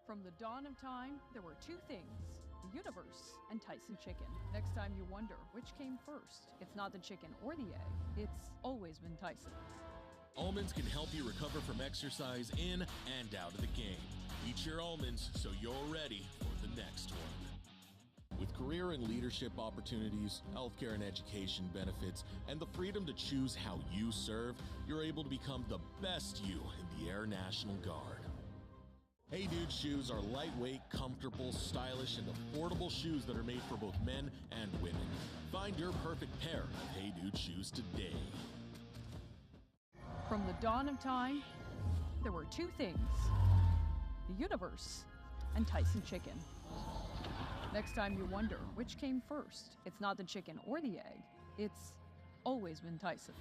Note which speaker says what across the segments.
Speaker 1: From the dawn of time, there were two things, the universe and Tyson chicken. Next time you wonder which came first, it's not the chicken or the egg, it's always been Tyson.
Speaker 2: Almonds can help you recover from exercise in and out of the game. Eat your almonds so you're ready for the next one. With career and leadership opportunities, healthcare and education benefits, and the freedom to choose how you serve, you're able to become the best you in the Air National Guard. Hey Dude shoes are lightweight, comfortable, stylish, and affordable shoes that are made for both men and women. Find your perfect pair of Hey Dude shoes today.
Speaker 1: From the dawn of time, there were two things, the universe and Tyson chicken. Next time you wonder which came first, it's not the chicken or the egg, it's always been Tyson.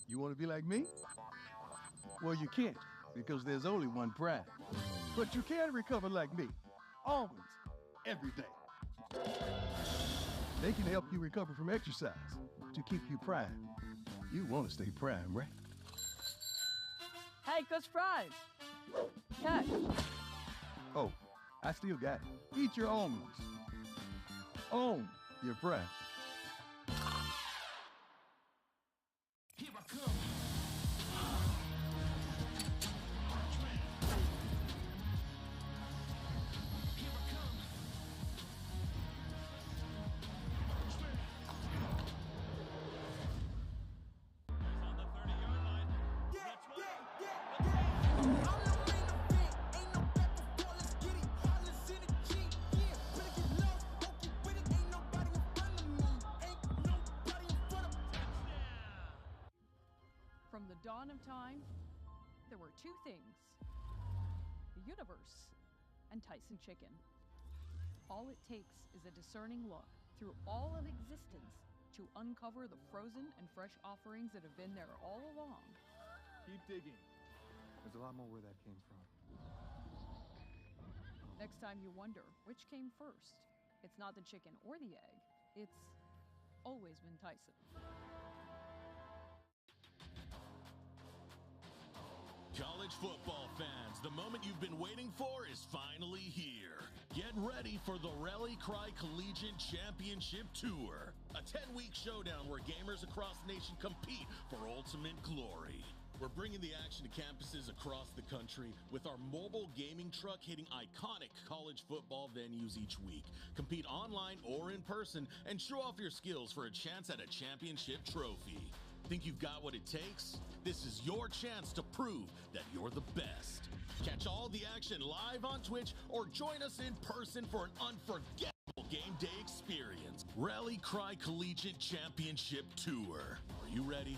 Speaker 3: You want to be like me? Well, you can't, because there's only one Prime. But you can recover like me, always, every day. They can help you recover from exercise to keep you prime. You want to stay prime, right?
Speaker 1: Hey, Coach Prime! Catch!
Speaker 3: Oh, I still got it. Eat your almonds. Own your prime.
Speaker 4: Here I come.
Speaker 1: From the dawn of time, there were two things, the universe and Tyson chicken. All it takes is a discerning look through all of existence to uncover the frozen and fresh offerings that have been there all along.
Speaker 3: Keep digging. There's a lot more where that came from.
Speaker 1: Next time you wonder which came first, it's not the chicken or the egg, it's always been Tyson.
Speaker 2: College football fans, the moment you've been waiting for is finally here. Get ready for the Rally Cry Collegiate Championship Tour, a 10-week showdown where gamers across the nation compete for ultimate glory. We're bringing the action to campuses across the country with our mobile gaming truck hitting iconic college football venues each week. Compete online or in person and show off your skills for a chance at a championship trophy. Think you've got what it takes? This is your chance to prove that you're the best. Catch all the action live on Twitch or join us in person for an unforgettable game day experience. Rally Cry Collegiate Championship Tour. Are you ready?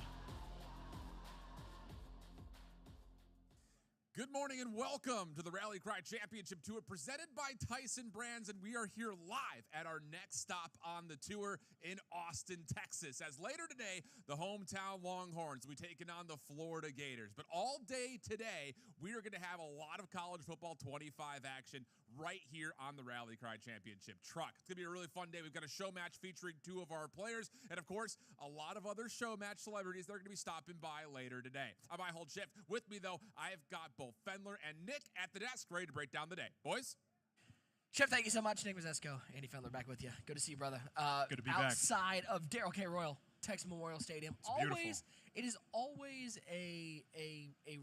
Speaker 5: Good morning and welcome to the Rally Cry Championship Tour presented by Tyson Brands, and we are here live at our next stop on the tour in Austin, Texas, as later today, the hometown Longhorns will be taking on the Florida Gators. But all day today, we are going to have a lot of college football 25 action right here on the Rally Cry Championship truck. It's going to be a really fun day. We've got a show match featuring two of our players, and of course, a lot of other show match celebrities that are going to be stopping by later today. I'm Hold Shift. With me, though, I've got both Fendler and Nick at the desk, ready to break down the day. Boys?
Speaker 6: Chef, thank you so much. Nick Mazesco, Andy Fendler back with you. Good to see you, brother.
Speaker 7: Good to be
Speaker 6: outside of Darrell K. Royal, Texas Memorial Stadium.
Speaker 7: It's
Speaker 6: It is always a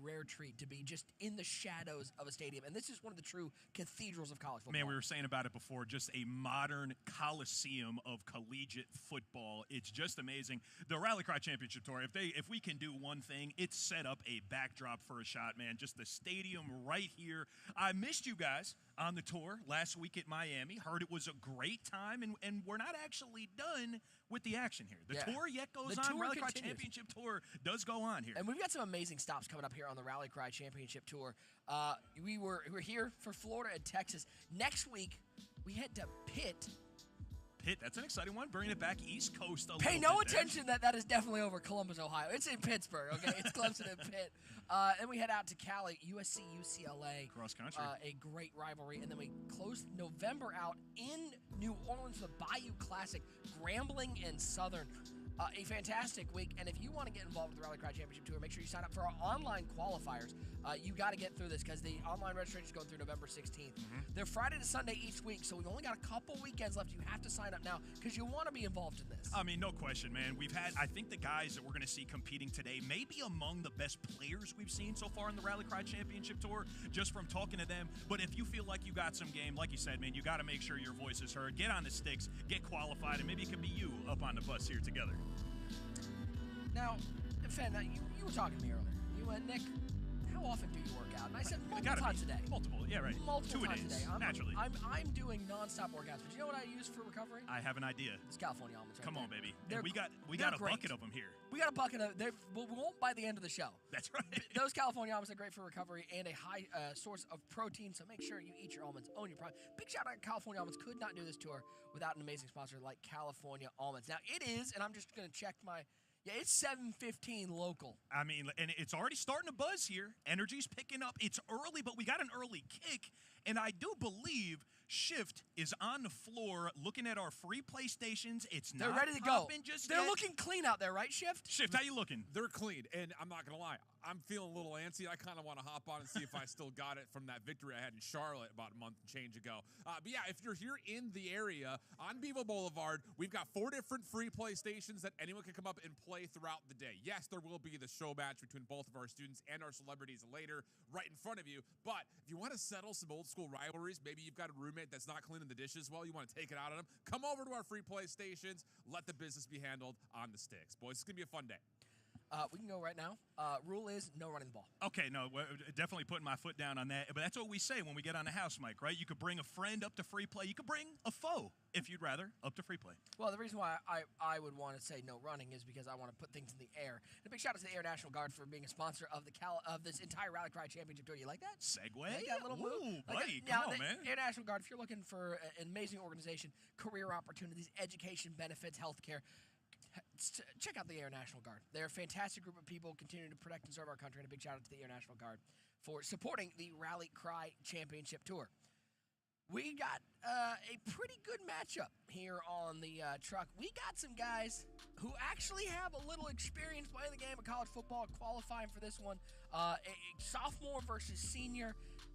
Speaker 6: rare treat to be just in the shadows of a stadium. And this is one of the true cathedrals of college football.
Speaker 7: Man, we were saying about it before, just a modern coliseum of collegiate football. It's just amazing. The Rally Cry Championship Tour, if we can do one thing, it's set up a backdrop for a shot, man. Just the stadium right here. I missed you guys on the tour last week at Miami. Heard it was a great time, and we're not actually done with the action here. The tour yet goes on. Rally Cry Championship Tour does go on here.
Speaker 6: And we've got some amazing stops coming up here on the Rally Cry Championship Tour. We're here for Florida and Texas. Next week, we head to Pitt.
Speaker 7: That's an exciting one. Bringing it back East Coast a little bit.
Speaker 6: Pay no attention that is definitely over Columbus, Ohio. It's in Pittsburgh, okay? It's Clemson and Pitt. Then we head out to Cali, USC, UCLA.
Speaker 7: Cross country.
Speaker 6: A great rivalry. And then we close November out in New Orleans, the Bayou Classic, Grambling and Southern. A fantastic week. And if you want to get involved with the Rally Cry Championship Tour, Make sure you sign up for our online qualifiers. You got to get through this because the online registration is going through November 16th. They're Friday to Sunday each week, so we've only got a couple weekends left. You have to sign up now because you want to be involved in this.
Speaker 7: I mean, no question, man. I think the guys that we're going to see competing today may be among the best players we've seen so far in the Rally Cry Championship Tour, just from talking to them. But if you feel like you got some game, like you said, man, you got to make sure your voice is heard. Get on the sticks, get qualified, and maybe it could be you up on the bus here together.
Speaker 6: Now, Fen, you were talking to me earlier. You went, Nick, how often do you work out? And I said multiple times a day.
Speaker 7: Multiple, yeah, right.
Speaker 6: Multiple
Speaker 7: 2
Speaker 6: times
Speaker 7: days,
Speaker 6: a day.
Speaker 7: naturally.
Speaker 6: I'm doing nonstop workouts, but you know what I use for recovery?
Speaker 7: I have an idea.
Speaker 6: It's California almonds.
Speaker 7: Come
Speaker 6: right
Speaker 7: on,
Speaker 6: there.
Speaker 7: baby.
Speaker 6: They're
Speaker 7: We got a
Speaker 6: great.
Speaker 7: bucket of them here.
Speaker 6: We got a bucket of them. We won't by the end of the show.
Speaker 7: That's right.
Speaker 6: Those California almonds are great for recovery and a high source of protein, so make sure you eat your almonds, own your prime. Big shout out to California Almonds. Could not do this tour without an amazing sponsor like California Almonds. Now, it is, and I'm just going to check it's 7:15 local.
Speaker 7: I mean, and it's already starting to buzz here. Energy's picking up. It's early, but we got an early kick. And I do believe Shift is on the floor looking at our free PlayStations.
Speaker 6: They're ready to go. They're
Speaker 7: yet.
Speaker 6: looking clean out there, right, Shift?
Speaker 7: Shift, how you looking?
Speaker 5: They're clean, and I'm not going to lie. I'm feeling a little antsy. I kind of want to hop on and see if I still got it from that victory I had in Charlotte about a month and change ago. But yeah, if you're here in the area on Bevo Boulevard, we've got 4 different free PlayStations that anyone can come up and play throughout the day. Yes, there will be the show match between both of our students and our celebrities later right in front of you. But if you want to settle some old school rivalries, maybe you've got a roommate that's not cleaning the dishes well, you want to take it out on them, come over to our free PlayStations. Let the business be handled on the sticks. Boys, it's going to be a fun day.
Speaker 6: We can go right now. Rule is no running the ball.
Speaker 7: Okay, no, we're definitely putting my foot down on that. But that's what we say when we get on the house mic, right? You could bring a friend up to free play. You could bring a foe, if you'd rather, up to free play.
Speaker 6: Well, the reason why I would want to say no running is because I want to put things in the air. And a big shout out to the Air National Guard for being a sponsor of this entire Rally Cry Championship Tour. You like that?
Speaker 7: Segue?
Speaker 6: Like that little move?
Speaker 7: Ooh,
Speaker 6: Like
Speaker 7: buddy,
Speaker 6: that?
Speaker 7: come on, man.
Speaker 6: Air National Guard, if you're looking for an amazing organization, career opportunities, education, benefits, healthcare, check out the Air National Guard. They're a fantastic group of people continuing to protect and serve our country, and a big shout out to the Air National Guard for supporting the Rally Cry Championship Tour. We got a pretty good matchup here on the truck. We got some guys who actually have a little experience playing the game of college football, qualifying for this one. A sophomore versus senior.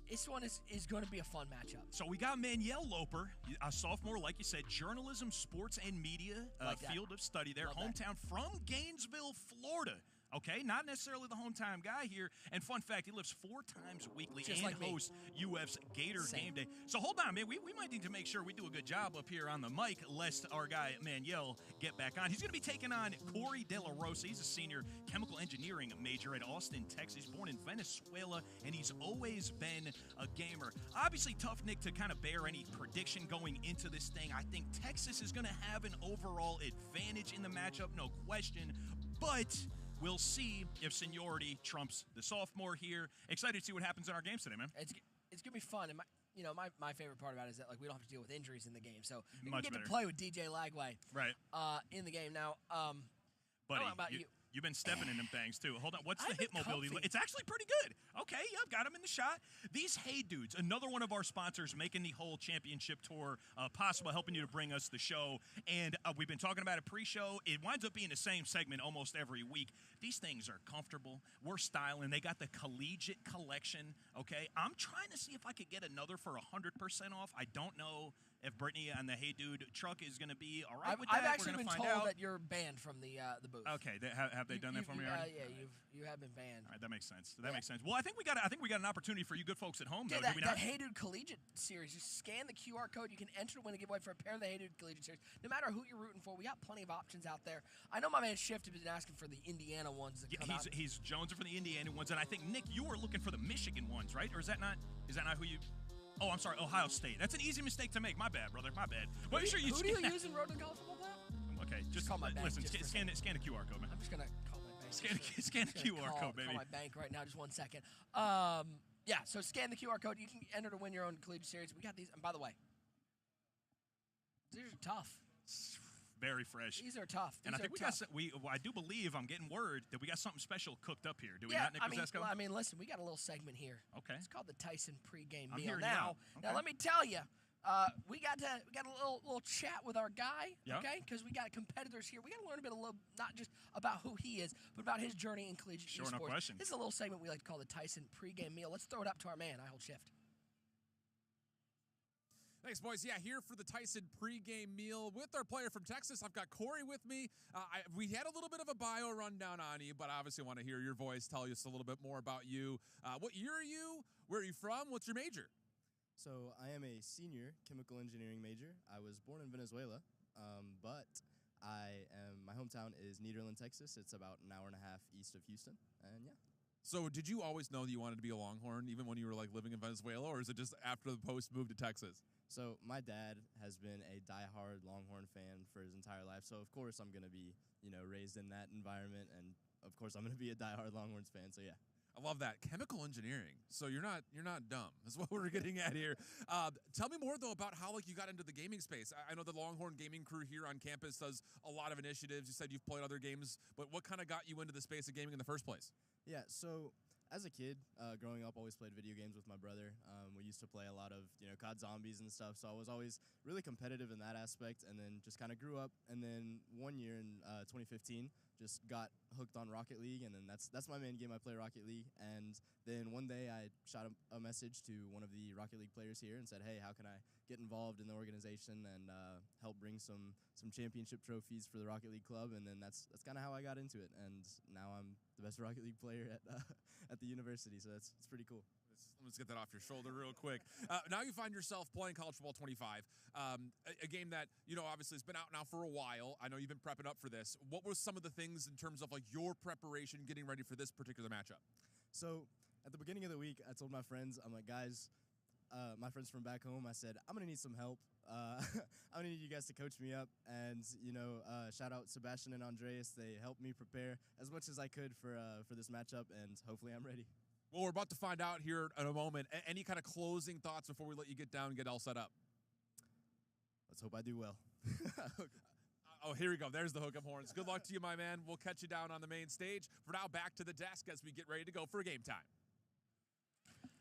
Speaker 6: This one is going to be a fun matchup.
Speaker 7: So we got Manuel Loper, a sophomore, like you said, journalism, sports, and media field of study there, hometown from Gainesville, Florida. Okay, not necessarily the hometown guy here. And fun fact, he lives 4 times weekly
Speaker 6: Just
Speaker 7: and
Speaker 6: like me.
Speaker 7: hosts UF's Gator Game Day. So hold on, man. We might need to make sure we do a good job up here on the mic, lest our guy Manuel get back on. He's going to be taking on Corey De La Rosa. He's a senior chemical engineering major at Austin, Texas. Born in Venezuela, and he's always been a gamer. Obviously tough, Nick, to kind of bear any prediction going into this thing. I think Texas is going to have an overall advantage in the matchup, no question. But we'll see if seniority trumps the sophomore here. Excited to see what happens in our games today, man.
Speaker 6: It's going to be fun. And my favorite part about it is that we don't have to deal with injuries in the game. So we
Speaker 7: Much
Speaker 6: get
Speaker 7: better.
Speaker 6: to play with DJ Lagway
Speaker 7: Right.
Speaker 6: in the game. Now,
Speaker 7: Buddy,
Speaker 6: I don't know about you.
Speaker 7: You've been stepping in them things, too. Hold on. What's the
Speaker 6: I've
Speaker 7: hip
Speaker 6: been
Speaker 7: mobility?
Speaker 6: comfy.
Speaker 7: It's actually pretty good. Okay, yep, got him in the shot. These Hey Dudes, another one of our sponsors, making the whole championship tour possible, helping you to bring us the show. And we've been talking about it pre-show. It winds up being the same segment almost every week. These things are comfortable. We're styling. They got the collegiate collection, okay? I'm trying to see if I could get another for 100% off. I don't know if Brittany on the Hey Dude truck is going to be all right with that.
Speaker 6: I've actually
Speaker 7: We're
Speaker 6: been
Speaker 7: gonna
Speaker 6: told
Speaker 7: find out.
Speaker 6: that you're banned from the booth.
Speaker 7: Okay, have they done that for me already?
Speaker 6: Yeah, you have been banned.
Speaker 7: All right, that makes sense. That makes sense. Well, I think we got an opportunity for you good folks at home, though.
Speaker 6: Yeah,
Speaker 7: do we
Speaker 6: that
Speaker 7: not?
Speaker 6: Hey Dude Collegiate Series. Just scan the QR code. You can enter to win a giveaway for a pair of the Hey Dude Collegiate Series. No matter who you're rooting for, we got plenty of options out there. I know my man Shift has been asking for the Indiana ones to come out.
Speaker 7: He's jonesing for the Indiana ones, and I think Nick, you were looking for the Michigan ones, right? Or is that not who you? Oh, I'm sorry, Ohio State. That's an easy mistake to make. My bad, brother. My bad. Make sure you.
Speaker 6: Who do you use in Road to College Football now?
Speaker 7: Okay, just
Speaker 6: call my bank
Speaker 7: listen.
Speaker 6: just for a
Speaker 7: Scan the QR code, man.
Speaker 6: I'm just gonna call my bank.
Speaker 7: Scan the QR code, baby.
Speaker 6: Call my bank right now. Just 1 second. Yeah. So scan the QR code. You can enter to win your own collegiate series. We got these. And by the way, these are tough.
Speaker 7: Very fresh.
Speaker 6: These are tough.
Speaker 7: And I think I do believe I'm getting word that we got something special cooked up here. Do we not, Nick Kozesco?
Speaker 6: Listen, we got a little segment here.
Speaker 7: Okay.
Speaker 6: It's called the Tyson pregame
Speaker 7: I'm
Speaker 6: meal.
Speaker 7: hearing you out. Okay.
Speaker 6: Now, let me tell you, We got a little chat with our guy,
Speaker 7: Yeah.
Speaker 6: okay? Because we got competitors here. We got to learn a little, not just about who he is, but about his journey in collegiate
Speaker 7: Sure,
Speaker 6: esports.
Speaker 7: no question.
Speaker 6: This is a little segment we like to call the Tyson pregame meal. Let's throw it up to our man. I hold shift.
Speaker 5: Thanks, boys. Yeah, here for the Tyson pregame meal with our player from Texas. I've got Corey with me. We had a little bit of a bio rundown on you, but I obviously want to hear your voice. Tell us a little bit more about you. What year are you? Where are you from? What's your major?
Speaker 8: So I am a senior chemical engineering major. I was born in Venezuela, but my hometown is Nederland, Texas. It's about an hour and a half east of Houston, and yeah.
Speaker 5: So did you always know that you wanted to be a Longhorn, even when you were like living in Venezuela, or is it just after the post moved to Texas?
Speaker 8: So my dad has been a diehard Longhorn fan for his entire life. So of course I'm gonna be, raised in that environment, and of course I'm gonna be a diehard Longhorns fan. So yeah.
Speaker 5: I love that. Chemical engineering. So you're not dumb. That's what we're getting at here. Tell me more though about how you got into the gaming space. I know the Longhorn gaming crew here on campus does a lot of initiatives. You said you've played other games, but what kind of got you into the space of gaming in the first place?
Speaker 8: Yeah, so as a kid, growing up, always played video games with my brother. We used to play a lot of, COD Zombies and stuff, so I was always really competitive in that aspect, and then just kind of grew up. And then one year in 2015, just got hooked on Rocket League, and then that's my main game. I play Rocket League, and then one day I shot a message to one of the Rocket League players here and said, hey, how can I get involved in the organization and help bring some championship trophies for the Rocket League club? And then that's kind of how I got into it, and now I'm the best Rocket League player at the university, so it's pretty cool.
Speaker 5: Let's get that off your shoulder real quick. Now you find yourself playing College Football 25, a game that, obviously has been out now for a while. I know you've been prepping up for this. What were some of the things in terms of your preparation getting ready for this particular matchup?
Speaker 8: So at the beginning of the week, I told my friends, I'm like, guys, my friends from back home, I said, I'm going to need some help. I'm going to need you guys to coach me up. And, shout out Sebastian and Andreas. They helped me prepare as much as I could for this matchup, and hopefully I'm ready.
Speaker 5: Well, we're about to find out here in a moment. Any kind of closing thoughts before we let you get down and get all set up?
Speaker 8: Let's hope I do well.
Speaker 5: Oh, here we go. There's the hook-up horns. Good luck to you, my man. We'll catch you down on the main stage. For now, back to the desk as we get ready to go for game time.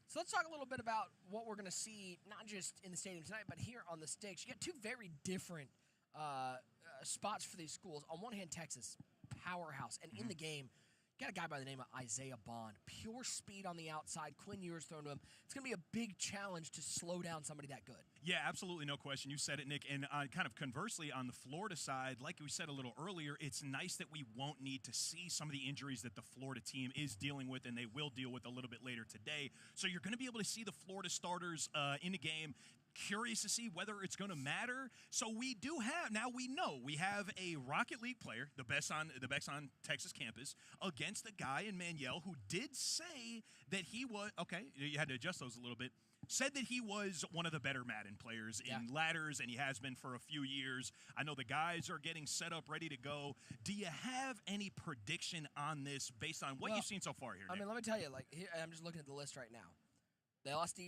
Speaker 6: So let's talk a little bit about what we're going to see, not just in the stadium tonight, but here on the sticks. You get two very different spots for these schools. On one hand, Texas, powerhouse. And in the game, got a guy by the name of Isaiah Bond. Pure speed on the outside. Quinn Ewers thrown to him. It's going to be a big challenge to slow down somebody that good.
Speaker 7: Yeah, absolutely, no question. You said it, Nick. And kind of conversely, on the Florida side, like we said a little earlier, it's nice that we won't need to see some of the injuries that the Florida team is dealing with, and they will deal with a little bit later today. So you're going to be able to see the Florida starters in the game. Curious to see whether it's going to matter. So we have a Rocket League player, the best on Texas campus, against a guy in Manuel who did say that he was you had to adjust those a little bit. Said that he was one of the better Madden players in ladders, and he has been for a few years. I know the guys are getting set up, ready to go. Do you have any prediction on this based on what you've seen so far here, Nick?
Speaker 6: I mean, let me tell you, I'm just looking at the list right now. They lost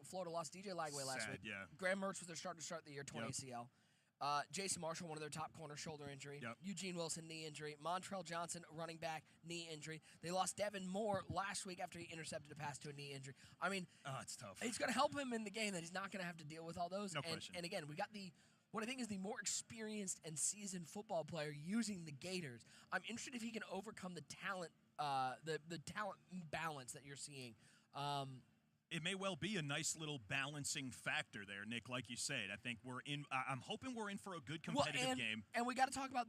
Speaker 6: Florida lost DJ Lagway last week.
Speaker 7: Yeah.
Speaker 6: Graham Mertz was their starter to start the year, 20 ACL. Jason Marshall, one of their top corners, shoulder injury.
Speaker 7: Yep.
Speaker 6: Eugene Wilson, knee injury. Montrell Johnson, running back, knee injury. They lost Devin Moore last week after he intercepted a pass to a knee injury. I mean,
Speaker 7: it's tough.
Speaker 6: It's going to help him in the game that he's not going to have to deal with all those.
Speaker 7: No question.
Speaker 6: And again, we got what I think is the more experienced and seasoned football player using the Gators. I'm interested if he can overcome the talent, the talent balance that you're seeing.
Speaker 7: It may well be a nice little balancing factor there, Nick. Like you said, I think I'm hoping we're in for a good competitive game.
Speaker 6: And we got to talk about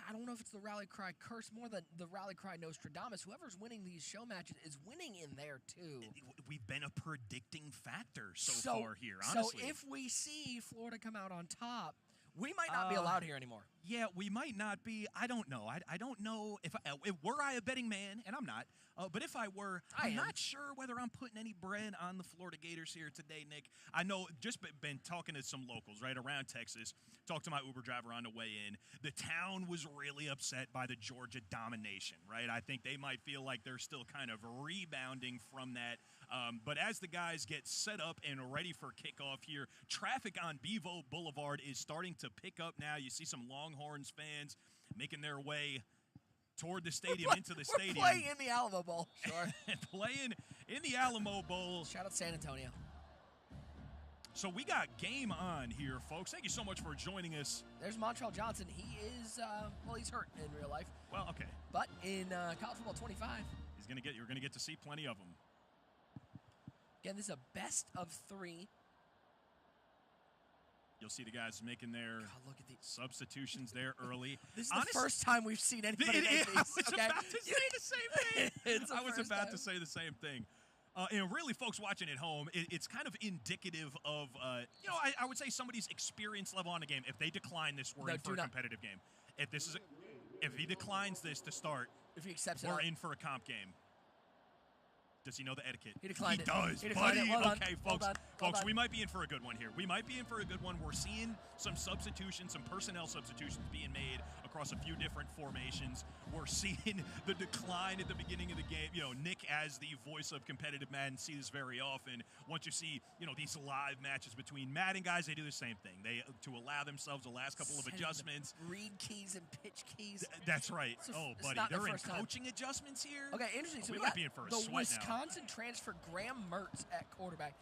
Speaker 6: I don't know if it's the Rally Cry curse more than the Rally Cry Nostradamus. Whoever's winning these show matches is winning in there too.
Speaker 7: We've been a predicting factor so far here, honestly.
Speaker 6: So if we see Florida come out on top, we might not be allowed here anymore.
Speaker 7: Yeah, we might not be. I don't know. I don't know if were I a betting man, and I'm not. But if I were, I'm not sure whether I'm putting any bread on the Florida Gators here today, Nick. I know, just been talking to some locals right around Texas. Talked to my Uber driver on the way in. The town was really upset by the Georgia domination, right? I think they might feel like they're still kind of rebounding from that. But as the guys get set up and ready for kickoff here, traffic on Bevo Boulevard is starting to pick up now. You see some Longhorns fans making their way toward the stadium, into the stadium.
Speaker 6: We're playing in the Alamo Bowl. Sure.
Speaker 7: Playing in the Alamo Bowl.
Speaker 6: Shout out San Antonio.
Speaker 7: So we got game on here, folks. Thank you so much for joining us.
Speaker 6: There's Montrell Johnson. He is, he's hurt in real life.
Speaker 7: Well, okay.
Speaker 6: But in college football 25.
Speaker 7: You're going to get to see plenty of them.
Speaker 6: Again, this is a best of 3.
Speaker 7: You'll see the guys making their
Speaker 6: Look at
Speaker 7: substitutions there early.
Speaker 6: This is the first time we've seen anybody make these.
Speaker 7: I was about to say the same thing. I was about to say the same thing. And really, folks watching at home, it's kind of indicative of, I would say somebody's experience level on the game. If they decline this, we're in for a competitive game. If he declines this to start,
Speaker 6: if he accepts it,
Speaker 7: we're in for a comp game. Does he know the etiquette?
Speaker 6: He declined it.
Speaker 7: He does,
Speaker 6: he declined
Speaker 7: buddy.
Speaker 6: It.
Speaker 7: Okay, folks, we might be in for a good one here. We might be in for a good one. We're seeing some substitutions, some personnel substitutions being made across a few different formations. We're seeing the decline at the beginning of the game. Nick, as the voice of competitive Madden, see this very often. Once you see, these live matches between Madden guys, they do the same thing. They to allow themselves the last couple of adjustments.
Speaker 6: Read keys and pitch keys.
Speaker 7: That's right. Buddy, they're in coaching
Speaker 6: time.
Speaker 7: Adjustments here.
Speaker 6: Okay, interesting. So
Speaker 7: we might be in for a
Speaker 6: the
Speaker 7: sweat
Speaker 6: Wisconsin transfer Graham Mertz at quarterback.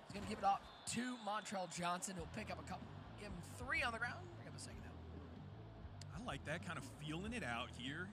Speaker 6: He's going to give it off to Montrell Johnson. He'll pick up a couple, give him 3 on the ground. Bring up a second out.
Speaker 7: I like that, kind of feeling it out here.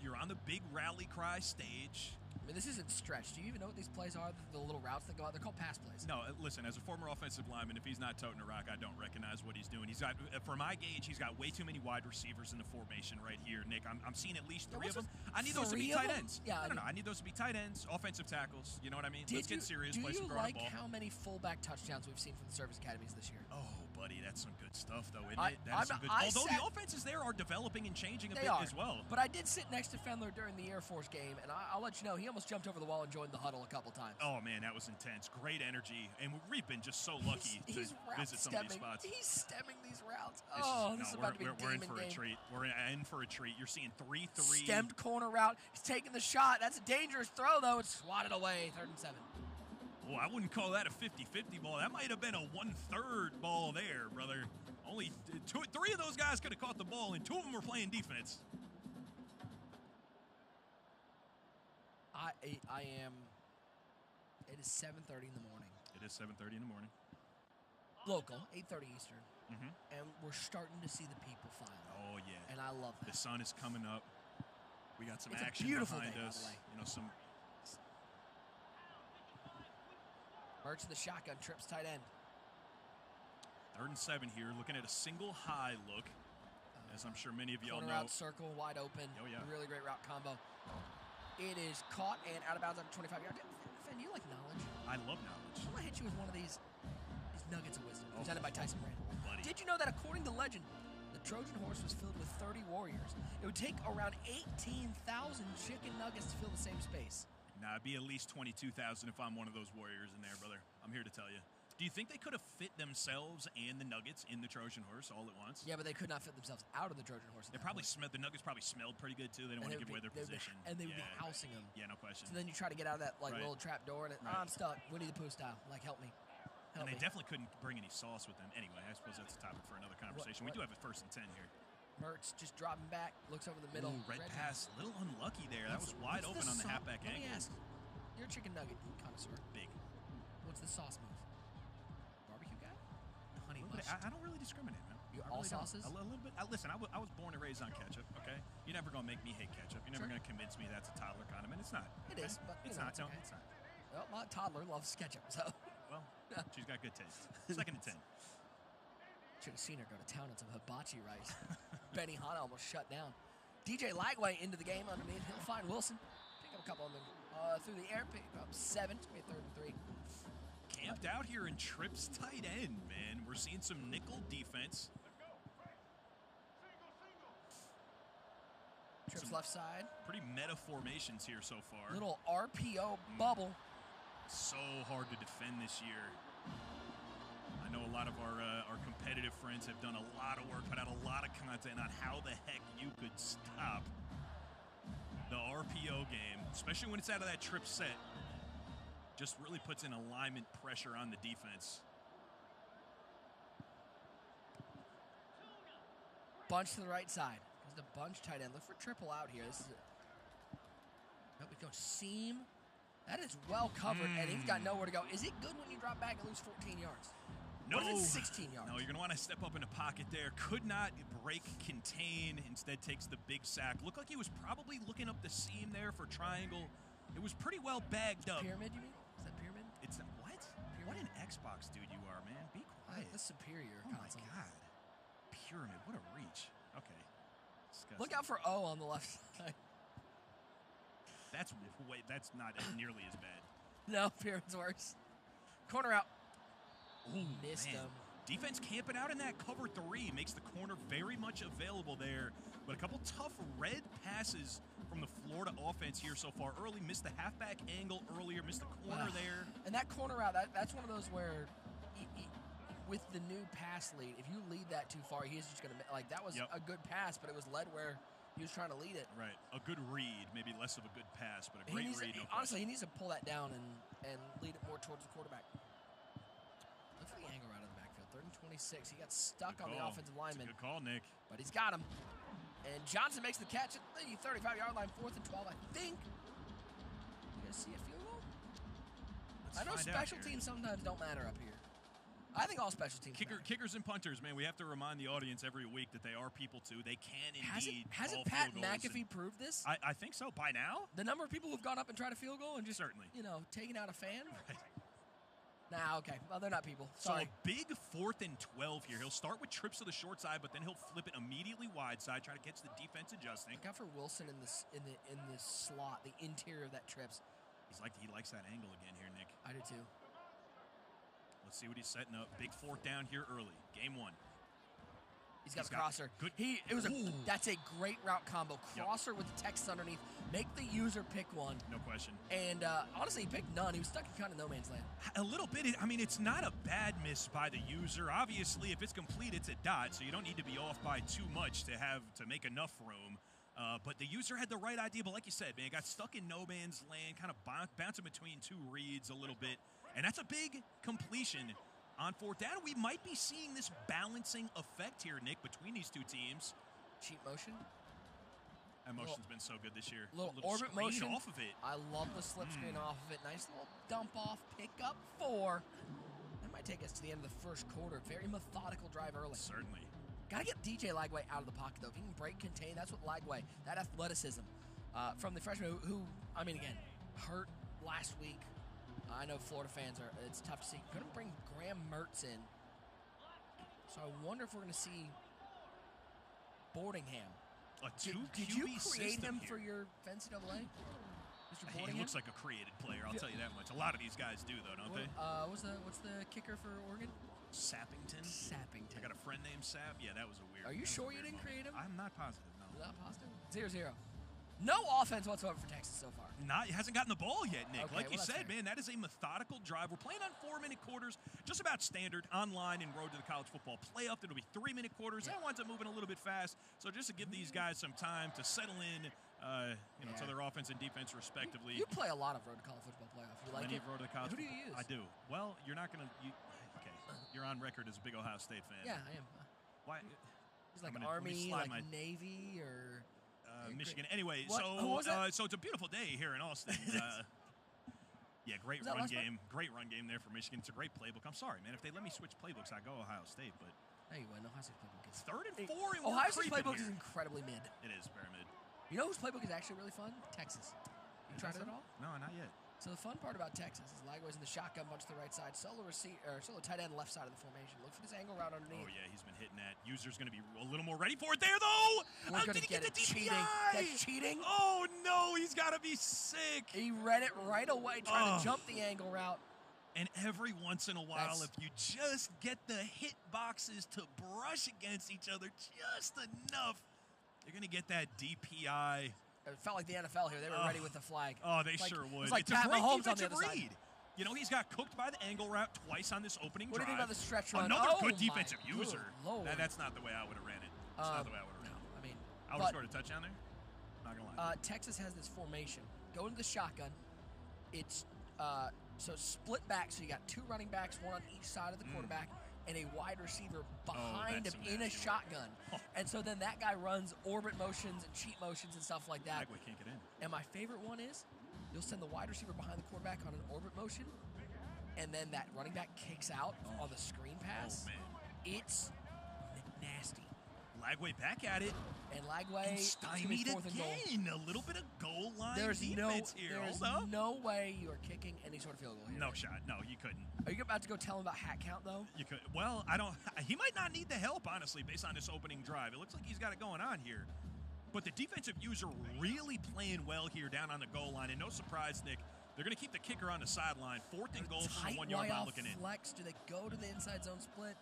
Speaker 7: You're on the big rally cry stage.
Speaker 6: I mean, this isn't stretch. Do you even know what these plays are? The little routes that go out. They're called pass plays.
Speaker 7: No, listen, as a former offensive lineman, if he's not toting a rock, I don't recognize what he's doing. He's got, for my gauge, he's got way too many wide receivers in the formation right here, Nick. I'm seeing at least 3 of them. I need those to be tight ends.
Speaker 6: Yeah,
Speaker 7: no. I need those to be tight ends, offensive tackles. You know what I mean? Let's get serious.
Speaker 6: Do
Speaker 7: play
Speaker 6: you
Speaker 7: some
Speaker 6: like
Speaker 7: ball.
Speaker 6: how many fullback touchdowns we've seen from the service academies this year?
Speaker 7: Oh, buddy, that's some good stuff, though, isn't it? That is some good. Although the offenses there are developing and changing a bit as well.
Speaker 6: But I did sit next to Fendler during the Air Force game, and I'll let you know, he almost jumped over the wall and joined the huddle a couple times.
Speaker 7: Oh, man, that was intense. Great energy. And we've been just so lucky to visit some of these spots.
Speaker 6: He's stemming these routes. This is
Speaker 7: we're
Speaker 6: about to be
Speaker 7: in for
Speaker 6: game.
Speaker 7: a treat. We're in for a treat. You're seeing 3-3.
Speaker 6: Stemmed corner route. He's taking the shot. That's a dangerous throw, though. It's swatted away. 3rd and 7.
Speaker 7: Well, I wouldn't call that a 50-50 ball. That might have been a 1/3 ball there, brother. Only 3 of those guys could have caught the ball, and 2 of them were playing defense.
Speaker 6: I am. It is 7:30 in the morning.
Speaker 7: It is 7:30 in the morning.
Speaker 6: Local, 8:30 Eastern. And we're starting to see the people finally.
Speaker 7: Oh, yeah.
Speaker 6: And I love that.
Speaker 7: The sun is coming up. We got some
Speaker 6: It's
Speaker 7: action
Speaker 6: a beautiful
Speaker 7: behind
Speaker 6: day,
Speaker 7: us.
Speaker 6: by the way.
Speaker 7: Some.
Speaker 6: Mertz in the shotgun, trips tight end.
Speaker 7: 3rd and 7 here, looking at a single high look, as I'm sure many of y'all know.
Speaker 6: Route circle, wide open.
Speaker 7: Oh, yeah.
Speaker 6: Really great route combo. It is caught and out of bounds after 25 yards. Finn, you like knowledge?
Speaker 7: I love knowledge.
Speaker 6: I want to hit you with one of these nuggets of wisdom presented by Tyson Brand.
Speaker 7: Buddy.
Speaker 6: Did you know that according to legend, the Trojan horse was filled with 30 warriors? It would take around 18,000 chicken nuggets to fill the same space.
Speaker 7: Nah, it'd be at least 22,000 if I'm one of those warriors in there, brother. I'm here to tell you. Do you think they could have fit themselves and the nuggets in the Trojan horse all at once?
Speaker 6: Yeah, but they could not fit themselves out of the Trojan horse.
Speaker 7: They probably smelled. The nuggets probably smelled pretty good too. They didn't want to give away their position.
Speaker 6: And they would be housing them.
Speaker 7: Yeah, no question.
Speaker 6: So then you try to get out of that little trap door, and I'm stuck. Winnie the Pooh style. Like, help me.
Speaker 7: And they definitely couldn't bring any sauce with them. Anyway, I suppose that's a topic for another conversation. We do have a 1st and 10 here.
Speaker 6: Mertz just dropping back, looks over the middle.
Speaker 7: Red pass, a little unlucky there. That was wide open on the halfback angle.
Speaker 6: Let me ask, you're a chicken nugget connoisseur.
Speaker 7: Big.
Speaker 6: What's the sauce move? Barbecue guy? Honey mustard.
Speaker 7: I don't really discriminate, man.
Speaker 6: All sauces?
Speaker 7: A little bit. Listen, I was born and raised on ketchup, okay? You're never going to make me hate ketchup. You're never going to convince me that's a toddler condiment. It's not.
Speaker 6: It is, but
Speaker 7: it's not. No, it's not.
Speaker 6: Well, my toddler loves ketchup, so.
Speaker 7: Well, she's got good taste. 2nd and 10.
Speaker 6: Should have seen her go to town on some hibachi rice. Benny Hanna almost shut down. DJ Lagway into the game underneath. He'll find Wilson. Pick up a couple of them through the air. Pick up 7. It's going to be a 3rd and 3.
Speaker 7: Camped out here in trips tight end, man. We're seeing some nickel defense.
Speaker 6: Trips left side.
Speaker 7: Pretty meta formations here so far.
Speaker 6: Little RPO bubble.
Speaker 7: So hard to defend this year. I know a lot of our competitive friends have done a lot of work, put out a lot of content on how the heck you could stop the RPO game, especially when it's out of that trip set. Just really puts in alignment pressure on the defense.
Speaker 6: Bunch to the right side. There's the bunch tight end. Look for triple out here. This is we go seam That is well covered, and he's got nowhere to go. Is it good when you drop back and lose 14 yards?
Speaker 7: No.
Speaker 6: What if it's 16 yards?
Speaker 7: No, you're going to want to step up in the pocket there. Could not break, contain. Instead takes the big sack. Looked like he was probably looking up the seam there for triangle. It was pretty well bagged up.
Speaker 6: Pyramid, you mean? Is that pyramid?
Speaker 7: It's what?
Speaker 6: Pyramid?
Speaker 7: What an Xbox dude you are, man. Be quiet.
Speaker 6: The superior
Speaker 7: Oh,
Speaker 6: console.
Speaker 7: my God. Pyramid. What a reach. Okay. Disgusting.
Speaker 6: Look out for O on the left side.
Speaker 7: That's not nearly as bad.
Speaker 6: No, pyramid's worse. Corner out.
Speaker 7: Ooh,
Speaker 6: Missed
Speaker 7: man.
Speaker 6: him.
Speaker 7: Defense camping out in that cover 3 makes the corner very much available there. But a couple tough red passes from the Florida offense here so far. Early missed the halfback angle earlier, missed the corner there.
Speaker 6: And that corner out, that's one of those where with the new pass lead, if you lead that too far, he's just going to, like, that was a good pass, but it was led where he was trying to lead it.
Speaker 7: Right. A good read, maybe less of a good pass, but a great read.
Speaker 6: Honestly, he needs to pull that down and lead it more towards the quarterback. Look for the angle right in the backfield. 3rd and 26. He got stuck on the offensive lineman.
Speaker 7: Good call, Nick.
Speaker 6: But he's got him. And Johnson makes the catch at the 35-yard line, 4th and 12, I think. You guys see a field goal? I know special teams sometimes don't matter up here. I think all special teams
Speaker 7: Kickers and punters, man, we have to remind the audience every week that they are people too. They can indeed
Speaker 6: Hasn't
Speaker 7: call
Speaker 6: Pat
Speaker 7: field goals
Speaker 6: McAfee proved this?
Speaker 7: I think so. By now?
Speaker 6: The number of people who've gone up and tried a field goal and just,
Speaker 7: certainly,
Speaker 6: taken out a fan?
Speaker 7: Right.
Speaker 6: Nah, okay. Well, they're not people. Sorry.
Speaker 7: So a big 4th and 12 here. He'll start with trips to the short side, but then he'll flip it immediately wide side, try to catch the defense adjusting.
Speaker 6: Look out for Wilson in this slot, the interior of that trips.
Speaker 7: He likes that angle again here, Nick.
Speaker 6: I do too.
Speaker 7: Let's see what he's setting up. Big 4th down here early. Game 1.
Speaker 6: He's got a crosser.
Speaker 7: Good.
Speaker 6: That's a great route combo. Crosser with the text underneath. Make the user pick one.
Speaker 7: No question.
Speaker 6: And honestly, he picked none. He was stuck in kind of no man's land.
Speaker 7: A little bit. I mean, it's not a bad miss by the user. Obviously, if it's complete, it's a dot, so you don't need to be off by too much to make enough room. But the user had the right idea. But like you said, man, got stuck in no man's land, kind of bouncing between 2 reads a little bit. And that's a big completion on 4th down. We might be seeing this balancing effect here, Nick, between these 2 teams.
Speaker 6: Cheap motion.
Speaker 7: That motion's been so good this year.
Speaker 6: Little orbit motion
Speaker 7: off of it.
Speaker 6: I love the slip screen off of it. Nice little dump off, pick up 4. That might take us to the end of the first quarter. Very methodical drive early.
Speaker 7: Certainly.
Speaker 6: Got to get DJ Lagway out of the pocket, though. If he can break, contain, that's what Lagway, that athleticism from the freshman who, I mean, again, hurt last week. I know Florida fans it's tough to see. Couldn't bring Graham Mertz in. So I wonder if we're going to see Boardingham. Did you create him for your NCAA? Mr. Boardingham?
Speaker 7: He looks like a created player, I'll tell you that much. A lot of these guys do, though, don't they?
Speaker 6: What's the kicker for Oregon?
Speaker 7: Sappington. I got a friend named Sapp. Yeah, that was a weird.
Speaker 6: Are you sure you didn't create him?
Speaker 7: I'm not positive, no.
Speaker 6: You're not positive? 0-0. No offense whatsoever for Texas so far.
Speaker 7: Hasn't gotten the ball yet, Nick.
Speaker 6: Okay,
Speaker 7: like you said, man, that is a methodical drive. We're playing on 4-minute quarters, just about standard online in Road to the College Football Playoff. It'll be 3-minute quarters. That winds up moving a little bit fast. So just to give these guys some time to settle in, to their offense and defense respectively.
Speaker 6: You play a lot of Road to College Football Playoff. You like it?
Speaker 7: Road to the College.
Speaker 6: Who do you use?
Speaker 7: I do. Well, you're not going to. Okay, you're on record as a big Ohio State fan.
Speaker 6: Yeah, I am.
Speaker 7: Why?
Speaker 6: He's like Army, like Navy, or
Speaker 7: Michigan. Anyway,
Speaker 6: so
Speaker 7: it's a beautiful day here in Austin. Great run game. Great run game there for Michigan. It's a great playbook. I'm sorry, man. If they let me switch playbooks, I go Ohio State. But
Speaker 6: hey, you win. Ohio State playbook is
Speaker 7: 3rd and 4. And
Speaker 6: Ohio State playbook is incredibly mid.
Speaker 7: It is very mid.
Speaker 6: You know whose playbook is actually really fun? Texas. You tried it at all?
Speaker 7: No, not yet.
Speaker 6: So the fun part about Texas is Lagway's in the shotgun bunch to the right side, solo tight end left side of the formation. Look for this angle route underneath.
Speaker 7: Oh yeah, he's been hitting that. User's going to be a little more ready for it there though.
Speaker 6: We're going to get it. Cheating. That's cheating.
Speaker 7: Oh no, he's got to be sick.
Speaker 6: He read it right away, trying to jump the angle route.
Speaker 7: And every once in a while, if you just get the hit boxes to brush against each other just enough, you're going to get that DPI.
Speaker 6: It felt like the NFL here. They were ready with the flag.
Speaker 7: Oh, they sure would.
Speaker 6: It's like
Speaker 7: a great
Speaker 6: Mahomes
Speaker 7: defensive
Speaker 6: on the other
Speaker 7: read.
Speaker 6: side.
Speaker 7: You know, he's got cooked by the angle route twice on this opening
Speaker 6: drive. What do you think about the stretch run?
Speaker 7: Another good defensive user.
Speaker 6: Lord.
Speaker 7: That's not the way I would have ran it. That's not the way I would have ran it.
Speaker 6: I mean,
Speaker 7: I would have scored a touchdown there. Not going to lie.
Speaker 6: Texas has this formation. Go into the shotgun. It's so split back. So you got 2 running backs, 1 on each side of the quarterback, and a wide receiver behind him in a shotgun. And so then that guy runs orbit motions and cheat motions and stuff like that.
Speaker 7: Lagway can't get in.
Speaker 6: And my favorite one is you'll send the wide receiver behind the quarterback on an orbit motion, and then that running back kicks out on the screen pass.
Speaker 7: Oh, man.
Speaker 6: It's nasty.
Speaker 7: Lagway back at it.
Speaker 6: And Lagway
Speaker 7: And
Speaker 6: is gonna be
Speaker 7: stymied
Speaker 6: fourth and goal.
Speaker 7: again. A little bit of goal line
Speaker 6: There's
Speaker 7: defense here.
Speaker 6: there's
Speaker 7: Hold up.
Speaker 6: no way you are kicking any sort of field goal here.
Speaker 7: No shot. No, you couldn't.
Speaker 6: Are you about to go tell him about hat count, though?
Speaker 7: You could. Well, I don't. He might not need the help, honestly, based on this opening drive. It looks like he's got it going on here. But the defensive U's are really playing well here down on the goal line. And no surprise, Nick, they're going to keep the kicker on the sideline. 4th and goal from the 1 yard line looking in.
Speaker 6: Flex. Do they go to the inside zone split?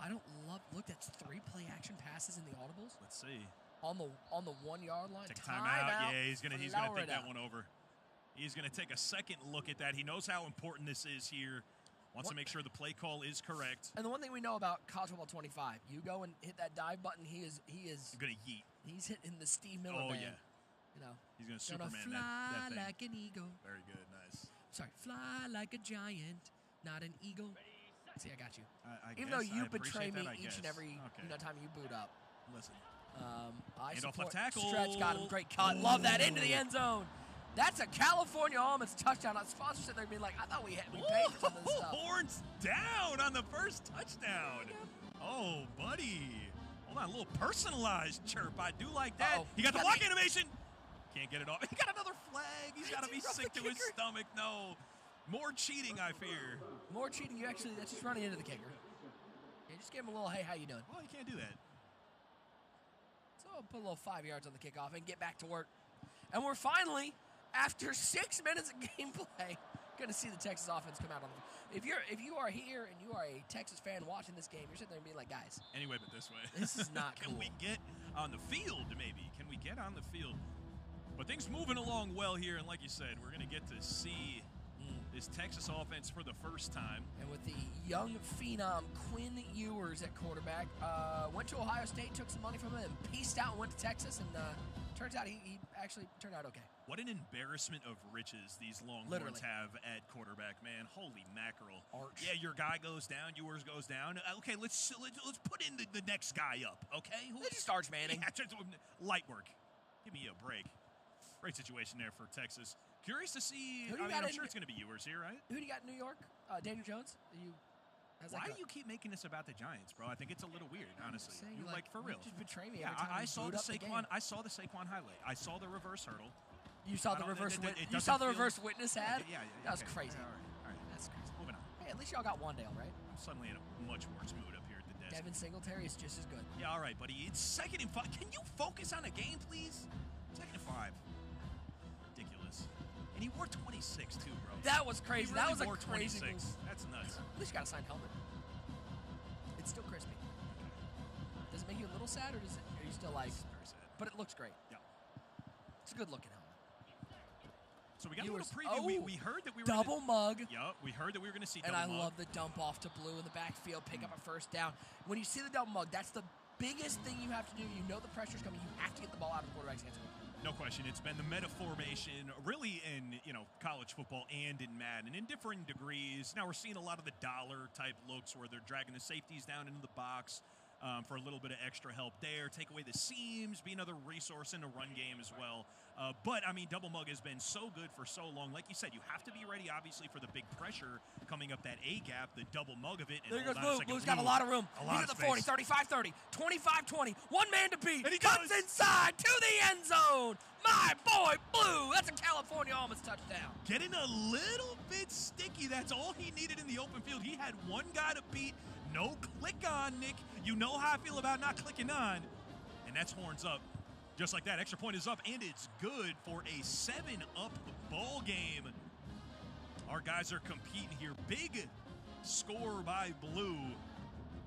Speaker 6: I don't love. Look, that's 3 play action passes in the audibles
Speaker 7: Let's see.
Speaker 6: on the 1 yard line.
Speaker 7: Take a timeout. Yeah, he's gonna think that
Speaker 6: Florida.
Speaker 7: one over. He's gonna take a second look at that. He knows how important this is here. Wants to make sure the play call is correct.
Speaker 6: And the one thing we know about college football 25, you go and hit that dive button. He's
Speaker 7: gonna yeet.
Speaker 6: He's hitting the Steve Miller
Speaker 7: Oh
Speaker 6: band.
Speaker 7: yeah.
Speaker 6: You know,
Speaker 7: He's gonna
Speaker 6: gonna
Speaker 7: Superman
Speaker 6: fly
Speaker 7: that thing.
Speaker 6: like an eagle.
Speaker 7: Very good. Nice.
Speaker 6: Sorry, fly like a giant, not an eagle. See, I got you.
Speaker 7: I
Speaker 6: Even
Speaker 7: guess
Speaker 6: though you
Speaker 7: I
Speaker 6: betray
Speaker 7: appreciate
Speaker 6: me
Speaker 7: that, I
Speaker 6: each
Speaker 7: guess.
Speaker 6: and every
Speaker 7: Okay.
Speaker 6: time you boot up.
Speaker 7: Listen.
Speaker 6: I
Speaker 7: Handoff
Speaker 6: support
Speaker 7: left tackle.
Speaker 6: Stretch got him. Great cut. Love that into the end zone. That's a California Almonds touchdown. Our sponsor sitting there being like, I thought we paid for some of this stuff.
Speaker 7: Horns down on the first touchdown. Oh, buddy. Hold on, a little personalized chirp. I do like that.
Speaker 6: Uh-oh.
Speaker 7: He got the
Speaker 6: Got
Speaker 7: block
Speaker 6: the-
Speaker 7: animation. Can't get it off. He got another flag. He's got to
Speaker 6: Did
Speaker 7: be
Speaker 6: he rough
Speaker 7: sick
Speaker 6: the
Speaker 7: to his
Speaker 6: kicker?
Speaker 7: stomach. No. More cheating, I fear.
Speaker 6: More cheating. That's just running into the kicker. Yeah, just give him a little, hey, how you doing?
Speaker 7: Well, you can't do that.
Speaker 6: So I'll put a little 5 yards on the kickoff and get back to work. And we're finally, after 6 minutes of gameplay, going to see the Texas offense come out on the field. If you are here and you are a Texas fan watching this game, you're sitting there and being like, guys,
Speaker 7: Anyway, but this way.
Speaker 6: this is not
Speaker 7: Can
Speaker 6: cool.
Speaker 7: we get on the field, maybe? Can we get on the field? But things moving along well here, and like you said, we're going to get to see this Texas offense for the first time.
Speaker 6: And with the young phenom Quinn Ewers at quarterback, went to Ohio State, took some money from him, and pieced out and went to Texas, and turns out he actually turned out okay.
Speaker 7: What an embarrassment of riches these Longhorns
Speaker 6: Literally.
Speaker 7: have at quarterback, man. Holy mackerel.
Speaker 6: Arch.
Speaker 7: Yeah, your guy goes down, yours goes down. Okay, let's put in the next guy up, okay?
Speaker 6: They just Arch Manning.
Speaker 7: Yeah, just light work. Give me a break. Great situation there for Texas. Curious to see.
Speaker 6: Who do you
Speaker 7: I'm
Speaker 6: got in-
Speaker 7: sure it's going to be yours here, right?
Speaker 6: Who do you got in New York? Daniel Jones?
Speaker 7: Why do you keep making this about the Giants, bro? I think it's a little weird, honestly.
Speaker 6: saying,
Speaker 7: You,
Speaker 6: like,
Speaker 7: for
Speaker 6: you
Speaker 7: real.
Speaker 6: just betray me
Speaker 7: Yeah,
Speaker 6: every time
Speaker 7: I
Speaker 6: you
Speaker 7: saw
Speaker 6: boot
Speaker 7: the
Speaker 6: up the
Speaker 7: Saquon.
Speaker 6: game.
Speaker 7: I saw the Saquon highlight. I saw the reverse hurdle.
Speaker 6: You saw the
Speaker 7: I don't-
Speaker 6: reverse
Speaker 7: it
Speaker 6: witness. You
Speaker 7: doesn't
Speaker 6: saw the
Speaker 7: feel-
Speaker 6: reverse witness ad.
Speaker 7: Yeah.
Speaker 6: That was
Speaker 7: okay.
Speaker 6: crazy.
Speaker 7: All right.
Speaker 6: That's crazy.
Speaker 7: Moving on.
Speaker 6: Hey, at least y'all got Wandale, right?
Speaker 7: I'm suddenly in a much worse mood up here at the desk.
Speaker 6: Devin Singletary is just as good.
Speaker 7: Yeah, all right, buddy. It's 2nd and 5. Can you focus on the game, please? 2nd and 5. Ridiculous. And he wore 26 too, bro.
Speaker 6: That was crazy.
Speaker 7: He
Speaker 6: That
Speaker 7: really
Speaker 6: was a
Speaker 7: wore
Speaker 6: crazy
Speaker 7: 26.
Speaker 6: move.
Speaker 7: That's nuts.
Speaker 6: At least you got a signed helmet. It's still crispy. Does it make you a little sad, or are you still like?
Speaker 7: It's very sad.
Speaker 6: But it looks great.
Speaker 7: Yeah.
Speaker 6: It's a good looking helmet.
Speaker 7: So we got
Speaker 6: Viewers-
Speaker 7: a little preview.
Speaker 6: oh,
Speaker 7: We heard that we were
Speaker 6: Double mug.
Speaker 7: Yeah, we heard that we were going to see
Speaker 6: And
Speaker 7: double
Speaker 6: I
Speaker 7: mug.
Speaker 6: love the dump off to Blue in the backfield, pick up a first down. When you see the double mug, that's the biggest thing you have to do. You know the pressure's coming. You have to get the ball out of the quarterback's hands.
Speaker 7: No question. It's been the meta formation, really in college football and in Madden, in differing degrees. Now we're seeing a lot of the dollar type looks where they're dragging the safeties down into the box for a little bit of extra help there. Take away the seams, be another resource in the run game as well. But I mean, double mug has been so good for so long. Like you said, you have to be ready, obviously, for the big pressure coming up that A gap, the double mug of it. And
Speaker 6: There goes
Speaker 7: hold on a
Speaker 6: Blue.
Speaker 7: second.
Speaker 6: Blue's got a lot of room.
Speaker 7: A lot
Speaker 6: He's
Speaker 7: of
Speaker 6: at the 40,
Speaker 7: space.
Speaker 6: 35-30, 25-20. One man to beat.
Speaker 7: And he
Speaker 6: Cuts
Speaker 7: does.
Speaker 6: inside to the end zone. My boy, Blue. That's a California Almonds touchdown.
Speaker 7: Getting a little bit sticky. That's all he needed in the open field. He had one guy to beat. No click on, Nick. You know how I feel about not clicking on. And that's horns up. Just like that, extra point is up, and it's good for a 7-up ball game. Our guys are competing here. Big score by Blue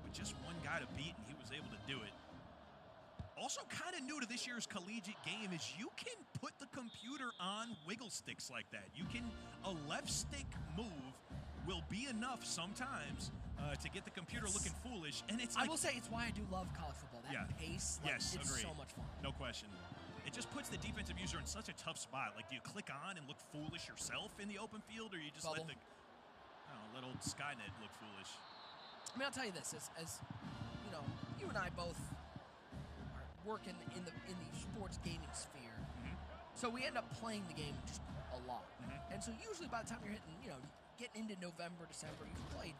Speaker 7: with just one guy to beat, and he was able to do it. Also kind of new to this year's collegiate game is you can put the computer on wiggle sticks like that. A left stick move will be enough sometimes to get the computer looking foolish. And it's like,
Speaker 6: I will say it's why I do love college football. That
Speaker 7: Yeah.
Speaker 6: pace,
Speaker 7: Yes,
Speaker 6: it's
Speaker 7: agreed.
Speaker 6: so much fun.
Speaker 7: No question. It just puts the defensive user in such a tough spot. Like, do you click on and look foolish yourself in the open field, or you just
Speaker 6: Bubble.
Speaker 7: let little Skynet look foolish?
Speaker 6: I mean, I'll tell you this: as you know, you and I both are working in the sports gaming sphere. So we end up playing the game just a lot. And so usually by the time you're getting into November, December, you've played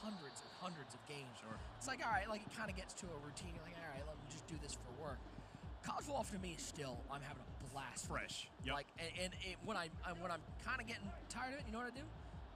Speaker 6: hundreds and hundreds of games.
Speaker 7: Sure.
Speaker 6: It's like, all right, like it kind of gets to a routine. You're like, all right, let me just do this for work. College football to me is still, I'm having a blast.
Speaker 7: Fresh. Yep.
Speaker 6: Like, when I'm kind of getting tired of it, you know what I do?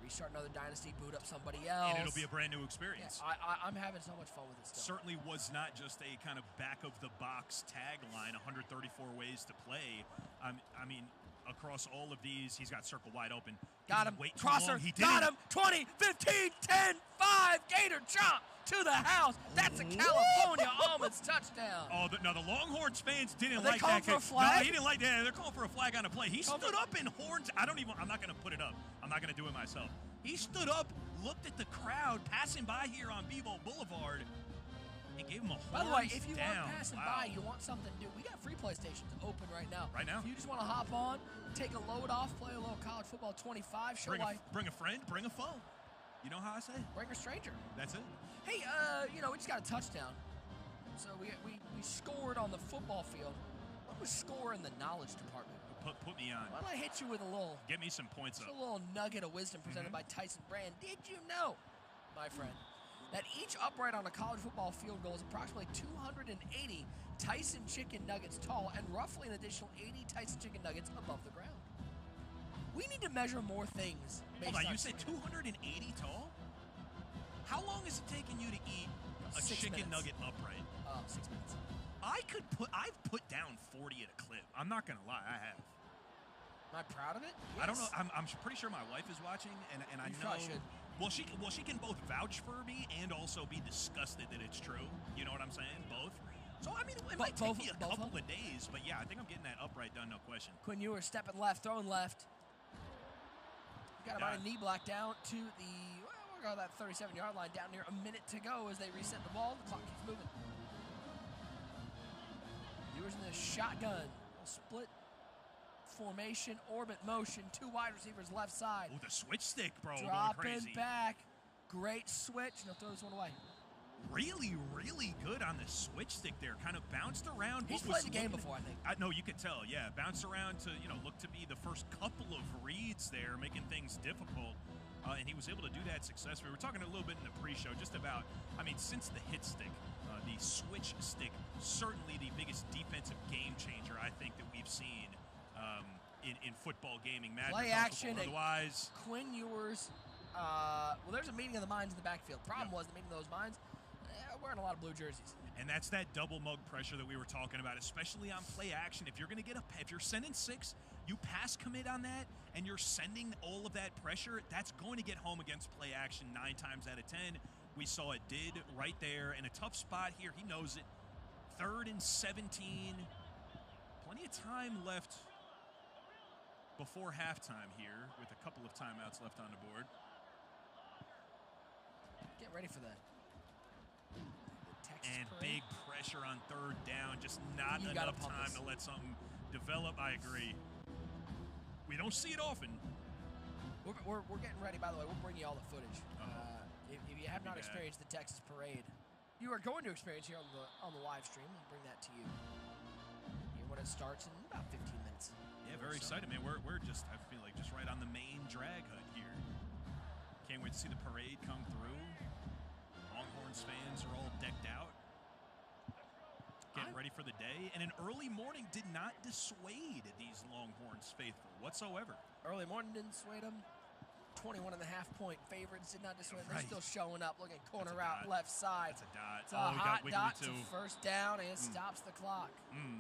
Speaker 6: Restart another dynasty, boot up somebody else.
Speaker 7: And it'll be a brand new experience.
Speaker 6: Yeah, I'm having so much fun with it still.
Speaker 7: Certainly was not just a kind of back-of-the-box tagline, 134 ways to play. I mean, across all of these, he's got circle wide open.
Speaker 6: Got him.
Speaker 7: Wait
Speaker 6: Crosser.
Speaker 7: He
Speaker 6: got him. 20, 15, 10, 5. Gator chomp to the house. That's a California Almonds touchdown.
Speaker 7: Oh, the Longhorns fans didn't
Speaker 6: Are they
Speaker 7: like
Speaker 6: calling
Speaker 7: that.
Speaker 6: for a flag?
Speaker 7: No, he didn't like that. They're calling for a flag on a play. He stood up in horns. I'm not going to put it up. I'm not going to do it myself. He stood up, looked at the crowd passing by here on Bevo Boulevard, and gave him a horns down.
Speaker 6: By the way, if you
Speaker 7: down.
Speaker 6: want passing by, you want something to do, we got free PlayStations open right now.
Speaker 7: Right now?
Speaker 6: If you just want to hop on, take a load off, play a little college football 25, show why.
Speaker 7: Bring a friend, bring a foe. You know how I say?
Speaker 6: Bring a stranger.
Speaker 7: That's it.
Speaker 6: Hey, we just got a touchdown. So we scored on the football field. What was score in the knowledge department?
Speaker 7: Put me on.
Speaker 6: Why don't I hit you with a little...
Speaker 7: Get me some points up.
Speaker 6: A little nugget of wisdom presented by Tyson Brand. Did you know, my friend, that each upright on a college football field goal is approximately 280 Tyson chicken nuggets tall and roughly an additional 80 Tyson chicken nuggets above the ground? We need to measure more things.
Speaker 7: Hold on, you said 280 tall? How long is it taking you to eat a
Speaker 6: 6
Speaker 7: chicken
Speaker 6: minutes.
Speaker 7: nugget upright?
Speaker 6: 6 minutes.
Speaker 7: I've put down 40 at a clip. I'm not gonna lie, I have.
Speaker 6: Am I proud of it? Yes.
Speaker 7: I don't know. I'm pretty sure my wife is watching, and I
Speaker 6: You
Speaker 7: know.
Speaker 6: probably should.
Speaker 7: Well, she can both vouch for me and also be disgusted that it's true. You know what I'm saying? Both. So I mean, it might take me a couple of days, but yeah, I think I'm getting that upright done, no question.
Speaker 6: Quinn Ewers stepping left, throwing left. Got about a knee block down to the, we're going to that 37-yard line down near a minute to go as they reset the ball. The clock keeps moving. Ewers in the shotgun. Split formation, orbit motion. 2 wide receivers left side.
Speaker 7: Oh, the switch stick, bro.
Speaker 6: Dropping
Speaker 7: going crazy.
Speaker 6: back. Great switch. No, throw this one away.
Speaker 7: Really, really good on the switch stick there. Kind of bounced around.
Speaker 6: He's played the game before, I think.
Speaker 7: No, you could tell. Yeah, bounced around to look to be the first couple of reads there, making things difficult. And he was able to do that successfully. We were talking a little bit in the pre-show just about, since the hit stick, the switch stick, certainly the biggest defensive game changer I think that we've seen in football gaming.
Speaker 6: Play action.
Speaker 7: Otherwise,
Speaker 6: Quinn Ewers. There's a meeting of the minds in the backfield. Problem was the meeting of those minds, wearing a lot of blue jerseys.
Speaker 7: And that's that double mug pressure that we were talking about, especially on play action. If you're going to if you're sending 6, you pass commit on that, and you're sending all of that pressure, that's going to get home against play action 9 times out of 10. We saw it did right there in a tough spot here. He knows it. 3rd and 17. Plenty of time left before halftime here with a couple of timeouts left on the board.
Speaker 6: Get ready for that.
Speaker 7: And big pressure on 3rd down. Just not enough time to let something develop. I agree. We don't see it often.
Speaker 6: We're getting ready, by the way. We'll bring you all the footage. If you have not experienced the Texas Parade, you are going to experience here on the live stream. We'll bring that to you when it starts in about 15 minutes.
Speaker 7: Yeah, very excited, man. We're just, I feel like, just right on the main drag hut here. Can't wait to see the parade come through. Longhorns fans are all decked out, getting ready for the day. And an early morning did not dissuade these Longhorns faithful whatsoever.
Speaker 6: Early morning didn't dissuade them. 21.5-point favorites did not dissuade them. They're still showing up, looking corner route, left side.
Speaker 7: That's a dot.
Speaker 6: It's a hot dot to first down, and it stops the clock.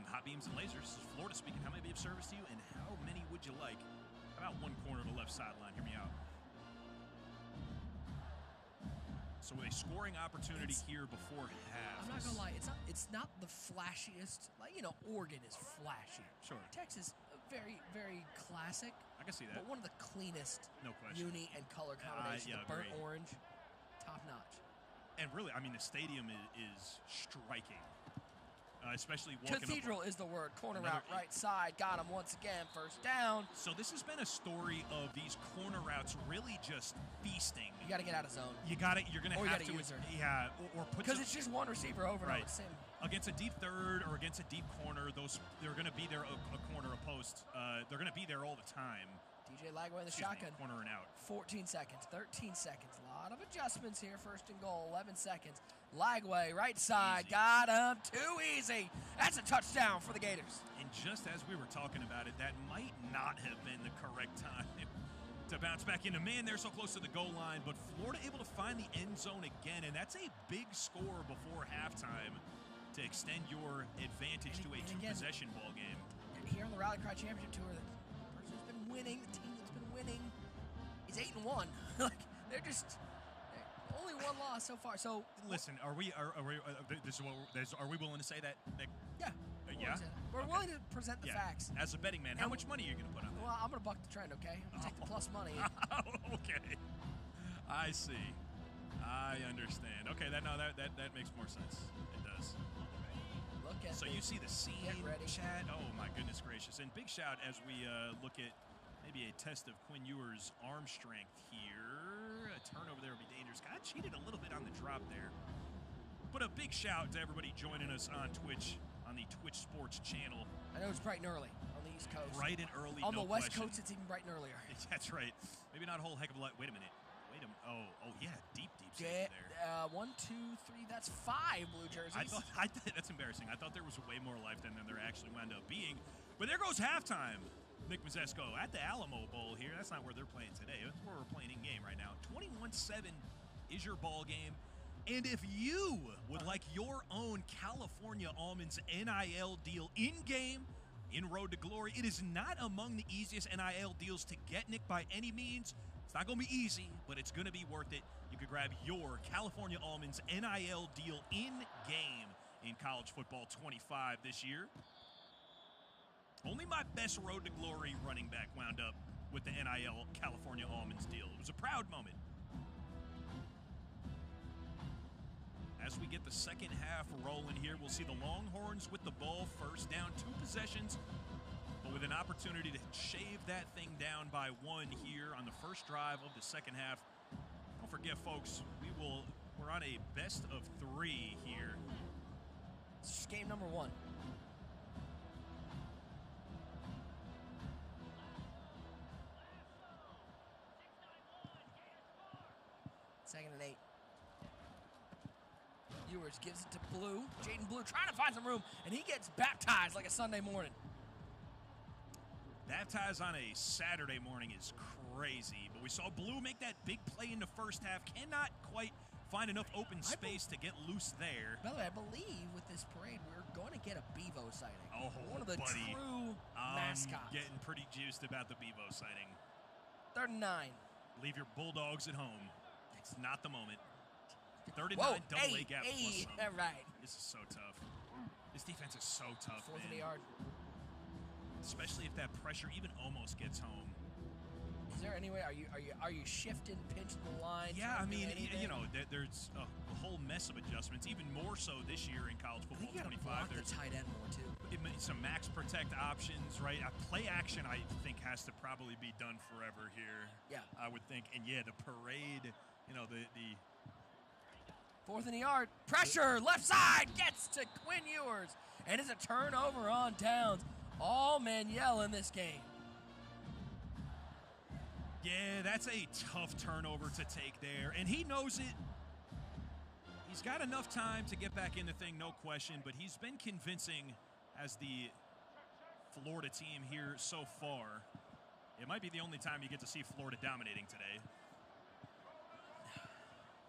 Speaker 7: Hot beams and lasers. Florida speaking. How many be of service to you, and how many would you like? How about one corner of the left sideline? Hear me out. So with a scoring opportunity here before half.
Speaker 6: I'm not gonna lie, it's not the flashiest. Oregon is flashy.
Speaker 7: Sure.
Speaker 6: Texas, very, very classic.
Speaker 7: I can see that.
Speaker 6: But one of the cleanest.
Speaker 7: No question.
Speaker 6: Uni and color combinations.
Speaker 7: Yeah,
Speaker 6: the burnt
Speaker 7: agree.
Speaker 6: orange, top notch.
Speaker 7: And really, the stadium is striking. Especially walking
Speaker 6: Cathedral is the word. Corner route, right side. Got him once again. First down.
Speaker 7: So this has been a story of these corner routes really just feasting.
Speaker 6: You got to get out of zone.
Speaker 7: You're going to have to.
Speaker 6: Use her.
Speaker 7: Yeah, or put.
Speaker 6: Because it's just one receiver over and over. Same.
Speaker 7: against a deep third or against a deep corner, they're going to be there, a corner, a post. They're going to be there all the time.
Speaker 6: DJ Lagway in the shotgun.
Speaker 7: Corner and out.
Speaker 6: 14 seconds, 13 seconds. A lot of adjustments here. First and goal, 11 seconds. Lagway, right side,
Speaker 7: Easy.
Speaker 6: got him. Too easy. That's a touchdown for the Gators.
Speaker 7: And just as we were talking about it, that might not have been the correct time to bounce back into man. They're so close to the goal line, but Florida able to find the end zone again, and that's a big score before halftime to extend your advantage to a two-possession ball game.
Speaker 6: Here on the Rally Cry Championship Tour, the person who's been winning, the team that's been winning, is 8-1. Like they're only one loss so far. So
Speaker 7: listen, are we willing to say that?
Speaker 6: Yeah.
Speaker 7: Yeah.
Speaker 6: We're willing to present the facts.
Speaker 7: As a betting man, how much money are you going to put on that?
Speaker 6: Well, I'm going to buck the trend, okay? I'm going to take the plus money.
Speaker 7: Okay. I see. I understand. Okay, that makes more sense. It does.
Speaker 6: Look at
Speaker 7: so you see the scene,
Speaker 6: get ready.
Speaker 7: chat. Oh my goodness gracious! And big shout as we look at maybe a test of Quinn Ewers' arm strength here. A turnover there would be dangerous. Got cheated a little bit on the drop there. But a big shout to everybody joining us on Twitch, on the Twitch Sports channel.
Speaker 6: I know it's bright and early on the East Coast.
Speaker 7: Bright and early,
Speaker 6: on
Speaker 7: no
Speaker 6: the West
Speaker 7: question.
Speaker 6: Coast, it's even bright and earlier.
Speaker 7: That's right. Maybe not a whole heck of a lot. Wait a minute. Oh yeah, deep save there.
Speaker 6: 1, 2, 3. That's 5 blue jerseys.
Speaker 7: I thought that's embarrassing. I thought there was way more life than there actually wound up being. But there goes halftime. Nick Mazesco at the Alamo Bowl here. That's not where they're playing today. That's where we're playing in game right now. 21-7 is your ball game. And if you would like your own California Almonds NIL deal in game, in Road to Glory, it is not among the easiest NIL deals to get, Nick, by any means. It's not going to be easy, but it's going to be worth it. You could grab your California Almonds NIL deal in game in college football 25 this year. Only my best Road to Glory running back wound up with the NIL California Almonds deal. It was a proud moment. As we get the second half rolling here, we'll see the Longhorns with the ball first down, 2 possessions, but with an opportunity to shave that thing down by 1 here on the first drive of the second half. Don't forget, folks, we're on a best of 3 here.
Speaker 6: It's game number 1. Second and 8. Ewers gives it to Blue. Jaden Blue trying to find some room, and he gets baptized like a Sunday morning.
Speaker 7: Baptized on a Saturday morning is crazy, but we saw Blue make that big play in the first half. Cannot quite find enough open space to get loose there.
Speaker 6: By the way, I believe with this parade, we're going to get a Bevo sighting.
Speaker 7: Oh,
Speaker 6: one of the
Speaker 7: buddy.
Speaker 6: true mascots.
Speaker 7: Getting pretty juiced about the Bevo sighting.
Speaker 6: 3rd and 9.
Speaker 7: Leave your Bulldogs at home. It's not the moment. 39
Speaker 6: Whoa,
Speaker 7: double A gap plus some.
Speaker 6: All right.
Speaker 7: This is so tough. This defense is so tough,
Speaker 6: 4th
Speaker 7: man.
Speaker 6: in the yard.
Speaker 7: Especially if that pressure even almost gets home.
Speaker 6: Is there any way? Are you shifting, pinching the line?
Speaker 7: Yeah, I mean, you know, there's a whole mess of adjustments. Even more so this year in college football 25.
Speaker 6: There's the tight end more too.
Speaker 7: Some max protect options, right? Play action, I think, has to probably be done forever here.
Speaker 6: Yeah,
Speaker 7: I would think. And yeah, the parade. You know, the
Speaker 6: 4th in the yard. Pressure, left side, gets to Quinn Ewers. And it's a turnover on downs. All men yell in this game.
Speaker 7: Yeah, that's a tough turnover to take there. And he knows it. He's got enough time to get back in the thing, no question. But he's been convincing as the Florida team here so far. It might be the only time you get to see Florida dominating today.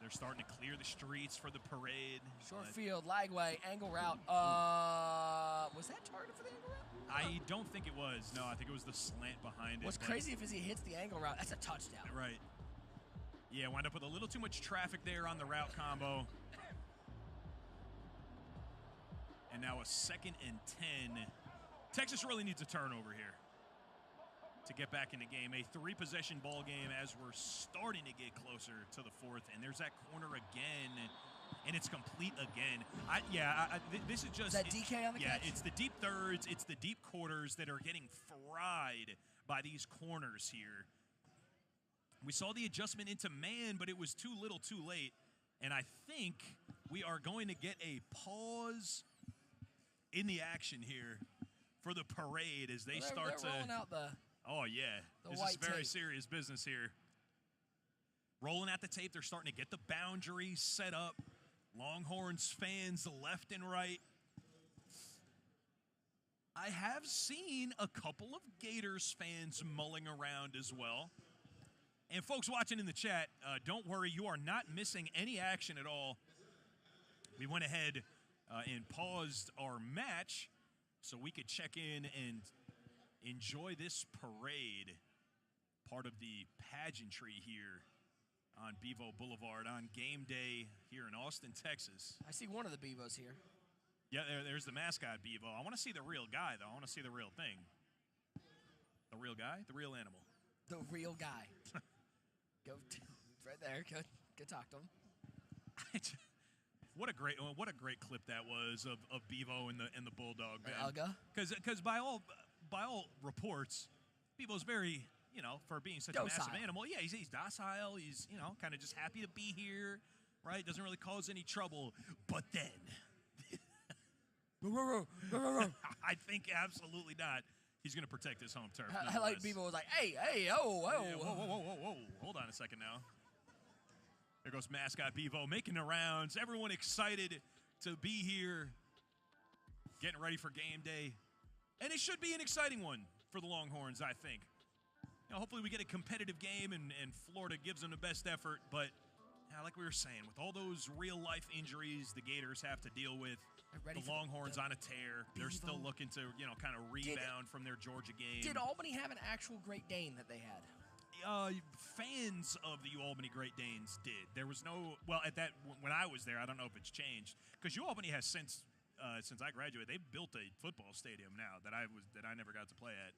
Speaker 7: They're starting to clear the streets for the parade.
Speaker 6: Short field, Lagway, angle route. Was that targeted for the angle route?
Speaker 7: I don't think it was. No, I think it was the slant behind it.
Speaker 6: What's crazy if he hits the angle route, that's a touchdown.
Speaker 7: Right. Yeah, wind up with a little too much traffic there on the route combo. And now a 2nd and 10. Texas really needs a turnover here to get back in the game. A 3-possession ball game as we're starting to get closer to the 4th. And there's that corner again, and it's complete again. This is just...
Speaker 6: Is that DK on the catch?
Speaker 7: Yeah, it's the deep thirds, it's the deep quarters that are getting fried by these corners here. We saw the adjustment into man, but it was too little too late. And I think we are going to get a pause in the action here for the parade as they
Speaker 6: They're
Speaker 7: start to
Speaker 6: rolling out the.
Speaker 7: Oh, yeah.
Speaker 6: The
Speaker 7: This is
Speaker 6: white
Speaker 7: very
Speaker 6: tape.
Speaker 7: serious business here. Rolling out the tape. They're starting to get the boundaries set up. Longhorns fans left and right. I have seen a couple of Gators fans mulling around as well. And folks watching in the chat, don't worry. You are not missing any action at all. We went ahead and paused our match so we could check in and enjoy this parade, part of the pageantry here on Bevo Boulevard on game day here in Austin, Texas.
Speaker 6: I see one of the Bevos here.
Speaker 7: Yeah, there's the mascot Bevo. I want to see the real guy, though. I want to see the real thing. The real guy? The real animal.
Speaker 6: The real guy. Right there. Go talk to him.
Speaker 7: What a great clip that was of Bevo and the bulldog, man.
Speaker 6: Uga?
Speaker 7: Because by all reports, Bevo's very, for being such
Speaker 6: Docile.
Speaker 7: a massive animal. Yeah, he's docile. He's kind of just happy to be here, right? Doesn't really cause any trouble. But then, I think absolutely not. He's going to protect his home turf.
Speaker 6: I like Bevo was like, hey, oh.
Speaker 7: Yeah, whoa. Hold on a second now. There goes mascot Bevo making the rounds. Everyone excited to be here, getting ready for game day. And it should be an exciting one for the Longhorns, I think. Hopefully we get a competitive game and Florida gives them the best effort. But like we were saying, with all those real-life injuries the Gators have to deal with, the Longhorns on a tear. They're still looking to, kind of rebound from their Georgia game.
Speaker 6: Did Albany have an actual Great Dane that they had?
Speaker 7: Fans of the Albany Great Danes did. There was no, when I was there, I don't know if it's changed, because Albany has since I graduated, they've built a football stadium now that I never got to play at.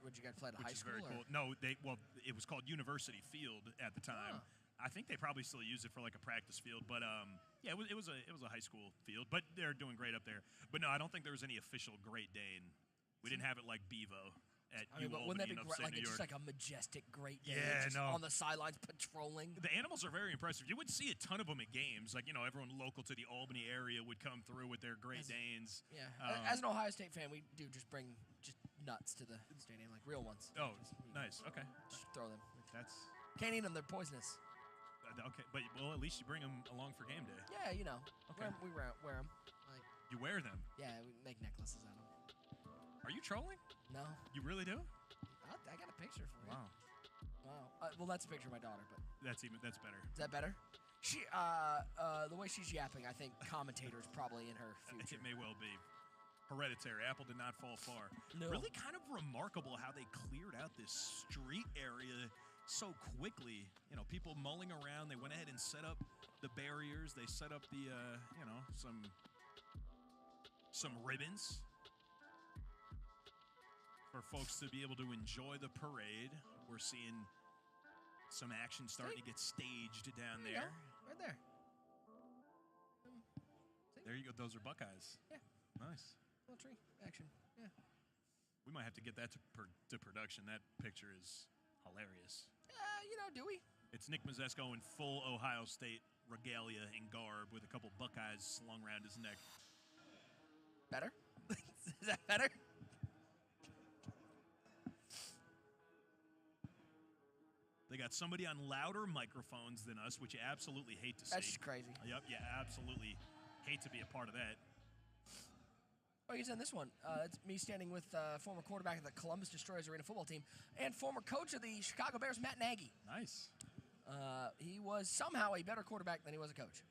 Speaker 6: Would you guys play at a high
Speaker 7: which is
Speaker 6: school?
Speaker 7: very cool. No, it was called University Field at the time.
Speaker 6: Huh.
Speaker 7: I think they probably still use it for like a practice field, but it was a high school field. But they're doing great up there. But no, I don't think there was any official Great Dane. We didn't have it like Bevo at
Speaker 6: but wouldn't that be
Speaker 7: in upstate New
Speaker 6: it's
Speaker 7: York.
Speaker 6: just like a majestic Great Dane on the sidelines patrolling?
Speaker 7: The animals are very impressive. You would see a ton of them at games. Like, everyone local to the Albany area would come through with their Great Danes.
Speaker 6: Yeah. As an Ohio State fan, we do just bring nuts to the stadium, like real ones.
Speaker 7: Oh, nice. Okay.
Speaker 6: Just throw them.
Speaker 7: Can't
Speaker 6: eat them. They're poisonous.
Speaker 7: Okay, but at least you bring them along for game day.
Speaker 6: Yeah,
Speaker 7: Okay.
Speaker 6: We wear them.
Speaker 7: You wear them?
Speaker 6: Yeah, we make necklaces out of them.
Speaker 7: Are you trolling?
Speaker 6: No.
Speaker 7: You really do?
Speaker 6: I got a picture for you.
Speaker 7: Wow.
Speaker 6: Well, that's a picture of my daughter, but
Speaker 7: That's better.
Speaker 6: is that better? She, the way she's yapping, I think commentator's probably in her future.
Speaker 7: It may well be. Hereditary. Apple did not fall far.
Speaker 6: No.
Speaker 7: Really kind of remarkable how they cleared out this street area so quickly. People mulling around. They went ahead and set up the barriers. They set up the, some ribbons for folks to be able to enjoy the parade. We're seeing some action starting to get staged down there.
Speaker 6: Right there.
Speaker 7: There you go. Those are Buckeyes.
Speaker 6: Yeah.
Speaker 7: Nice.
Speaker 6: Little tree action. Yeah.
Speaker 7: We might have to get that to production. That picture is hilarious.
Speaker 6: Do we?
Speaker 7: It's Nick Mazesco in full Ohio State regalia and garb with a couple Buckeyes slung around his neck.
Speaker 6: Better? Is that better?
Speaker 7: They got somebody on louder microphones than us, which you absolutely hate to see.
Speaker 6: That's just crazy.
Speaker 7: Yep, yeah, absolutely hate to be a part of that.
Speaker 6: Oh, he's in this one. It's me standing with former quarterback of the Columbus Destroyers Arena football team and former coach of the Chicago Bears, Matt Nagy.
Speaker 7: Nice.
Speaker 6: He was somehow a better quarterback than he was a coach.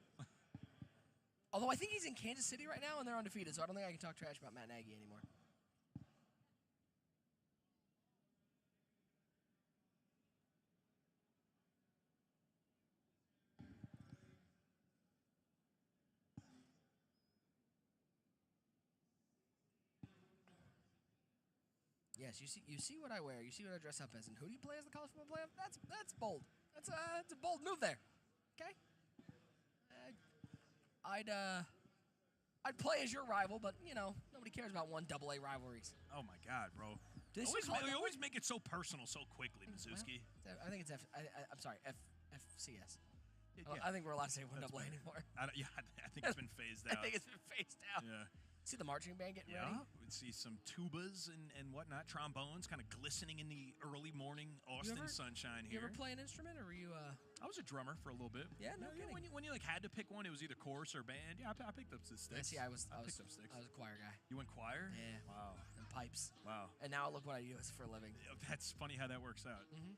Speaker 6: Although I think he's in Kansas City right now and they're undefeated, so I don't think I can talk trash about Matt Nagy anymore. Yes, you see what I wear. You see what I dress up as. And who do you play as the college football playoff? That's bold. That's a bold move there. Okay. I'd play as your rival, but nobody cares about one AA rivalries.
Speaker 7: Oh my God, bro!
Speaker 6: You
Speaker 7: always make it so personal so quickly, Mazewski.
Speaker 6: I think it's I'm sorry, FCS.
Speaker 7: Yeah.
Speaker 6: I think we're allowed to say one AA
Speaker 7: better.
Speaker 6: anymore.
Speaker 7: I think it's been phased out.
Speaker 6: I think it's been phased out.
Speaker 7: Yeah.
Speaker 6: See the marching band getting
Speaker 7: Yeah,
Speaker 6: ready?
Speaker 7: we'd see some tubas and whatnot, trombones kind of glistening in the early morning Austin sunshine
Speaker 6: You
Speaker 7: here.
Speaker 6: ever play an instrument, or were you?
Speaker 7: I was a drummer for a little bit.
Speaker 6: Yeah, no kidding.
Speaker 7: When you like had to pick one, it was either chorus or band. Yeah, I picked up the sticks.
Speaker 6: See, I was
Speaker 7: picked up sticks.
Speaker 6: a choir guy.
Speaker 7: You went choir?
Speaker 6: Yeah.
Speaker 7: Wow.
Speaker 6: And pipes.
Speaker 7: Wow.
Speaker 6: And now look what I do for a living.
Speaker 7: That's funny how that works out.
Speaker 6: Mm-hmm.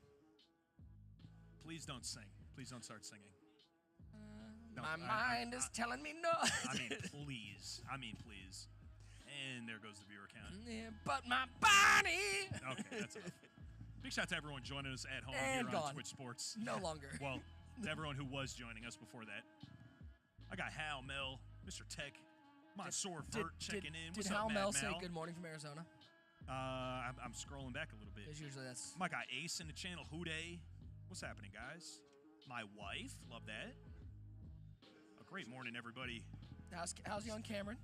Speaker 7: Please don't sing. Please don't start singing. No,
Speaker 6: My mind is telling me no.
Speaker 7: I mean, please. And there goes the viewer count.
Speaker 6: Yeah, but my body.
Speaker 7: Okay, that's enough. Big shout out to everyone joining us at home
Speaker 6: And
Speaker 7: here on
Speaker 6: gone.
Speaker 7: Twitch Sports.
Speaker 6: No longer.
Speaker 7: Well, to everyone who was joining us before that. I got Hal, Mel, Mr. Tech, Mansoor Vert checking in. What's
Speaker 6: Did
Speaker 7: up,
Speaker 6: Hal
Speaker 7: Mad
Speaker 6: Mel say
Speaker 7: Mal?
Speaker 6: good morning from Arizona?
Speaker 7: I'm scrolling back a little bit.
Speaker 6: Because usually that's...
Speaker 7: My guy Ace in the channel, Houday. What's happening, guys? My wife, love that. A great morning, everybody.
Speaker 6: How's young Cameron?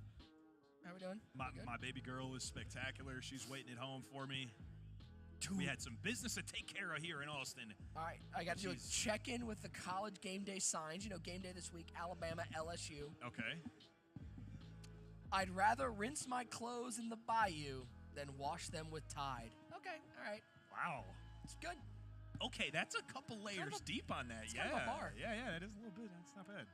Speaker 6: How we doing?
Speaker 7: My baby girl is spectacular. She's waiting at home for me. We had some business to take care of here in Austin.
Speaker 6: All right, I got to do a check-in with the college game day signs. You know, game day this week, Alabama, LSU.
Speaker 7: Okay.
Speaker 6: I'd rather rinse my clothes in the bayou than wash them with Tide. Okay, all right.
Speaker 7: Wow.
Speaker 6: It's good.
Speaker 7: Okay, that's a couple layers deep on that.
Speaker 6: It's
Speaker 7: Yeah.
Speaker 6: kind of a bar.
Speaker 7: Yeah, that is a little bit. That's not bad.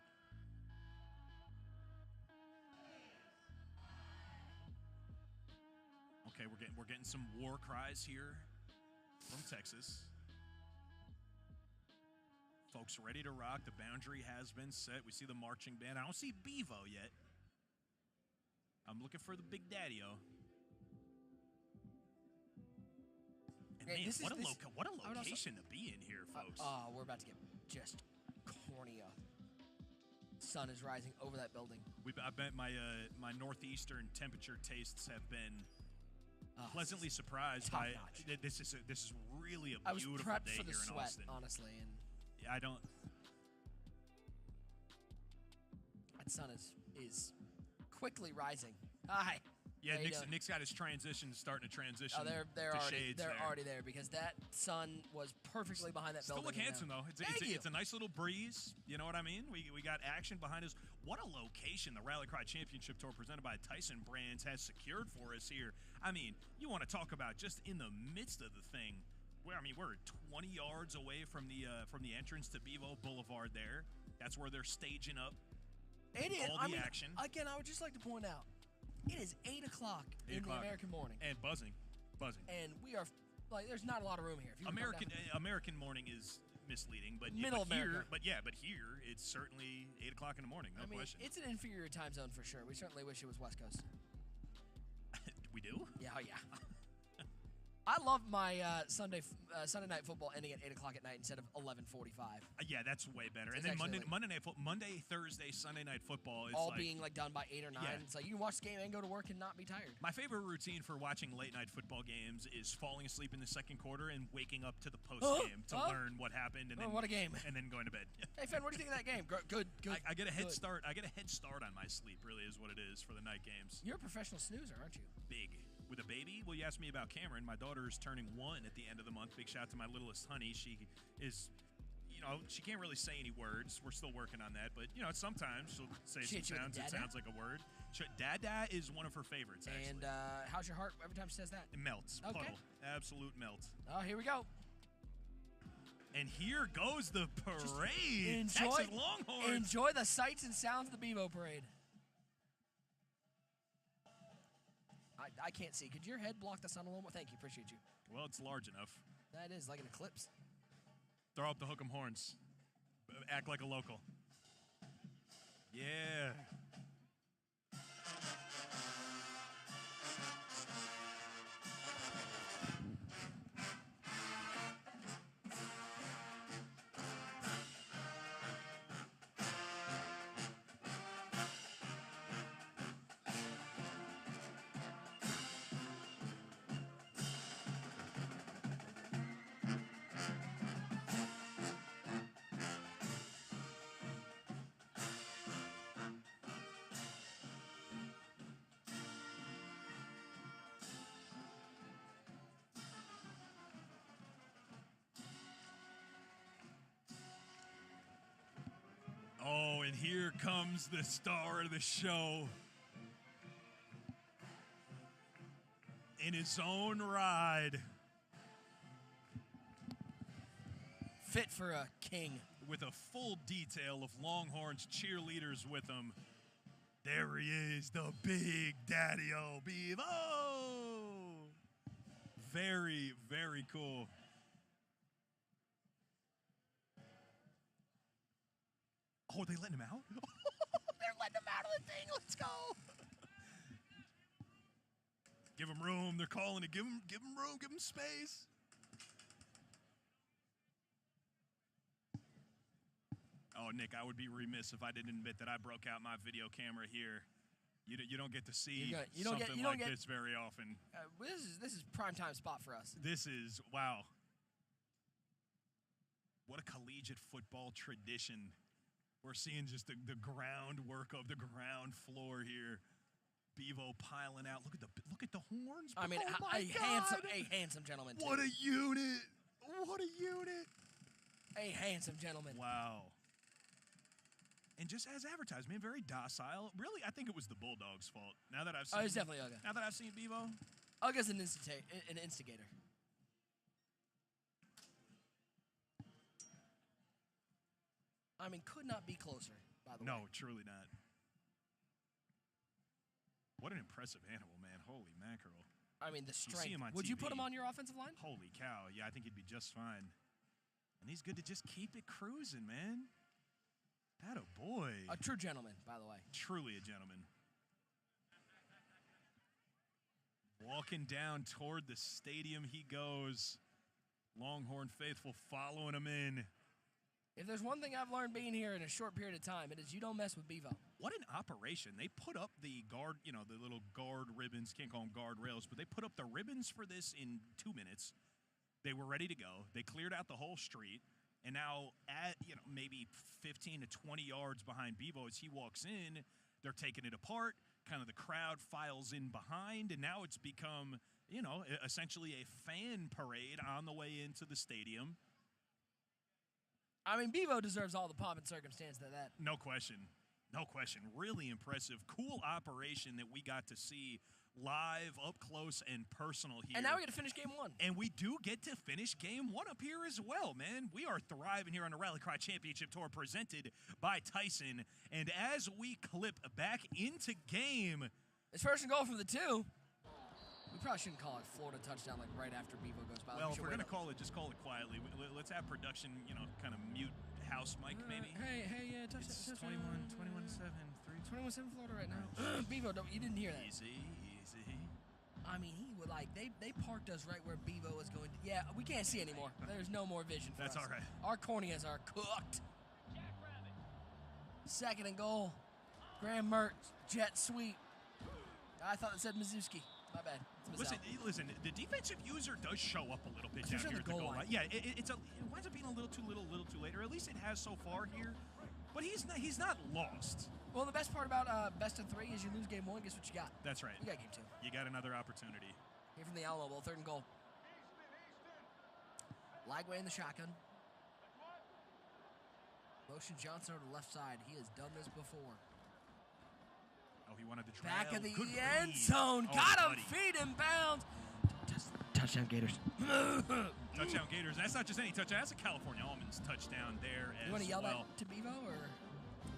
Speaker 7: Okay, we're getting some war cries here from Texas. Folks ready to rock. The boundary has been set. We see the marching band. I don't see Bevo yet. I'm looking for the Big Daddy-O. And
Speaker 6: Hey,
Speaker 7: man, what a
Speaker 6: I would also-
Speaker 7: location to be in here, folks.
Speaker 6: We're about to get just cornea. Sun is rising over that building.
Speaker 7: I bet my northeastern temperature tastes have been pleasantly surprised
Speaker 6: top
Speaker 7: by
Speaker 6: notch.
Speaker 7: this is really a
Speaker 6: I was
Speaker 7: beautiful
Speaker 6: prepped
Speaker 7: day
Speaker 6: for the
Speaker 7: here in
Speaker 6: sweat,
Speaker 7: Austin.
Speaker 6: honestly, and
Speaker 7: I don't.
Speaker 6: that sun is quickly rising. Hi.
Speaker 7: Yeah,
Speaker 6: How you doing?
Speaker 7: Nick's got his transition starting to transition.
Speaker 6: Oh, they're
Speaker 7: to
Speaker 6: already
Speaker 7: shades
Speaker 6: they're
Speaker 7: there.
Speaker 6: already there because that sun was perfectly behind that
Speaker 7: Still
Speaker 6: building.
Speaker 7: look handsome though.
Speaker 6: Thank you.
Speaker 7: It's a nice little breeze. You know what I mean? We got action behind us. What a location the Rally Cry Championship Tour presented by Tyson Brands has secured for us here. I mean, you want to talk about just in the midst of the thing. We're 20 yards away from the entrance to Bevo Boulevard. There, that's where they're staging up.
Speaker 6: It is.
Speaker 7: all the action.
Speaker 6: Again, I would just like to point out, it is 8 o'clock in the American morning,
Speaker 7: and buzzing.
Speaker 6: and we are like, there's not a lot of room here. If you can come down-
Speaker 7: American morning is misleading, but
Speaker 6: Middle
Speaker 7: but here,
Speaker 6: America.
Speaker 7: but here it's certainly 8 o'clock in the morning. No
Speaker 6: I mean,
Speaker 7: question.
Speaker 6: it's an inferior time zone for sure. We certainly wish it was West Coast.
Speaker 7: We do.
Speaker 6: Yeah, oh yeah. I love my Sunday night football ending at 8 o'clock at night instead of 11:45.
Speaker 7: Yeah, that's way better.
Speaker 6: It's
Speaker 7: And then
Speaker 6: actually
Speaker 7: Monday, Thursday, Sunday night football is
Speaker 6: all
Speaker 7: like,
Speaker 6: being like done by 8 or 9.
Speaker 7: Yeah.
Speaker 6: It's like you can watch the game and go to work and not be tired.
Speaker 7: My favorite routine for watching late night football games is falling asleep in the second quarter and waking up to the post game to learn what happened and then
Speaker 6: what a game!
Speaker 7: and then going to bed.
Speaker 6: Hey, Fen, what do you think of that game? Good.
Speaker 7: I get a head
Speaker 6: good.
Speaker 7: start. I get a head start on my sleep. Really, is what it is for the night games.
Speaker 6: You're a professional snoozer, aren't you?
Speaker 7: Big. With a baby? Well, you asked me about Cameron. My daughter is turning 1 at the end of the month. Big shout out to my littlest honey. She is, she can't really say any words. We're still working on that. But, sometimes she'll say
Speaker 6: She hit
Speaker 7: some
Speaker 6: you
Speaker 7: sounds.
Speaker 6: with
Speaker 7: It
Speaker 6: dada?
Speaker 7: sounds like a word. Dada is one of her favorites, actually.
Speaker 6: And how's your heart every time she says that?
Speaker 7: It melts.
Speaker 6: Okay.
Speaker 7: Puddle. Absolute melt.
Speaker 6: Oh, here we go.
Speaker 7: And here goes the parade.
Speaker 6: Enjoy,
Speaker 7: Texas Longhorns.
Speaker 6: enjoy the sights and sounds of the Bevo Parade. I can't see. Could your head block the sun a little more? Thank you. Appreciate you.
Speaker 7: Well, it's large enough.
Speaker 6: That is like an eclipse.
Speaker 7: Throw up the hook 'em horns. Act like a local. Yeah. Oh, and here comes the star of the show. in his own ride.
Speaker 6: Fit for a king.
Speaker 7: With a full detail of Longhorns cheerleaders with him. There he is, the big daddy-o Bevo. Very, very cool. Oh, they letting him out?
Speaker 6: They're letting him out of the thing. Let's go.
Speaker 7: Give him room. They're calling it. Give him room. Give him space. Oh, Nick, I would be remiss if I didn't admit that I broke out my video camera here. You don't get to see something like this very often.
Speaker 6: This is prime time spot for us.
Speaker 7: This is, wow. What a collegiate football tradition. We're seeing just the groundwork of the ground floor here. Bevo piling out. Look at the horns.
Speaker 6: I mean,
Speaker 7: oh
Speaker 6: a handsome gentleman. Too.
Speaker 7: What a unit. What a unit.
Speaker 6: A handsome gentleman.
Speaker 7: Wow. And just as advertised, man, very docile. Really, I think it was the Bulldogs' fault. Now that I've seen,
Speaker 6: it's definitely Uga.
Speaker 7: Now that I've seen Bevo,
Speaker 6: Uga's an instigator. I mean, could not be closer. By the way.
Speaker 7: No, truly not. What an impressive animal, man! Holy mackerel!
Speaker 6: I mean, the strength.
Speaker 7: You see him on
Speaker 6: Would
Speaker 7: TV.
Speaker 6: you put him on your offensive line?
Speaker 7: Holy cow! Yeah, I think he'd be just fine. And he's good to just keep it cruising, man. That a boy.
Speaker 6: A true gentleman, by the way.
Speaker 7: Truly a gentleman. Walking down toward the stadium he goes. Longhorn faithful following him in.
Speaker 6: If there's one thing I've learned being here in a short period of time, it is you don't mess with Bevo.
Speaker 7: What an operation. They put up the guard, the little guard ribbons, can't call them guard rails, but they put up the ribbons for this in 2 minutes. They were ready to go. They cleared out the whole street. And now at, maybe 15 to 20 yards behind Bevo as he walks in, they're taking it apart. Kind of the crowd files in behind, and now it's become, essentially a fan parade on the way into the stadium.
Speaker 6: I mean, Bevo deserves all the pomp and circumstance that.
Speaker 7: No question. No question. Really impressive. Cool operation that we got to see live, up close, and personal here.
Speaker 6: And now we get to finish game one.
Speaker 7: And we do get to finish game one up here as well, man. We are thriving here on the Rally Cry Championship Tour presented by Tyson. And as we clip back into game.
Speaker 6: It's first and goal from the 2. We probably shouldn't call it Florida touchdown like right after Bevo goes by.
Speaker 7: Well, if we're going to call it, just call it quietly. Let's have production, kind of mute house mic maybe.
Speaker 6: Hey, yeah, touchdown.
Speaker 7: 21-7,
Speaker 6: 21-7 Florida right now. Bevo, you didn't hear that.
Speaker 7: Easy.
Speaker 6: I mean, he would they parked us right where Bevo was going to. Yeah, we can't see anymore. There's no more vision for us.
Speaker 7: That's all right.
Speaker 6: Our corneas are cooked. Second and goal. Graham Mertz, jet sweep. I thought it said Mizuski. My bad.
Speaker 7: Listen. The defensive user does show up a little bit down here at the goal line. Yeah, it winds up being a little too too late, or at least it has so far here. But he's not lost.
Speaker 6: Well, the best part about best of 3 is you lose game 1, guess what you got?
Speaker 7: That's right.
Speaker 6: You got game 2.
Speaker 7: You got another opportunity.
Speaker 6: Here from the Alamo Bowl, 3rd and goal. Lagway in the shotgun. Motion Johnson to the left side. He has done this before.
Speaker 7: Oh, he wanted the trail.
Speaker 6: Back of the
Speaker 7: Good
Speaker 6: end
Speaker 7: read.
Speaker 6: zone.
Speaker 7: Oh,
Speaker 6: Got him.
Speaker 7: buddy.
Speaker 6: Feet in bounds. Touchdown Gators.
Speaker 7: Touchdown Gators. That's not just any touchdown. That's a California Almonds touchdown there as well.
Speaker 6: You want to yell that to Bevo or?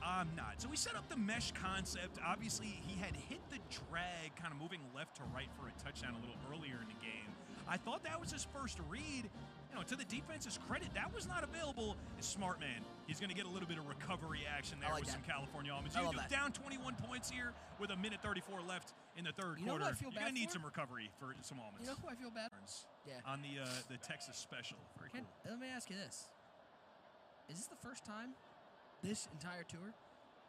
Speaker 7: I'm not. So we set up the mesh concept. Obviously, he had hit the drag, kind of moving left to right for a touchdown a little earlier in the game. I thought that was his first read. To the defense's credit, that was not available. Smart man. He's going to get a little bit of recovery action there with some California Almonds. You down 21 points here with a minute 34 left in the third quarter. You're going to need some recovery for some Almonds.
Speaker 6: You know who I feel bad? Yeah.
Speaker 7: On the Texas special. Very cool.
Speaker 6: Let me ask you this. Is this the first time this entire tour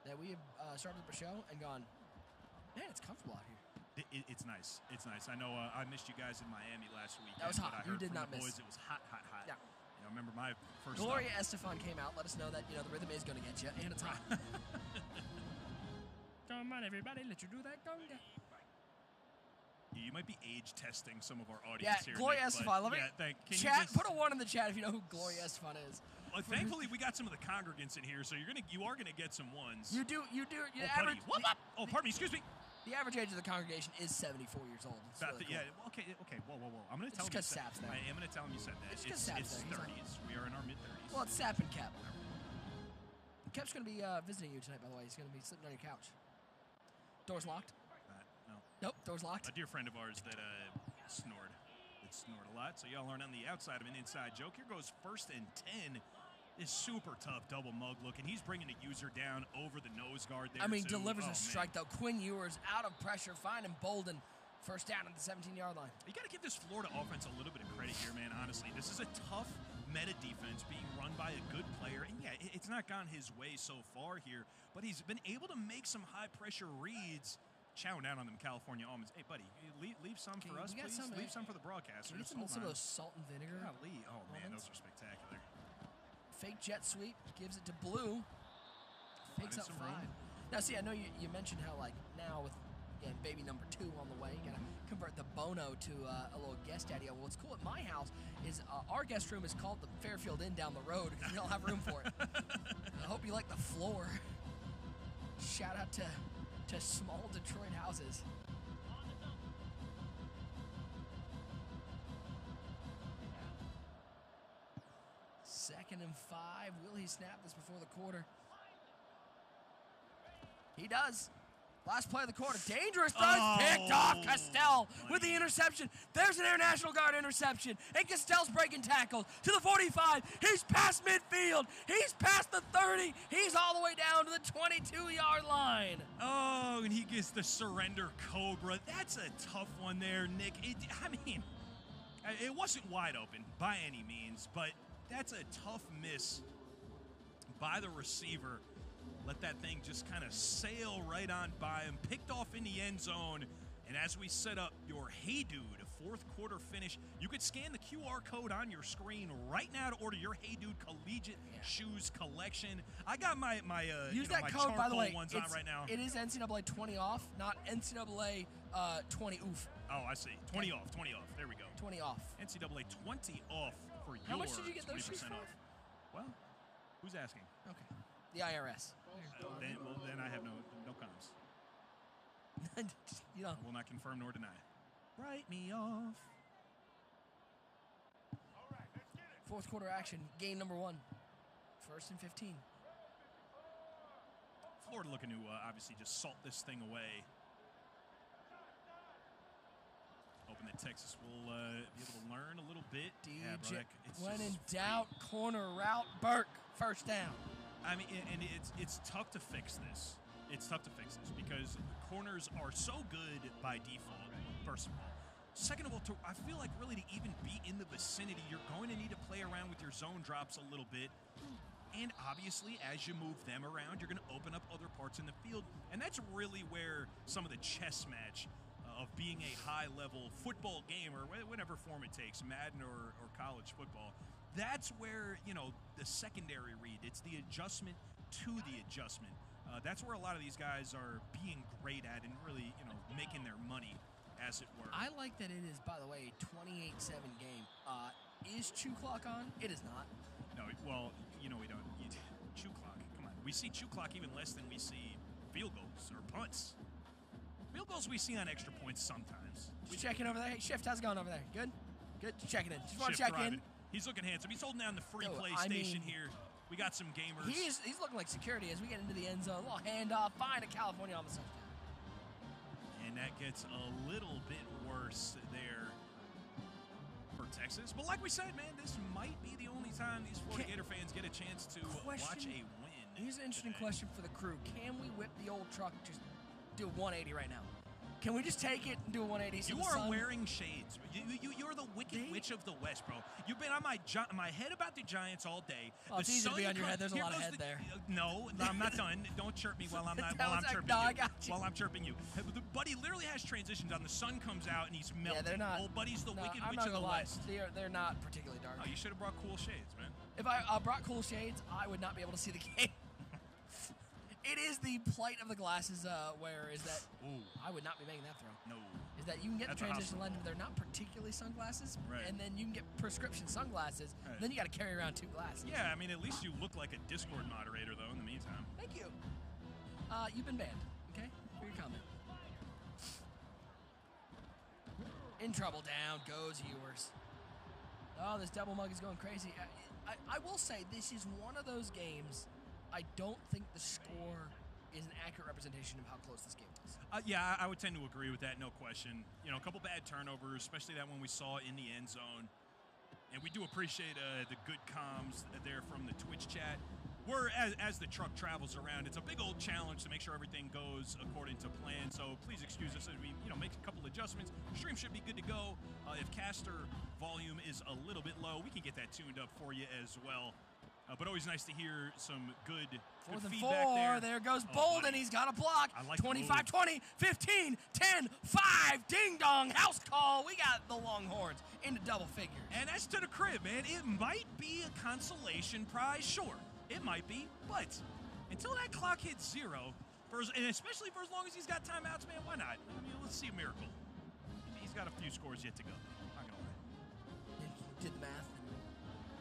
Speaker 6: that we have started up a show and gone, man, it's comfortable out here?
Speaker 7: It's nice. It's nice. I know I missed you guys in Miami last week.
Speaker 6: That was hot.
Speaker 7: I
Speaker 6: You
Speaker 7: heard
Speaker 6: did
Speaker 7: from
Speaker 6: not
Speaker 7: the
Speaker 6: miss.
Speaker 7: boys, it was hot.
Speaker 6: Yeah.
Speaker 7: I remember my first
Speaker 6: Gloria Estefan came out, let us know that, the rhythm is going to get you, and it's hot. Come on, everybody, let you do that conga.
Speaker 7: You might be age testing some of our audience
Speaker 6: Yeah,
Speaker 7: here.
Speaker 6: Gloria
Speaker 7: Nick,
Speaker 6: Estefan. Let me chat. Put a 1 in the chat if you know who Gloria Estefan is.
Speaker 7: Well, thankfully, we got some of the congregants in here, so you are gonna get some ones.
Speaker 6: You do. You
Speaker 7: Oh,
Speaker 6: average.
Speaker 7: buddy. What? Oh, pardon me. Excuse me.
Speaker 6: The average age of the congregation is 74 years old. It's really cool.
Speaker 7: Yeah, okay. Whoa. I'm going to tell him.
Speaker 6: It's 'cause Sap's there.
Speaker 7: I am going to tell him you said that.
Speaker 6: It's 'cause Sap's
Speaker 7: it's
Speaker 6: there.
Speaker 7: 30s. We are in our mid-30s.
Speaker 6: Well, it's Sap and Kep. Kep's going to be visiting you tonight, by the way. He's going to be sitting on your couch. Door's locked?
Speaker 7: No.
Speaker 6: Nope, door's locked.
Speaker 7: A dear friend of ours that snored a lot. So y'all aren't on the outside of an inside joke. Here goes 1st and 10. This super tough double mug look, and he's bringing the user down over the nose guard there.
Speaker 6: I mean,
Speaker 7: too.
Speaker 6: delivers a
Speaker 7: Oh,
Speaker 6: strike, though. Quinn Ewers out of pressure, finding Bolden. First down at the 17-yard line.
Speaker 7: You got to give this Florida offense a little bit of credit here, man, honestly. This is a tough meta defense being run by a good player. And, yeah, it's not gone his way so far here, but he's been able to make some high-pressure reads, chowing down on them California almonds. Hey, buddy, leave some for us, please. Leave some for the broadcasters.
Speaker 6: Can we get some of those salt and vinegar?
Speaker 7: Golly. Oh, man,
Speaker 6: almonds?
Speaker 7: those are spectacular.
Speaker 6: Fake jet sweep, gives it to Blue. Fakes up 5. Now, see, I know you mentioned how, like, now with, again, baby number 2 on the way, you got to convert the Bono to a little guest area. Well, what's cool at my house is our guest room is called the Fairfield Inn down the road because we don't have room for it. I hope you like the floor. Shout out to small Detroit houses. Second and 5. Will he snap this before the quarter? He does. Last play of the quarter. Dangerous throw. Picked off. Castell with the interception. There's an Air National Guard interception. And Castell's breaking tackles to the 45. He's past midfield. He's past the 30. He's all the way down to the 22-yard line.
Speaker 7: Oh, and he gets the surrender cobra. That's a tough one there, Nick. It wasn't wide open by any means, but that's a tough miss by the receiver. Let that thing just kind of sail right on by him. Picked off in the end zone. And as we set up your Hey Dude 4th quarter finish, you could scan the QR code on your screen right now to order your Hey Dude Collegiate Shoes collection. I got my
Speaker 6: use that
Speaker 7: my
Speaker 6: code, by the way.
Speaker 7: Ones on right now.
Speaker 6: It is NCAA 20 off, not NCAA 20 oof.
Speaker 7: Oh, I see. 20 off. There we go.
Speaker 6: 20 off.
Speaker 7: NCAA 20 off for
Speaker 6: How much did you get those
Speaker 7: 20%
Speaker 6: shoes for?
Speaker 7: off. Well, who's asking?
Speaker 6: Okay. The IRS.
Speaker 7: Then I have no comments.
Speaker 6: You know.
Speaker 7: I will not confirm nor deny. Write me off.
Speaker 6: 4th quarter action. Game number 1. 1st and 15.
Speaker 7: Florida looking to obviously just salt this thing away. Hoping that Texas will be able to learn a little bit.
Speaker 6: DJ, when in doubt, corner route, Burke, first down.
Speaker 7: I mean, and it's tough to fix this. It's tough to fix this because corners are so good by default, first of all. Second of all, I feel like really to even be in the vicinity, you're going to need to play around with your zone drops a little bit. And obviously, as you move them around, you're going to open up other parts in the field. And that's really where some of the chess match of being a high-level football game, or whatever form it takes, Madden or college football, that's where, the secondary read, it's the adjustment to the adjustment. That's where a lot of these guys are being great at and really, making their money, as it were.
Speaker 6: I like that it is, by the way, a 28-7 game. Is Chew Clock on? It is not.
Speaker 7: No, well, we don't. Chew Clock, come on. We see Chew Clock even less than we see field goals or punts. Field goals we see on extra points sometimes.
Speaker 6: Just checking over there. Hey, Shift, how's it going over there? Good? Good? Just checking in. Just want to check in.
Speaker 7: He's looking handsome. He's holding down the free PlayStation here. We got some gamers.
Speaker 6: He's looking like security as we get into the end zone. A little handoff. Find a California on the touchdown.
Speaker 7: And that gets a little bit worse there for Texas. But like we said, man, this might be the only time these Florida Gator fans get a chance to watch a win.
Speaker 6: Here's an interesting question for the crew. Can we whip the old truck, just do a 180 right now? Can we just take it and do a 180?
Speaker 7: You are wearing shades. You're the Wicked Witch of the West, bro. You've been on my head about the Giants all day.
Speaker 6: Oh, it's easy to be on your head. There's a lot of head there.
Speaker 7: No, I'm not done. Don't chirp me while I'm chirping
Speaker 6: you.
Speaker 7: I
Speaker 6: got you.
Speaker 7: While I'm chirping you. Buddy literally has transitions on. The sun comes out and he's melting.
Speaker 6: Yeah, they're not.
Speaker 7: Old buddy's the Wicked
Speaker 6: I'm
Speaker 7: Witch
Speaker 6: not
Speaker 7: of the
Speaker 6: gonna lie.
Speaker 7: West.
Speaker 6: They're not particularly dark.
Speaker 7: Oh, you should have brought cool shades, man.
Speaker 6: If I brought cool shades, I would not be able to see the game. It is the plight of the glasses. Where is that?
Speaker 7: Ooh.
Speaker 6: I would not be making that throw.
Speaker 7: No.
Speaker 6: Is that you can get
Speaker 7: That's
Speaker 6: the transition lens, but they're not particularly sunglasses.
Speaker 7: Right.
Speaker 6: And then you can get prescription sunglasses.
Speaker 7: Right.
Speaker 6: Then you got to carry around 2 glasses.
Speaker 7: Yeah, I mean, at least you look like a Discord moderator, though, in the meantime.
Speaker 6: Thank you. You've been banned, okay, for your comment. In trouble. Down goes Ewers. Oh, this double mug is going crazy. I will say this is one of those games. I don't think the score is an accurate representation of how close this game was.
Speaker 7: Yeah, I would tend to agree with that, no question. You know, a couple bad turnovers, especially that one we saw in the end zone. And we do appreciate the good comms there from the Twitch chat. As the truck travels around, it's a big old challenge to make sure everything goes according to plan. So please excuse us as we, make a couple adjustments. Stream should be good to go. If caster volume is a little bit low, we can get that tuned up for you as well. But always nice to hear some good feedback
Speaker 6: 4th and 4.
Speaker 7: there.
Speaker 6: There goes Bolden. He's got a block.
Speaker 7: I like
Speaker 6: 25, 20, 15, 10, 5. Ding dong. House call. We got the Longhorns into double figures.
Speaker 7: And as to the crib, man, it might be a consolation prize, sure. It might be, but until that clock hits 0, and especially for as long as he's got timeouts, man, why not? I mean, let's see a miracle. He's got a few scores yet to go. Not gonna lie.
Speaker 6: Did the math.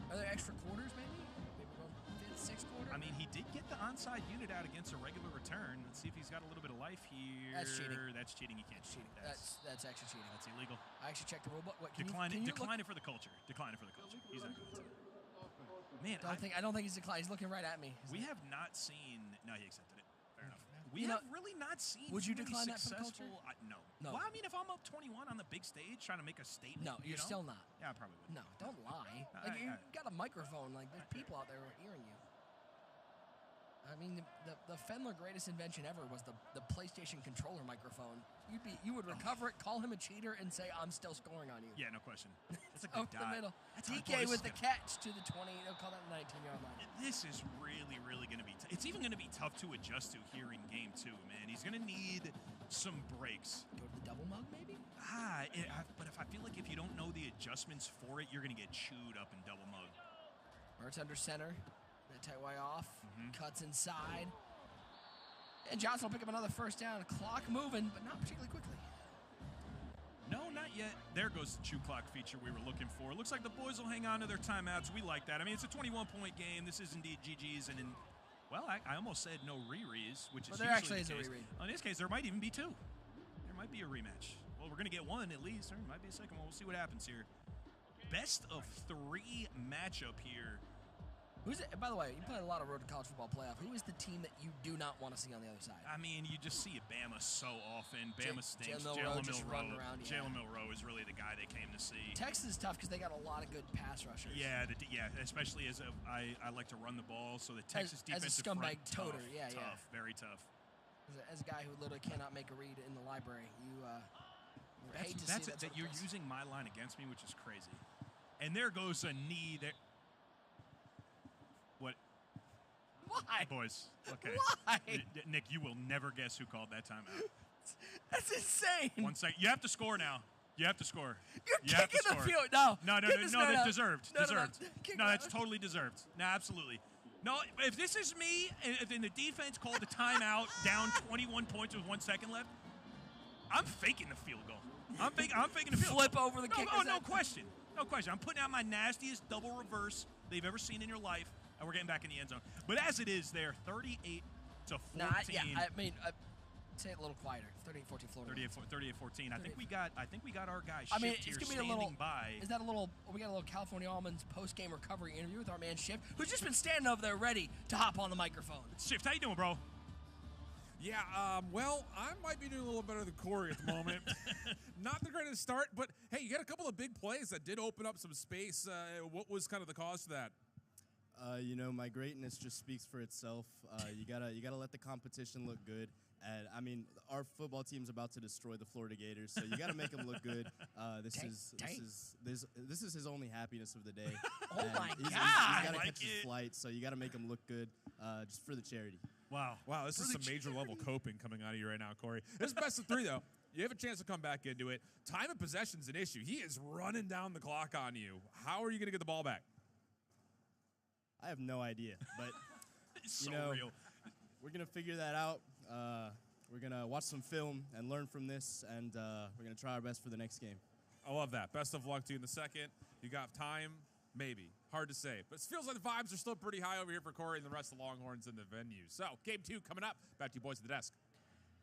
Speaker 6: Are there extra quarters, maybe? Maybe we're going 5th, 6th quarter?
Speaker 7: I mean, he did get the onside unit out against a regular return. Let's see if he's got a little bit of life here.
Speaker 6: That's cheating.
Speaker 7: That's cheating. He can't cheat.
Speaker 6: That's actually cheating.
Speaker 7: That's illegal.
Speaker 6: I actually checked the rule book. What,
Speaker 7: Decline it for the culture. Decline it for the culture. He's not going to. Man,
Speaker 6: I don't think he's declined. He's looking right at me.
Speaker 7: We have not seen. No, he accepted it. Fair enough. We
Speaker 6: You
Speaker 7: have
Speaker 6: know,
Speaker 7: really not seen.
Speaker 6: would you
Speaker 7: really
Speaker 6: decline that for the
Speaker 7: successful.
Speaker 6: culture?
Speaker 7: No.
Speaker 6: No.
Speaker 7: Well, I mean, if I'm up 21 on the big stage trying to make a statement.
Speaker 6: No, you're still not.
Speaker 7: Yeah, I probably would.
Speaker 6: No, don't lie. Like, you got a microphone. Like, there's people out there who are hearing you. I mean, the Fendler greatest invention ever was the PlayStation controller microphone. You would recover it, call him a cheater, and say, I'm still scoring on you.
Speaker 7: Yeah, no question. That's a
Speaker 6: Up
Speaker 7: good
Speaker 6: the
Speaker 7: dot.
Speaker 6: middle.
Speaker 7: That's our
Speaker 6: DK
Speaker 7: boys.
Speaker 6: with the catch to the 20. They'll call that 19-yard line.
Speaker 7: This is really, really going to be. It's even going to be tough to adjust to here in game 2, man. He's going to need some breaks.
Speaker 6: Go to the double mug, maybe?
Speaker 7: But if I feel like if you don't know the adjustments for it, you're going to get chewed up in double mug.
Speaker 6: Mertz under center. That tight way off. Cuts inside. And Johnson will pick up another first down. Clock moving, but not particularly quickly.
Speaker 7: No, not yet. There goes the chew clock feature we were looking for. Looks like the boys will hang on to their timeouts. We like that. I mean, it's a 21-point game. This is indeed GG's. And I almost said no rerees, which is
Speaker 6: there
Speaker 7: usually
Speaker 6: actually is
Speaker 7: the
Speaker 6: a
Speaker 7: case.
Speaker 6: reread.
Speaker 7: In this case, there might even be 2. There might be a rematch. Well, we're going to get one at least. There might be a second one. We'll see what happens here. Best of 3 matchup here.
Speaker 6: Who's it? By the way, you played a lot of Road to College Football Playoff. Who is the team that you do not want to see on the other side?
Speaker 7: I mean, you just see Bama so often. Bama stinks.
Speaker 6: Jalen Milroe.
Speaker 7: Jalen Milroe is really the guy they came to see.
Speaker 6: Texas is tough because they got a lot of good pass rushers.
Speaker 7: Yeah, especially as I like to run the ball, so the Texas defensive
Speaker 6: as a scumbag
Speaker 7: front,
Speaker 6: toter,
Speaker 7: tough, very tough.
Speaker 6: As a guy who literally cannot make a read in the library, you hate to see that.
Speaker 7: You're using my line against me, which is crazy. And there goes a knee there. What?
Speaker 6: Why?
Speaker 7: Boys, okay.
Speaker 6: Why?
Speaker 7: Nick, you will never guess who called that timeout.
Speaker 6: That's insane.
Speaker 7: 1 second. You have to score now. You have to score.
Speaker 6: You're kicking the field. No.
Speaker 7: No, that's deserved.
Speaker 6: No,
Speaker 7: deserved.
Speaker 6: No,
Speaker 7: that's totally deserved. No, absolutely. No, if this is me, and the defense called a timeout down 21 points with 1 second left, I'm faking the field goal. I'm faking the field
Speaker 6: Flip
Speaker 7: goal.
Speaker 6: over the kicker.
Speaker 7: Oh, no question. No question. I'm putting out my nastiest double reverse they've ever seen in your life, and we're getting back in the end zone. But as it is there, 38 to 14.
Speaker 6: I mean, say it a little quieter. 38-14 Florida.
Speaker 7: 38-14. I think we got our guy
Speaker 6: I mean,
Speaker 7: Shift
Speaker 6: it's
Speaker 7: here
Speaker 6: gonna be a little.
Speaker 7: by.
Speaker 6: Is that a little? We got a little California Almonds post-game recovery interview with our man Shift, who's just been standing over there ready to hop on the microphone.
Speaker 7: Shift, how you doing, bro?
Speaker 5: Yeah, well, I might be doing a little better than Corey at the moment. Not the greatest start, but hey, you got a couple of big plays that did open up some space. What was kind of the cause for that?
Speaker 8: My greatness just speaks for itself. You gotta let the competition look good. And I mean, our football team's about to destroy the Florida Gators, so you got to make them look good. This is his only happiness of the day.
Speaker 6: Oh my God!
Speaker 8: He's got to catch his flight, so you got to make him look good, just for the charity.
Speaker 5: Wow, this is some major level coping coming out of you right now, Corey. This is best of 3 though. You have a chance to come back into it. Time of possession's an issue. He is running down the clock on you. How are you going to get the ball back?
Speaker 8: I have no idea, but
Speaker 7: it's so real.
Speaker 8: We're gonna figure that out. We're gonna watch some film and learn from this, and we're gonna try our best for the next game.
Speaker 5: I love that. Best of luck to you in the second. You got time? Maybe. Hard to say. But it feels like the vibes are still pretty high over here for Corey and the rest of the Longhorns in the venue. So, game 2 coming up. Back to you boys at the desk.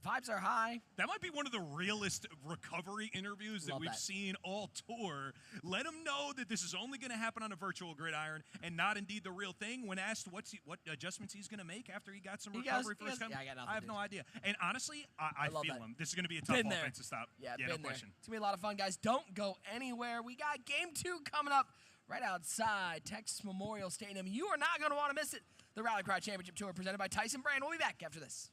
Speaker 6: Vibes are high.
Speaker 7: That might be one of the realest recovery interviews that
Speaker 6: Love
Speaker 7: we've
Speaker 6: that.
Speaker 7: seen all tour. Let him know that this is only going to happen on a virtual gridiron and not indeed the real thing. When asked what adjustments he's going to make after he got some recovery for his company,
Speaker 6: yeah, I got nothing,
Speaker 7: I have
Speaker 6: dude.
Speaker 7: no idea. And honestly, I
Speaker 6: love
Speaker 7: feel
Speaker 6: that.
Speaker 7: him. This is going to be a tough
Speaker 6: Been there.
Speaker 7: offense to stop.
Speaker 6: Yeah,
Speaker 7: no
Speaker 6: been there.
Speaker 7: question.
Speaker 6: It's going to be a lot of fun, guys. Don't go anywhere. We got game 2 coming up right outside Texas Memorial Stadium. You are not going to want to miss it. The Rally Cry Championship Tour presented by Tyson Brand. We'll be back after this.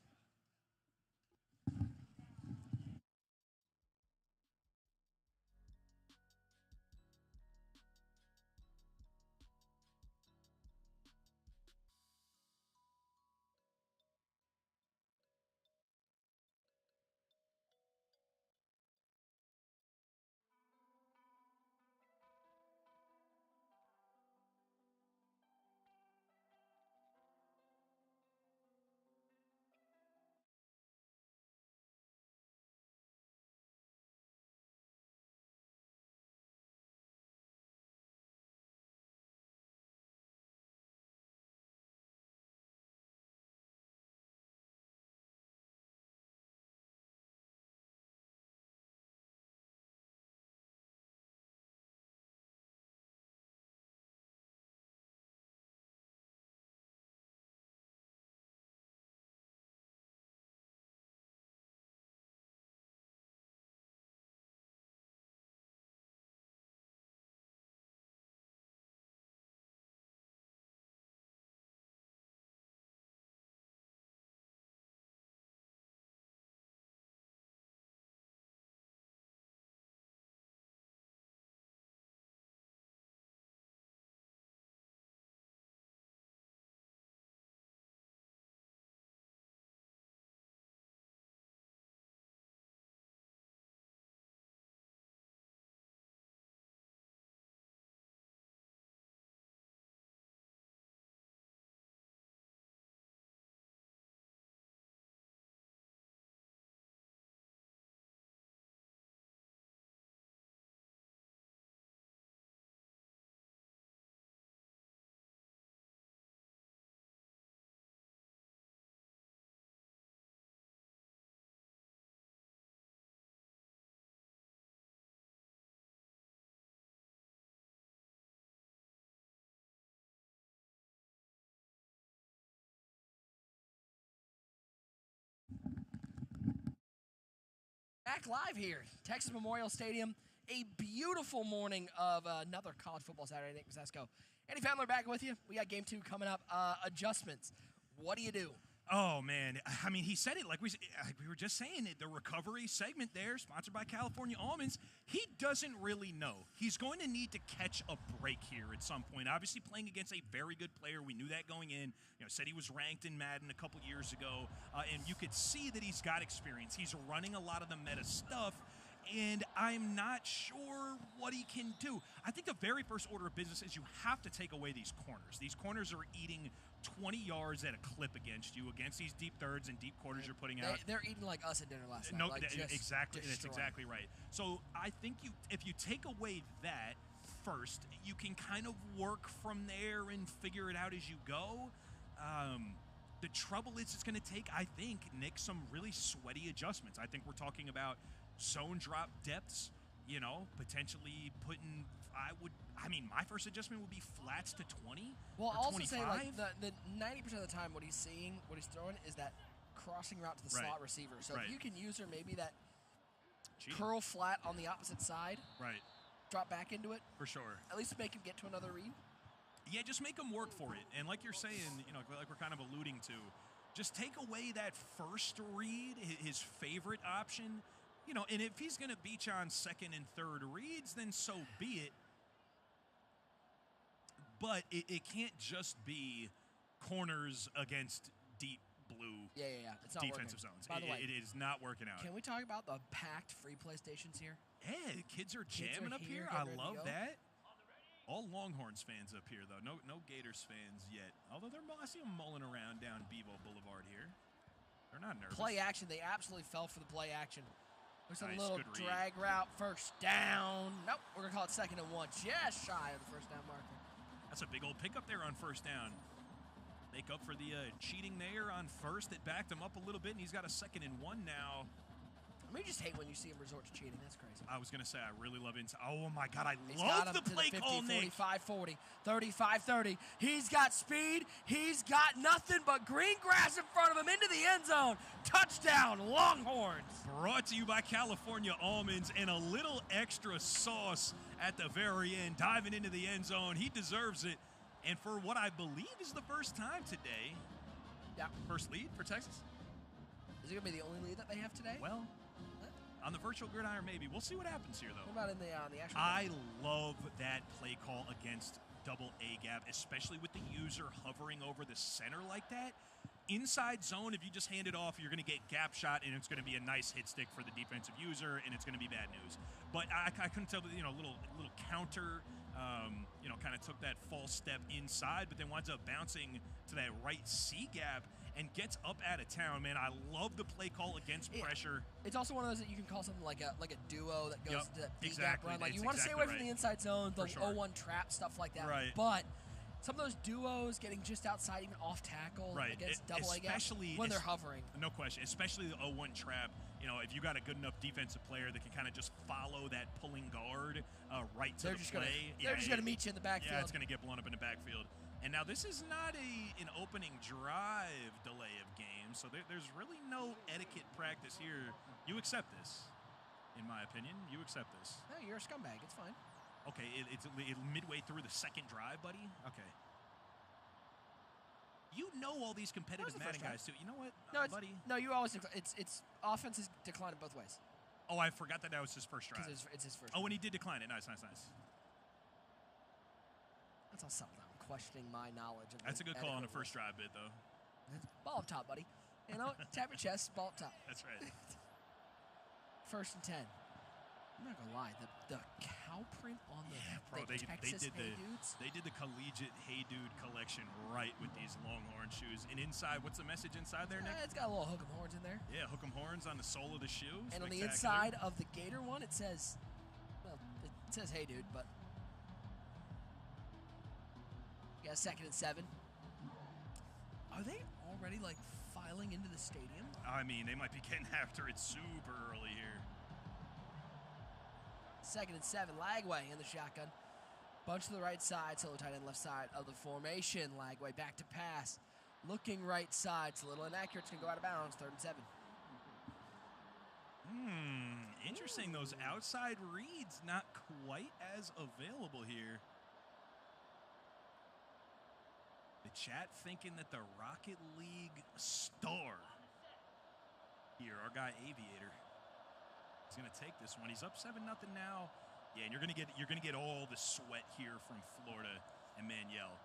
Speaker 6: Back live here, Texas Memorial Stadium. A beautiful morning of another college football Saturday. Nick Mazesco, Andy Fandler back with you. We got game 2 coming up. Adjustments. What do you do?
Speaker 7: Oh, man. I mean, he said it like we were just saying it. The recovery segment there, sponsored by California Almonds, he doesn't really know. He's going to need to catch a break here at some point. Obviously, playing against a very good player. We knew that going in. Said he was ranked in Madden a couple years ago, and you could see that he's got experience. He's running a lot of the meta stuff, and I'm not sure what he can do. I think the very first order of business is you have to take away these corners. These corners are eating 20 yards at a clip against you, against these deep thirds and deep quarters you're putting out.
Speaker 6: They're eating like us at dinner last night.
Speaker 7: No,
Speaker 6: Like
Speaker 7: exactly. That's
Speaker 6: destroying.
Speaker 7: exactly right. So I think if you take away that first, you can kind of work from there and figure it out as you go. The trouble is it's going to take, I think, Nick, some really sweaty adjustments. I think we're talking about zone drop depths, potentially putting my first adjustment would be flats to 20
Speaker 6: Well,
Speaker 7: or
Speaker 6: I'll also
Speaker 7: 25.
Speaker 6: say, like, the 90% of the time what he's throwing is that crossing route to the
Speaker 7: Right.
Speaker 6: slot receiver. So
Speaker 7: Right.
Speaker 6: if you can use her maybe that
Speaker 7: Cheating.
Speaker 6: curl flat on the opposite side,
Speaker 7: Right,
Speaker 6: drop back into it,
Speaker 7: for sure.
Speaker 6: at least make him get to another read.
Speaker 7: Yeah, just make him work for it. And like you're saying, like we're kind of alluding to, just take away that first read, his favorite option, and if he's going to beat you on second and third reads, then so be it. But it can't just be corners against deep blue
Speaker 6: Yeah. It's not
Speaker 7: defensive
Speaker 6: working.
Speaker 7: zones.
Speaker 6: By the way,
Speaker 7: It is not working out.
Speaker 6: can we talk about the packed free play stations here?
Speaker 7: Yeah, kids are
Speaker 6: Kids are
Speaker 7: jamming up
Speaker 6: here,
Speaker 7: here.
Speaker 6: getting
Speaker 7: I
Speaker 6: ready to
Speaker 7: love
Speaker 6: go.
Speaker 7: that. All Longhorns fans up here, though. No Gators fans yet. Although I see them mulling around down Bevo Boulevard here. They're not nervous.
Speaker 6: Play action. They absolutely fell for the play action. There's
Speaker 7: Nice,
Speaker 6: a little
Speaker 7: good read.
Speaker 6: drag route. First down. Nope. We're going to call it 2nd and 1. Just shy of the first down marker.
Speaker 7: That's a big old pickup there on first down. Make up for the cheating there on first. It backed him up a little bit, and he's got a 2nd and 1 now.
Speaker 6: I mean, you just hate when you see him resort to cheating. That's crazy.
Speaker 7: I was going to say, I really love inside. Oh, my God,
Speaker 6: He's
Speaker 7: love
Speaker 6: got him
Speaker 7: the
Speaker 6: to
Speaker 7: play
Speaker 6: 50,
Speaker 7: call, Nick.
Speaker 6: 45-40, 35-30. He's got speed. He's got nothing but green grass in front of him into the end zone. Touchdown, Longhorns.
Speaker 7: Brought to you by California Almonds and a little extra sauce at the very end. Diving into the end zone. He deserves it. And for what I believe is the first time today, first lead for Texas.
Speaker 6: Is it going to be the only lead that they have today?
Speaker 7: Well, on the virtual gridiron, maybe. We'll see what happens here, though.
Speaker 6: What about in the actual
Speaker 7: I love that play call against double A gap, especially with the user hovering over the center like that. Inside zone, if you just hand it off, you're going to get gap shot, and it's going to be a nice hit stick for the defensive user, and it's going to be bad news. But I couldn't tell, little counter, kind of took that false step inside, but then winds up bouncing to that right C gap and gets up out of town, man. I love the play call against pressure.
Speaker 6: It's also one of those that you can call something like a duo that goes to that
Speaker 7: exactly.
Speaker 6: gap run. Like
Speaker 7: It's
Speaker 6: you want to stay
Speaker 7: exactly
Speaker 6: away from the inside zone, the
Speaker 7: sure.
Speaker 6: 0-1 trap, stuff like that.
Speaker 7: Right.
Speaker 6: But some of those duos getting just outside, even off tackle against double A gap, when they're hovering.
Speaker 7: No question, especially the 0-1 trap. If you got a good enough defensive player that can kind of just follow that pulling guard right to the play.
Speaker 6: They're just going to meet you in the backfield.
Speaker 7: Yeah, it's going to get blown up in the backfield. And now this is not an opening drive delay of game, so there's really no etiquette practice here. You accept this, in my opinion. You accept this.
Speaker 6: No, you're a scumbag. It's fine.
Speaker 7: Okay, it's midway through the second drive, buddy? Okay. You know all these competitive Madden guys, too. You know what, buddy?
Speaker 6: No, you always it's offense is declining both ways.
Speaker 7: Oh, I forgot that was his first drive.
Speaker 6: It's his first.
Speaker 7: Oh, and he did decline it. Nice.
Speaker 6: That's all something. I'm questioning my knowledge of
Speaker 7: That's a good call on the first drive bit, though.
Speaker 6: Ball up top, buddy. Tap your chest, ball up top.
Speaker 7: That's right.
Speaker 6: 1st and 10. I'm not gonna lie, the cow print on the Texas Hey Dudes.
Speaker 7: They did the collegiate Hey Dude collection right with these Longhorn shoes. And inside, what's the message inside there, Nick?
Speaker 6: It's got a little hook 'em horns in there.
Speaker 7: Yeah, hook 'em horns on the sole of the shoe.
Speaker 6: And on the inside of the Gator one, it says, Hey Dude, but you got a 2nd and 7. Are they already filing into the stadium?
Speaker 7: I mean, they might be getting after it super early here.
Speaker 6: 2nd and 7, Lagway in the shotgun. Bunch to the right side, solo tight end left side of the formation. Lagway back to pass. Looking right side. It's a little inaccurate. It's going to go out of bounds. 3rd and 7.
Speaker 7: Interesting. Those outside reads not quite as available here. The chat thinking that the Rocket League star here, our guy Aviator, is going to take this one. He's up 7-0 now. Yeah, and you're going to get all the sweat here from Florida and Manuel.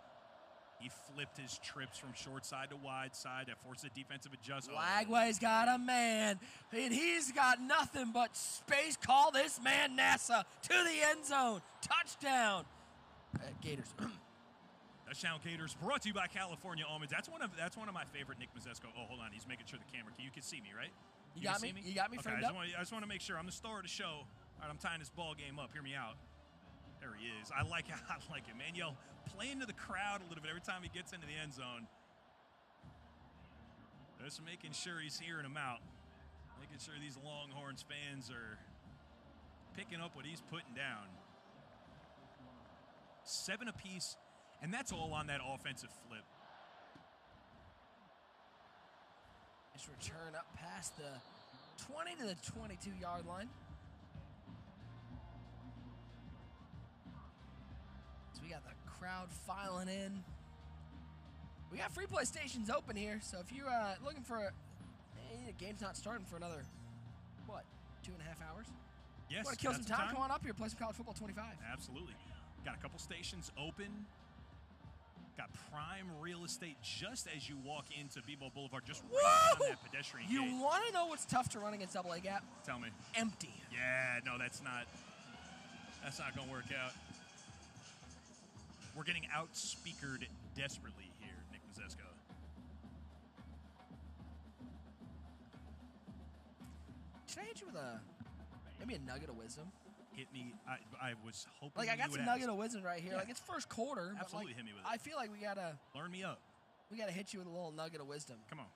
Speaker 7: He flipped his trips from short side to wide side. That forced a defensive adjustment.
Speaker 6: Lagway's got a man, and he's got nothing but space. Call this man NASA to the end zone. Touchdown. Gators.
Speaker 7: Touchdown Gators, brought to you by California Almonds. That's one of my favorite Nick Mazesco. Oh, hold on, he's making sure the camera. You can see me, right?
Speaker 6: You got me. You got me
Speaker 7: okay,
Speaker 6: framed up.
Speaker 7: I just want to make sure I'm the star of the show. All right, I'm tying this ball game up. Hear me out. There he is. I like it, Manuel playing to the crowd a little bit every time he gets into the end zone. Just making sure he's hearing them out. Making sure these Longhorns fans are picking up what he's putting down. 7 apiece, and that's all on that offensive flip.
Speaker 6: Just return up past the 20 to the 22-yard line. So we got the crowd filing in. We got free play stations open here, so if you're looking for the game's not starting for another, 2.5 hours?
Speaker 7: Yes.
Speaker 6: Want to kill some time? Come on up here, play some college football 25.
Speaker 7: Absolutely. Got a couple stations open. Got prime real estate just as you walk into Bebo Boulevard, just right on that pedestrian
Speaker 6: You
Speaker 7: gate.
Speaker 6: want to know what's tough to run against double A gap?
Speaker 7: Tell me.
Speaker 6: Empty.
Speaker 7: Yeah, no, that's not going to work out. We're getting out-speakered desperately here, Nick Mazesco.
Speaker 6: Should I hit you with maybe a nugget of wisdom?
Speaker 7: Hit me. I was hoping
Speaker 6: I got
Speaker 7: you
Speaker 6: some
Speaker 7: would
Speaker 6: nugget of wisdom right here.
Speaker 7: Yeah.
Speaker 6: It's first quarter.
Speaker 7: Absolutely
Speaker 6: but
Speaker 7: hit me with it.
Speaker 6: I feel like we got to
Speaker 7: Learn me up.
Speaker 6: We got to hit you with a little nugget of wisdom.
Speaker 7: Come on.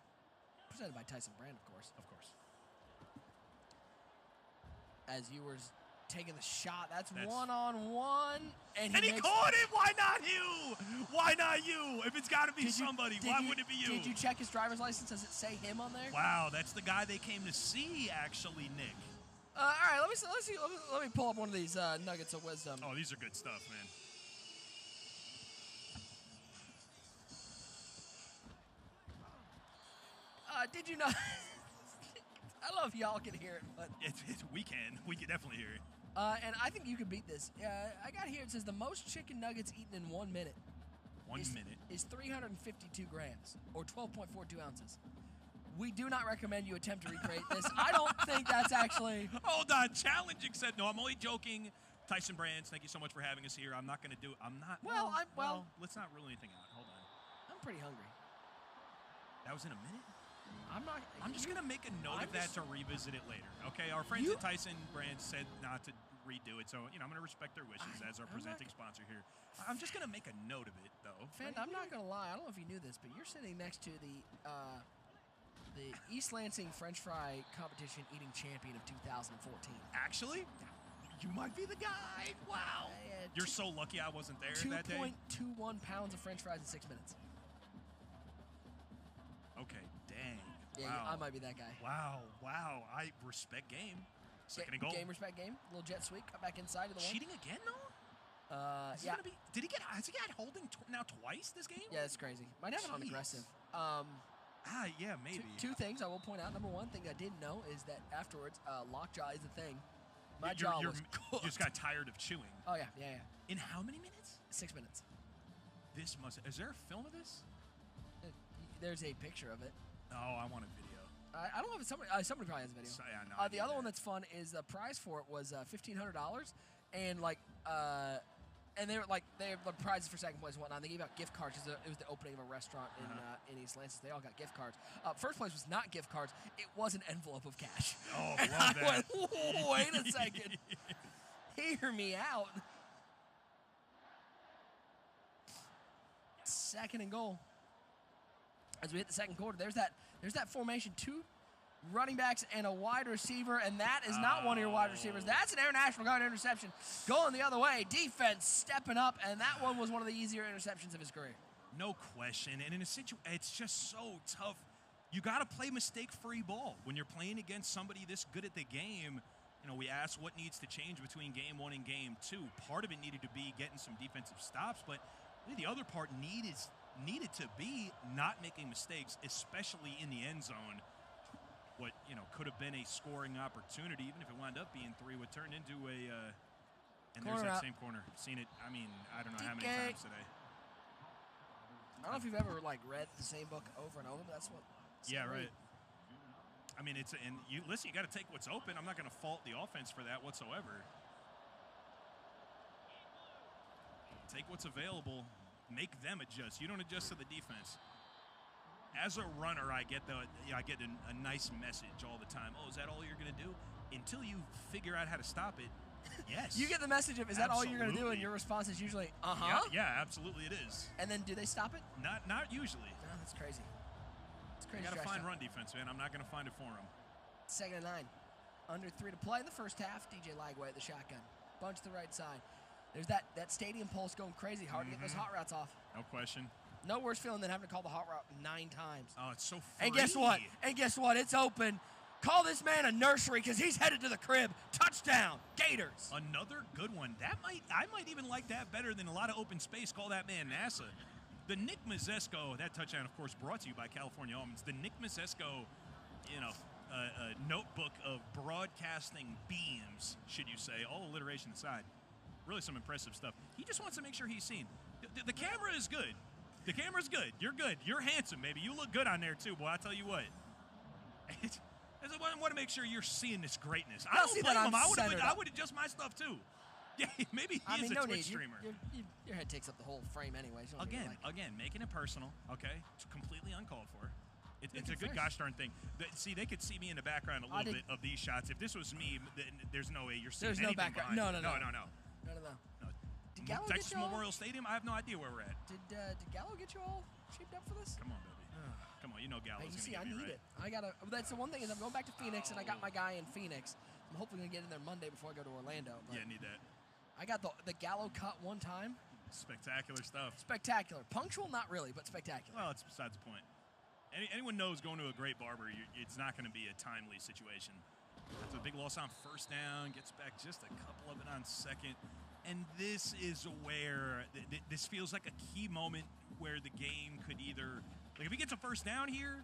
Speaker 6: Presented by Tyson Brand, of course.
Speaker 7: Of course.
Speaker 6: As you were taking the shot, that's one-on-one.
Speaker 7: And he caught it! Why not you? Why not you? If it's got to be somebody, why wouldn't it be you?
Speaker 6: Did you check his driver's license? Does it say him on there?
Speaker 7: Wow, that's the guy they came to see, actually, Nick.
Speaker 6: All right, let me pull up one of these nuggets of wisdom.
Speaker 7: Oh, these are good stuff, man.
Speaker 6: Did you know? I don't know if y'all can hear it, but
Speaker 7: we can. We can definitely hear it.
Speaker 6: And I think you can beat this. I got here. It says the most chicken nuggets eaten in 1 minute. Is 352 grams or 12.42 ounces. We do not recommend you attempt to recreate this. I don't think that's actually.
Speaker 7: Hold on, challenging said no. I'm only joking. Tyson Brands, thank you so much for having us here. I'm not going to do. I'm not. Well, let's not rule anything out. Hold on.
Speaker 6: I'm pretty hungry.
Speaker 7: That was in a minute.
Speaker 6: I'm
Speaker 7: just gonna make a note of that to revisit it later. Okay, our friends at Tyson Brands said not to redo it, so I'm gonna respect their wishes as our presenting sponsor here. I'm just gonna make a note of it, though.
Speaker 6: Fan, I'm not gonna lie. I don't know if you knew this, but you're sitting next to the East Lansing French Fry Competition Eating Champion of 2014.
Speaker 7: Actually, you might be the guy. Wow. You're so lucky I wasn't there that day.
Speaker 6: 2.21 pounds of French fries in 6 minutes.
Speaker 7: Okay, dang.
Speaker 6: Yeah,
Speaker 7: wow.
Speaker 6: I might be that guy.
Speaker 7: Wow. I respect game. Second and goal.
Speaker 6: Game, respect game. Little jet sweep. Cut back inside of the one.
Speaker 7: Cheating again, though?
Speaker 6: Has he
Speaker 7: got holding now twice this game?
Speaker 6: Yeah, that's crazy. Might have it on aggressive.
Speaker 7: Yeah, maybe.
Speaker 6: Two things I will point out. Number one thing I didn't know is that afterwards, lockjaw is a thing. My jaw was cooked.
Speaker 7: You just got tired of chewing.
Speaker 6: Oh, yeah.
Speaker 7: In how many minutes?
Speaker 6: 6 minutes.
Speaker 7: Is there a film of this?
Speaker 6: There's a picture of it.
Speaker 7: Oh, I want a video.
Speaker 6: I don't know if it's somebody probably has a video. The other one that's fun is the prize for it was $1,500, and and they were the prizes for second place and whatnot. They gave out gift cards. It was the opening of a restaurant in East Lansing. They all got gift cards. First place was not gift cards. It was an envelope of cash.
Speaker 7: Oh,
Speaker 6: and
Speaker 7: love that.
Speaker 6: I went, wait a second. Hear me out. Second and goal. As we hit the second quarter, there's that formation, 2 running backs and a wide receiver, and that is not one of your wide receivers. That's an Air National Guard interception going the other way. Defense stepping up, and that one was one of the easier interceptions of his career.
Speaker 7: No question, and in a situation, it's just so tough. You got to play mistake-free ball when you're playing against somebody this good at the game. We asked what needs to change between game 1 and game 2. Part of it needed to be getting some defensive stops, but the other part needed to be not making mistakes, especially in the end zone. What could have been a scoring opportunity, even if it wound up being 3, would turn into a and
Speaker 6: corner
Speaker 7: there's that
Speaker 6: out.
Speaker 7: Same corner. Seen it. I mean, I don't know how many
Speaker 6: DK.
Speaker 7: times today.
Speaker 6: I don't know if you've ever read the same book over and over, but that's what.
Speaker 7: Yeah, right. I mean, you got to take what's open. I'm not going to fault the offense for that whatsoever. Take what's available. Make them adjust. You don't adjust to the defense. As a runner, I get a nice message all the time. Oh, is that all you're going to do? Until you figure out how to stop it, yes.
Speaker 6: You get the message of, is that all you're going to do? And your response is usually,
Speaker 7: Yeah, absolutely it is.
Speaker 6: And then do they stop it?
Speaker 7: Not usually.
Speaker 6: No, that's crazy. It's crazy.
Speaker 7: You got to find run defense, man. I'm not going to find it for him.
Speaker 6: 2nd and 9. Under 3 to play in the first half. DJ Lagway at the shotgun. Bunch to the right side. There's that stadium pulse going crazy. Hard to get those hot routes off.
Speaker 7: No question.
Speaker 6: No worse feeling than having to call the hot route 9 times.
Speaker 7: Oh, it's so free.
Speaker 6: And guess what? It's open. Call this man a nursery because he's headed to the crib. Touchdown, Gators.
Speaker 7: Another good one. I might even like that better than a lot of open space. Call that man NASA. The Nick Mazesko, that touchdown, of course, brought to you by California Almonds. The Nick Mazesko, notebook of broadcasting beams, should you say, all alliteration aside. Really some impressive stuff. He just wants to make sure he's seen. The camera is good. The camera's good. You're good. You're handsome, baby. You look good on there, too, boy. I tell you what. I want to make sure you're seeing this greatness. I don't blame him. I would adjust my stuff, too. Yeah, maybe he is a Twitch streamer.
Speaker 6: Your head takes up the whole frame anyway. So
Speaker 7: Again, making it personal, okay? It's completely uncalled for. It's a good gosh darn thing. They could see me in the background a little bit of these shots. If this was me, then there's no way you're seeing anything
Speaker 6: background.
Speaker 7: behind
Speaker 6: No.
Speaker 7: No.
Speaker 6: Gallo
Speaker 7: Texas
Speaker 6: get you all?
Speaker 7: Memorial Stadium. I have no idea where we're at.
Speaker 6: Did Gallo get you all shaped up for this?
Speaker 7: Come on, baby. Come on, you know Gallo's
Speaker 6: Hey, you
Speaker 7: gonna
Speaker 6: see,
Speaker 7: get
Speaker 6: I
Speaker 7: me
Speaker 6: need
Speaker 7: right.
Speaker 6: it. I gotta. That's the one thing is I'm going back to Phoenix, and I got my guy in Phoenix. I'm hopefully gonna get in there Monday before I go to Orlando. But
Speaker 7: Yeah, need that.
Speaker 6: I got the Gallo cut one time.
Speaker 7: Spectacular stuff.
Speaker 6: Spectacular. Punctual, not really, but spectacular.
Speaker 7: Well, it's besides the point. Anyone knows going to a great barber, it's not going to be a timely situation. That's a big loss on first down. Gets back just a couple of it on second. And this is where this feels like a key moment where the game could either, like if he gets a first down here,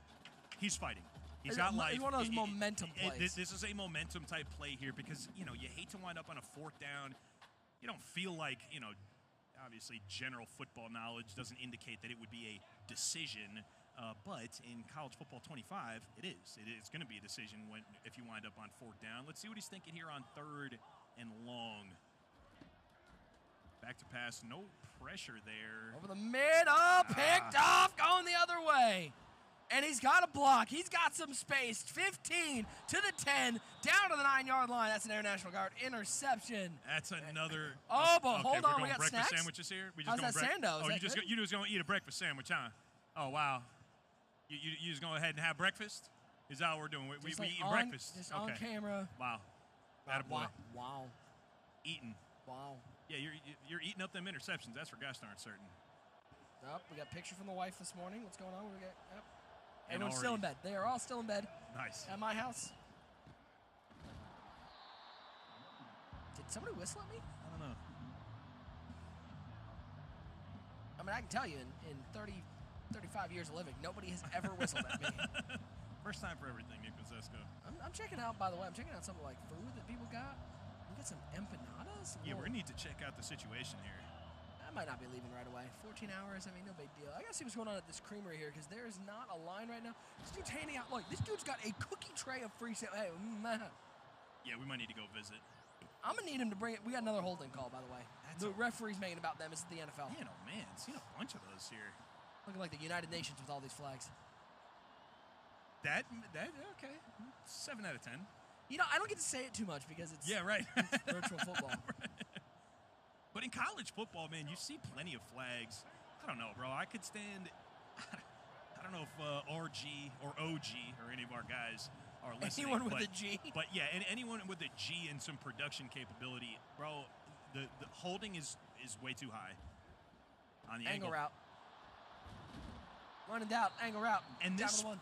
Speaker 7: he's fighting. He's got life.
Speaker 6: It's one of those momentum plays.
Speaker 7: This is a momentum type play here because, you hate to wind up on a fourth down. You don't feel like, obviously general football knowledge doesn't indicate that it would be a decision. But in college football 25, it is. It is going to be a decision if you wind up on fourth down. Let's see what he's thinking here on 3rd and long. Back to pass, no pressure there.
Speaker 6: Over the mid, picked off, going the other way. And he's got a block. He's got some space. 15 to the 10, down to the 9-yard line. That's an Air National Guard interception.
Speaker 7: That's another.
Speaker 6: Oh, but
Speaker 7: okay,
Speaker 6: hold
Speaker 7: we're
Speaker 6: on,
Speaker 7: going
Speaker 6: we got
Speaker 7: breakfast
Speaker 6: snacks?
Speaker 7: sandwiches here. We
Speaker 6: How's that Sando? Is
Speaker 7: Oh,
Speaker 6: that good?
Speaker 7: you just going to eat a breakfast sandwich, huh? Oh wow. You just go ahead and have breakfast? Is that what we're doing? We eating breakfast.
Speaker 6: Just on camera.
Speaker 7: Wow. Attaboy.
Speaker 6: Wow.
Speaker 7: Eating.
Speaker 6: Wow.
Speaker 7: Yeah, you're eating up them interceptions. That's for gosh darn certain.
Speaker 6: Up, we got a picture from the wife this morning. What's going on? What do we got? Yep.
Speaker 7: And
Speaker 6: Everyone's still in bed. They are all still in bed.
Speaker 7: Nice.
Speaker 6: At my house. Did somebody whistle at me?
Speaker 7: I don't know.
Speaker 6: I mean, I can tell you, in 35 years of living, nobody has ever whistled at me.
Speaker 7: First time for everything, Nick Kozesco.
Speaker 6: I'm checking out, by the way, I'm checking out some like food that people got. We got some empanadas.
Speaker 7: Yeah, we're going to need to check out the situation here.
Speaker 6: I might not be leaving right away. 14 hours, I mean, no big deal. I gotta see what's going on at this creamery here because there is not a line right now. This dude's handing out, look, this dude's got a cookie tray of free sale. Hey,
Speaker 7: Yeah, we might need to go visit.
Speaker 6: I'm gonna need him to bring it. We got another holding call, by the way. The referee's making about them. It's the NFL.
Speaker 7: Man, oh man, seen a bunch of those here.
Speaker 6: Looking like the United Nations with all these flags.
Speaker 7: That okay. 7 out of 10.
Speaker 6: I don't get to say it too much because it's
Speaker 7: right.
Speaker 6: It's virtual football.
Speaker 7: But in college football, man, you see plenty of flags. I don't know, bro. I could stand. I don't know if RG or OG or any of our guys are listening.
Speaker 6: Anyone with a G.
Speaker 7: But yeah, and anyone with a G and some production capability, bro. The holding is way too high. On the
Speaker 6: angle route. When in doubt, angle route.
Speaker 7: And
Speaker 6: down
Speaker 7: this
Speaker 6: to the one.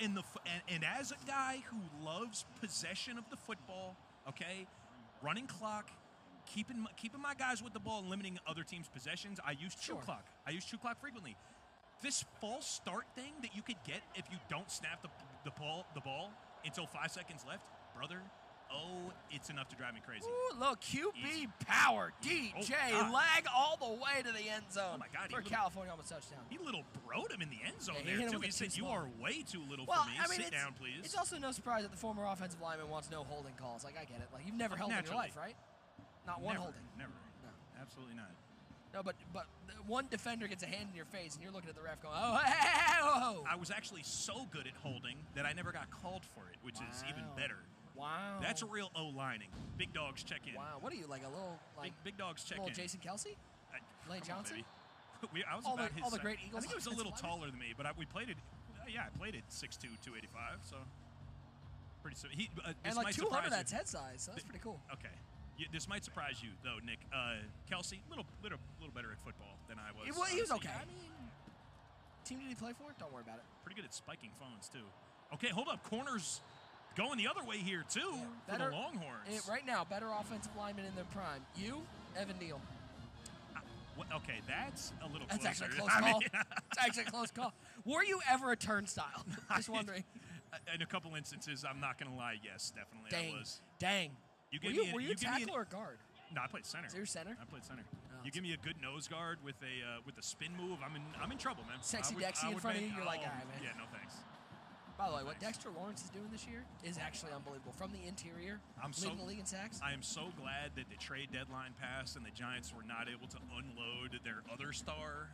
Speaker 7: and as a guy who loves possession of the football, okay, running clock, keeping my guys with the ball and limiting other teams' possessions, I use chew clock. I use chew clock frequently. This false start thing that you could get if you don't snap the ball until 5 seconds left, brother. Oh, it's enough to drive me crazy.
Speaker 6: Ooh, look, QB power, DJ, lag all the way to the end zone.
Speaker 7: Oh my God,
Speaker 6: for California almost touchdown.
Speaker 7: He little broed him in the end zone
Speaker 6: Yeah,
Speaker 7: there, too.
Speaker 6: He
Speaker 7: said, you are way too little
Speaker 6: well,
Speaker 7: for me.
Speaker 6: I mean,
Speaker 7: Sit down, please.
Speaker 6: It's also no surprise that the former offensive lineman wants no holding calls. Like, I get it. Like, you've never held in your life, right? Not one holding.
Speaker 7: Never.
Speaker 6: No.
Speaker 7: Absolutely not.
Speaker 6: No, but one defender gets a hand in your face, and you're looking at the ref going, oh, hey, whoa.
Speaker 7: I was actually so good at holding that I never got called for it, which is even better.
Speaker 6: Wow.
Speaker 7: That's a real O-lining. Big dogs check in.
Speaker 6: Wow. What are you, like a little, like
Speaker 7: big dogs check in.
Speaker 6: Little Jason Kelsey? Lane Johnson?
Speaker 7: I was
Speaker 6: all
Speaker 7: about
Speaker 6: the great Eagles.
Speaker 7: I think he was a little taller than me, but we played it. I played it 6'2", 285. So pretty.
Speaker 6: And like 200, that's head size. So that's pretty cool.
Speaker 7: Okay. This might surprise you, though, Nick. Kelsey, little better at football than I was.
Speaker 6: He was okay. I mean, team did he play for? Don't worry about it.
Speaker 7: Pretty good at spiking phones too. Okay, hold up. Corners going the other way here too for the Longhorns.
Speaker 6: Right now, better offensive lineman in their prime. You, Evan Neal.
Speaker 7: Okay, that's a little.
Speaker 6: That's
Speaker 7: closer.
Speaker 6: actually a close call. It's actually a close call. Were you ever a turnstile? Just wondering.
Speaker 7: In a couple instances, I'm not gonna lie. Yes, definitely, I was.
Speaker 6: Dang.
Speaker 7: Were
Speaker 6: you tackle or guard?
Speaker 7: No, I played center.
Speaker 6: So you're center?
Speaker 7: I played center. You give me a good nose guard with a spin move, I'm in trouble, man.
Speaker 6: Sexy Dexy in front of you, you're like, all right, man.
Speaker 7: Yeah, no thanks.
Speaker 6: By the way, what Dexter Lawrence is doing this year is actually unbelievable. From the interior, leading the league in sacks.
Speaker 7: I am so glad that the trade deadline passed and the Giants were not able to unload their other star.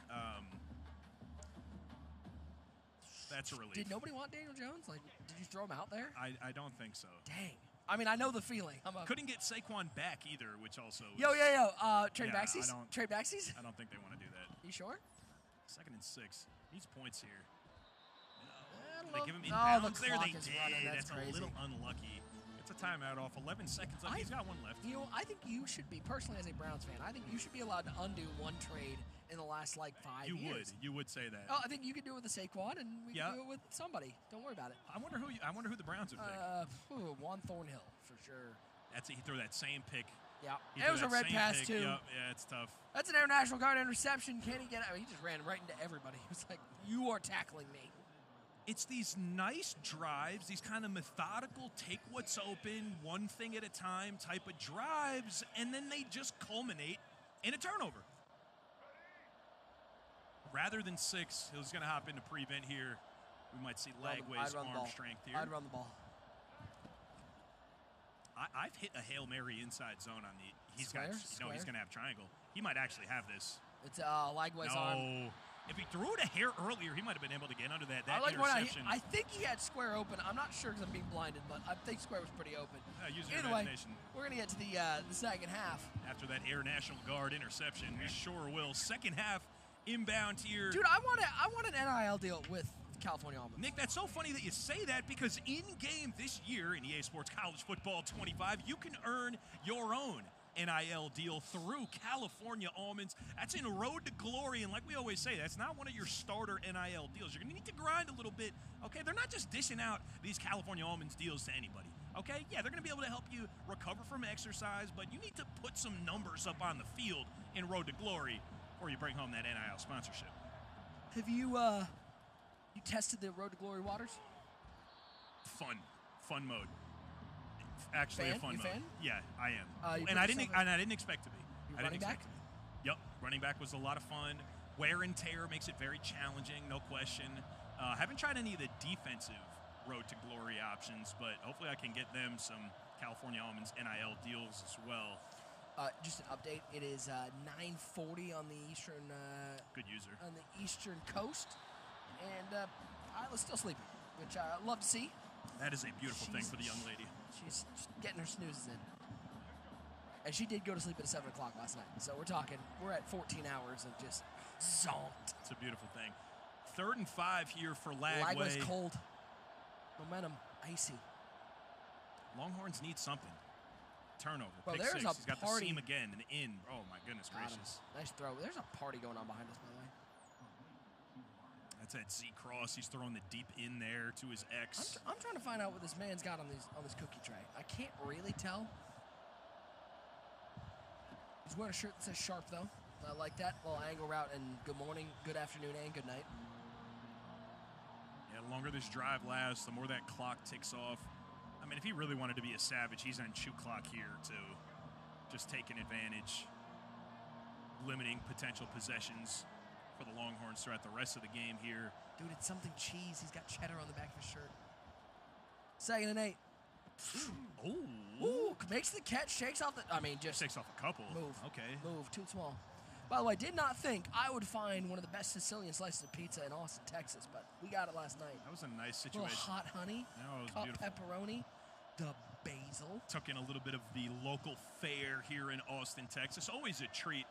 Speaker 7: That's a relief.
Speaker 6: Did nobody want Daniel Jones? Like, did you throw him out there?
Speaker 7: I don't think so.
Speaker 6: Dang. I mean, I know the feeling.
Speaker 7: Couldn't get Saquon back either, which also.
Speaker 6: Yo. Trade backsies? Trade backsies?
Speaker 7: I don't think they want to do that.
Speaker 6: You sure?
Speaker 7: 2nd and 6. Needs points here.
Speaker 6: They
Speaker 7: give him
Speaker 6: the
Speaker 7: inbounds there.
Speaker 6: clock
Speaker 7: They
Speaker 6: is
Speaker 7: did.
Speaker 6: running.
Speaker 7: That's
Speaker 6: crazy.
Speaker 7: a little unlucky. It's a timeout off 11 seconds left. He's got one left.
Speaker 6: You know, I think you should be, personally as a Browns fan, I think you should be allowed to undo one trade in the last, 5 years.
Speaker 7: You would say that.
Speaker 6: Oh, I think you could do it with the Saquon, and we can do it with somebody. Don't worry about it.
Speaker 7: I wonder who the Browns would pick.
Speaker 6: Juan Thornhill, for sure.
Speaker 7: He threw that same pick.
Speaker 6: Yeah.
Speaker 7: It
Speaker 6: was a red pass, too.
Speaker 7: Yep. Yeah, it's tough.
Speaker 6: That's an International Guard interception. Can he get it? I mean, he just ran right into everybody. He was like, you are tackling me.
Speaker 7: It's these nice drives, these kind of methodical, take what's open, one thing at a time type of drives, and then they just culminate in a turnover. Rather than 6, he's going to hop into prevent here. We might see Lagway's arm strength here.
Speaker 6: I'd run the ball.
Speaker 7: I've hit a Hail Mary inside zone on the. He's going to have triangle. He might actually have this.
Speaker 6: It's Lagway's arm.
Speaker 7: No. If he threw it a hair earlier, he might have been able to get under that
Speaker 6: interception.
Speaker 7: interception.
Speaker 6: I think he had square open. I'm not sure because I'm being blinded, but I think square was pretty open.
Speaker 7: Use your
Speaker 6: Either
Speaker 7: imagination.
Speaker 6: way, we're going to get to the second half.
Speaker 7: After that Air National Guard interception, we sure will. Second half inbound here.
Speaker 6: Dude, I want an NIL deal with California Almonds.
Speaker 7: Nick, that's so funny that you say that because in-game this year in EA Sports College Football 25, you can earn your own NIL deal through California Almonds. That's in Road to Glory, and like we always say, that's not one of your starter NIL deals. You're going to need to grind a little bit, okay? They're not just dishing out these California Almonds deals to anybody, okay? Yeah, they're going to be able to help you recover from exercise, but you need to put some numbers up on the field in Road to Glory before you bring home that NIL sponsorship.
Speaker 6: Have you you tested the Road to Glory waters?
Speaker 7: Fun mode. Actually, a fun mode.
Speaker 6: Fan?
Speaker 7: Yeah, I am. And I didn't expect to be.
Speaker 6: You running back?
Speaker 7: Yep, running back was a lot of fun. Wear and tear makes it very challenging, no question. Haven't tried any of the defensive Road to Glory options, but hopefully I can get them some California Almonds NIL deals as well.
Speaker 6: Just an update. It is 9:40 on the eastern.
Speaker 7: Good user.
Speaker 6: On the eastern coast, and I was still sleeping, which I love to see.
Speaker 7: That is a beautiful thing for the young lady.
Speaker 6: She's getting her snoozes in. And she did go to sleep at 7 o'clock last night. So we're at 14 hours of just zonked.
Speaker 7: It's a beautiful thing. 3rd and 5 here for Lagway.
Speaker 6: Lagway's cold. Momentum, icy.
Speaker 7: Longhorns need something. Turnover.
Speaker 6: Bro,
Speaker 7: Pick
Speaker 6: there's
Speaker 7: 6. He's got the
Speaker 6: party.
Speaker 7: seam again and in. Oh, my goodness gracious.
Speaker 6: Nice throw. There's a party going on behind us, by the way.
Speaker 7: That's that Z cross. He's throwing the deep in there to his ex.
Speaker 6: I'm trying to find out what this man's got on this cookie tray. I can't really tell. He's wearing a shirt that says Sharp, though. I like that little angle route. And good morning, good afternoon, and good night.
Speaker 7: Yeah, the longer this drive lasts, the more that clock ticks off. I mean, if he really wanted to be a savage, he's on chew clock here too. Just taking advantage, limiting potential possessions for the Longhorns throughout the rest of the game here.
Speaker 6: Dude, it's something cheese. He's got cheddar on the back of his shirt. 2nd and 8. Ooh, makes the catch, shakes off the. Just
Speaker 7: shakes off a couple.
Speaker 6: Move.
Speaker 7: Okay.
Speaker 6: Move. Too small. By the way, did not think I would find one of the best Sicilian slices of pizza in Austin, Texas, but we got it last night.
Speaker 7: That was a nice
Speaker 6: A
Speaker 7: situation.
Speaker 6: little hot honey,
Speaker 7: No, it was
Speaker 6: cup
Speaker 7: beautiful.
Speaker 6: pepperoni, the basil.
Speaker 7: Took in a little bit of the local fare here in Austin, Texas. Always a treat.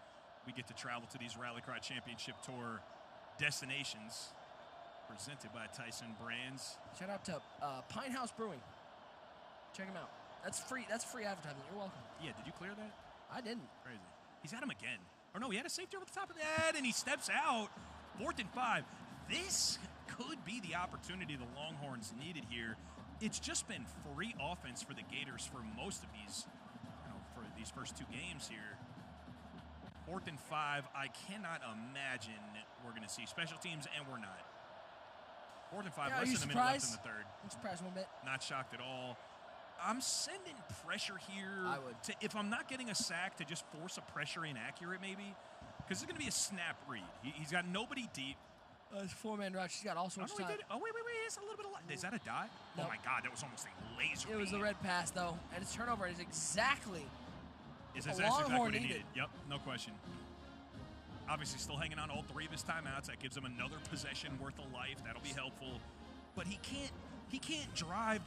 Speaker 7: We get to travel to these Rallycross Championship Tour destinations presented by Tyson Brands.
Speaker 6: Shout out to Pine House Brewing. Check them out. That's free. That's free advertising. You're welcome.
Speaker 7: Yeah, did you clear that?
Speaker 6: I didn't.
Speaker 7: Crazy. He's at him again. Or no, he had a safety over the top of that, and he steps out. 4th and 5. This could be the opportunity the Longhorns needed here. It's just been free offense for the Gators for most of these, for these first 2 games here. 4th and 5. I cannot imagine we're going to see special teams, and we're not. 4th and 5.
Speaker 6: Yeah,
Speaker 7: Less than a minute left in the 3rd.
Speaker 6: I'm surprised one bit.
Speaker 7: Not shocked at all. I'm sending pressure here.
Speaker 6: I would.
Speaker 7: If I'm not getting a sack, to just force a pressure inaccurate maybe. Because it's going to be a snap read. He's got nobody deep.
Speaker 6: It's a 4-man rush. He's got all sorts of time.
Speaker 7: Oh, wait. It's a little bit of light. Is that a dot?
Speaker 6: Nope.
Speaker 7: Oh, my God. That was almost a laser
Speaker 6: It was the
Speaker 7: beam.
Speaker 6: red pass, though. And his turnover is exactly
Speaker 7: That's
Speaker 6: a
Speaker 7: exactly
Speaker 6: Longhorn
Speaker 7: what he
Speaker 6: needed.
Speaker 7: needed. Yep, no question. Obviously still hanging on all 3 of his timeouts. That gives him another possession worth of life. That'll be helpful. but he can't drive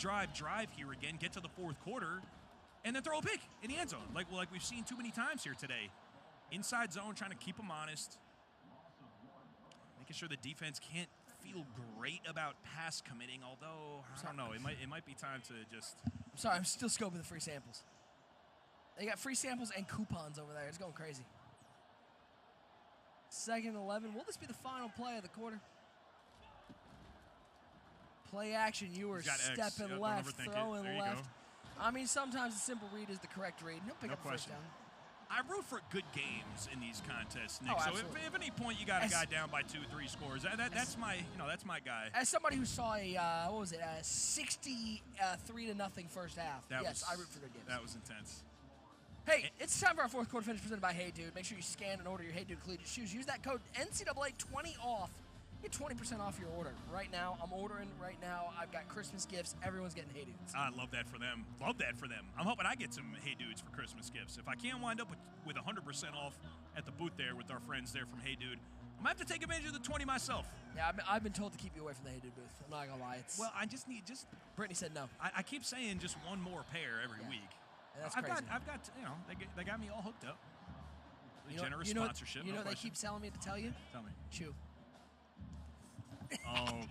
Speaker 7: here again, get to the fourth quarter, and then throw a pick in the end zone, like we've seen too many times here today. Inside zone, trying to keep him honest, making sure the defense can't feel great about pass committing. Although I don't know, it might be time to just.
Speaker 6: I'm sorry, I'm still scoping the free samples. They got free samples and coupons over there. It's going crazy. 2nd and 11. Will this be the final play of the quarter? Play action. You were stepping left, throwing left. I mean, sometimes the simple read is the correct read. He'll pick up the first down.
Speaker 7: I root for good games in these contests, Nick.
Speaker 6: Oh,
Speaker 7: so if at any point you got a guy down by 2-3 scores, that's my guy.
Speaker 6: As somebody who saw a 63-0 first half, yes, I root for good games.
Speaker 7: That was intense.
Speaker 6: Hey, it's time for our fourth quarter finish presented by Hey Dude. Make sure you scan and order your Hey Dude collegiate shoes. Use that code NCAA20OFF. Get 20% off your order right now. I'm ordering right now. I've got Christmas gifts. Everyone's getting Hey Dudes.
Speaker 7: I love that for them. Love that for them. I'm hoping I get some Hey Dudes for Christmas gifts. If I can't wind up with 100% off at the booth there with our friends there from Hey Dude, I'm going to have to take advantage of the 20 myself.
Speaker 6: Yeah, I've been told to keep you away from the Hey Dude booth. I'm not going to lie.
Speaker 7: Well, I just
Speaker 6: Brittany said no.
Speaker 7: I keep saying just one more pair every week.
Speaker 6: Yeah, that's crazy.
Speaker 7: I've got, they got me all hooked up. Generous sponsorship.
Speaker 6: You know what they keep telling me to tell you?
Speaker 7: Tell me.
Speaker 6: Chew.
Speaker 7: Okay. All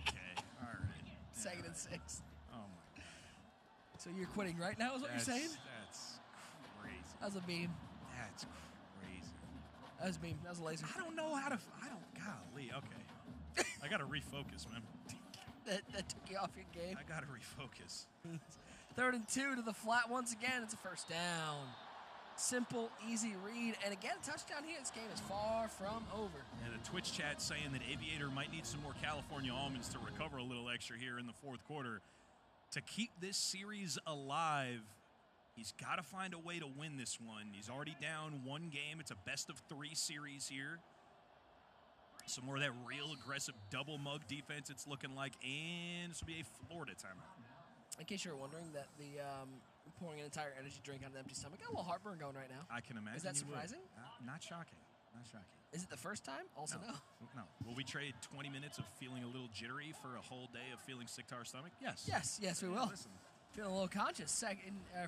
Speaker 7: right.
Speaker 6: 2nd and 6.
Speaker 7: Oh, my God.
Speaker 6: So you're quitting right now is what you're saying?
Speaker 7: That's crazy.
Speaker 6: That was a meme.
Speaker 7: That's crazy.
Speaker 6: That was a meme. That was a laser.
Speaker 7: I don't know how to, golly, okay. I got to refocus, man.
Speaker 6: that took you off your game.
Speaker 7: I got to refocus.
Speaker 6: 3rd and 2 to the flat once again. It's a first down. Simple, easy read. And again, a touchdown here. This game is far from over.
Speaker 7: And a Twitch chat saying that Aviator might need some more California almonds to recover a little extra here in the fourth quarter. To keep this series alive, he's got to find a way to win this one. He's already down one game. It's a best-of-3 series here. Some more of that real aggressive double mug defense it's looking like. And this will be a Florida timeout.
Speaker 6: In case you're wondering that the pouring an entire energy drink on an empty stomach, got a little heartburn going right now.
Speaker 7: I can imagine.
Speaker 6: Is that surprising?
Speaker 7: Not shocking. Not shocking.
Speaker 6: Is it the first time? Also no.
Speaker 7: No. Will we trade 20 minutes of feeling a little jittery for a whole day of feeling sick to our stomach? Yes.
Speaker 6: Yes, we will.
Speaker 7: Listen.
Speaker 6: Feeling a little conscious.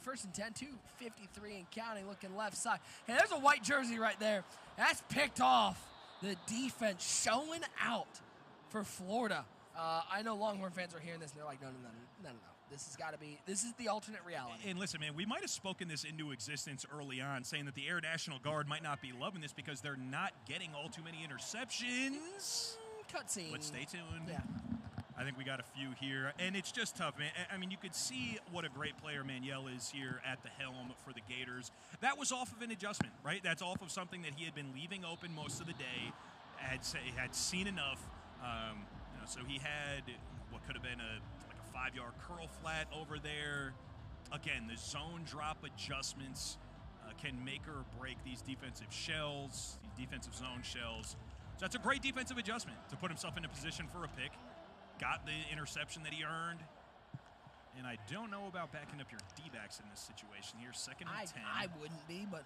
Speaker 6: First and 10, 2:53 and counting, looking left side. Hey, there's a white jersey right there. That's picked off. The defense showing out for Florida. I know Longhorn fans are hearing this and they're like, no. This is the alternate reality.
Speaker 7: And listen, man, we might have spoken this into existence early on, saying that the Air National Guard might not be loving this because they're not getting all too many interceptions.
Speaker 6: Cutscene.
Speaker 7: But stay tuned.
Speaker 6: Yeah.
Speaker 7: I think we got a few here, and it's just tough, man. I mean, you could see what a great player Manuel is here at the helm for the Gators. That was off of an adjustment, right? That's off of something that he had been leaving open most of the day, had seen enough. So he had what could have been a 5-yard curl flat over there. Again, the zone drop adjustments can make or break these defensive shells, these defensive zone shells. So that's a great defensive adjustment to put himself in a position for a pick. Got the interception that he earned. And I don't know about backing up your D-backs in this situation here. 2nd and 10.
Speaker 6: I wouldn't be, but,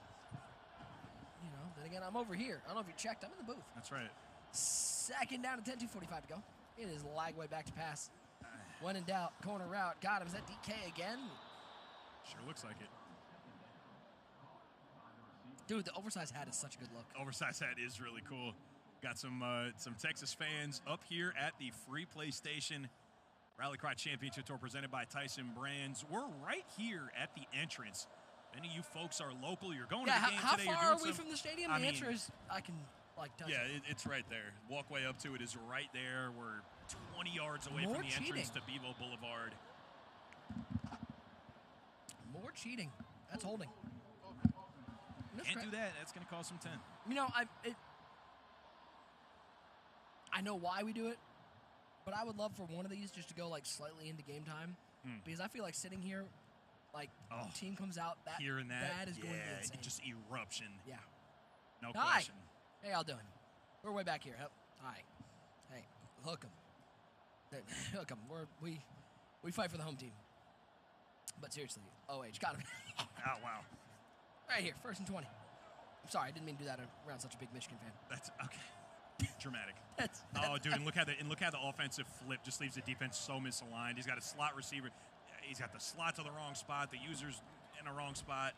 Speaker 6: then again, I'm over here. I don't know if you checked. I'm in the booth.
Speaker 7: That's right.
Speaker 6: 2nd down and 10, 2:45 to go. It is lag way back to pass. When in doubt, corner route. Got him. Is that DK again?
Speaker 7: Sure looks like it.
Speaker 6: Dude, the oversized hat is such a good look.
Speaker 7: Oversized hat is really cool. Got some Texas fans up here at the Free Play Station Rally Cry Championship Tour presented by Tyson Brands. We're right here at the entrance. If any of you folks are local, you're going to the game
Speaker 6: how
Speaker 7: today.
Speaker 6: How far are we from the stadium? The answer is I can touch it.
Speaker 7: It's right there. Walkway up to it is right there. We're 20 yards away from the entrance to Bevo Boulevard.
Speaker 6: More cheating. That's holding.
Speaker 7: Can't do that. That's going to cause some 10.
Speaker 6: I know why we do it, but I would love for one of these just to go slightly into game time because I feel like sitting here, team comes out that
Speaker 7: hearing that
Speaker 6: is going to be insane.
Speaker 7: Just eruption.
Speaker 6: Yeah.
Speaker 7: No question.
Speaker 6: Hey, how doing? We're way back here. Hi. Hey, hook 'em. Hook 'em. We fight for the home team. But seriously, OH got him.
Speaker 7: Oh wow.
Speaker 6: Right here, 1st and 20. I'm sorry, I didn't mean to do that around such a big Michigan fan.
Speaker 7: That's okay. dramatic.
Speaker 6: Oh,
Speaker 7: dude, and look how the offensive flip just leaves the defense so misaligned. He's got a slot receiver. He's got the slot to the wrong spot. The user's in the wrong spot.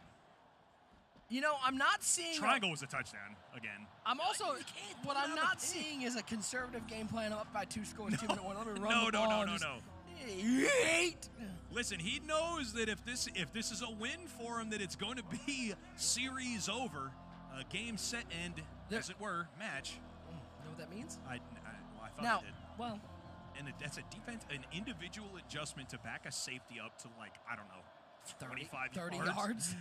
Speaker 6: You know, I'm not seeing
Speaker 7: Triangle was a touchdown again.
Speaker 6: I'm also what I'm not seeing is a conservative game plan up by 2 scores, 2 minute one. Let me run the ball.
Speaker 7: No. Listen, he knows that if this is a win for him, that it's going to be series over, game set end, as it were, match.
Speaker 6: You know what that means?
Speaker 7: I thought
Speaker 6: Now,
Speaker 7: it did.
Speaker 6: well,
Speaker 7: And that's an individual adjustment to back a safety up to, like, I don't know,
Speaker 6: 30 yards.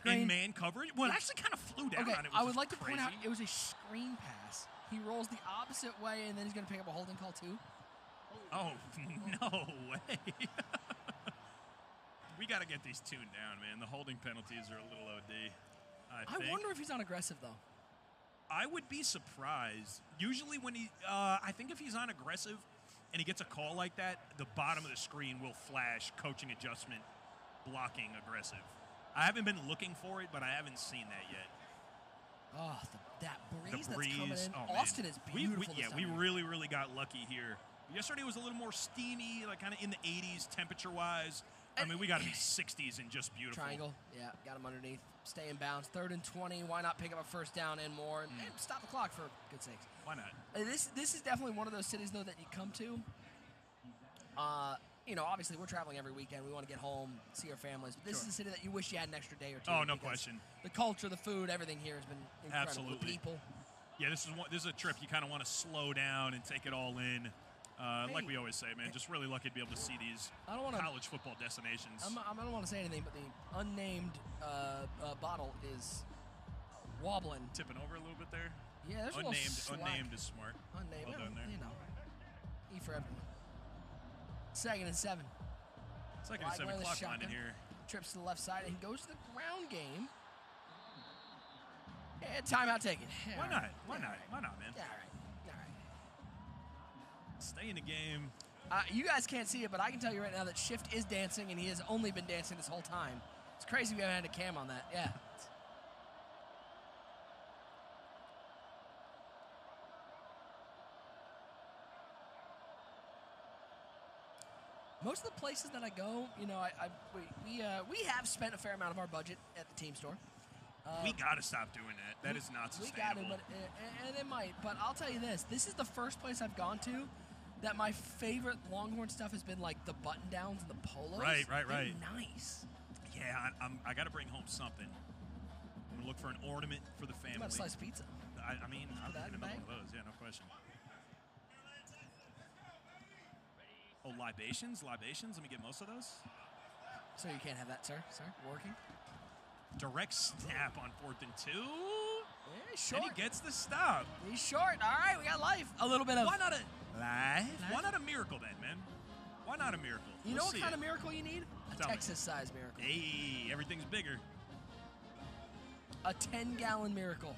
Speaker 7: In man coverage. Well, it actually kind of flew down on it.
Speaker 6: I would like to point out it was a screen pass. He rolls the opposite way, and then he's going to pick up a holding call, too.
Speaker 7: Oh, no way. We got to get these tuned down, man. The holding penalties are a little OD, I think.
Speaker 6: I wonder if he's not aggressive, though.
Speaker 7: I would be surprised. Usually when I think if he's on aggressive and he gets a call like that, the bottom of the screen will flash coaching adjustment, blocking aggressive. I haven't been looking for it, but I haven't seen that yet.
Speaker 6: Oh, that breeze,
Speaker 7: The breeze
Speaker 6: that's coming in.
Speaker 7: oh,
Speaker 6: Austin
Speaker 7: man.
Speaker 6: is beautiful.
Speaker 7: We really got lucky here. Yesterday was a little more steamy, like kind of in the 80s temperature-wise. I mean, we got to be 60s and just beautiful.
Speaker 6: Triangle, yeah, got him underneath. Stay in bounds. 3rd and 20. Why not pick up a first down and more and stop the clock for good sakes?
Speaker 7: Why not?
Speaker 6: This is definitely one of those cities though that you come to. You know, obviously we're traveling every weekend. We want to get home, see our families. But this is a city that you wish you had an extra day or two.
Speaker 7: Oh, no question.
Speaker 6: The culture, the food, everything here has been incredible.
Speaker 7: Absolutely.
Speaker 6: The people.
Speaker 7: Yeah, this is a trip you kind of want to slow down and take it all in. Like we always say, man, just really lucky to be able to see these college football destinations.
Speaker 6: I don't want to say anything, but the unnamed bottle is wobbling.
Speaker 7: Tipping over a little bit there.
Speaker 6: Yeah, there's
Speaker 7: unnamed.
Speaker 6: a little slack.
Speaker 7: Unnamed is smart.
Speaker 6: Unnamed,
Speaker 7: well done there.
Speaker 6: You know, E for everyone. 2nd and 7.
Speaker 7: 2nd and 7 clock line in here.
Speaker 6: Trips to the left side and goes to the ground game. Yeah, timeout taken. Yeah,
Speaker 7: Why not? Why not, man?
Speaker 6: Yeah, all right.
Speaker 7: Stay in the game.
Speaker 6: You guys can't see it, but I can tell you right now that Shift is dancing, and he has only been dancing this whole time. It's crazy we haven't had a cam on that. Yeah. Most of the places that I go, you know, we have spent a fair amount of our budget at the team store.
Speaker 7: We got to stop doing that. That is not sustainable.
Speaker 6: We got to, and it might. But I'll tell you this: this is the first place I've gone to that my favorite Longhorn stuff has been like the button downs and the polos.
Speaker 7: Right.
Speaker 6: They're nice.
Speaker 7: Yeah, I got to bring home something. I'm gonna look for an ornament for the family.
Speaker 6: What about a slice of pizza?
Speaker 7: I mean, I'm
Speaker 6: that
Speaker 7: getting
Speaker 6: in the
Speaker 7: another one of those. Yeah, no question. Oh, libations. Let me get most of those.
Speaker 6: So you can't have that, sir. Sir, working.
Speaker 7: Direct snap on 4th and 2.
Speaker 6: Yeah, short.
Speaker 7: And he gets the stop.
Speaker 6: He's short. All right, we got life. A little bit of.
Speaker 7: Why not a life? Why not a miracle then, man? Why not a miracle?
Speaker 6: You know what kind of miracle you need? A
Speaker 7: Tell me.
Speaker 6: Texas-sized miracle.
Speaker 7: Hey, everything's bigger.
Speaker 6: A 10-gallon miracle.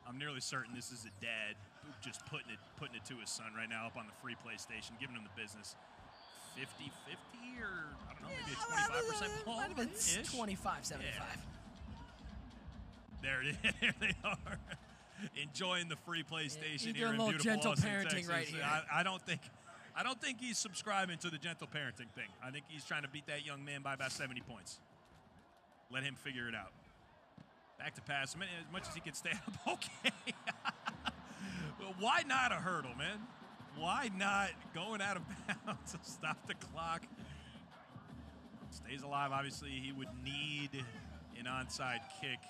Speaker 7: I'm nearly certain this is a dad just putting it to his son right now up on the free PlayStation, giving him the business. 50-50 or, I don't know, maybe a 25% pull?
Speaker 6: Might have been 25-75.
Speaker 7: Yeah. There it is. There they are. Enjoying the free PlayStation here in beautiful
Speaker 6: gentle
Speaker 7: Austin,
Speaker 6: parenting
Speaker 7: Texas.
Speaker 6: right here.
Speaker 7: I don't think he's subscribing to the gentle parenting thing. I think he's trying to beat that young man by about 70 points. Let him figure it out. Back to pass. As much as he can stay up. Okay. Why not a hurdle, man? Why not going out of bounds to stop the clock? Stays alive. Obviously, he would need an onside kick,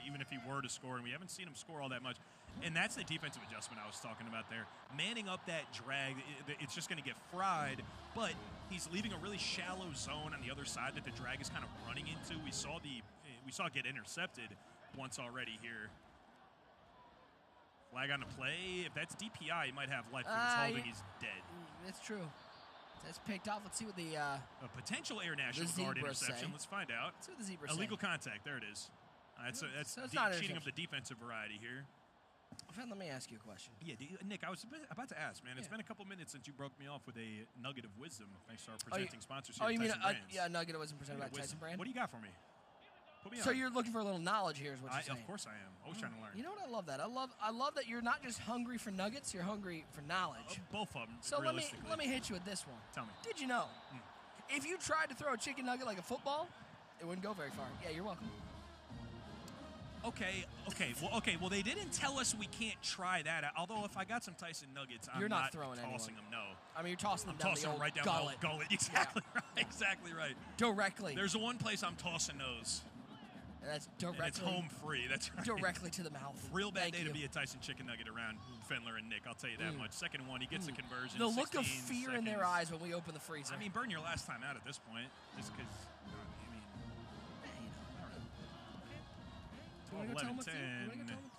Speaker 7: even if he were to score, and we haven't seen him score all that much. And that's the defensive adjustment I was talking about there. Manning up that drag, it's just going to get fried, but he's leaving a really shallow zone on the other side that the drag is kind of running into. We saw it get intercepted once already here. Flag on the play. If that's DPI, he might have life. If it's holding, he's dead.
Speaker 6: That's true. That's picked off. Let's see what the
Speaker 7: a potential Air National Guard interception.
Speaker 6: Say.
Speaker 7: Let's find out.
Speaker 6: Let's see what the zebra
Speaker 7: Illegal
Speaker 6: say.
Speaker 7: contact. There it is. That's
Speaker 6: not
Speaker 7: cheating of the defensive variety here.
Speaker 6: Let me ask you a question.
Speaker 7: Yeah, Nick, I was about to ask, man. It's been a couple minutes since you broke me off with a nugget of wisdom. Thanks to our presenting sponsors here.
Speaker 6: Oh, you mean
Speaker 7: a
Speaker 6: nugget of wisdom presented by Tyson Brand?
Speaker 7: What do you got for me? Put me
Speaker 6: So
Speaker 7: on.
Speaker 6: you're looking for a little knowledge here, is what you're saying.
Speaker 7: Of course I am. Always trying to learn.
Speaker 6: You know what? I love that. I love that you're not just hungry for nuggets. You're hungry for knowledge.
Speaker 7: Both of them.
Speaker 6: So let me hit you with this one.
Speaker 7: Tell me.
Speaker 6: Did you know if you tried to throw a chicken nugget like a football, it wouldn't go very far? Yeah, you're welcome.
Speaker 7: Okay. Well, they didn't tell us we can't try that. Although if I got some Tyson nuggets, I'm
Speaker 6: You're not throwing
Speaker 7: tossing
Speaker 6: anyone.
Speaker 7: them. No.
Speaker 6: I mean, you're tossing them
Speaker 7: I'm
Speaker 6: down
Speaker 7: tossing
Speaker 6: the
Speaker 7: them
Speaker 6: old
Speaker 7: right down
Speaker 6: gullet.
Speaker 7: the gullet. Exactly right. Exactly right.
Speaker 6: Directly.
Speaker 7: There's one place I'm tossing those.
Speaker 6: And that's directly.
Speaker 7: And it's home free. That's right.
Speaker 6: Directly to the mouth.
Speaker 7: Real bad
Speaker 6: Thank
Speaker 7: day
Speaker 6: you.
Speaker 7: to be a Tyson chicken nugget around Fendler and Nick. I'll tell you that much. Second one, he gets the conversion.
Speaker 6: The look of
Speaker 7: 16
Speaker 6: fear in their
Speaker 7: seconds.
Speaker 6: eyes when we open the freezer.
Speaker 7: I mean, burn your last time out at this point, just because.
Speaker 6: You wanna go tell
Speaker 7: 11,
Speaker 6: him what to do? You wanna go
Speaker 7: 10.
Speaker 6: tell him?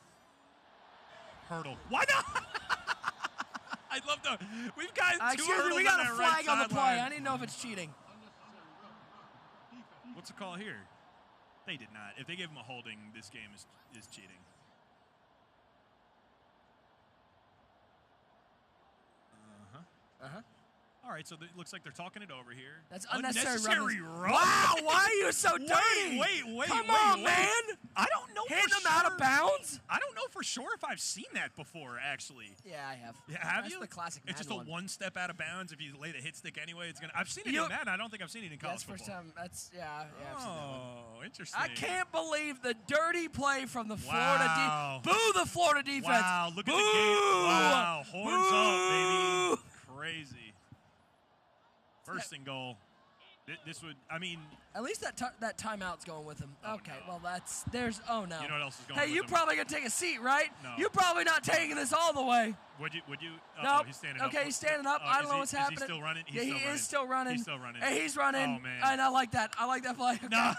Speaker 7: Hurdle. Why not? I'd love to. We've got two
Speaker 6: Excuse me,
Speaker 7: hurdles
Speaker 6: we got
Speaker 7: on
Speaker 6: a
Speaker 7: that
Speaker 6: flag
Speaker 7: right
Speaker 6: on the play.
Speaker 7: sideline.
Speaker 6: I didn't know if it's cheating.
Speaker 7: What's the call here? They did not. If they gave him a holding, this game is cheating.
Speaker 6: Uh-huh.
Speaker 7: All right, so it looks like they're talking it over here.
Speaker 6: That's unnecessary
Speaker 7: run.
Speaker 6: Wow, why are you so dirty?
Speaker 7: Wait.
Speaker 6: Come on, man.
Speaker 7: I don't know
Speaker 6: Hit
Speaker 7: for
Speaker 6: them
Speaker 7: sure.
Speaker 6: out of bounds?
Speaker 7: I don't know for sure if I've seen that before, actually.
Speaker 6: Yeah, I have.
Speaker 7: Yeah, have
Speaker 6: That's
Speaker 7: you?
Speaker 6: the classic
Speaker 7: It's just
Speaker 6: Madden
Speaker 7: a one step out of bounds. If you lay the hit stick anyway, it's gonna. I've seen it
Speaker 6: You-
Speaker 7: in Madden. I don't think I've seen it in college
Speaker 6: That's first
Speaker 7: football.
Speaker 6: time. That's yeah. I've seen that one.
Speaker 7: Oh, interesting.
Speaker 6: I can't believe the dirty play from the
Speaker 7: Wow.
Speaker 6: Florida Boo the Florida defense.
Speaker 7: Wow, look at the
Speaker 6: Boo!
Speaker 7: game. Wow, horns
Speaker 6: Boo!
Speaker 7: up, baby. Crazy. First and goal. This would, I mean,
Speaker 6: At least that timeout's going with him.
Speaker 7: Oh,
Speaker 6: okay,
Speaker 7: no.
Speaker 6: well there's oh no.
Speaker 7: You know what else is going
Speaker 6: Hey,
Speaker 7: with
Speaker 6: you
Speaker 7: him?
Speaker 6: probably gonna take a seat, right?
Speaker 7: No.
Speaker 6: You're probably not taking this all the way.
Speaker 7: would you?
Speaker 6: Nope.
Speaker 7: He's standing up.
Speaker 6: Okay, he's standing up. I don't know what's happening.
Speaker 7: Is he still running?
Speaker 6: Yeah, he is still running.
Speaker 7: He's still running.
Speaker 6: Hey, he's running.
Speaker 7: Oh, man.
Speaker 6: And I like that. I like that play. Okay.
Speaker 7: No.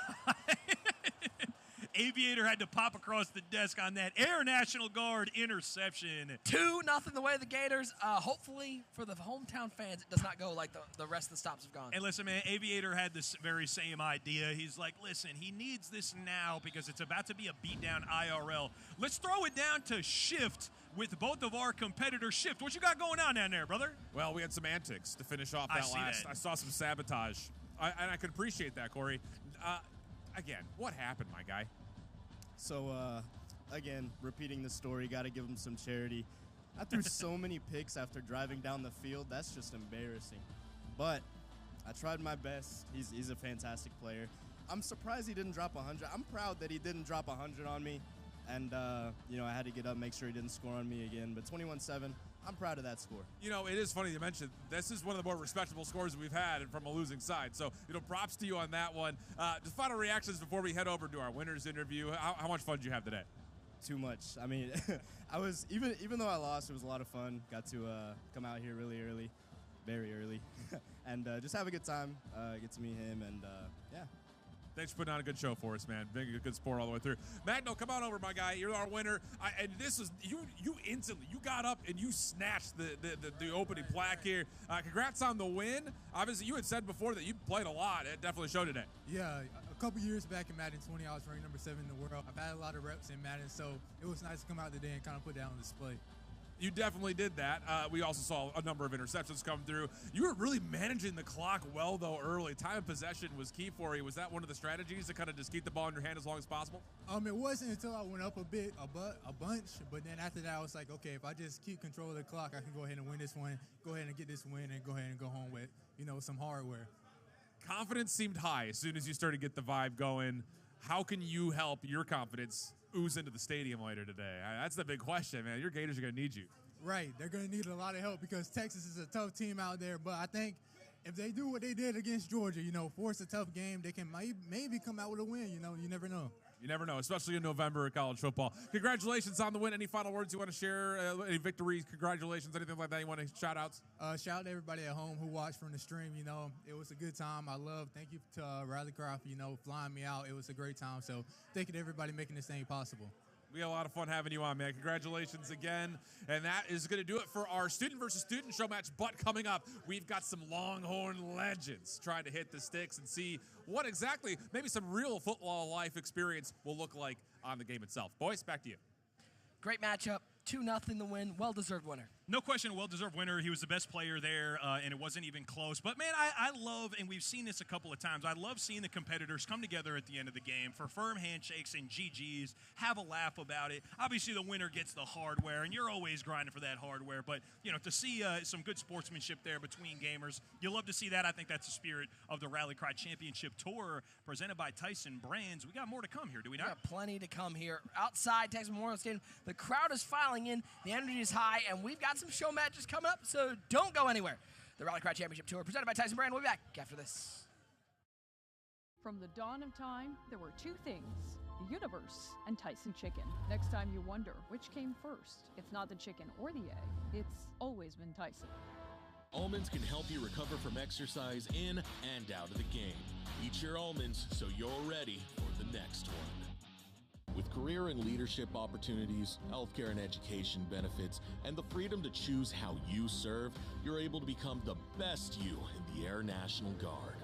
Speaker 7: Aviator had to pop across the desk on that Air National Guard interception.
Speaker 6: 2-0 the way of the Gators. Hopefully for the hometown fans, it does not go like the rest of the stops have gone.
Speaker 7: And listen, man, Aviator had this very same idea. He's like, listen, he needs this now because it's about to be a beatdown IRL. Let's throw it down to Shift with both of our competitors. Shift, what you got going on down there, brother?
Speaker 5: Well, we had some antics to finish off
Speaker 7: I
Speaker 5: that
Speaker 7: see
Speaker 5: last.
Speaker 7: that.
Speaker 5: I saw some sabotage, and I could appreciate that, Corey. Again, what happened, my guy?
Speaker 8: So, again, repeating the story, got to give him some charity. I threw so many picks after driving down the field. That's just embarrassing. But I tried my best. He's a fantastic player. I'm surprised he didn't drop 100. I'm proud that he didn't drop 100 on me. And, I had to get up, make sure he didn't score on me again. But 21-7, I'm proud of that score.
Speaker 5: You know, it is funny you mentioned this is one of the more respectable scores we've had from a losing side. So, props to you on that one. Just final reactions before we head over to our winners interview. How much fun did you have today?
Speaker 8: Too much. I mean, I was even though I lost, it was a lot of fun. Got to come out here really early, very early, and just have a good time. Get to meet him, and yeah.
Speaker 5: Thanks for putting on a good show for us, man. Being a good sport all the way through. Magno, come on over, my guy. You're our winner. And this is you instantly. You got up and you snatched the opening plaque here. Congrats on the win. Obviously, you had said before that you played a lot. It definitely showed today.
Speaker 9: Yeah, a couple years back in Madden 20, I was ranked number 7 in the world. I've had a lot of reps in Madden, so it was nice to come out today and kind of put that on display.
Speaker 5: You definitely did that. We also saw a number of interceptions come through. You were really managing the clock well, though, early. Time of possession was key for you. Was that one of the strategies to kind of just keep the ball in your hand as long as possible?
Speaker 9: It wasn't until I went up a bunch, but then after that, I was like, okay, if I just keep control of the clock, I can go ahead and win this one, go ahead and get this win, and go ahead and go home with, some hardware.
Speaker 5: Confidence seemed high as soon as you started to get the vibe going. How can you help your confidence ooze into the stadium later today? That's the big question, man. Your Gators are going to need you.
Speaker 9: Right. They're going to need a lot of help because Texas is a tough team out there. But I think if they do what they did against Georgia, force a tough game, they can maybe come out with a win. You never know.
Speaker 5: You never know, especially in November in college football. Congratulations on the win. Any final words you want to share? Any victories, congratulations, anything like that you want to shout outs?
Speaker 9: Shout out to everybody at home who watched from the stream. It was a good time. Thank you to Riley Craft, flying me out. It was a great time. So thank you to everybody making this thing possible.
Speaker 5: We had a lot of fun having you on, man. Congratulations again. And that is going to do it for our student versus student show match. But coming up, we've got some Longhorn legends trying to hit the sticks and see what exactly maybe some real football life experience will look like on the game itself. Boys, back to you.
Speaker 6: Great matchup. 2-0 the win. Well-deserved winner.
Speaker 7: No question, a well-deserved winner. He was the best player there, and it wasn't even close. But, man, I love, and we've seen this a couple of times, I love seeing the competitors come together at the end of the game for firm handshakes and GGs, have a laugh about it. Obviously, the winner gets the hardware, and you're always grinding for that hardware. But, you know, to see some good sportsmanship there between gamers, you love to see that. I think that's the spirit of the Rally Cry Championship Tour presented by Tyson Brands. We got more to come here, do we not?
Speaker 6: We got plenty to come here. Outside Texas Memorial Stadium, the crowd is filing in, the energy is high, and we've got some show matches coming up, so don't go anywhere. The Rally Cry Championship Tour presented by Tyson Brand. We'll be back after this.
Speaker 1: From the dawn of time, there were two things, the universe and Tyson Chicken. Next time you wonder which came first, it's not the chicken or the egg, it's always been Tyson.
Speaker 2: Almonds can help you recover from exercise in and out of the game. Eat your almonds so you're ready for the next one. With career and leadership opportunities, healthcare and education benefits, and the freedom to choose how you serve, you're able to become the best you in the Air National Guard.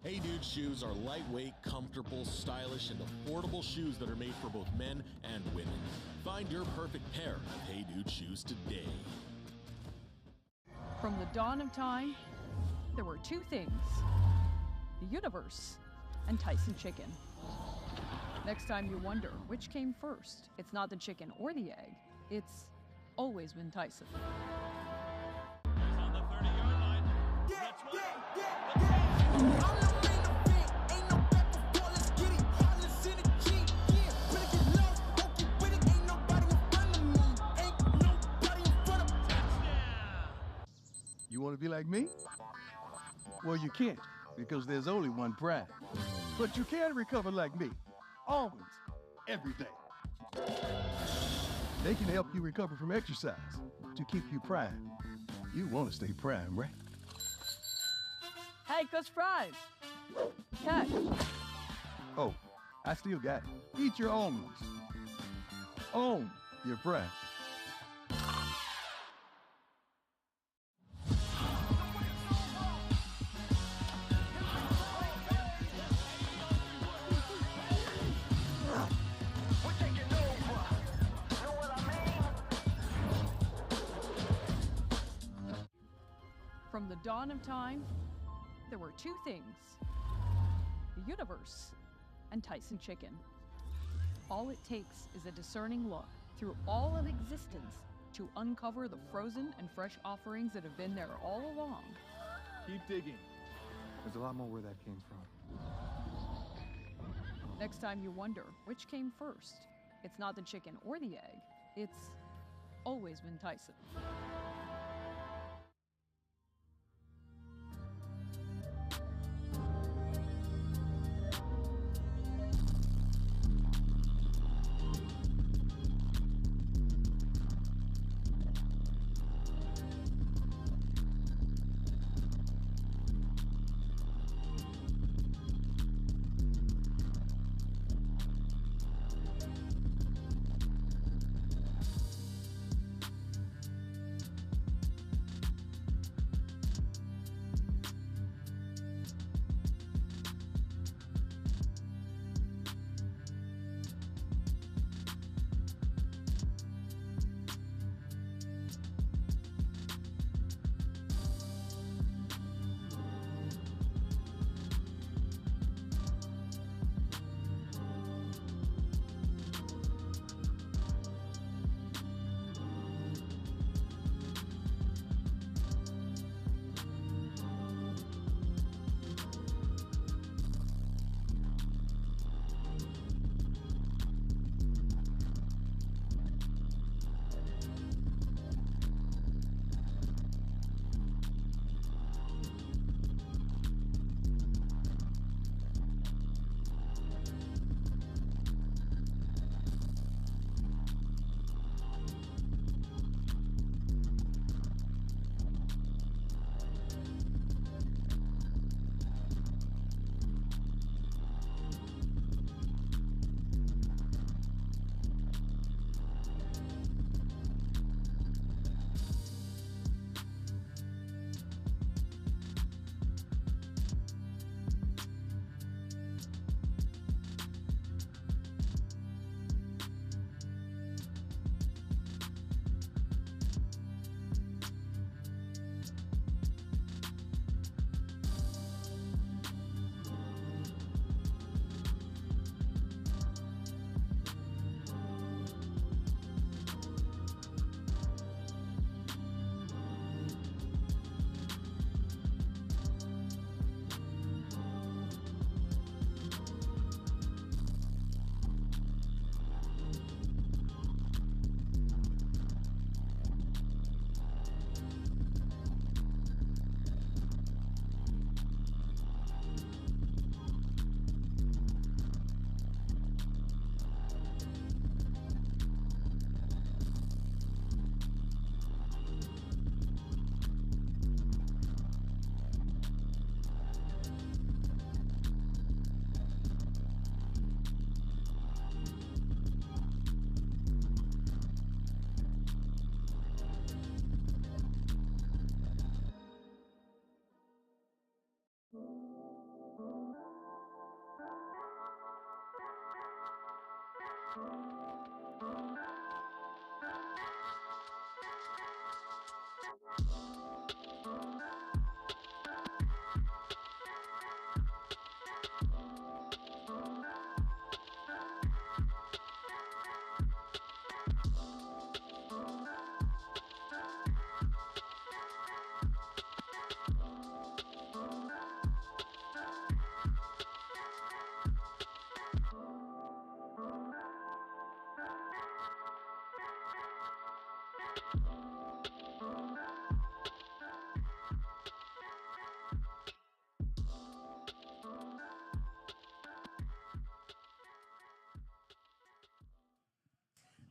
Speaker 2: Hey Dude shoes are lightweight, comfortable, stylish, and affordable shoes that are made for both men and women. Find your perfect pair of Hey Dude shoes today.
Speaker 1: From the dawn of time, there were two things, the universe and Tyson Chicken. Next time you wonder which came first, it's not the chicken or the egg, it's always been Tyson.
Speaker 4: On the 30-yard line.
Speaker 3: You want to be like me? Well, you can't, because there's only one brand. But you can recover like me. Almonds, every day. They can help you recover from exercise to keep you primed. You want to stay primed, right?
Speaker 1: Hey, Coach Prime! Catch!
Speaker 3: Oh, I still got it. Eat your almonds. Own your prime.
Speaker 1: From the dawn of time, there were two things, the universe and Tyson Chicken. All it takes is a discerning look through all of existence to uncover the frozen and fresh offerings that have been there all along.
Speaker 10: Keep digging. There's a lot more where that came from.
Speaker 1: Next time you wonder which came first, it's not the chicken or the egg, it's always been Tyson.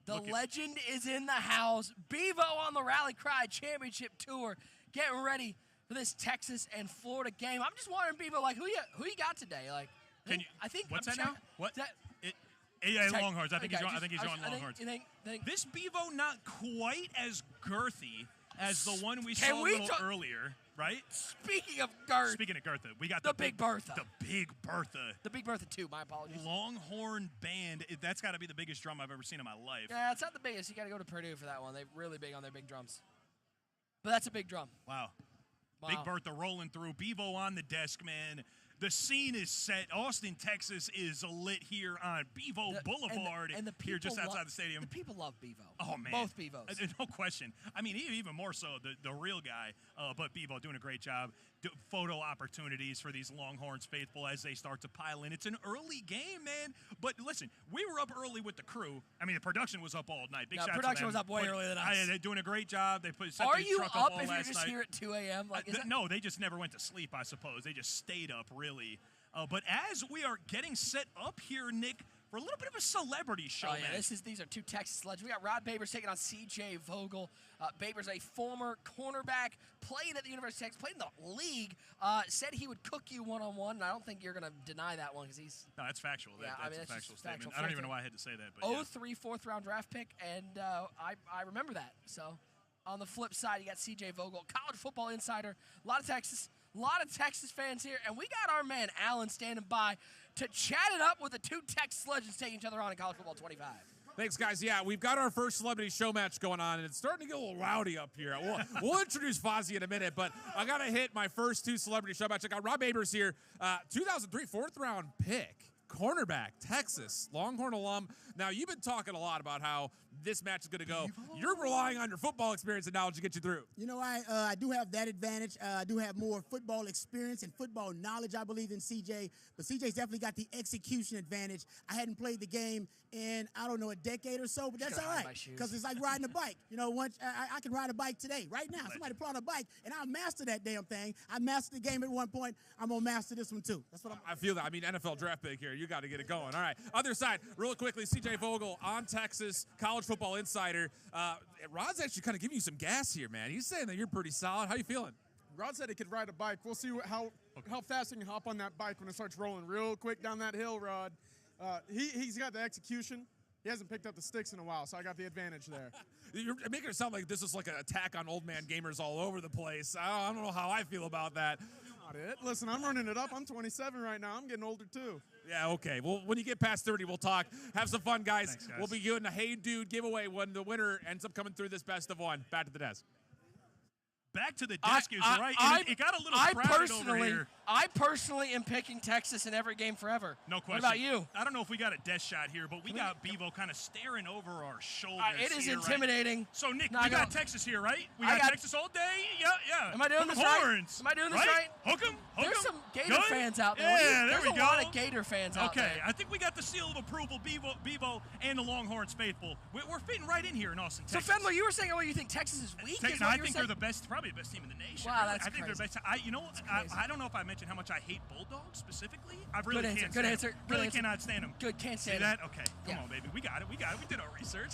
Speaker 6: The legend is in the house. Bevo on the Rally Cry Championship Tour, getting ready for this Texas and Florida game. I'm just wondering, Bevo, like who you got today? Like, I think
Speaker 7: what's
Speaker 6: I'm
Speaker 7: that now? What? Longhorns. I think he's on Longhorns.
Speaker 6: You think
Speaker 7: this Bevo not quite as girthy as the one we saw a little earlier, right?
Speaker 6: Speaking of girth,
Speaker 7: we got
Speaker 6: the Big Bertha.
Speaker 7: The Big Bertha.
Speaker 6: The Big Bertha 2, my apologies.
Speaker 7: Longhorn band. That's got to be the biggest drum I've ever seen in my life.
Speaker 6: Yeah, it's not the biggest. You got to go to Purdue for that one. They're really big on their big drums. But that's a big drum.
Speaker 7: Wow. Big Bertha rolling through. Bevo on the desk, man. The scene is set. Austin, Texas is lit here on Bevo Boulevard,
Speaker 6: and the
Speaker 7: here just outside the stadium.
Speaker 6: The people love Bevo.
Speaker 7: Oh, man.
Speaker 6: Both Bevos.
Speaker 7: No question. I mean, even more so the real guy, but Bevo doing a great job. Photo opportunities for these Longhorns faithful as they start to pile in. It's an early game, man. But listen, we were up early with the crew. I mean, the production was up all night. Big shout
Speaker 6: production
Speaker 7: to them.
Speaker 6: was up way earlier than us.
Speaker 7: They're doing a great job. They set
Speaker 6: Are
Speaker 7: the
Speaker 6: you
Speaker 7: truck
Speaker 6: up
Speaker 7: all
Speaker 6: if you're
Speaker 7: last
Speaker 6: just
Speaker 7: night.
Speaker 6: here at 2 a.m.? Like,
Speaker 7: no, they just never went to sleep, I suppose. They just stayed up, really. But as we are getting set up here, Nick, for a little bit of a celebrity show,
Speaker 6: man. These are two Texas legends. We got Rod Babers taking on C.J. Vogel. Babers, a former cornerback, played at the University of Texas, played in the league, said he would cook you one-on-one, and I don't think you're going to deny that one because he's...
Speaker 7: No, that's factual.
Speaker 6: Yeah,
Speaker 7: that's a factual statement.
Speaker 6: Factual.
Speaker 7: I don't even know why I had to say that. But
Speaker 6: 0-3 fourth-round draft pick, and I remember that. So on the flip side, you got C.J. Vogel, college football insider, a lot of Texas fans here, and we got our man Alan standing by to chat it up with the two Texas legends taking each other on in College Football 25.
Speaker 5: Thanks, guys. Yeah, we've got our first celebrity show match going on, and it's starting to get a little rowdy up here. We'll introduce Fozzie in a minute, but I got to hit my first two celebrity show match. I got Rob Babers here, 2003 fourth-round pick, cornerback, Texas, Longhorn alum. Now, you've been talking a lot about how this match is going to go. You're relying on your football experience and knowledge to get you through.
Speaker 11: You know, I do have that advantage. I do have more football experience and football knowledge, I believe, than CJ. But CJ's definitely got the execution advantage. I hadn't played the game in, I don't know, a decade or so, but that's all right. Because it's like riding a bike. You know, once I can ride a bike today, right now. Somebody pull on a bike, and I'll master that damn thing. I mastered the game at one point. I'm going to master this one, too. That's what
Speaker 5: I feel that. I mean, NFL draft pick here. You got to get it going. All right. Other side, real quickly, C.J. Vogel on Texas, college football insider. Rod's actually kind of giving you some gas here, man. He's saying that you're pretty solid. How you feeling?
Speaker 12: Rod said he could ride a bike. We'll see how fast he can hop on that bike when it starts rolling real quick down that hill, Rod. He's got the execution. He hasn't picked up the sticks in a while, so I got the advantage there.
Speaker 5: You're making it sound like this is like an attack on old man gamers all over the place. I don't know how I feel about that.
Speaker 12: Not it. Listen, I'm running it up. I'm 27 right now. I'm getting older, too.
Speaker 5: Yeah, okay. Well, when you get past 30, we'll talk. Have some fun, guys.
Speaker 7: Thanks, guys.
Speaker 5: We'll be doing a Hey Dude giveaway when the winner ends up coming through this best of one. Back to the desk.
Speaker 7: Back to the desk is right. It got a little crowded over here.
Speaker 6: I personally am picking Texas in every game forever.
Speaker 7: No question.
Speaker 6: What about you?
Speaker 7: I don't know if we got a desk shot here, but we got Bevo kind of staring over our shoulders.
Speaker 6: It is
Speaker 7: here,
Speaker 6: intimidating.
Speaker 7: Right? So, Nick, we got Texas here, right? We got Texas all day? Yeah.
Speaker 6: Am I doing this right? Am I doing this right?
Speaker 7: Hook 'em.
Speaker 6: There's some Gator fans out there.
Speaker 7: Yeah, there we go.
Speaker 6: There's a lot of Gator fans out there.
Speaker 7: Okay, I think we got the seal of approval, Bevo and the Longhorns faithful. We're fitting right in here in Austin, Texas.
Speaker 6: So, Fenway, you were saying, you think Texas is weak?
Speaker 7: I think they're the best, probably the best team in the nation.
Speaker 6: Wow, that's
Speaker 7: I think
Speaker 6: crazy.
Speaker 7: they're best. I don't know if I mentioned how much I hate Bulldogs specifically. I really
Speaker 6: Good
Speaker 7: can't
Speaker 6: answer.
Speaker 7: stand them. Really cannot stand them.
Speaker 6: Good, can't
Speaker 7: See
Speaker 6: stand
Speaker 7: that?
Speaker 6: them.
Speaker 7: Okay, come on, baby. We got it. We did our research.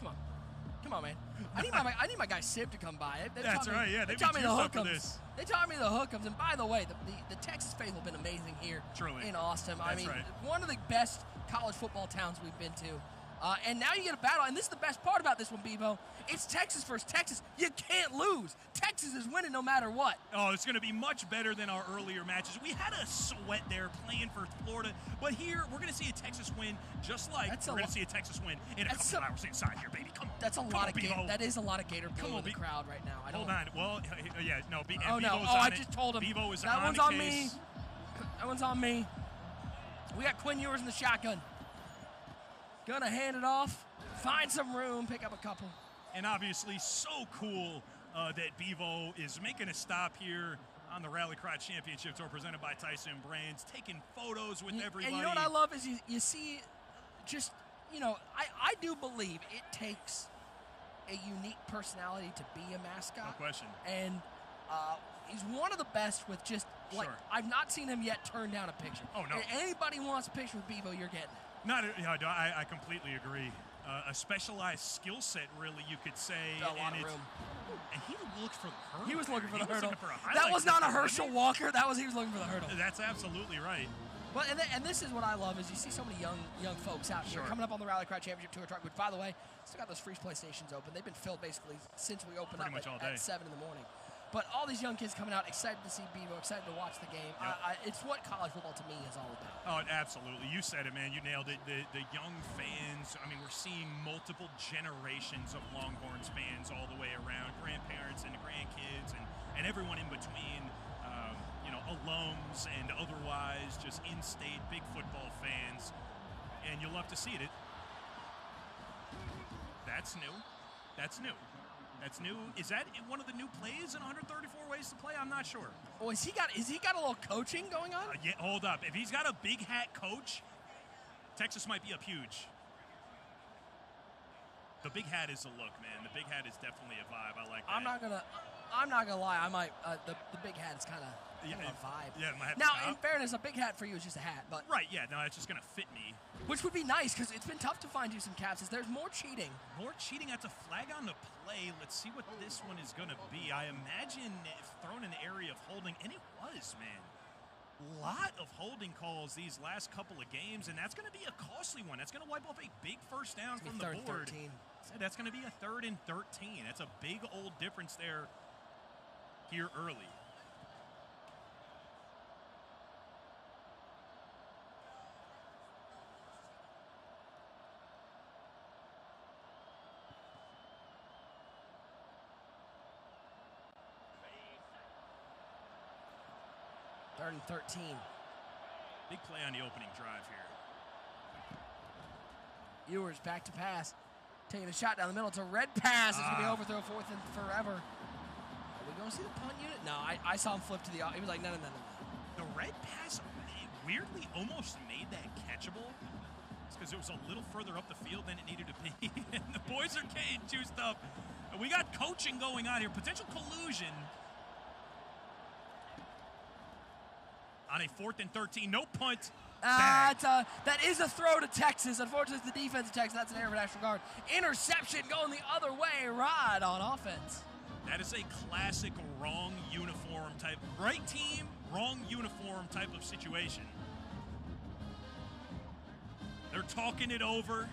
Speaker 6: Come on, man. I need my guy Sib to come by.
Speaker 7: That's right. Yeah,
Speaker 6: they taught me the
Speaker 7: hookums.
Speaker 6: hookums. They taught me the hookums. And by the way, the Texas faithful have been amazing here in Austin.
Speaker 7: That's right.
Speaker 6: One of the best college football towns we've been to. And now you get a battle, and this is the best part about this one, Bevo. It's Texas versus Texas. You can't lose. Texas is winning no matter what.
Speaker 7: Oh, it's going to be much better than our earlier matches. We had a sweat there playing for Florida, but here we're going to see a Texas win, just like we're going to see a Texas win in a couple hours inside here, baby. Come on.
Speaker 6: That's a
Speaker 7: Come
Speaker 6: lot
Speaker 7: on,
Speaker 6: of
Speaker 7: Bevo.
Speaker 6: That is a lot of Gator blue in the crowd right now.
Speaker 7: Hold on. Well, yeah, no.
Speaker 6: Oh, no.
Speaker 7: Bevo's
Speaker 6: Oh,
Speaker 7: on
Speaker 6: I
Speaker 7: it.
Speaker 6: just told him.
Speaker 7: Bevo is
Speaker 6: that
Speaker 7: on
Speaker 6: one's
Speaker 7: the
Speaker 6: on
Speaker 7: case.
Speaker 6: me. That one's on me. We got Quinn Ewers in the shotgun. Gonna hand it off, find some room, pick up a couple.
Speaker 7: And obviously so cool that Bevo is making a stop here on the Rally Cry Championship Tour presented by Tyson Brands, taking photos with everybody.
Speaker 6: And you know what I love is you see just, I do believe it takes a unique personality to be a mascot.
Speaker 7: No question.
Speaker 6: And he's one of the best with just, I've not seen him yet turn down a picture.
Speaker 7: Oh, no.
Speaker 6: If anybody wants a picture with Bevo, you're getting it.
Speaker 7: I completely agree. A specialized skill set, really, you could say.
Speaker 6: A lot of room.
Speaker 7: And he looked for the hurdle.
Speaker 6: He was looking for the hurdle.
Speaker 7: Looking for a
Speaker 6: that was not a
Speaker 7: highlight
Speaker 6: Herschel Walker. He was looking for the hurdle.
Speaker 7: That's absolutely right.
Speaker 6: Well, and this is what I love is you see so many young folks out here coming up on the Rally Cry Championship Tour truck, which, by the way, still got those free play stations open. They've been filled basically since we opened
Speaker 7: Pretty
Speaker 6: up
Speaker 7: much all day.
Speaker 6: at 7 in the morning. But all these young kids coming out, excited to see Bevo, excited to watch the game.
Speaker 7: Yep.
Speaker 6: It's what college football to me is all about.
Speaker 7: Oh, absolutely. You said it, man. You nailed it. The young fans, I mean, we're seeing multiple generations of Longhorns fans all the way around, grandparents and grandkids and everyone in between, alums and otherwise, just in-state big football fans. And you'll love to see it. That's new. That's new. That's new. Is that one of the new plays in 134 Ways to Play? I'm not sure.
Speaker 6: Oh, is he got a little coaching going on?
Speaker 7: Yeah, hold up. If he's got a big hat coach, Texas might be up huge. The big hat is a look, man. The big hat is definitely a vibe. I like that.
Speaker 6: I'm not gonna lie. I might the big hat is kind of a vibe.
Speaker 7: Yeah, it might have
Speaker 6: now,
Speaker 7: to
Speaker 6: in fairness, a big hat for you is just a hat, but
Speaker 7: right. Yeah, no, it's just gonna fit me.
Speaker 6: Which would be nice because it's been tough to find you some caps. There's more cheating.
Speaker 7: More cheating. That's a flag on the play. Let's see what this one is gonna be. I imagine if thrown in the area of holding, and it was, man. Lot of holding calls these last couple of games, and that's going to be a costly one. That's going to wipe off a big first down from the board.
Speaker 6: 13.
Speaker 7: That's going to be a 3rd and 13. That's a big old difference there here early.
Speaker 6: Third and 13.
Speaker 7: Big play on the opening drive here.
Speaker 6: Ewers back to pass. Taking a shot down the middle. It's a red pass. It's going to be overthrow 4th and forever. Are we going to see the punt unit? No, I saw him flip to the... He was like, no.
Speaker 7: The red pass weirdly almost made that catchable. It's because it was a little further up the field than it needed to be. And the boys are getting juiced up. We got coaching going on here. Potential collusion. On a 4th and 13, no punt.
Speaker 6: That is a throw to Texas. Unfortunately, it's the defense of Texas. That's an error for National Guard. Interception going the other way, right on offense.
Speaker 7: That is a classic wrong uniform type. Right team, wrong uniform type of situation. They're talking it over.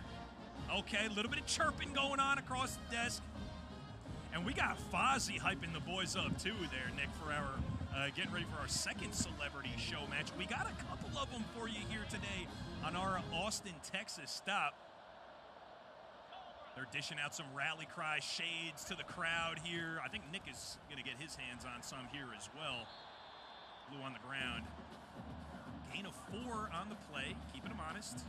Speaker 7: Okay, a little bit of chirping going on across the desk. And we got Fozzie hyping the boys up too there, Nick, for our getting ready for our second celebrity show match. We got a couple of them for you here today on our Austin, Texas stop. They're dishing out some Rally Cry shades to the crowd here. I think Nick is going to get his hands on some here as well. Blue on the ground. Gain of 4 on the play, keeping them honest.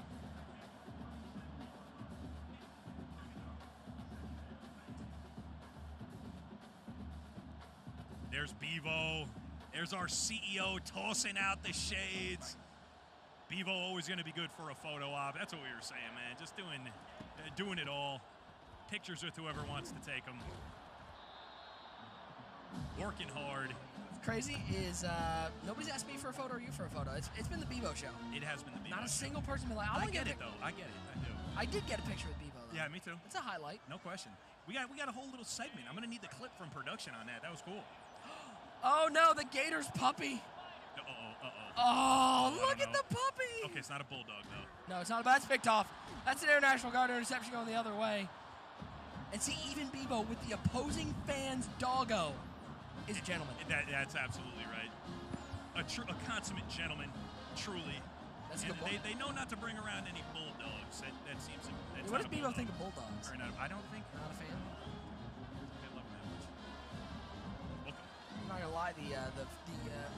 Speaker 7: There's Bevo. There's our CEO tossing out the shades. Bevo always going to be good for a photo op. That's what we were saying, man. Just doing it all. Pictures with whoever wants to take them. Working hard.
Speaker 6: What's crazy is nobody's asked me for a photo or you for a photo. It's been the Bevo show.
Speaker 7: It has been the Bevo show.
Speaker 6: Not a single person been like, I
Speaker 7: get it, though. I get it. I do.
Speaker 6: I did get a picture with Bevo, though.
Speaker 7: Yeah, me too.
Speaker 6: It's a highlight.
Speaker 7: No question. We got a whole little segment. I'm going to need the clip from production on that. That was cool.
Speaker 6: Oh, no, the Gators puppy. Oh, look at the puppy.
Speaker 7: Okay, it's not a bulldog, though.
Speaker 6: No, it's not. But that's picked off. That's an International Guard interception going the other way. And see, even Bevo with the opposing fans' doggo is a gentleman.
Speaker 7: That's absolutely right. A consummate gentleman, truly.
Speaker 6: That's a good
Speaker 7: and they know not to bring around any bulldogs. That seems like that's
Speaker 6: what
Speaker 7: not
Speaker 6: does
Speaker 7: a
Speaker 6: Bevo
Speaker 7: bulldog.
Speaker 6: think of bulldogs?
Speaker 7: I don't think.
Speaker 6: Not a fan.
Speaker 7: I love that much. Welcome.
Speaker 6: I'm not gonna lie.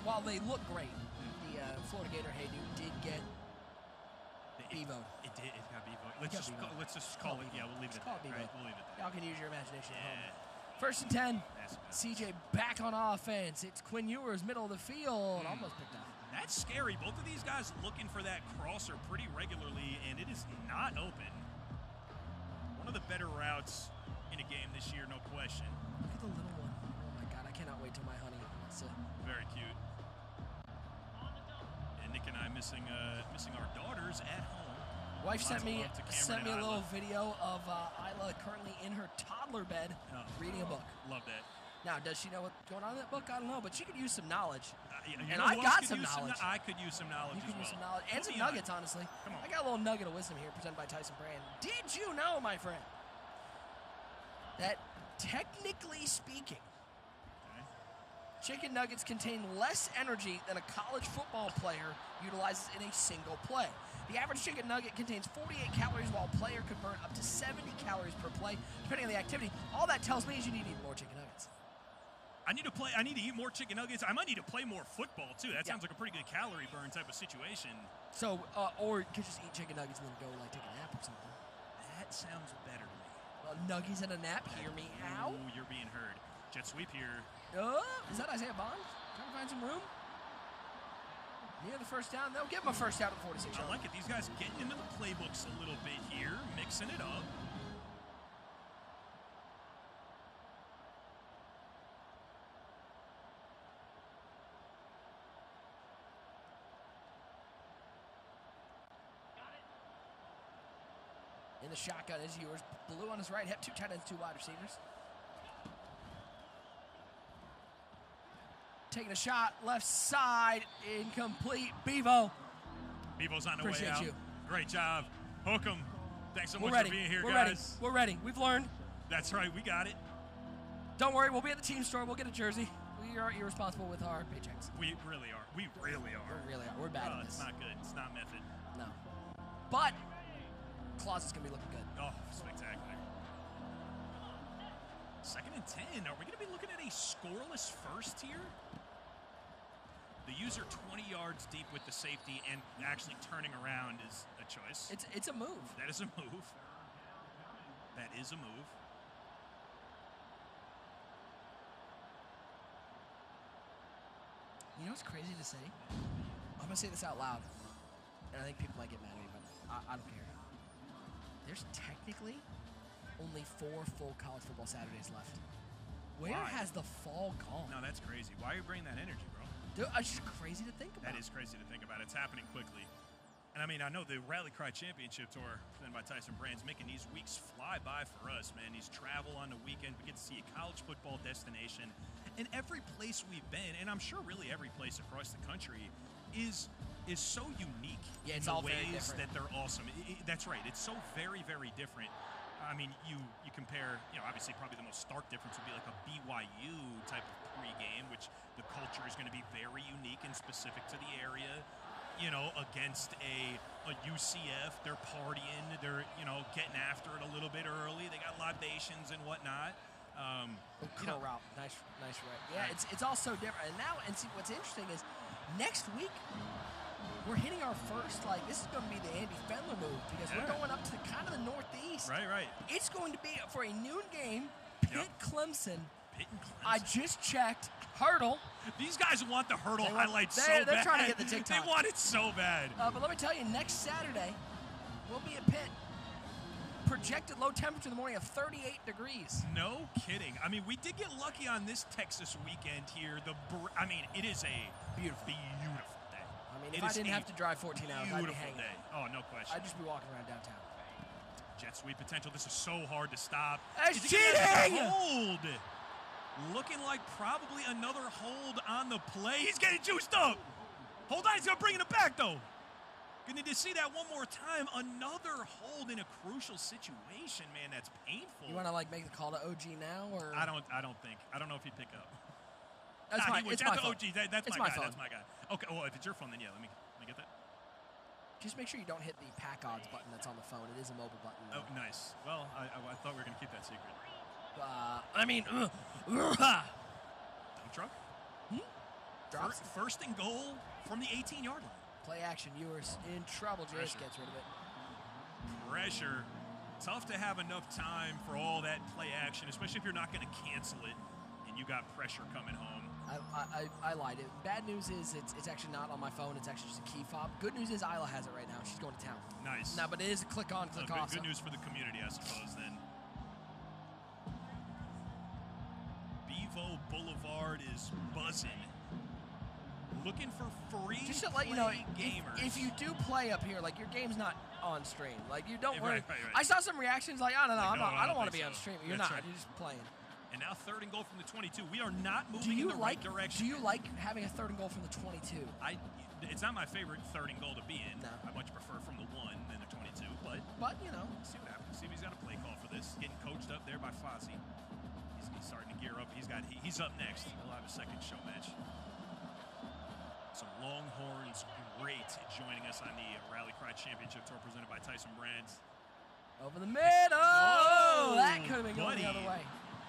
Speaker 6: While they look great, the Florida Gator Hey Dude did get Bevo.
Speaker 7: It did. It got Bevo. Let's just call it. Yeah, we'll leave it at
Speaker 6: Call
Speaker 7: that.
Speaker 6: it Bevo.
Speaker 7: Right, we'll leave it at that.
Speaker 6: Y'all can use your imagination.
Speaker 7: Yeah.
Speaker 6: First and 10. CJ back on offense. It's Quinn Ewers, middle of the field. Almost picked up.
Speaker 7: That's scary. Both of these guys looking for that crosser pretty regularly, and it is not open. One of the better routes in a game this year, no question.
Speaker 6: Look at the little one. Oh my God, I cannot wait till my honey wants to.
Speaker 7: Very cute. And Nick and I missing our daughters at home.
Speaker 6: Wife sent me a little
Speaker 7: Isla.
Speaker 6: video of Isla currently in her toddler bed reading a book.
Speaker 7: Love that.
Speaker 6: Now, does she know what's going on in that book? I don't know, but she could use some knowledge.
Speaker 7: And I got some knowledge. I could use some knowledge.
Speaker 6: You could
Speaker 7: as
Speaker 6: use
Speaker 7: well.
Speaker 6: some knowledge and some nuggets, honestly.
Speaker 7: Come on.
Speaker 6: I got a little nugget of wisdom here presented by Tyson Brand. Did you know, my friend, that technically speaking, chicken nuggets contain less energy than a college football player utilizes in a single play? The average chicken nugget contains 48 calories, while a player could burn up to 70 calories per play, depending on the activity. All that tells me is you need to eat more chicken nuggets.
Speaker 7: I need to eat more chicken nuggets. I might need to play more football, too. That sounds like a pretty good calorie burn type of situation.
Speaker 6: So, or you could just eat chicken nuggets and then go, take a nap or something.
Speaker 7: That sounds better to me.
Speaker 6: Nuggies and a nap, hear me out.
Speaker 7: Ooh, you're being heard. Jet sweep here.
Speaker 6: Is that Isaiah Bond? Trying to find some room? Near the first down. They'll give him a first down at 46.
Speaker 7: I like it. These guys getting into the playbooks a little bit here, mixing it up.
Speaker 6: In the shotgun is Ewers. Blue on his right hip, 2 tight ends, 2 wide receivers. Taking a shot, left side, incomplete. Bevo's
Speaker 7: on the
Speaker 6: Appreciate
Speaker 7: way out.
Speaker 6: You.
Speaker 7: Great job. Hook 'em. Thanks so much
Speaker 6: ready.
Speaker 7: for being here,
Speaker 6: We're
Speaker 7: guys.
Speaker 6: Ready. We're ready. We've learned.
Speaker 7: That's right. We got it.
Speaker 6: Don't worry. We'll be at the team store. We'll get a jersey. We are irresponsible with our paychecks.
Speaker 7: We really are. We really are.
Speaker 6: We're bad at this.
Speaker 7: It's not good. It's not method.
Speaker 6: No. But Closet's going to be looking good.
Speaker 7: Oh, spectacular. 2nd and 10. Are we going to be looking at a scoreless first here? The user 20 yards deep with the safety and actually turning around is a choice.
Speaker 6: It's a move.
Speaker 7: That is a move. That is a move.
Speaker 6: You know what's crazy to say? I'm going to say this out loud, and I think people might get mad at me, but I don't care. There's technically only 4 full college football Saturdays left. Where has the fall gone?
Speaker 7: No, that's crazy. Why are you bringing that energy, bro?
Speaker 6: Dude, it's just crazy to think about.
Speaker 7: That is crazy to think about. It's happening quickly. And I mean, I know the Rally Cry Championship Tour, presented by Tyson Brands, making these weeks fly by for us, man. These travel on the weekend. We get to see a college football destination. And every place we've been, and I'm sure really every place across the country, is so unique.
Speaker 6: Yeah, it's
Speaker 7: in
Speaker 6: all
Speaker 7: the
Speaker 6: very
Speaker 7: ways
Speaker 6: different.
Speaker 7: that they're awesome. That's right. It's so very, very different. I mean, you compare, obviously probably the most stark difference would be like a BYU type of pregame, which the culture is going to be very unique and specific to the area. Against a UCF, they're partying, they're getting after it a little bit early. They got libations and whatnot.
Speaker 6: Curl route, nice route. Yeah, it's all so different. And see what's interesting is next week we're hitting our first this is going to be the Andy Fendler move because we're going up to kind of the northeast.
Speaker 7: Right.
Speaker 6: It's going to be for a noon game. Pitt Clemson. I
Speaker 7: Clemson.
Speaker 6: just checked. Hurdle.
Speaker 7: These guys want the hurdle highlights so bad.
Speaker 6: They're trying to get the TikTok.
Speaker 7: They want it so bad.
Speaker 6: But let me tell you, next Saturday we'll be at Pitt. Projected low temperature in the morning of 38 degrees.
Speaker 7: No kidding. I mean, we did get lucky on this Texas weekend here. It is a beautiful day.
Speaker 6: I mean, if I didn't have to drive 14 hours, I'd be hanging.
Speaker 7: Day. Oh, no question.
Speaker 6: I'd just be walking around downtown.
Speaker 7: Jet sweep potential. This is so hard to stop.
Speaker 6: That's cheating!
Speaker 7: Hold. Looking like probably another hold on the play. He's getting juiced up. Hold on, he's going to bring it back, though. Gonna need to see that one more time. Another hold in a crucial situation, man. That's painful.
Speaker 6: You want to make the call to OG now, or
Speaker 7: I don't know if he'd pick up.
Speaker 6: That's my phone.
Speaker 7: That's
Speaker 6: It's
Speaker 7: my
Speaker 6: my
Speaker 7: guy.
Speaker 6: phone.
Speaker 7: That's my guy. Okay. Well, if it's your phone, then yeah. Let me get that.
Speaker 6: Just make sure you don't hit the pack odds button that's on the phone. It is a mobile button.
Speaker 7: Oh, nice. Well, I thought we were gonna keep that secret. Dump truck.
Speaker 6: Drops.
Speaker 7: First and goal from the 18-yard line.
Speaker 6: Play action. Ewers in trouble. Jace
Speaker 7: Pressure.
Speaker 6: gets rid of it.
Speaker 7: Pressure. Tough to have enough time for all that play action, especially if you're not going to cancel it and you got pressure coming home.
Speaker 6: I lied. Bad news is it's actually not on my phone. It's actually just a key fob. Good news is Isla has it right now. She's going to town.
Speaker 7: Nice.
Speaker 6: No, but it is a click on, click off.
Speaker 7: Good news for the community, I suppose, then. Bevo Boulevard is buzzing. Looking for free
Speaker 6: Just to let you know,
Speaker 7: gamers.
Speaker 6: if you do play up here, like your game's not on stream. Like you don't worry.
Speaker 7: Right.
Speaker 6: I saw some reactions like, oh no,
Speaker 7: Like,
Speaker 6: I don't want to
Speaker 7: think
Speaker 6: be on
Speaker 7: so.
Speaker 6: stream. You're
Speaker 7: That's
Speaker 6: not.
Speaker 7: right.
Speaker 6: You're just playing.
Speaker 7: And now third and goal from the 22. We are not
Speaker 6: Do
Speaker 7: moving
Speaker 6: you
Speaker 7: in the
Speaker 6: like
Speaker 7: right direction.
Speaker 6: Do you like having a third and goal from the 22?
Speaker 7: It's not my favorite third and goal to be in.
Speaker 6: No.
Speaker 7: I much prefer from the 1 than the 22. But
Speaker 6: you know,
Speaker 7: see what happens. See if he's got a play call for this. Getting coached up there by Fozzie. He's starting to gear up. He's up next. He'll have a second show match. Some Longhorns great joining us on the Rally Cry Championship Tour presented by Tyson Brands.
Speaker 6: over the middle.
Speaker 7: Oh,
Speaker 6: that could have been going
Speaker 7: buddy.
Speaker 6: the other way.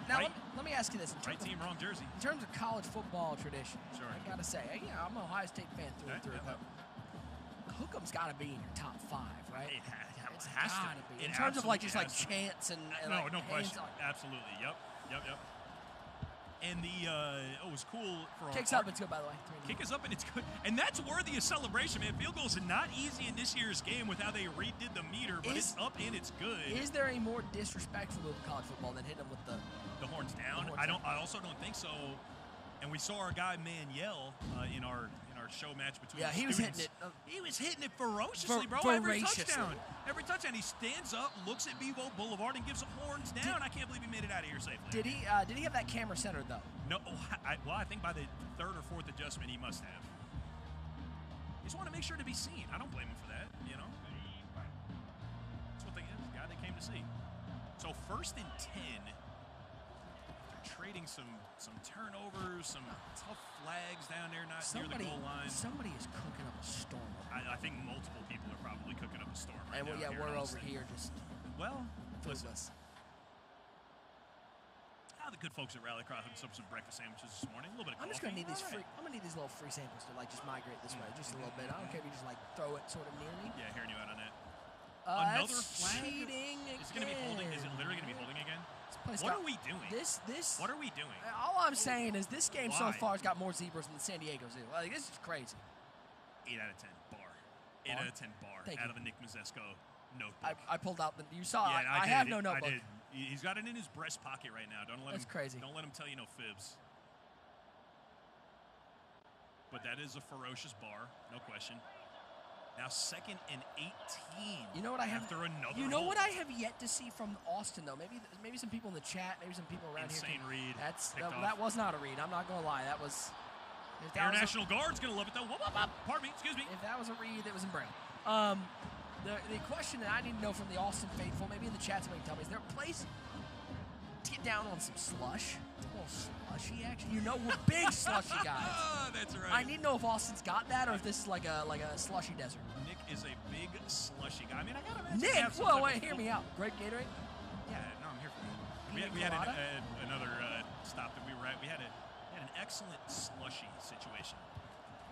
Speaker 6: Now
Speaker 7: Right-
Speaker 6: let me ask you this:
Speaker 7: Right team, wrong jersey.
Speaker 6: In terms of college football tradition,
Speaker 7: Sure.
Speaker 6: I gotta say, I'm an Ohio State fan through and through. Hook'em's got to be in your top 5, right?
Speaker 7: It
Speaker 6: It's
Speaker 7: has to.
Speaker 6: gotta be.
Speaker 7: It
Speaker 6: In terms of like
Speaker 7: absolutely
Speaker 6: just like
Speaker 7: has to.
Speaker 6: chants and
Speaker 7: No,
Speaker 6: like
Speaker 7: no
Speaker 6: hands
Speaker 7: question.
Speaker 6: on-
Speaker 7: Absolutely. Yep. And it was cool for
Speaker 6: Kicks
Speaker 7: our
Speaker 6: up, it's good, by the way.
Speaker 7: Kick is up and it's good. And that's worthy of celebration, man. Field goals are not easy in this year's game with how they redid the meter, but it's up and it's good.
Speaker 6: Is there a more disrespectful move in college football than hitting them with the
Speaker 7: horns down?
Speaker 6: horns
Speaker 7: I also don't think so. And we saw our guy Manuel in our show match between
Speaker 6: Yeah,
Speaker 7: the
Speaker 6: he was hitting
Speaker 7: students.
Speaker 6: it.
Speaker 7: He was hitting it ferociously, bro. Every touchdown. Every touchdown. He stands up, looks at Bevo Boulevard, and gives them horns down. I can't believe he made it out of here safely.
Speaker 6: Did he have that camera centered though?
Speaker 7: No. I think by the third or fourth adjustment, he must have. He just want to make sure to be seen. I don't blame him for that, you know. That's what they is. The guy they came to see. So 1st and 10. Trading some turnovers, some tough flags down there, not near the goal line.
Speaker 6: Somebody is cooking up a storm.
Speaker 7: I think multiple people are probably cooking up a storm right
Speaker 6: And
Speaker 7: now. here
Speaker 6: we're
Speaker 7: in
Speaker 6: over
Speaker 7: Austin.
Speaker 6: here just
Speaker 7: Listen.
Speaker 6: us.
Speaker 7: The good folks at Rally Cry hooked us up some breakfast sandwiches this morning. A little bit of
Speaker 6: I'm just
Speaker 7: coffee.
Speaker 6: gonna need these
Speaker 7: All right.
Speaker 6: I'm gonna need these little free samples to like just migrate this way, just a little bit. I don't care if you just like throw it sort of near me.
Speaker 7: Yeah, hearing you out on that.
Speaker 6: Another
Speaker 7: Another flag?
Speaker 6: cheating
Speaker 7: Is it gonna be holding? Is it
Speaker 6: again.
Speaker 7: literally gonna be holding again?
Speaker 6: place
Speaker 7: What
Speaker 6: got-
Speaker 7: are we doing?
Speaker 6: This.
Speaker 7: What are we doing?
Speaker 6: All I'm saying is this game so
Speaker 7: Why?
Speaker 6: far has got more zebras than San Diego Zoo. Like this is crazy.
Speaker 7: 8 out of 10 bar. 8
Speaker 6: Bar?
Speaker 7: out of 10 bar
Speaker 6: Thank
Speaker 7: out
Speaker 6: you.
Speaker 7: of the Nick Mazesco notebook.
Speaker 6: I pulled out the. You saw.
Speaker 7: Yeah,
Speaker 6: I
Speaker 7: did.
Speaker 6: have no notebook.
Speaker 7: I did. He's got it in his breast pocket right now. Don't let
Speaker 6: That's
Speaker 7: him.
Speaker 6: crazy.
Speaker 7: Don't let him tell you no fibs. But that is a ferocious bar, no question. Now 2nd and 18.
Speaker 6: You know what I have?
Speaker 7: After another.
Speaker 6: You know
Speaker 7: hold.
Speaker 6: what I have yet to see from Austin though. Maybe some people in the chat. Maybe some people around
Speaker 7: Insane
Speaker 6: here.
Speaker 7: read.
Speaker 6: That's
Speaker 7: Picked off.
Speaker 6: that was not a read. I'm not gonna lie. That was. If that
Speaker 7: Air
Speaker 6: was a-
Speaker 7: National Guard's gonna love it though. Whoop, whoop, whoop. Pardon me. Excuse me.
Speaker 6: If that was a read, it was in Braille. The question that I need to know from the Austin faithful, maybe in the chat, somebody can tell me, is there a place to get down on some slush? A little slushy action. You know, we're big slushy guys.
Speaker 7: That's right.
Speaker 6: I need to know if Austin's got that or if this is like a slushy desert.
Speaker 7: Nick is a big slushy guy. I mean, I gotta imagine.
Speaker 6: Nick,
Speaker 7: they have some
Speaker 6: whoa,
Speaker 7: type
Speaker 6: wait,
Speaker 7: of
Speaker 6: hear
Speaker 7: food-
Speaker 6: me out. Grape Gatorade?
Speaker 7: Yeah, no, I'm here for you.
Speaker 6: Pina
Speaker 7: We had
Speaker 6: colada?
Speaker 7: another stop that we were at. We had an excellent slushy situation.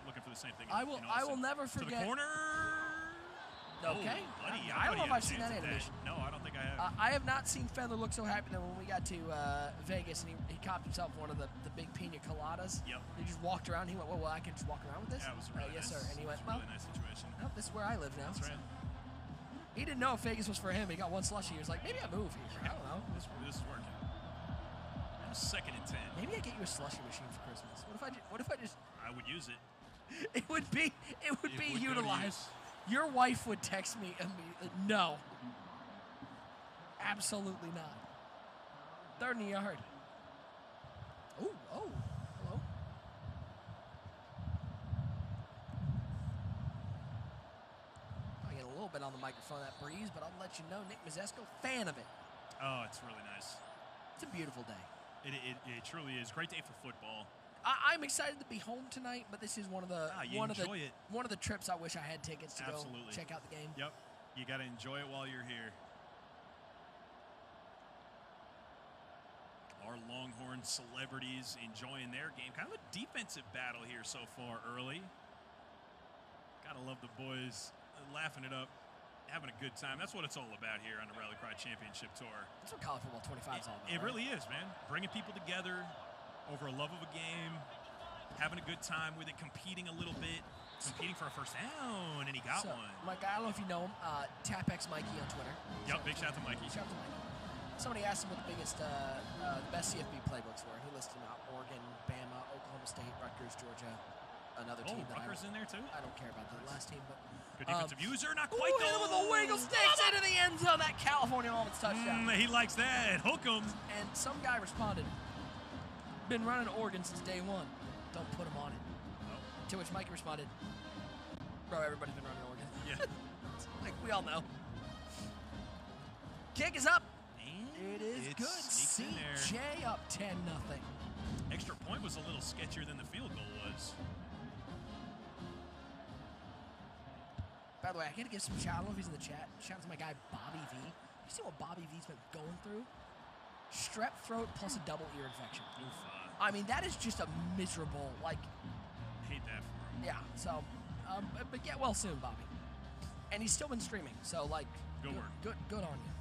Speaker 7: Looking for the same thing.
Speaker 6: I
Speaker 7: in
Speaker 6: will
Speaker 7: Austin.
Speaker 6: never
Speaker 7: To the
Speaker 6: forget.
Speaker 7: corner.
Speaker 6: Okay.
Speaker 7: Oh, buddy,
Speaker 6: I don't know if
Speaker 7: thought
Speaker 6: I've seen
Speaker 7: he
Speaker 6: that
Speaker 7: had a
Speaker 6: animation.
Speaker 7: No, I don't think I have.
Speaker 6: I have not seen Feather look so happy than when we got to Vegas and he copped himself one of the big pina coladas.
Speaker 7: Yep.
Speaker 6: He just walked around. He went, well, I can just walk around with this?
Speaker 7: Yeah, it was a really
Speaker 6: Yes,
Speaker 7: nice,
Speaker 6: sir. And he went,
Speaker 7: it was a
Speaker 6: well,
Speaker 7: really nice situation.
Speaker 6: well, this is where I live now.
Speaker 7: That's right.
Speaker 6: He didn't know if Vegas was for him. He got one slushy. He was like, maybe I move here. I don't know.
Speaker 7: This is working. Now 2nd and 10.
Speaker 6: Maybe I get you a slushy machine for Christmas. What if I just
Speaker 7: I would use it.
Speaker 6: it would be
Speaker 7: It would go to
Speaker 6: utilized.
Speaker 7: use.
Speaker 6: Your wife would text me immediately. No. Absolutely not. 3rd in the yard. Oh, hello. I get a little bit on the microphone, that breeze, but I'll let you know, Nick Mazesco, fan of it.
Speaker 7: Oh, it's really nice.
Speaker 6: It's a beautiful day.
Speaker 7: It truly is. Great day for football.
Speaker 6: I'm excited to be home tonight, but this is one of the one of the trips I wish I had tickets to go check out the game.
Speaker 7: Yep, you got to enjoy it while you're here. Our Longhorn celebrities enjoying their game. Kind of a defensive battle here so far early. Gotta love the boys laughing it up, having a good time. That's what it's all about here on the Rally Cry Championship Tour.
Speaker 6: That's what College Football 25 is all about.
Speaker 7: It really is, man. Bringing people together over a love of a game, having a good time with it, competing a little bit, competing for a first down, and he got one.
Speaker 6: Mike, I don't know if you know him, TapX Mikey on Twitter.
Speaker 7: Yep, big shout out to Mikey.
Speaker 6: Shout out to Mikey. Somebody asked him what the best CFB playbooks were. He listed them out: Oregon, Bama, Oklahoma State, Rutgers, Georgia. Another team.
Speaker 7: Rutgers in there too.
Speaker 6: I don't care about the last team, but
Speaker 7: good defensive user, not quite.
Speaker 6: Hit him with a wiggle sticks into the end zone. That California Almonds touchdown.
Speaker 7: He likes that. Hook him.
Speaker 6: And some guy responded, "Been running Oregon since day one. Don't put him on it."
Speaker 7: Oh.
Speaker 6: To which Mike responded, "Bro, everybody's been running Oregon."
Speaker 7: Yeah.
Speaker 6: Like we all know. Kick is up. It is
Speaker 7: It
Speaker 6: good.
Speaker 7: sneaks in there.
Speaker 6: CJ up 10-0.
Speaker 7: Extra point was a little sketchier than the field goal was.
Speaker 6: By the way, I gotta give some shout. I don't know if he's in the chat. Shout out to my guy Bobby V. You see what Bobby V's been going through? Strep throat plus a double ear infection. I mean, that is just a miserable, like.
Speaker 7: Hate that for him.
Speaker 6: Yeah. So, but get well soon, Bobby. And he's still been streaming. So, like.
Speaker 7: Good work.
Speaker 6: Good on you.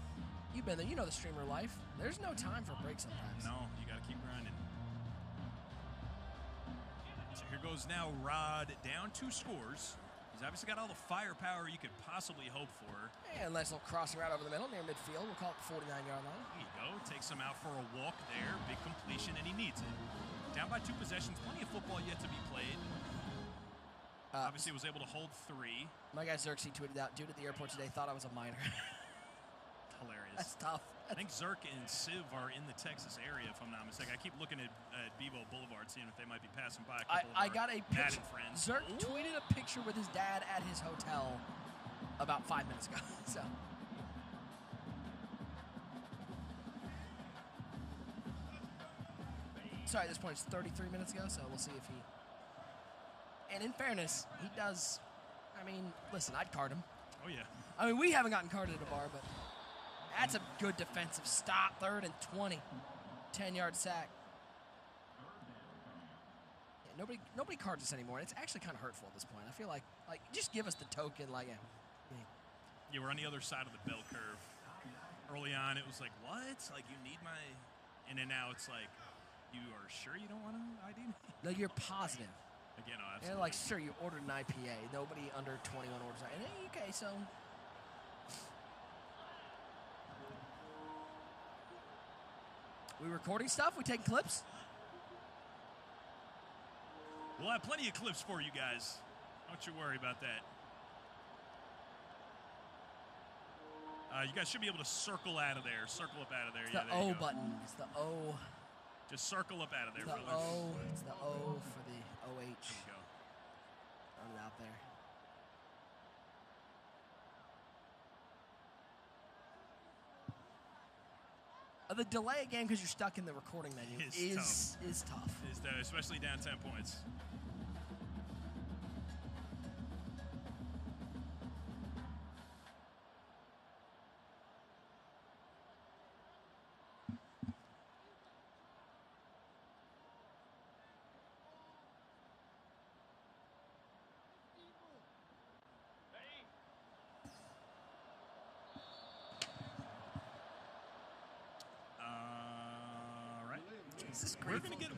Speaker 6: You've been there. You know the streamer life. There's no time for a break sometimes.
Speaker 7: No, you got to keep grinding. So here goes now Rod down 2 scores. He's obviously got all the firepower you could possibly hope for.
Speaker 6: And nice little crossing right over the middle near midfield. We'll call it the 49-yard line.
Speaker 7: There you go. Takes him out for a walk there. Big completion, and he needs it. Down by 2 possessions. Plenty of football yet to be played. Obviously was able to hold 3.
Speaker 6: My guy Xerxes tweeted out, "Dude at the airport today thought I was a minor."
Speaker 7: Hilarious.
Speaker 6: That's tough.
Speaker 7: I think Zerk and Civ are in the Texas area, if I'm not mistaken. I keep looking at Bevo Boulevard, seeing if they might be passing by a couple
Speaker 6: I
Speaker 7: of
Speaker 6: got a
Speaker 7: Madden
Speaker 6: picture.
Speaker 7: friends.
Speaker 6: Zerk tweeted a picture with his dad at his hotel about 5 minutes ago. So. Sorry, at this point it's 33 minutes ago, so we'll see if he. And in fairness, he does. I mean, listen, I'd card him.
Speaker 7: Oh yeah.
Speaker 6: I mean, we haven't gotten carded at a bar, but that's a good defensive stop. 3rd and 20. 10-yard sack. Yeah, nobody cards us anymore. It's actually kind of hurtful at this point. I feel like just give us the token. Like,
Speaker 7: Yeah, we're on the other side of the bell curve. Early on, it was like, what? Like, you need my... And then now it's like, you are sure you don't want to ID me?
Speaker 6: No, you're positive.
Speaker 7: Again, no, absolutely.
Speaker 6: And like, sure, you ordered an IPA. Nobody under 21 orders. And okay, so... We recording stuff? We taking clips?
Speaker 7: We'll have plenty of clips for you guys. Don't you worry about that. You guys should be able to circle out of there. Circle up out of there.
Speaker 6: It's
Speaker 7: yeah,
Speaker 6: the
Speaker 7: there you
Speaker 6: O
Speaker 7: go.
Speaker 6: button. It's the O.
Speaker 7: Just circle up out of there,
Speaker 6: It's the
Speaker 7: brother.
Speaker 6: O. It's the O for the OH.
Speaker 7: There you go.
Speaker 6: Run it out there. The delay a game because you're stuck in the recording menu is tough.
Speaker 7: Is tough, especially down 10 points.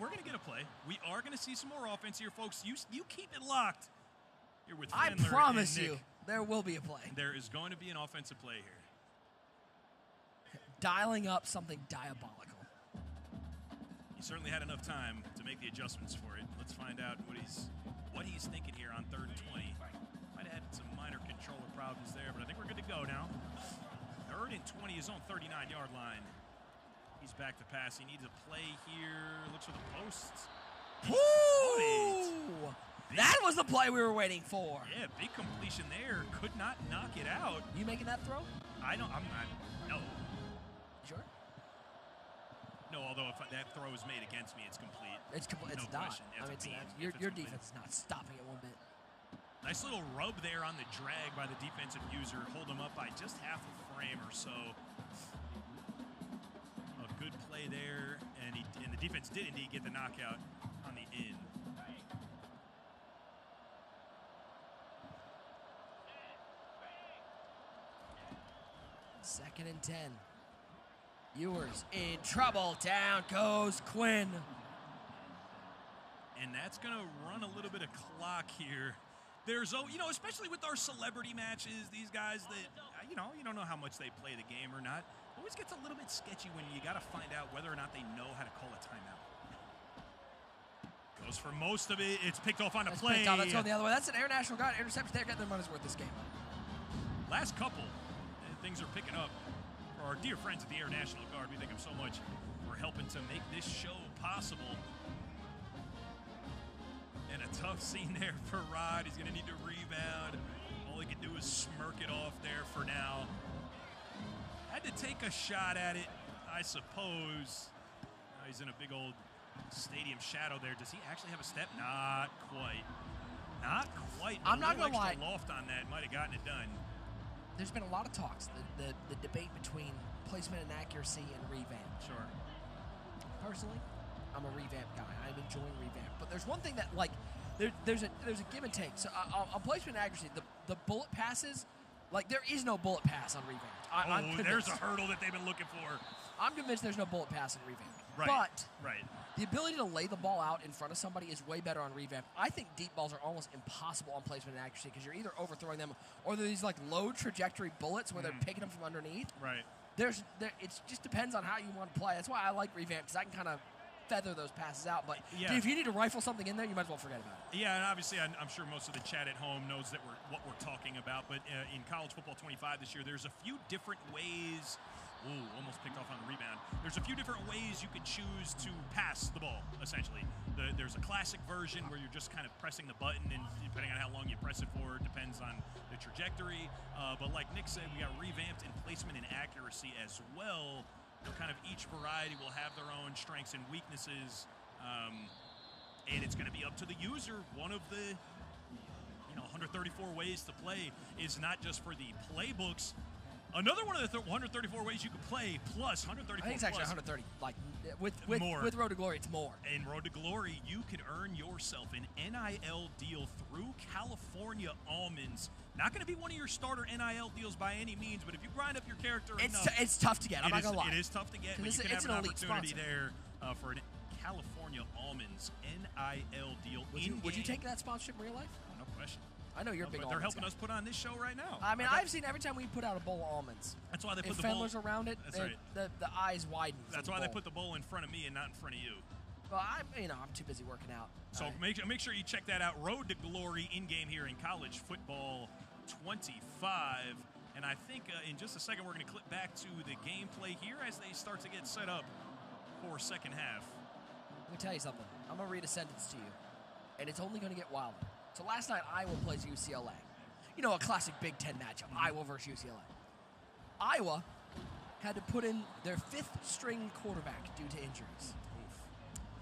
Speaker 7: We're gonna get a play. We are gonna see some more offense here, folks. You keep it locked. Here with
Speaker 6: I
Speaker 7: Findler
Speaker 6: promise
Speaker 7: and Nick.
Speaker 6: you, there will be a play.
Speaker 7: There is going to be an offensive play here.
Speaker 6: Dialing up something diabolical.
Speaker 7: He certainly had enough time to make the adjustments for it. Let's find out what he's thinking here on 3rd and 20. Might have had some minor controller problems there, but I think we're good to go now. 3rd and 20, his own 39-yard line. He's back to pass. He needs a play here. Looks for the posts.
Speaker 6: Woo! That was the play we were waiting for.
Speaker 7: Yeah, big completion there. Could not knock it out.
Speaker 6: You making that throw?
Speaker 7: I'm not. No.
Speaker 6: Sure?
Speaker 7: No, though, although if that throw is made against me, it's complete.
Speaker 6: It's complete.
Speaker 7: No
Speaker 6: It's not.
Speaker 7: question.
Speaker 6: I mean, your defense is not stopping it one bit.
Speaker 7: Nice little rub there on the drag by the defensive user. Hold him up by just half a frame or so. A good play there, and the defense did indeed get the knockout on the in.
Speaker 6: 2nd and 10. Ewers in trouble. Down goes Quinn.
Speaker 7: And that's going to run a little bit of clock here. There's, especially with our celebrity matches, these guys that, you don't know how much they play the game or not. Always gets a little bit sketchy when you got to find out whether or not they know how to call a timeout. Goes for most of it. It's picked off on a play.
Speaker 6: That's going the other way. That's an Air National Guard interception. They're getting their money's worth this game.
Speaker 7: Last couple, things are picking up for our dear friends at the Air National Guard. We thank them so much for helping to make this show possible. And a tough scene there for Rod. He's going to need to rebound. All he can do is smirk it off there for now. Had to take a shot at it, I suppose. He's in a big old stadium shadow there. Does he actually have a step? Not quite. Not quite.
Speaker 6: I'm not going to lie.
Speaker 7: Loft on that might have gotten it done.
Speaker 6: There's been a lot of talks, the debate between placement and accuracy and revamp.
Speaker 7: Sure.
Speaker 6: Personally, I'm a revamp guy. I'm enjoying revamp. But there's one thing that, there's a give and take. So on placement and accuracy, the bullet passes, there is no bullet pass on revamp.
Speaker 7: There's a hurdle that they've been looking for.
Speaker 6: I'm convinced there's no bullet pass in revamp.
Speaker 7: Right.
Speaker 6: But
Speaker 7: right.
Speaker 6: The ability to lay the ball out in front of somebody is way better on revamp. I think deep balls are almost impossible on placement and accuracy because you're either overthrowing them or they're these low trajectory bullets where they're picking them from underneath.
Speaker 7: Right.
Speaker 6: It just depends on how you want to play. That's why I like revamp because I can kind of feather those passes out. But if you need to rifle something in there, you might as well forget about it.
Speaker 7: Yeah, and obviously I'm sure most of the chat at home knows that what we're talking about. But in College Football 25 this year, there's a few different ways. Ooh, almost picked off on the rebound. There's a few different ways you could choose to pass the ball, essentially. There's a classic version where you're just kind of pressing the button, and depending on how long you press it for, it depends on the trajectory. But like Nick said, we got revamped in placement and accuracy as well. Kind of each variety will have their own strengths and weaknesses. And it's going to be up to the user. One of the 134 ways to play is not just for the playbooks. Another one of the 134 ways you can play, plus 134
Speaker 6: I think it's actually 130.
Speaker 7: More.
Speaker 6: With Road to Glory, it's more.
Speaker 7: In Road to Glory, you can earn yourself an NIL deal through California Almonds. Not going to be one of your starter NIL deals by any means, but if you grind up your character enough,
Speaker 6: it's tough to get. I'm not going to lie.
Speaker 7: It is tough to get, but you can have an opportunity there for an California Almonds NIL deal.
Speaker 6: Would you take that sponsorship in real life?
Speaker 7: Oh, no question.
Speaker 6: I know you're a big
Speaker 7: They're
Speaker 6: almonds
Speaker 7: helping
Speaker 6: guy.
Speaker 7: us put on this show right now.
Speaker 6: I mean, I've seen every time we put out a bowl of almonds.
Speaker 7: That's why they put
Speaker 6: if
Speaker 7: the bowl.
Speaker 6: Fendler's around it,
Speaker 7: That's right.
Speaker 6: the eyes widen.
Speaker 7: That's why they put the bowl in front of me and not in front of you.
Speaker 6: Well, I'm too busy working out.
Speaker 7: So make sure you check that out. Road to Glory in-game here in College Football 25. And I think in just a second we're going to clip back to the gameplay here as they start to get set up for second half.
Speaker 6: Let me tell you something. I'm going to read a sentence to you, and it's only going to get wilder. So last night, Iowa plays UCLA. A classic Big Ten matchup, Iowa versus UCLA. Iowa had to put in their 5th-string quarterback due to injuries.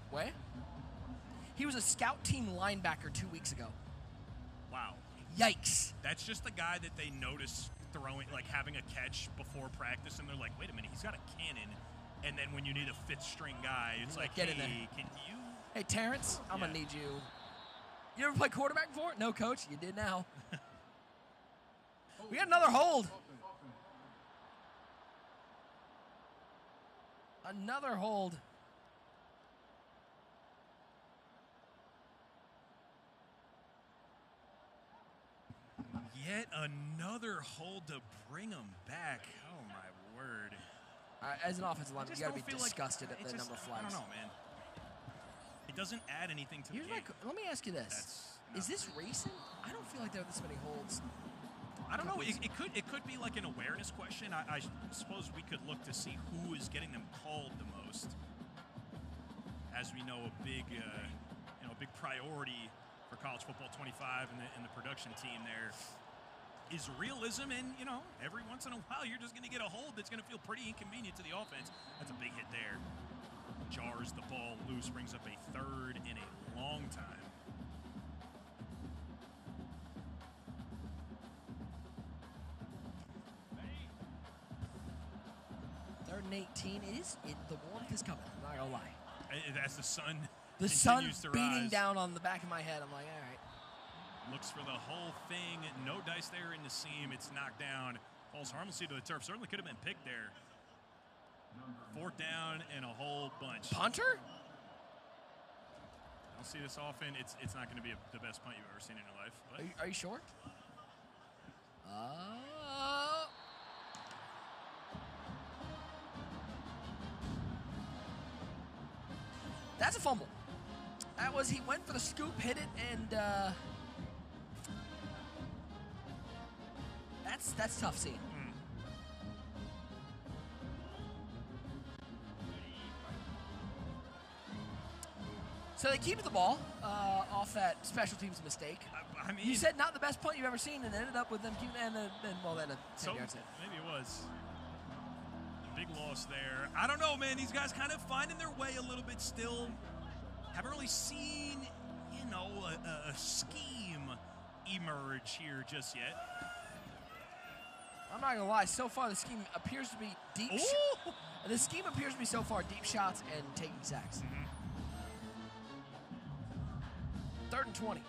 Speaker 6: Where? He was a scout team linebacker 2 weeks ago.
Speaker 7: Wow.
Speaker 6: Yikes.
Speaker 7: That's just the guy that they notice having a catch before practice, and they're like, wait a minute, he's got a cannon. And then when you need a 5th-string guy, it's like,
Speaker 6: get
Speaker 7: hey,
Speaker 6: in there.
Speaker 7: Can you?
Speaker 6: Hey, Terrence, I'm going to need you. You ever play quarterback before? No, coach. You did now. We got another hold. Another hold.
Speaker 7: Yet another hold to bring him back. Oh, my word.
Speaker 6: As an offensive lineman, you got to be disgusted at the number of flags.
Speaker 7: I don't know, man. It doesn't add anything to the game.
Speaker 6: Let me ask you this. Is this recent? I don't feel like there are this many holds.
Speaker 7: I don't know. It could be like an awareness question. I suppose we could look to see who is getting them called the most. As we know, a big priority for College Football 25 and the production team there is realism. And every once in a while, you're just going to get a hold that's going to feel pretty inconvenient to the offense. That's a big hit there. jars the ball loose, brings up a third in a long time.
Speaker 6: Third and 18. The warmth is coming. I'm not gonna lie.
Speaker 7: As the sun
Speaker 6: The sun
Speaker 7: continues to
Speaker 6: beating
Speaker 7: rise.
Speaker 6: down on the back of my head. I'm like, all right.
Speaker 7: Looks for the whole thing. No dice there in the seam. It's knocked down. Falls harmlessly to the turf. Certainly could have been picked there. Fourth down and a whole bunch.
Speaker 6: Punter?
Speaker 7: Don't see this often. It's not going to be the best punt you've ever seen in your life. But
Speaker 6: Are you sure? That's a fumble. He went for the scoop, hit it, and that's tough seeing. So they keep the ball off that special teams mistake.
Speaker 7: I mean,
Speaker 6: you said not the best punt you've ever seen, and ended up with them keeping then a 10 yards in.
Speaker 7: Maybe it was. Big loss there. I don't know, man. These guys kind of finding their way a little bit still. Haven't really seen, a scheme emerge here just yet.
Speaker 6: I'm not gonna lie. So far, the scheme appears to be deep. The scheme appears to be so far deep shots and taking sacks. Third and 20.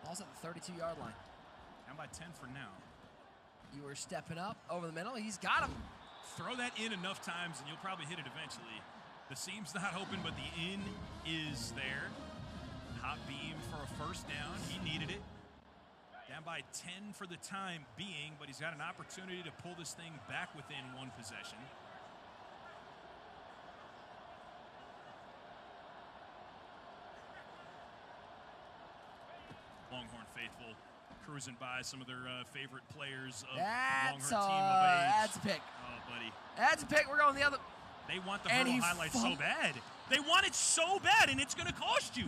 Speaker 6: Ball's at the 32-yard line.
Speaker 7: Down by 10 for now.
Speaker 6: You were stepping up over the middle. He's got him.
Speaker 7: Throw that in enough times and you'll probably hit it eventually. The seam's not open, but the in is there. Hot beam for a first down. He needed it. Down by 10 for the time being, but he's got an opportunity to pull this thing back within one possession. Longhorn faithful cruising by some of their favorite players of Longhorn team of age.
Speaker 6: That's a pick.
Speaker 7: Oh, buddy.
Speaker 6: That's a pick. We're going the other.
Speaker 7: They want the hurdle highlights so bad. They want it so bad, and it's going to cost you.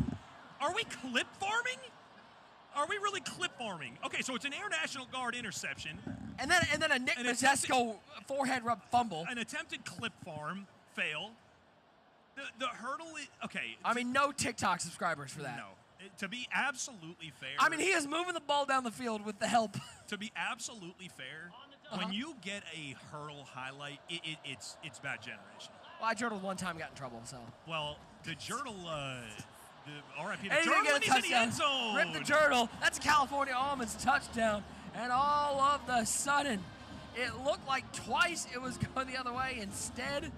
Speaker 7: Are we clip farming? Are we really clip farming? Okay, so it's an Air National Guard interception.
Speaker 6: And then a Nick Mazesko forehead rub fumble.
Speaker 7: An attempted clip farm fail. The hurdle is, okay.
Speaker 6: I mean, no TikTok subscribers for that.
Speaker 7: No. To be absolutely fair.
Speaker 6: I mean, he is moving the ball down the field with the help.
Speaker 7: To be absolutely fair, when you get a hurdle highlight, it's bad generation.
Speaker 6: Well, I journaled one time, got in trouble, so.
Speaker 7: Well, the journal, the RIP, the
Speaker 6: and
Speaker 7: journal,
Speaker 6: get a
Speaker 7: he's in the end
Speaker 6: touchdown.
Speaker 7: zone.
Speaker 6: Rip the journal. That's a California Almonds touchdown. And all of the sudden, it looked like twice it was going the other way. Instead,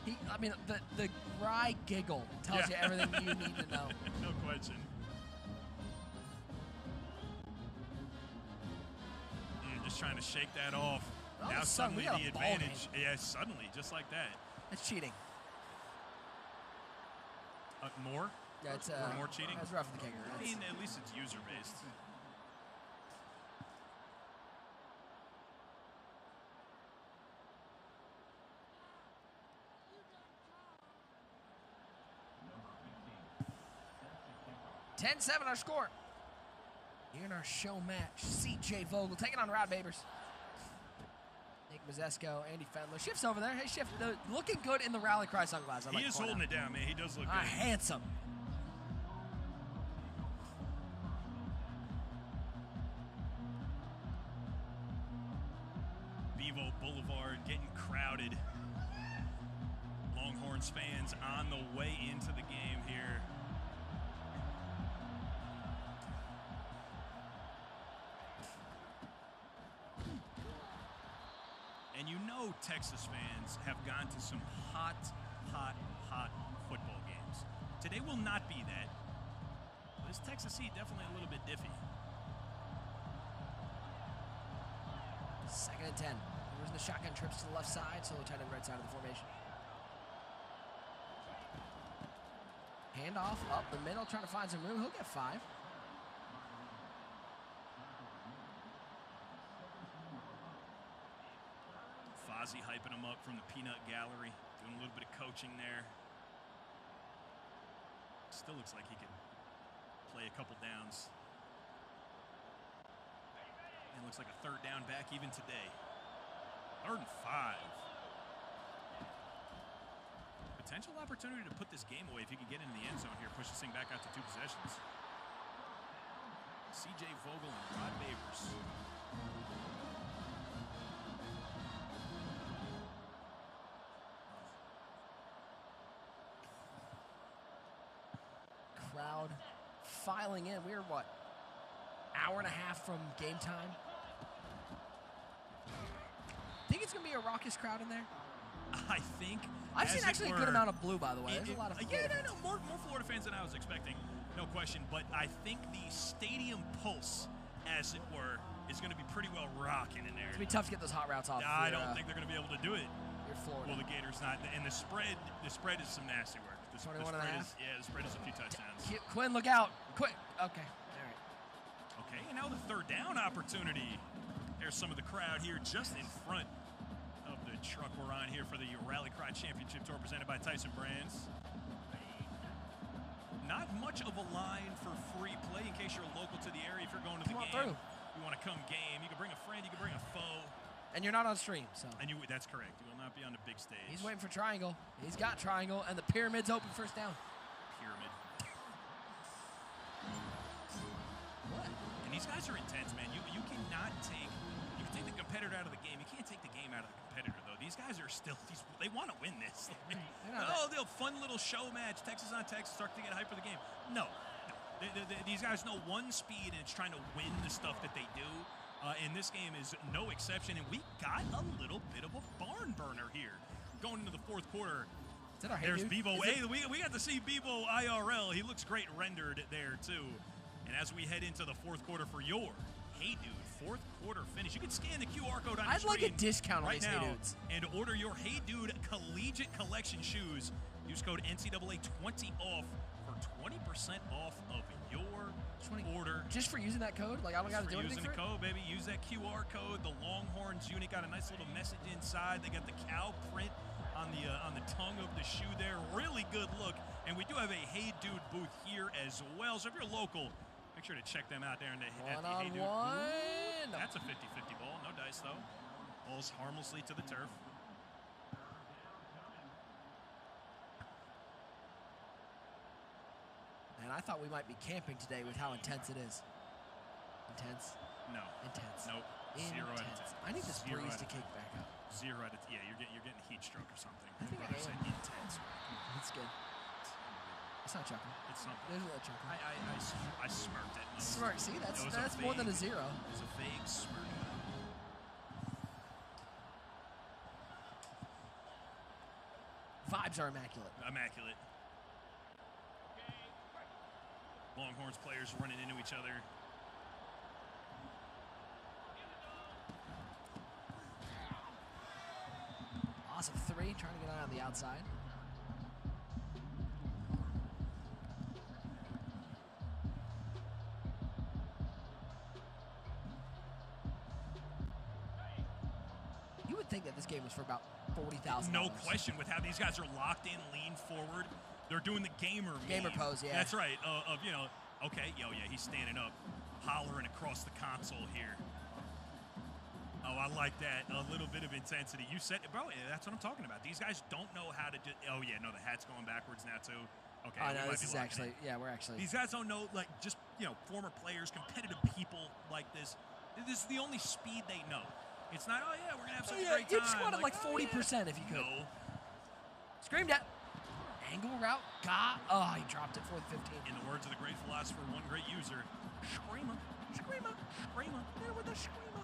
Speaker 6: the wry giggle tells you everything you need to know.
Speaker 7: No question. Just trying to shake that off. Now suddenly the advantage. Yeah, suddenly, just like that.
Speaker 6: That's cheating.
Speaker 7: More?
Speaker 6: Yeah, it's
Speaker 7: more cheating?
Speaker 6: That's rough the kicker.
Speaker 7: I mean, at least it's user-based.
Speaker 6: $10-7 our score. Here in our show match, C.J. Vogel taking on Rod Babers. Nick Mazesko, Andy Fendler. Schiff's over there. Hey, Schiff, looking good in the Rally Cry sunglasses.
Speaker 7: He is holding it down, man. He does look good.
Speaker 6: Handsome.
Speaker 7: Bevo Boulevard getting crowded. Longhorns fans on the way into the game here. And you know Texas fans have gone to some hot football games. Today will not be that. This Texas heat definitely a little bit diffy.
Speaker 6: 2nd and 10. There's the shotgun trips to the left side, so tight end right side of the formation. Handoff up the middle, trying to find some room. He'll get 5.
Speaker 7: Fozzie hyping him up from the peanut gallery, doing a little bit of coaching there. Still looks like he could play a couple downs. And looks like a third down back even today. 3rd and 5. Potential opportunity to put this game away if you can get into the end zone here. Push this thing back out to 2 possessions. C.J. Vogel and Rod Babers.
Speaker 6: Crowd filing in. We're what? Hour and a half from game time. Think it's gonna be a raucous crowd in there?
Speaker 7: I think
Speaker 6: I've seen actually a good amount of blue, by the way. There's a lot of
Speaker 7: Florida fans. More Florida fans than I was expecting, no question. But I think the stadium pulse, as it were, is going to be pretty well rocking in there.
Speaker 6: It's gonna be tough to get those hot routes off.
Speaker 7: I don't think they're going to be able to do it.
Speaker 6: You're Florida.
Speaker 7: Well, the Gators not, and the spread is some nasty work. The
Speaker 6: 21 and a half.
Speaker 7: The spread is a few touchdowns.
Speaker 6: Quinn, look out! Quick. Okay. All right.
Speaker 7: Okay, and now the 3rd down opportunity. There's some of the crowd here just in front of the truck we're on here for the Rally Cry Championship Tour presented by Tyson Brands. Not much of a line for free play in case you're local to the area. If you're going to the game, you want to come game. You can bring a friend, you can bring a foe.
Speaker 6: And you're not on stream, so.
Speaker 7: And that's correct. You will not be on the big stage.
Speaker 6: He's waiting for triangle. He's got triangle, and the pyramid's open 1st down.
Speaker 7: Pyramid. What? And these guys are intense, man. You cannot take. You can take the competitor out of the game. You can't take the game out of the competitor, though. These guys are still. They want to win this. They'll fun little show match. Texas on Texas. Start to get hype for the game. No. These guys know one speed, and it's trying to win the stuff that they do. And this game is no exception. And we got a little bit of a barn burner here going into the 4th quarter.
Speaker 6: Is that our
Speaker 7: There's Bevo. Hey, we got to see Bevo IRL. He looks great rendered there, too. And as we head into the 4th quarter for your Hey Dude 4th quarter finish, you can scan the QR code on your screen.
Speaker 6: I'd like a discount on
Speaker 7: right
Speaker 6: these
Speaker 7: now
Speaker 6: Hey Dudes.
Speaker 7: and order your Hey Dude Collegiate Collection shoes. Use code NCAA20 off for 20% off of your order.
Speaker 6: Just for using that code? Like, I don't got to do anything for it?
Speaker 7: Using the code, baby. Use that QR code. The Longhorns unit got a nice little message inside. They got the cow print on the tongue of the shoe there. Really good look. And we do have a Hey Dude booth here as well. So if you're local, make sure to check them out there at the Hey Dude.
Speaker 6: One-on-one.
Speaker 7: That's a 50-50 ball. No dice, though. Balls harmlessly to the turf.
Speaker 6: And I thought we might be camping today with how intense it is. Intense?
Speaker 7: No.
Speaker 6: Intense.
Speaker 7: Nope.
Speaker 6: Intense.
Speaker 7: 0 out of 10.
Speaker 6: I need this
Speaker 7: 0
Speaker 6: breeze
Speaker 7: out
Speaker 6: to
Speaker 7: of
Speaker 6: kick back up.
Speaker 7: 0 out of 10. Yeah, you're getting heat stroke or something.
Speaker 6: I think I
Speaker 7: said
Speaker 6: am.
Speaker 7: intense.
Speaker 6: It's good. It's not chuckling.
Speaker 7: It's something.
Speaker 6: There's a little chuckling.
Speaker 7: I smirked it.
Speaker 6: Smirk. See, that's more than a 0.
Speaker 7: It was a vague smirk.
Speaker 6: Vibes are immaculate.
Speaker 7: Immaculate. Longhorns players running into each other.
Speaker 6: Awesome 3, trying to get on the outside. You would think that this game was for about $40,000.
Speaker 7: No question. With how these guys are locked in, lean forward, they're doing the gamer meme.
Speaker 6: Pose, yeah.
Speaker 7: That's right. Okay, yeah, he's standing up, hollering across the console here. Oh, I like that. A little bit of intensity. You said, bro, that's what I'm talking about. These guys don't know how to just, oh, yeah, no, the hat's going backwards now, too. Okay.
Speaker 6: Oh, no, this is actually, we're actually.
Speaker 7: These guys don't know, like, just, former players, competitive people like this. This is the only speed they know. It's not, oh, yeah, we're going to have such a great time.
Speaker 6: You just wanted like 40% if you could.
Speaker 7: No.
Speaker 6: Screamed at. Angle route. Oh, he dropped it for the 15.
Speaker 7: In the words of the great philosopher, one great user, screamer, screamer, screamer. There with the screamer.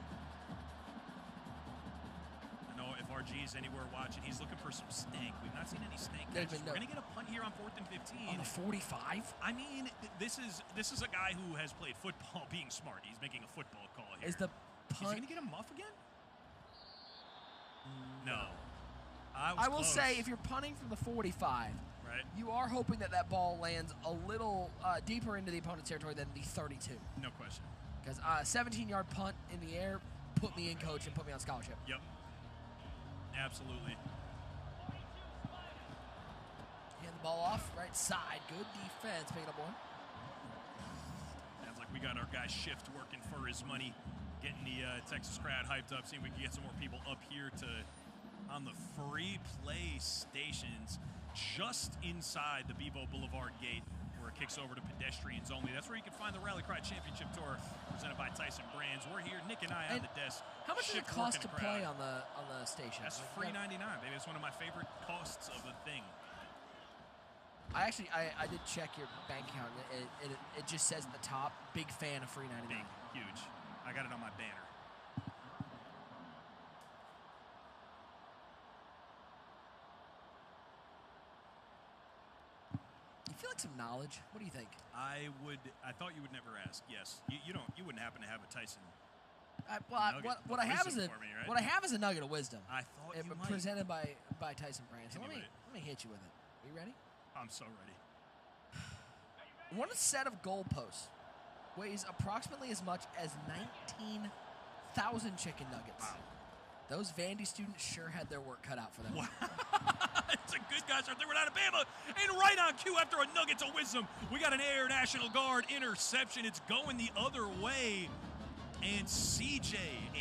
Speaker 7: I know if RG's anywhere watching, he's looking for some stank. We've not seen any stank catches. We're going to get a punt here on 4th and 15.
Speaker 6: On the 45?
Speaker 7: I mean, this is a guy who has played football being smart. He's making a football call here.
Speaker 6: Is the punt?
Speaker 7: Is he going to get a muff again? No.
Speaker 6: I will say, if you're punting from the 45,
Speaker 7: right,
Speaker 6: you are hoping that ball lands a little deeper into the opponent's territory than the 32.
Speaker 7: No question.
Speaker 6: Because a 17-yard punt in the air put me in, coach, and put me on scholarship.
Speaker 7: Yep. Absolutely.
Speaker 6: Hand the ball off right side. Good defense, picking up one.
Speaker 7: Sounds like we got our guy Shift working for his money, getting the Texas crowd hyped up, seeing if we can get some more people up here on the free play stations just inside the Bevo Boulevard gate, where it kicks over to pedestrians only. That's where you can find the Rallycry Championship Tour presented by Tyson Brands. We're here, Nick and I, on the desk.
Speaker 6: How much does it cost to play on the station?
Speaker 7: That's free $99, baby. It's one of my favorite costs of a thing.
Speaker 6: I did check your bank account. It just says at the top, big fan of free $99.
Speaker 7: Big, huge. I got it on my banner.
Speaker 6: You feel like some knowledge? What do you think?
Speaker 7: I thought you would never ask. Yes, you wouldn't happen to have a Tyson.
Speaker 6: What I have is a nugget of wisdom.
Speaker 7: I thought you might.
Speaker 6: Presented by Tyson Brands. So let me hit you with it. Are you ready?
Speaker 7: I'm so ready.
Speaker 6: One set of goalposts weighs approximately as much as 19,000 chicken nuggets.
Speaker 7: Wow.
Speaker 6: Those Vandy students sure had their work cut out for them.
Speaker 7: Wow. It's a good guys right there with Alabama. And right on cue after a Nuggets of wisdom, we got an Air National Guard interception. It's going the other way. And CJ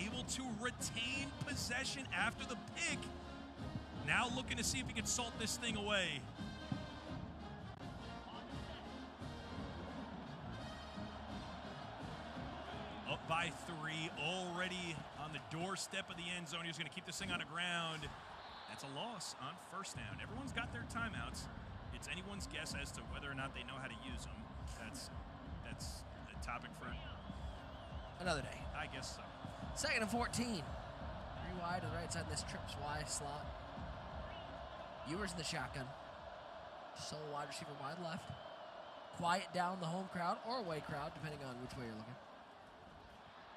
Speaker 7: able to retain possession after the pick. Now looking to see if he can salt this thing away. Up by 3, already on the doorstep of the end zone. He's going to keep this thing on the ground. That's a loss on first down. Everyone's got their timeouts. It's anyone's guess as to whether or not they know how to use them. That's a topic for
Speaker 6: another day.
Speaker 7: I guess so.
Speaker 6: 2nd and 14. 3 wide to the right side. This trips wide slot. Ewers in the shotgun. Sole wide receiver wide left. Quiet down the home crowd or away crowd, depending on which way you're looking.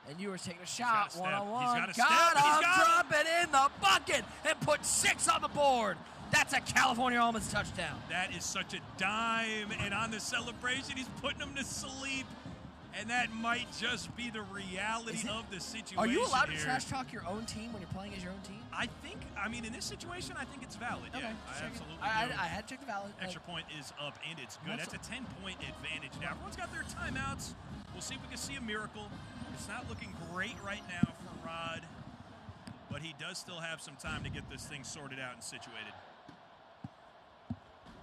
Speaker 6: And Ewers taking a shot, one-on-one. Got him, drop it in the bucket, and put 6 on the board. That's a California Almonds touchdown.
Speaker 7: That is such a dime, and on the celebration, he's putting them to sleep. And that might just be the reality of the situation.
Speaker 6: Are you allowed to trash talk your own team when you're playing as your own team?
Speaker 7: I mean, in this situation, I think it's valid.
Speaker 6: Okay,
Speaker 7: yeah, absolutely.
Speaker 6: I had to check the valid.
Speaker 7: Extra point is up, and it's good. That's a 10-point advantage. Now, everyone's got their timeouts. We'll see if we can see a miracle. It's not looking great right now for Rod, but he does still have some time to get this thing sorted out and situated.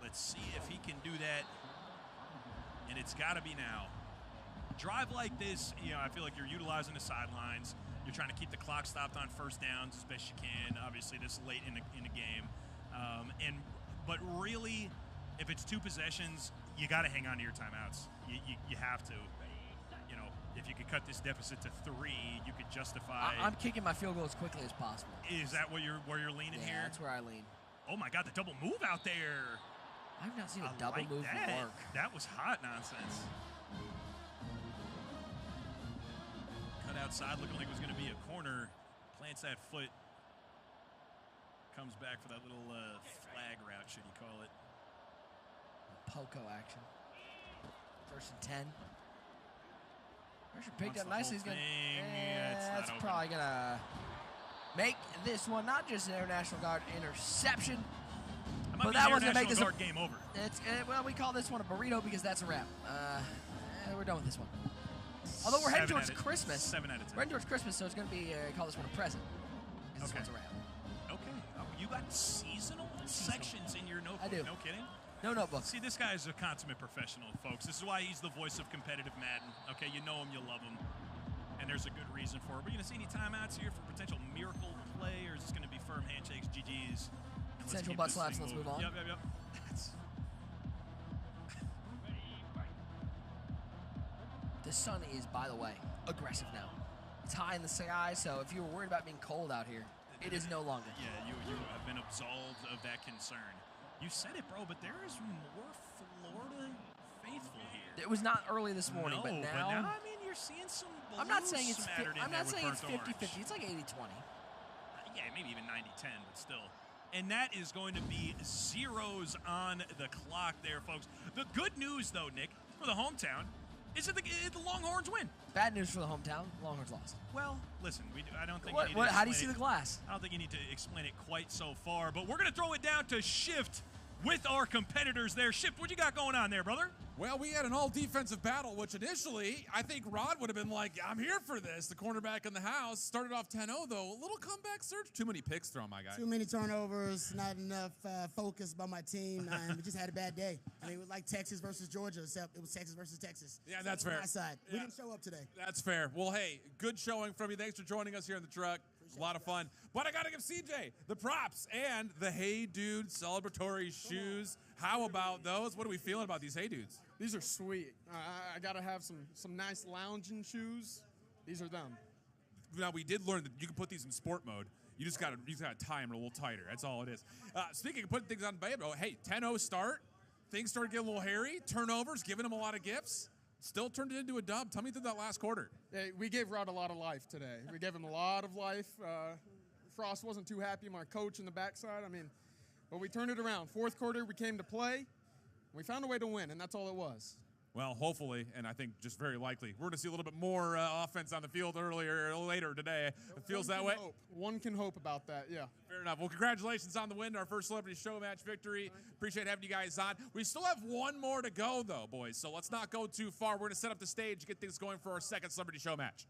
Speaker 7: Let's see if he can do that, and it's got to be now. Drive like this, I feel like you're utilizing the sidelines. You're trying to keep the clock stopped on first downs as best you can. Obviously, this late in the game, but really, if it's 2 possessions, you got to hang on to your timeouts. You have to. If you could cut this deficit to 3, you could justify.
Speaker 6: I'm kicking my field goal as quickly as possible.
Speaker 7: Is that where you're leaning here?
Speaker 6: Yeah, that's where I lean.
Speaker 7: Oh my God, the double move out there!
Speaker 6: I've not seen a double move work.
Speaker 7: That was hot nonsense. Cut outside, looking like it was going to be a corner. Plants that foot. Comes back for that little flag route, should you call it?
Speaker 6: Poco action. 1st and 10. Pressure picked up nicely. He's gonna. That's probably gonna make this one not just an Air National Guard interception,
Speaker 7: but that one's gonna make this game over.
Speaker 6: Well, we call this one a burrito because that's a wrap. We're done with this one. Although we're heading towards Christmas.
Speaker 7: 7 out of 10.
Speaker 6: We're heading towards Christmas, so it's gonna be call this one a present. This one's a wrap.
Speaker 7: Okay. You got seasonal sections in your notebook.
Speaker 6: I do.
Speaker 7: No kidding.
Speaker 6: No notebook.
Speaker 7: See, this guy is a consummate professional, folks. This is why he's the voice of competitive Madden. Okay, you know him, you love him, and there's a good reason for it. We're going to see any timeouts here for potential miracle play, or is this going to be firm handshakes, GGs?
Speaker 6: Central butt slaps, let's move on.
Speaker 7: Yep.
Speaker 6: The sun is, by the way, aggressive now. It's high in the sky, so if you were worried about being cold out here, it is no longer.
Speaker 7: Yeah, you have been absolved of that concern. You said it, bro, but there is more Florida faithful here.
Speaker 6: It was not early this morning, but now
Speaker 7: I mean, you're seeing some blue
Speaker 6: I'm not saying it's
Speaker 7: smattered in
Speaker 6: I'm
Speaker 7: there
Speaker 6: not
Speaker 7: with
Speaker 6: saying it's
Speaker 7: burnt
Speaker 6: 50-50.
Speaker 7: orange.
Speaker 6: It's like 80-20.
Speaker 7: Yeah, maybe even 90-10, but still. And that is going to be zeros on the clock there, folks. The good news, though, Nick, for the hometown, is that the Longhorns win.
Speaker 6: Bad news for the hometown. Longhorns lost.
Speaker 7: Well, listen, I don't think
Speaker 6: how do you see the glass?
Speaker 7: I don't think you need to explain it quite so far, but we're going to throw it down to Shift with our competitors there. Ship, what you got going on there, brother?
Speaker 5: Well, we had an all-defensive battle, which initially, I think Rod would have been like, I'm here for this. The cornerback in the house. Started off 10-0, though. A little comeback surge. Too many picks thrown, my guy.
Speaker 11: Too many turnovers, not enough focus by my team. We just had a bad day. I mean, it was like Texas versus Georgia, except it was Texas versus Texas.
Speaker 5: Yeah, that's fair.
Speaker 11: My side. We didn't show up today.
Speaker 5: That's fair. Well, hey, good showing from you. Thanks for joining us here in the truck. A lot of fun. But I got to give CJ the props and the Hey Dude celebratory shoes. How about those? What are we feeling about these Hey Dudes?
Speaker 12: These are sweet. I got to have some nice lounging shoes. These are them.
Speaker 5: Now, we did learn that you can put these in sport mode. You just got to tie them a little tighter. That's all it is. Speaking of putting things on Bayo, hey, 10-0 start. Things started getting a little hairy. Turnovers, giving them a lot of gifts. Still turned it into a dub. Tell me through that last quarter.
Speaker 12: Hey, we gave Rod a lot of life today. We gave him a lot of life. Frost wasn't too happy, my coach in the backside. I mean, but we turned it around. Fourth quarter, we came to play. We found a way to win, and that's all it was.
Speaker 5: Well, hopefully, and I think just very likely, we're going to see a little bit more offense on the field later today. It feels that way.
Speaker 12: One can hope about that, yeah.
Speaker 5: Fair enough. Well, congratulations on the win, our first Celebrity Show Match victory. Appreciate having you guys on. We still have one more to go, though, boys, so let's not go too far. We're going to set up the stage, get things going for our second Celebrity Show Match.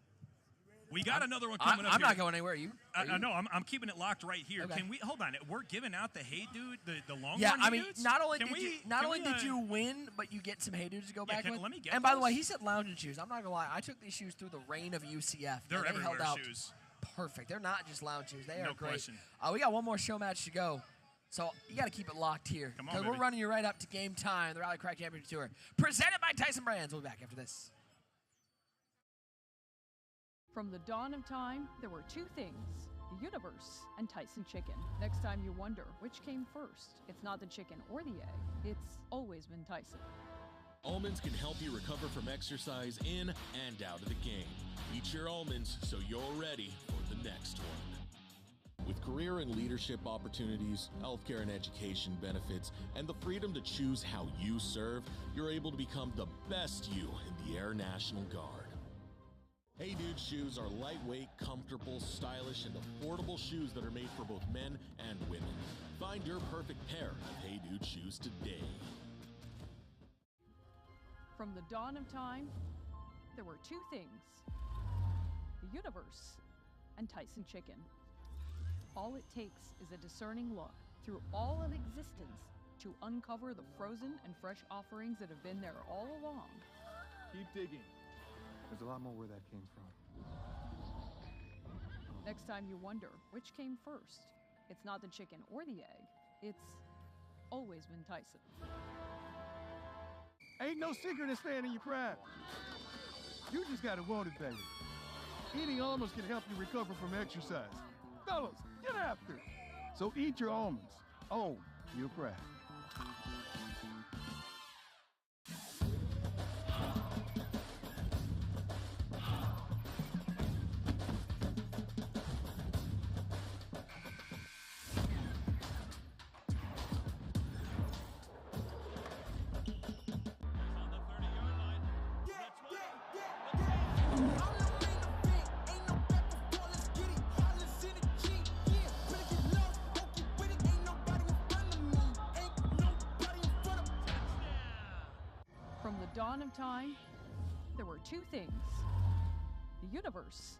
Speaker 7: We got another one coming up.
Speaker 6: I'm
Speaker 7: here.
Speaker 6: not going anywhere. Are you?
Speaker 7: No, I'm keeping it locked right here.
Speaker 6: Okay.
Speaker 7: Can we hold on? We're giving out the Hey Dude, the long
Speaker 6: Yeah,
Speaker 7: one.
Speaker 6: I mean,
Speaker 7: dudes?
Speaker 6: not only
Speaker 7: Can
Speaker 6: did you win, but you get some Hey Dudes to go back with.
Speaker 7: Let me get
Speaker 6: and by the
Speaker 7: those.
Speaker 6: way, he said lounging shoes. I'm not gonna lie. I took these shoes through the rain of UCF.
Speaker 7: They're
Speaker 6: and they
Speaker 7: everywhere
Speaker 6: held out
Speaker 7: shoes.
Speaker 6: Perfect. They're not just lounge shoes. They are
Speaker 7: No
Speaker 6: great.
Speaker 7: question.
Speaker 6: We got one more show match to go. So you got to keep it locked here.
Speaker 7: Come on,
Speaker 6: Because we're
Speaker 7: baby.
Speaker 6: running you right up to game time, the Rally Cry Championship Tour. Presented by Tyson Brands. We'll be back after this.
Speaker 1: From the dawn of time, there were two things, the universe and Tyson chicken. Next time you wonder which came first, it's not the chicken or the egg. It's always been Tyson.
Speaker 2: Almonds can help you recover from exercise in and out of the game. Eat your almonds so you're ready for the next one. With career and leadership opportunities, healthcare and education benefits, and the freedom to choose how you serve, you're able to become the best you in the Air National Guard. Hey Dude shoes are lightweight, comfortable, stylish, and affordable shoes that are made for both men and women. Find your perfect pair of Hey Dude shoes today.
Speaker 1: From the dawn of time, there were two things, the universe and Tyson chicken. All it takes is a discerning look through all of existence to uncover the frozen and fresh offerings that have been there all along.
Speaker 10: Keep digging. There's a lot more where that came from.
Speaker 1: Next time you wonder which came first, it's not the chicken or the egg. It's always been Tyson.
Speaker 3: Ain't no secret in staying in your prime. You just gotta want it, baby. Eating almonds can help you recover from exercise. Fellas, get after it. So eat your almonds. Own your pride.
Speaker 1: From the dawn of time, there were two things, the universe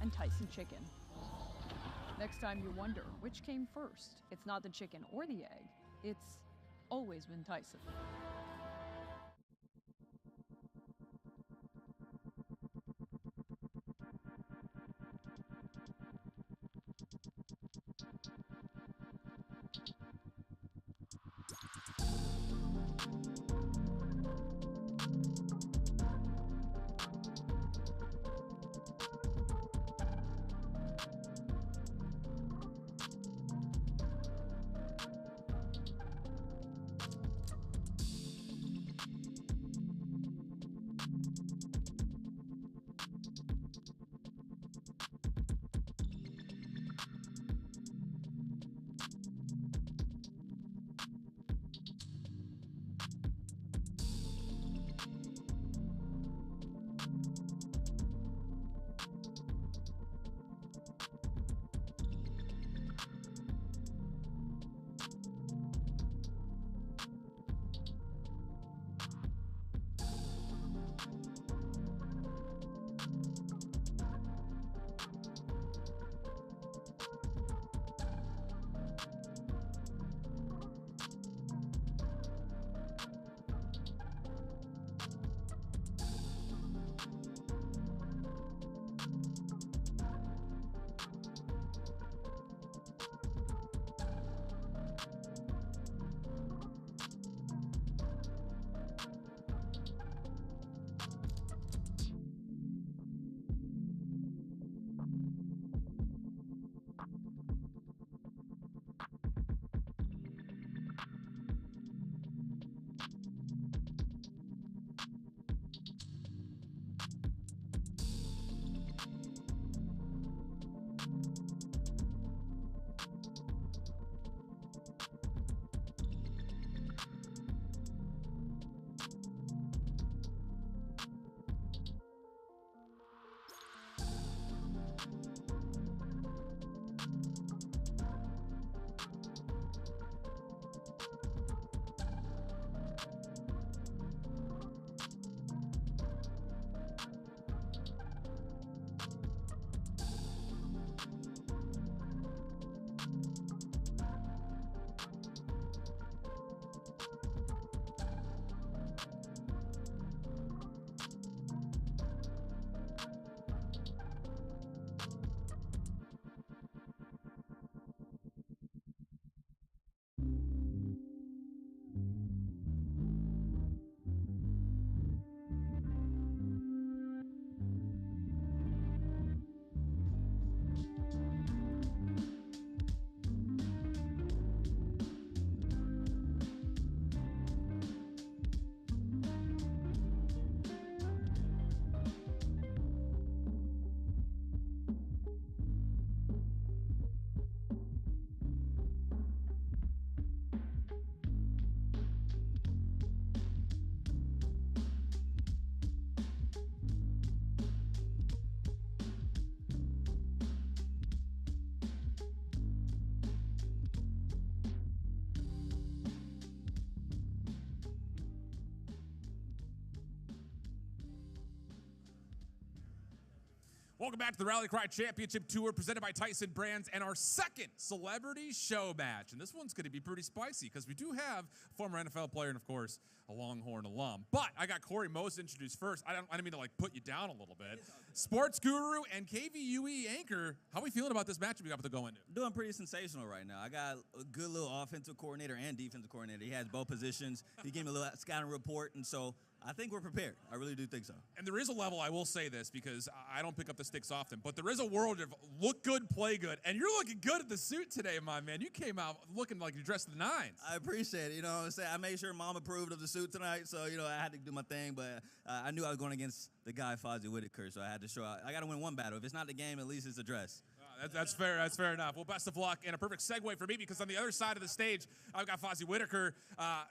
Speaker 1: and Tyson chicken. Next time you wonder which came first, it's not the chicken or the egg. It's always been Tyson.
Speaker 5: Welcome back to the Rally Cry Championship Tour presented by Tyson Brands and our second celebrity show match. And this one's going to be pretty spicy because we do have a former NFL player and, of course, a Longhorn alum. But I got Corey Mose introduced first. I didn't mean to, put you down a little bit. Sports guru and KVUE anchor, how are we feeling about this matchup we got to go into?
Speaker 13: Doing pretty sensational right now. I got a good little offensive coordinator and defensive coordinator. He has both positions. He gave me a little scouting report, and so I think we're prepared. I really do think so.
Speaker 5: And there is a level, I will say this, because I don't pick up the sticks often, but there is a world of look good, play good. And you're looking good at the suit today, my man. You came out looking like you're dressed to the nines.
Speaker 13: I appreciate it. You know what I'm saying? I made sure Mom approved of the suit tonight, so, I had to do my thing. But I knew I was going against the guy, Fozzie Whitaker, so I had to show out. I got to win one battle. If it's not the game, at least it's the dress.
Speaker 5: That's fair. That's fair enough. Well, best of luck, and a perfect segue for me because on the other side of the stage, I've got Fozzie Whitaker.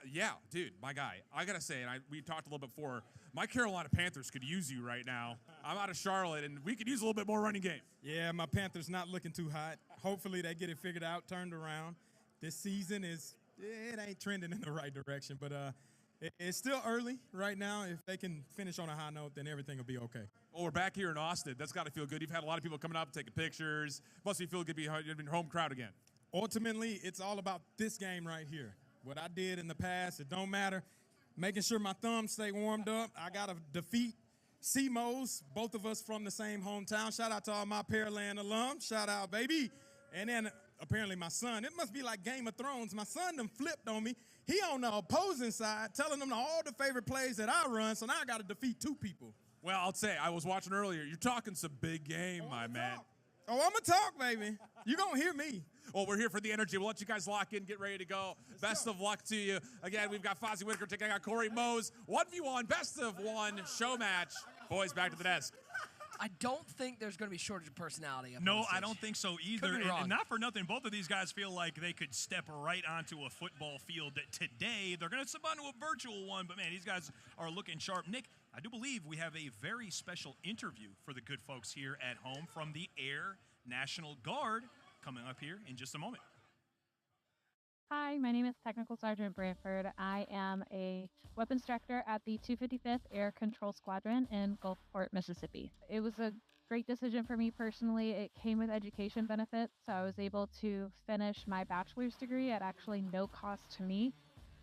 Speaker 5: Yeah, dude, my guy. I gotta say, and we talked a little bit before. My Carolina Panthers could use you right now. I'm out of Charlotte, and we could use a little bit more running game.
Speaker 14: Yeah, my Panthers not looking too hot. Hopefully, they get it figured out, turned around. This season it ain't trending in the right direction, but it's still early right now. If they can finish on a high note, then everything will be okay.
Speaker 5: Well, we're back here in Austin. That's got to feel good. You've had a lot of people coming up, taking pictures. Must be feel good to be in your home crowd again.
Speaker 14: Ultimately, it's all about this game right here. What I did in the past, it don't matter. Making sure my thumbs stay warmed up. I got to defeat C-Mose, both of us from the same hometown. Shout out to all my Pearland alums. Shout out, baby. And then apparently my son, it must be like Game of Thrones. My son done flipped on me. He on the opposing side, telling them all the favorite plays that I run, so now I got to defeat two people.
Speaker 5: Well, I'll say, I was watching earlier. You're talking some big game, my man.
Speaker 14: Oh, I'm going to talk, baby. You're going to hear me.
Speaker 5: Well, we're here for the energy. We'll let you guys lock in, get ready to go. Best of luck to you. Again, we've got Fozzie Whitaker taking out Corey Mose. 1v1, best of one show match. Boys, back to the desk.
Speaker 6: I don't think there's going to be shortage of personality.
Speaker 7: No, I don't think so either.
Speaker 6: And
Speaker 7: not for nothing, both of these guys feel like they could step right onto a football field. Today, they're going to step onto a virtual one, but, man, these guys are looking sharp. Nick, I do believe we have a very special interview for the good folks here at home from the Air National Guard coming up here in just a moment.
Speaker 15: Hi, my name is Technical Sergeant Branford. I am a weapons director at the 255th Air Control Squadron in Gulfport, Mississippi. It was a great decision for me personally. It came with education benefits, so I was able to finish my bachelor's degree at actually no cost to me.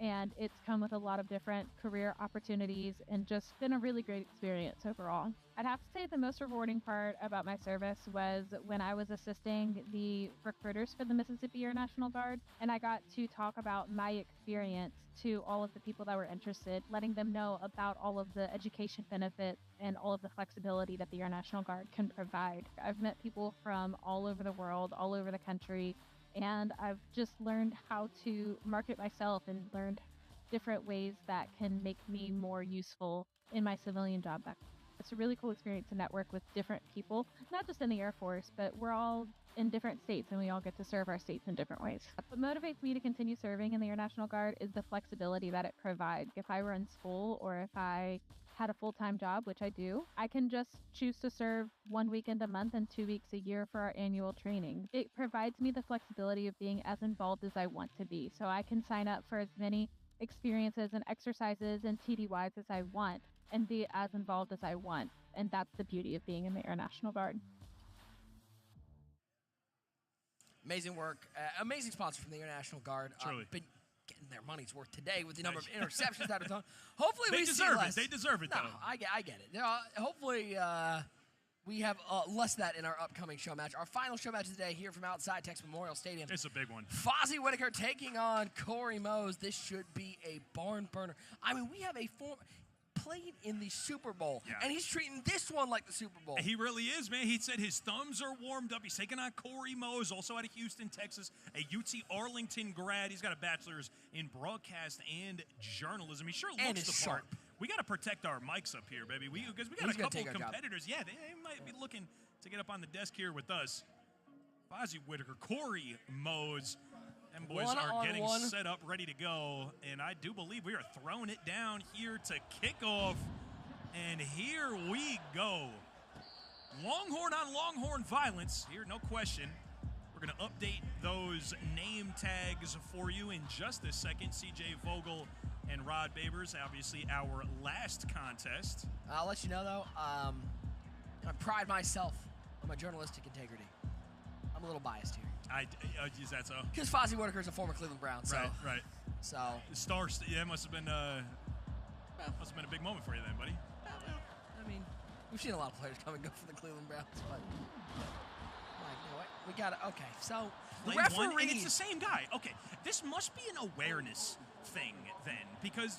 Speaker 15: And it's come with a lot of different career opportunities and just been a really great experience overall. I'd have to say the most rewarding part about my service was when I was assisting the recruiters for the Mississippi Air National Guard, and I got to talk about my experience to all of the people that were interested, letting them know about all of the education benefits and all of the flexibility that the Air National Guard can provide. I've met people from all over the world, all over the country, and I've just learned how to market myself and learned different ways that can make me more useful in my civilian job. It's a really cool experience to network with different people, not just in the Air Force, but we're all in different states and we all get to serve our states in different ways. What motivates me to continue serving in the Air National Guard is the flexibility that it provides. If I were in school or if I had a full-time job, which I do, I can just choose to serve 1 weekend a month and 2 weeks a year for our annual training. It provides me the flexibility of being as involved as I want to be. So I can sign up for as many experiences and exercises and TDYs as I want and be as involved as I want. And that's the beauty of being in the Air National Guard.
Speaker 6: Amazing work. Amazing sponsor from the Air National Guard.
Speaker 7: Truly.
Speaker 6: Been getting their money's worth today with the number of interceptions that are thrown. Hopefully
Speaker 7: they
Speaker 6: we
Speaker 7: deserve
Speaker 6: see less.
Speaker 7: it. They deserve it,
Speaker 6: No,
Speaker 7: though.
Speaker 6: I get it. Hopefully we have less of that in our upcoming show match. Our final show match of the day here from outside Texas Memorial Stadium.
Speaker 7: It's a big one.
Speaker 6: Fozzie Whitaker taking on Corey Mose. This should be a barn burner. I mean, we have played in the Super Bowl, and he's treating this one like the Super Bowl.
Speaker 7: He really is, man. He said his thumbs are warmed up. He's taking on Corey Mose, also out of Houston, Texas, a UT Arlington grad. He's got a bachelor's in broadcast and journalism. He sure looks the part. We got to protect our mics up here, baby. Because we got a couple of competitors. Yeah, they might be looking to get up on the desk here with us. Fozzie Whitaker, Corey Mose. Them boys are getting set up, ready to go. And I do believe we are throwing it down here to kick off. And here we go. Longhorn on Longhorn violence. Here, no question. We're going to update those name tags for you in just a second. CJ Vogel and Rod Babers, obviously our last contest.
Speaker 6: I'll let you know, though, I pride myself my journalistic integrity. I'm a little biased here.
Speaker 7: Is that so?
Speaker 6: Because Fozzie Whitaker is a former Cleveland Brown. So,
Speaker 7: Right.
Speaker 6: So.
Speaker 7: Yeah, must have been a big moment for you then, buddy.
Speaker 6: I mean, we've seen a lot of players come and go for the Cleveland Browns, but like, you know what? We got to. Okay, so the
Speaker 7: Play
Speaker 6: referees.
Speaker 7: one, and it's the same guy. Okay, this must be an awareness thing then, because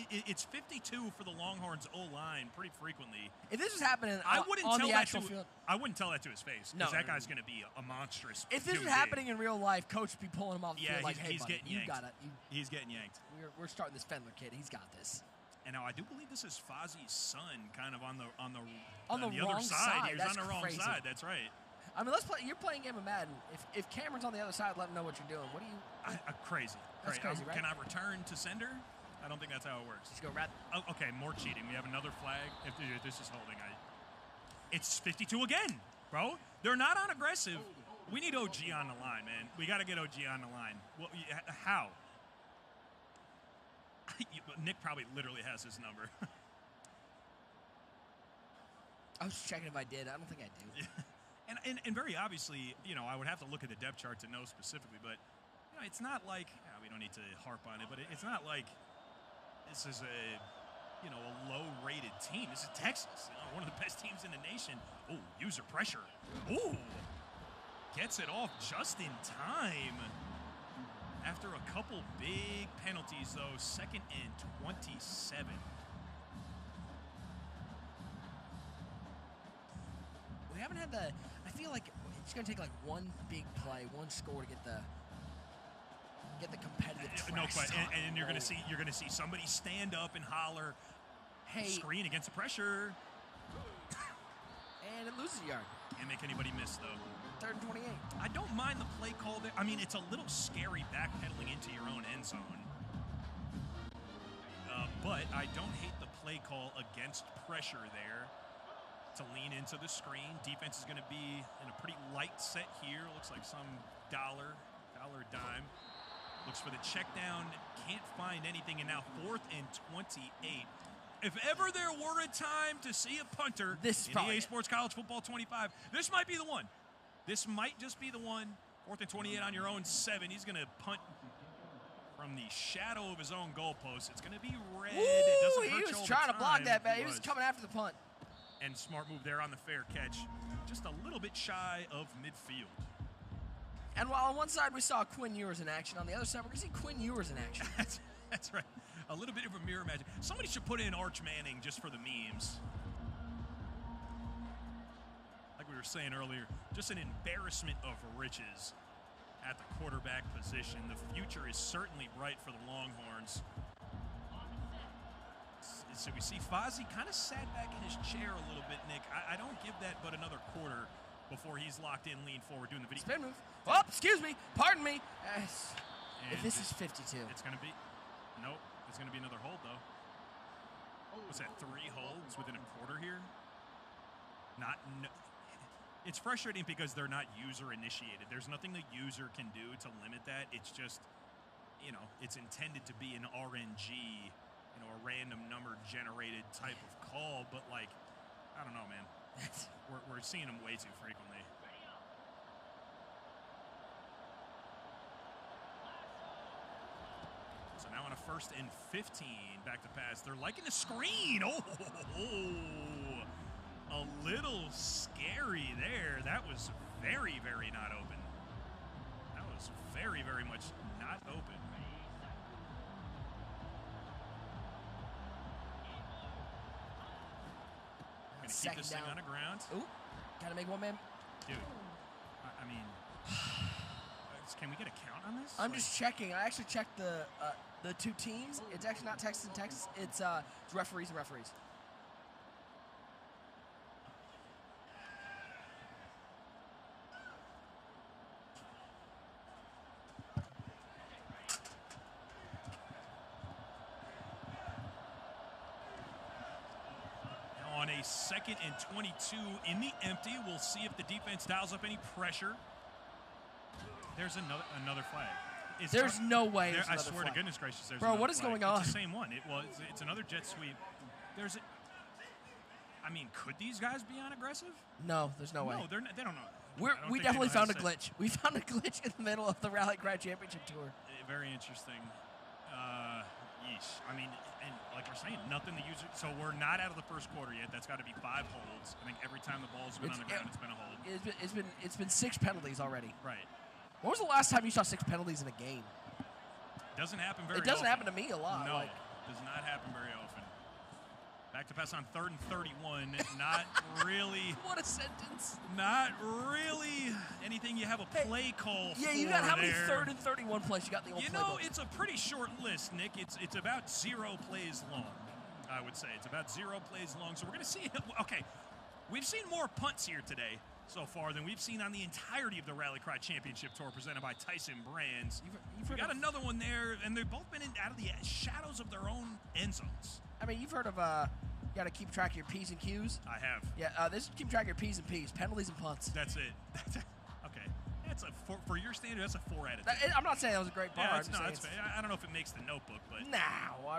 Speaker 7: it's 52 for the Longhorns O-line pretty frequently.
Speaker 6: If this was happening
Speaker 7: I wouldn't
Speaker 6: on
Speaker 7: tell
Speaker 6: the
Speaker 7: that
Speaker 6: actual
Speaker 7: to,
Speaker 6: field,
Speaker 7: I wouldn't tell that to his face,
Speaker 6: No,
Speaker 7: because that
Speaker 6: no,
Speaker 7: guy's going to be a monstrous.
Speaker 6: if this was
Speaker 7: human
Speaker 6: happening
Speaker 7: being.
Speaker 6: in real life, coach would be pulling him off the
Speaker 7: Yeah,
Speaker 6: field like,
Speaker 7: he's
Speaker 6: "Hey, buddy,
Speaker 7: getting
Speaker 6: you
Speaker 7: yanked.
Speaker 6: got it.
Speaker 7: He's getting yanked.
Speaker 6: We're starting this Fendler kid. He's got this."
Speaker 7: And now I do believe this is Fozzie's son, kind of on the
Speaker 6: On the
Speaker 7: other
Speaker 6: wrong
Speaker 7: side. He was
Speaker 6: That's
Speaker 7: on the wrong
Speaker 6: crazy.
Speaker 7: side. That's right.
Speaker 6: I mean, let's play. You're playing a game of Madden. If Cameron's on the other side, let him know what you're doing. What do you?
Speaker 7: Crazy.
Speaker 6: That's crazy, right?
Speaker 7: Can I return to sender? I don't think that's how it works.
Speaker 6: Just go right.
Speaker 7: Oh, okay, more cheating. We have another flag. If this is holding, it's 52 again, bro. They're not on aggressive. We need OG on the line, man. We got to get OG on the line. Well, how? Nick probably literally has his number.
Speaker 6: I was checking if I did. I don't think I do.
Speaker 7: And very obviously, I would have to look at the depth chart to know specifically, but it's not like we don't need to harp on it, but it's not like this is a low-rated team. This is Texas, one of the best teams in the nation. Oh, user pressure. Ooh, gets it off just in time. After a couple big penalties, though, 2nd and 27.
Speaker 6: We haven't had the. I feel like it's going to take like one big play, one score to get the competitive.
Speaker 7: No question. And you're going to see somebody stand up and holler,
Speaker 6: "Hey!"
Speaker 7: Screen against the pressure,
Speaker 6: and it loses a yard.
Speaker 7: Can't make anybody miss though.
Speaker 6: 3rd and 28.
Speaker 7: I don't mind the play call there. I mean, it's a little scary backpedaling into your own end zone. But I don't hate the play call against pressure there to lean into the screen. Defense is going to be in a pretty light set here. Looks like some dollar dime. Looks for the check down. Can't find anything. And now 4th and 28. If ever there were a time to see a punter in EA Sports College Football 25, this might be the one. This might just be the one. 4th and 28 on your own 7. He's going to punt from the shadow of his own goalpost. It's going to be red.
Speaker 6: Ooh,
Speaker 7: it doesn't hurt
Speaker 6: he
Speaker 7: you
Speaker 6: was
Speaker 7: all
Speaker 6: trying
Speaker 7: the
Speaker 6: to block
Speaker 7: time.
Speaker 6: that, man. He was coming after the punt.
Speaker 7: And smart move there on the fair catch. Just a little bit shy of midfield.
Speaker 6: And while on one side we saw Quinn Ewers in action, on the other side we're going to see Quinn Ewers in action.
Speaker 7: That's right. A little bit of a mirror magic. Somebody should put in Arch Manning just for the memes. Like we were saying earlier, just an embarrassment of riches at the quarterback position. The future is certainly bright for the Longhorns. So we see Fozzie kind of sat back in his chair a little bit, Nick. I don't give that but another quarter before he's locked in, lean forward, doing the video.
Speaker 6: Spin move. Oh, excuse me. Pardon me. If this is 52.
Speaker 7: It's going to be. Nope. It's going to be another hold, though. What's that, 3 holds within a quarter here? It's frustrating because they're not user-initiated. There's nothing the user can do to limit that. It's just, it's intended to be an RNG, a random number-generated type of call. But, I don't know, man. We're seeing them way too frequently. So now on a 1st and 15, back to pass. They're liking the screen. Oh, a little scary there. That was very, very not open. That was very, very much not open. Gonna keep this thing on the ground.
Speaker 6: Ooh, gotta make one man.
Speaker 7: Dude, I mean, can we get a count on this?
Speaker 6: I'm just checking. I actually checked the 2 teams. It's actually not Texas and Texas. It's referees and referees.
Speaker 7: On a 2nd and 22 in the empty, we'll see if the defense dials up any pressure. There's another flag.
Speaker 6: There's no way. There's
Speaker 7: I swear to goodness gracious, there's
Speaker 6: Bro, what is
Speaker 7: flag.
Speaker 6: going on?
Speaker 7: It's the same one. It's another jet sweep. I mean, could these guys be on aggressive?
Speaker 6: No, there's no way.
Speaker 7: No, they don't know.
Speaker 6: We definitely found a glitch. We found a glitch in the middle of the Rally Cry Championship Tour.
Speaker 7: Very interesting. Yeesh. I mean, and like we're saying, nothing to use. So we're not out of the first quarter yet. That's got to be 5 holds. I think every time the ball's been on the ground, it's been a hold.
Speaker 6: It's been 6 penalties already.
Speaker 7: Right.
Speaker 6: When was the last time you saw 6 penalties in a game?
Speaker 7: Doesn't happen very often.
Speaker 6: It doesn't happen to me a lot.
Speaker 7: No, does not happen very often. Back to pass on 3rd and 31. Not really.
Speaker 6: What a sentence.
Speaker 7: Not really anything you have a play call for.
Speaker 6: Yeah, you got how many 3rd and 31 plays you got in the old playbook?
Speaker 7: It's a pretty short list, Nick. It's about 0 plays long, I would say. It's about 0 plays long. So we're going to see. Okay, we've seen more punts here today so far than we've seen on the entirety of the Rally Cry Championship Tour presented by Tyson Brands. You've got another one there, and they've both been out of the shadows of their own end zones.
Speaker 6: I mean, you've heard of you got to keep track of your P's and Q's.
Speaker 7: I have.
Speaker 6: Yeah, this is keep track of your P's and P's, penalties and punts.
Speaker 7: That's it. Okay. That's for your standard. That's a 4 out of 10.
Speaker 6: I'm not saying that was a great bar.
Speaker 7: Yeah, that's fair. I don't know if it makes the notebook, but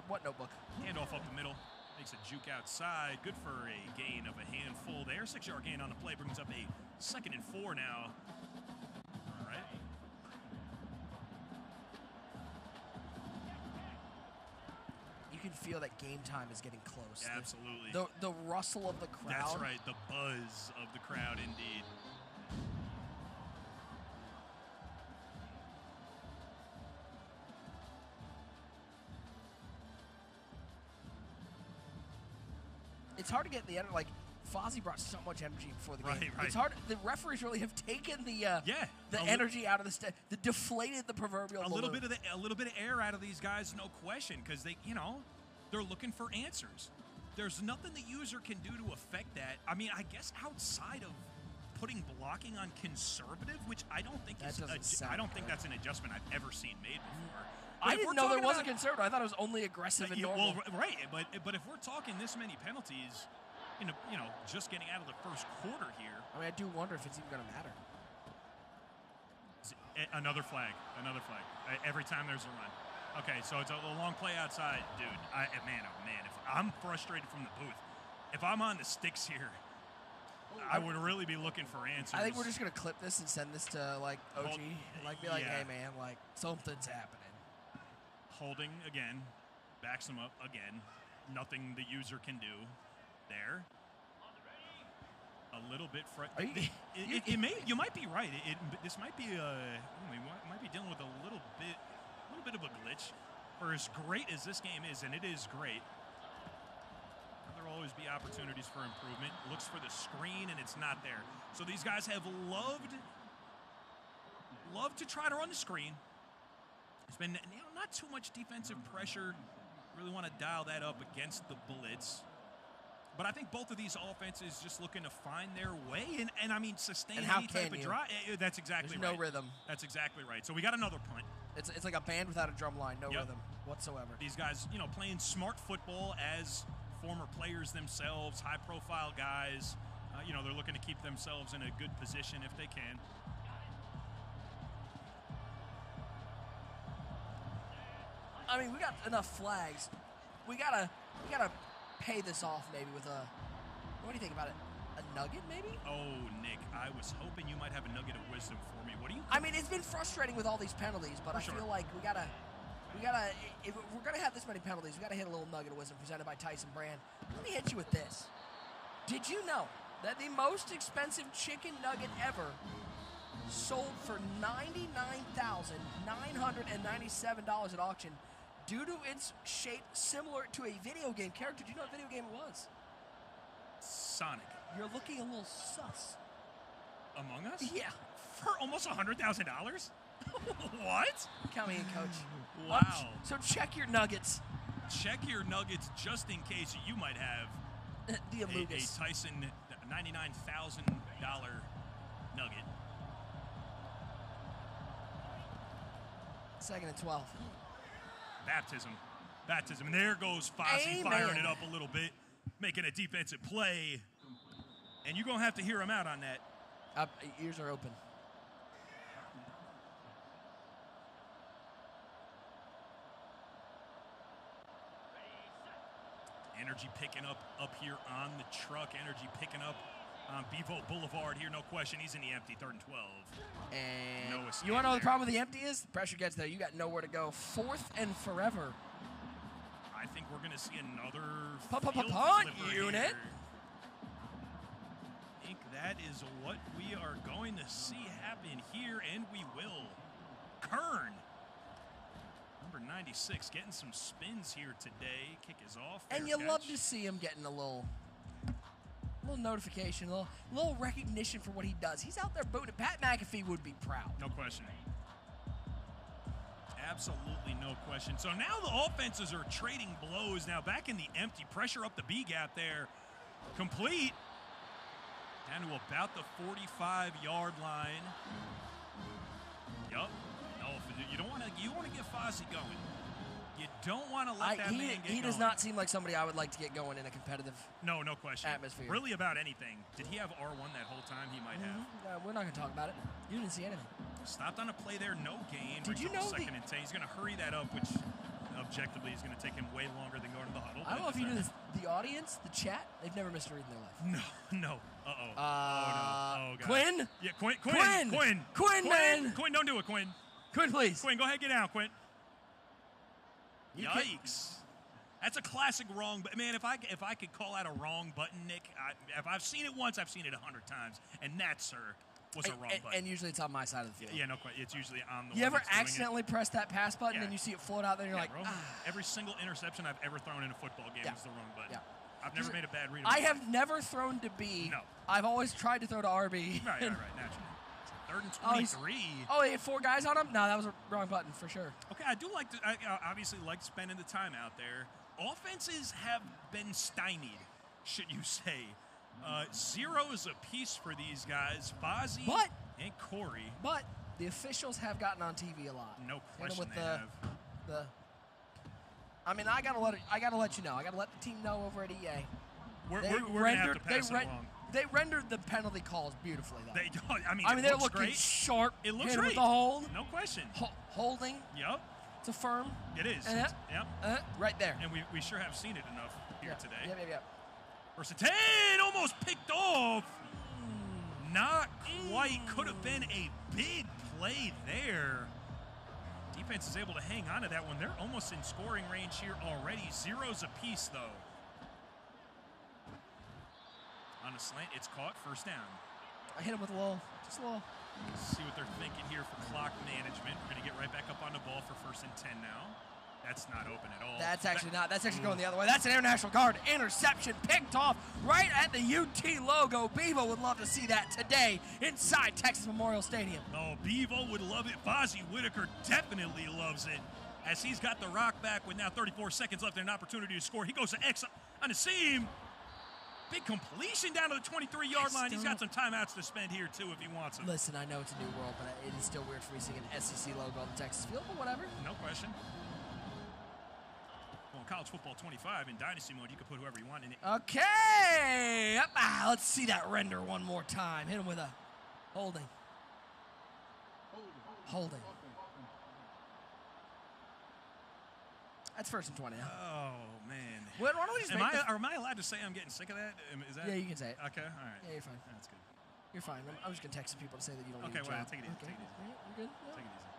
Speaker 6: what notebook?
Speaker 7: Handoff up the middle. Makes a juke outside. Good for a gain of a handful there. 6-yard gain on the play brings up a 2nd and 4 now. All right.
Speaker 6: You can feel that game time is getting close.
Speaker 7: Yeah, absolutely.
Speaker 6: The rustle of the crowd.
Speaker 7: That's right. The buzz of the crowd, indeed.
Speaker 6: It's hard to get the energy. Like Fozzie brought so much energy before the game.
Speaker 7: Right.
Speaker 6: It's hard. The referees really have taken the energy out of the deflated the proverbial balloon.
Speaker 7: A little bit of air out of these guys, no question, because they're looking for answers. There's nothing the user can do to affect that. I mean, I guess outside of putting blocking on conservative, which I don't think that's an adjustment I've ever seen made before.
Speaker 6: I didn't know there was a conservative. I thought it was only aggressive and normal.
Speaker 7: Well, right, but if we're talking this many penalties, just getting out of the first quarter here.
Speaker 6: I mean, I do wonder if it's even going to matter.
Speaker 7: Another flag. Every time there's a run. Okay, so it's a long play outside, dude. Man, if I'm frustrated from the booth, if I'm on the sticks here, I would really be looking for answers.
Speaker 6: I think we're just going to clip this and send this to OG, be like, hey man, something's happening.
Speaker 7: Holding again, backs him up again. Nothing the user can do there. A little bit you might be right. This might be we might be dealing with a little bit of a glitch. For as great as this game is, and it is great, there'll always be opportunities for improvement. Looks for the screen and it's not there. So these guys have loved to try to run the screen. It's been not too much defensive pressure. Really want to dial that up against the blitz. But I think both of these offenses just looking to find their way and I mean sustain any type of drive. That's exactly
Speaker 6: There's
Speaker 7: right.
Speaker 6: no rhythm.
Speaker 7: That's exactly right. So we got another punt.
Speaker 6: It's like a band without a drum line, no rhythm whatsoever.
Speaker 7: These guys, playing smart football as former players themselves, high-profile guys. They're looking to keep themselves in a good position if they can.
Speaker 6: I mean, we got enough flags. We gotta pay this off maybe with a. What do you think about it? A nugget, maybe?
Speaker 7: Oh, Nick, I was hoping you might have a nugget of wisdom for me. What do you?
Speaker 6: I mean, it's been frustrating with all these penalties, but feel like we gotta. If we're gonna have this many penalties, we gotta hit a little nugget of wisdom presented by Tyson Brand. Let me hit you with this. Did you know that the most expensive chicken nugget ever sold for $99,997 at auction? Due to its shape similar to a video game character. Do you know what video game it was?
Speaker 7: Sonic.
Speaker 6: You're looking a little sus.
Speaker 7: Among Us?
Speaker 6: Yeah.
Speaker 7: For almost $100,000? What?
Speaker 6: Count me in, coach.
Speaker 7: Wow.
Speaker 6: So check your nuggets.
Speaker 7: Check your nuggets just in case you might have
Speaker 6: the
Speaker 7: a Tyson $99,000 nugget.
Speaker 6: 2nd and 12.
Speaker 7: Baptism. And there goes Fozzie firing it up a little bit, making a defensive play. And you're going to have to hear him out on that.
Speaker 6: Ears are open.
Speaker 7: Energy picking up here on the truck. Energy picking up on Bevo Boulevard here, no question. He's in the empty, 3rd and 12.
Speaker 6: And
Speaker 7: No escape
Speaker 6: you want to know what the
Speaker 7: there.
Speaker 6: problem with the empty is? The pressure gets there. You got nowhere to go. 4th and forever.
Speaker 7: I think we're going to see another
Speaker 6: Punt
Speaker 7: field flipper
Speaker 6: unit.
Speaker 7: here. I think that is what we are going to see happen here, and we will. Kern, number 96, getting some spins here today. Kick is off.
Speaker 6: And
Speaker 7: Fair
Speaker 6: you love
Speaker 7: catch.
Speaker 6: to see him getting a little notification, a little recognition for what he does. He's out there booting. Pat McAfee would be proud.
Speaker 7: No question. Absolutely no question. So now the offenses are trading blows. Now back in the empty. Pressure up the B gap there. Complete. Down to about the 45-yard line. Yup. No, you don't want to get Fozzie going. You don't want to let that man get going.
Speaker 6: He does not seem like somebody I would like to get going in a competitive
Speaker 7: No question.
Speaker 6: atmosphere.
Speaker 7: Really about anything. Did he have R1 that whole time? He might have.
Speaker 6: We're not going to talk about it. You didn't see anything.
Speaker 7: Stopped on a play there, no gain.
Speaker 6: Did you know
Speaker 7: 2nd and 10. He's going to hurry that up, which objectively is going to take him way longer than going to the huddle.
Speaker 6: I don't know if you knew this. The audience, the chat, they've never missed a read in their life.
Speaker 7: No. Uh-oh. Oh, no. Oh, God.
Speaker 6: Quinn?
Speaker 7: Yeah, Quinn.
Speaker 6: Quinn, man.
Speaker 7: Quinn, don't do it, Quinn.
Speaker 6: Quinn, please.
Speaker 7: Quinn, go ahead, get down, Quinn.
Speaker 6: You
Speaker 7: Yikes. That's a classic wrong. But man, if I could call out a wrong button, Nick, if I've seen it once, I've seen it 100 times, and that, sir, was a wrong button.
Speaker 6: And usually it's on my side of the field.
Speaker 7: Yeah, no question. It's usually on the.
Speaker 6: You
Speaker 7: one
Speaker 6: ever
Speaker 7: that's doing it.
Speaker 6: accidentally press that pass button
Speaker 7: Yeah.
Speaker 6: and you see it float out there and you're like,
Speaker 7: bro. Every single interception I've ever thrown in a football game is the wrong button.
Speaker 6: Yeah.
Speaker 7: I've never made a bad read.
Speaker 6: I have never thrown to B.
Speaker 7: No.
Speaker 6: I've always tried to throw to RB.
Speaker 7: Right, naturally. 3rd and
Speaker 6: Oh,
Speaker 7: 23.
Speaker 6: he had 4 guys on him? No, that was a wrong button for sure.
Speaker 7: Okay, I do like to. I obviously like spending the time out there. Offenses have been stymied, should you say? 0s apiece for these guys, Fozzie and Corey.
Speaker 6: But the officials have gotten on TV a lot.
Speaker 7: No
Speaker 6: And
Speaker 7: question
Speaker 6: with
Speaker 7: they have.
Speaker 6: I mean, I gotta let you know. I gotta let the team know over at EA.
Speaker 7: We're gonna have to pass it along.
Speaker 6: They rendered the penalty calls beautifully, though.
Speaker 7: They don't. I mean,
Speaker 6: they're
Speaker 7: looks
Speaker 6: looking
Speaker 7: great.
Speaker 6: sharp.
Speaker 7: It looks
Speaker 6: hit him
Speaker 7: great.
Speaker 6: with the hold.
Speaker 7: No question.
Speaker 6: Holding.
Speaker 7: Yep.
Speaker 6: It's a firm.
Speaker 7: It is. Yep.
Speaker 6: Right there.
Speaker 7: And we sure have seen it enough here today.
Speaker 6: Yeah.
Speaker 7: 1st and 10, almost picked off. Not quite. Could have been a big play there. Defense is able to hang on to that one. They're almost in scoring range here already. 0s apiece, though. On a slant, it's caught. 1st down.
Speaker 6: I hit him with just a little.
Speaker 7: Let's see what they're thinking here for clock management. We're going to get right back up on the ball for 1st and 10 now. That's not open at all.
Speaker 6: That's actually not. That's actually going the other way. That's an International Guard interception picked off right at the UT logo. Bevo would love to see that today inside Texas Memorial Stadium.
Speaker 7: Oh, Bevo would love it. Fozzie Whitaker definitely loves it as he's got the rock back with now 34 seconds left and an opportunity to score. He goes to X on the seam. Big completion down to the 23-yard line. He's got some timeouts to spend here, too, if he wants them.
Speaker 6: Listen, I know it's a new world, but it is still weird for me seeing an SEC logo on the Texas field, but whatever.
Speaker 7: No question. Well, in College Football 25, in Dynasty mode, you can put whoever you want in it.
Speaker 6: Okay. Let's see that render one more time. Hit him with a holding. Holding. That's 1st and 20 now.
Speaker 7: Oh, man.
Speaker 6: Why don't we just
Speaker 7: am I allowed to say I'm getting sick of that? Is that?
Speaker 6: Yeah, you can say it.
Speaker 7: Okay, all right.
Speaker 6: Yeah, you're fine.
Speaker 7: That's good.
Speaker 6: You're fine. I'm just going to text some people to say that you don't need a
Speaker 7: Okay, well,
Speaker 6: job.
Speaker 7: take it easy.
Speaker 6: Okay.
Speaker 7: Take it easy.
Speaker 6: You're good? Yeah.
Speaker 7: Take it easy.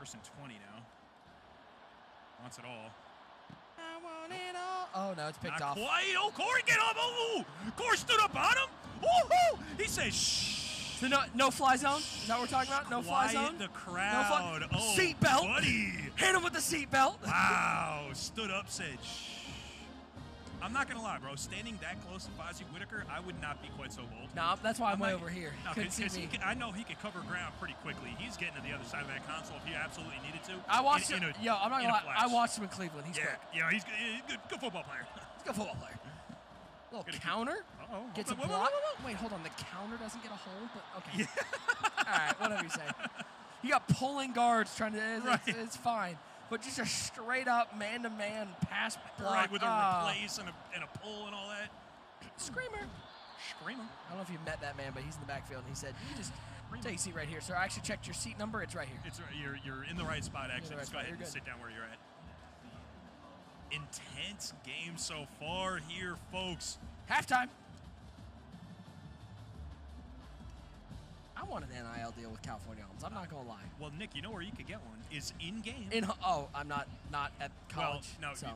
Speaker 7: 1st and 20 now. Wants it all.
Speaker 6: I want it all. Oh, no, it's picked
Speaker 7: Not
Speaker 6: off.
Speaker 7: quite. Oh, Corey, get up. Oh, Corey stood up on him. Woo-hoo. He says, shh.
Speaker 6: So no fly zone? Is that what we're talking about? No fly
Speaker 7: Quiet
Speaker 6: zone?
Speaker 7: the crowd. Oh,
Speaker 6: seatbelt.
Speaker 7: buddy.
Speaker 6: Hit him with the seatbelt.
Speaker 7: Wow. Stood up, said, shh. I'm not going to lie, bro. Standing that close to Fozzie Whitaker, I would not be quite so bold.
Speaker 6: No, that's why I'm way over here.
Speaker 7: No,
Speaker 6: Couldn't see me.
Speaker 7: I know he could cover ground pretty quickly. He's getting to the other side of that console if he absolutely needed to.
Speaker 6: I watched him.
Speaker 7: I'm
Speaker 6: not gonna lie. I watched him in Cleveland. He's quick.
Speaker 7: Yeah, he's good football player.
Speaker 6: He's a good football player. Little counter. Gets a
Speaker 7: Whoa,
Speaker 6: block.
Speaker 7: whoa, whoa,
Speaker 6: Wait, hold on. The counter doesn't get a hold, but okay. All right, whatever you say. You got pulling guards trying to. It's fine. But just a straight up man-to-man pass block.
Speaker 7: Right, with a replace and a pull and all that.
Speaker 6: Screamer.
Speaker 7: I don't
Speaker 6: know if you met that man, but he's in the backfield, and he said, "You just take a seat right here, sir. I actually checked your seat number. It's right here."
Speaker 7: You're in the right spot, actually.
Speaker 6: Right
Speaker 7: just go ahead
Speaker 6: You're
Speaker 7: and
Speaker 6: good.
Speaker 7: sit down where you're at. intense game so far here, folks.
Speaker 6: Halftime. I want an NIL deal with California Alums. I'm not gonna lie.
Speaker 7: Well, Nick, you know where you could get one is in game.
Speaker 6: I'm not at college.
Speaker 7: Well, no,
Speaker 6: so,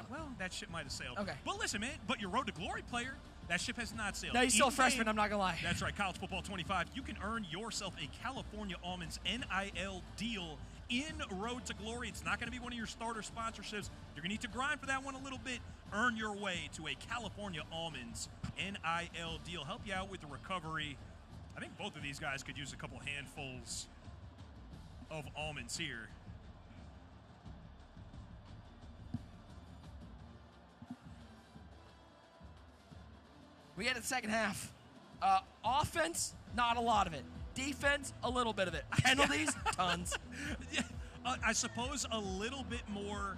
Speaker 7: well, that ship might have sailed.
Speaker 6: Okay.
Speaker 7: But listen, man, but your Road to Glory player, that ship has not sailed.
Speaker 6: No, he's still a
Speaker 7: In
Speaker 6: freshman.
Speaker 7: game-
Speaker 6: I'm not gonna lie.
Speaker 7: That's right, College Football 25. You can earn yourself a California Almonds NIL deal in Road to Glory. It's not going to be one of your starter sponsorships. You're going to need to grind for that one a little bit. Earn your way to a California Almonds NIL deal. Help you out with the recovery. I think both of these guys could use a couple handfuls of almonds here.
Speaker 6: We get it second half. Offense, not a lot of it. Defense, a little bit of it. Penalties, tons.
Speaker 7: Yeah, I suppose a little bit more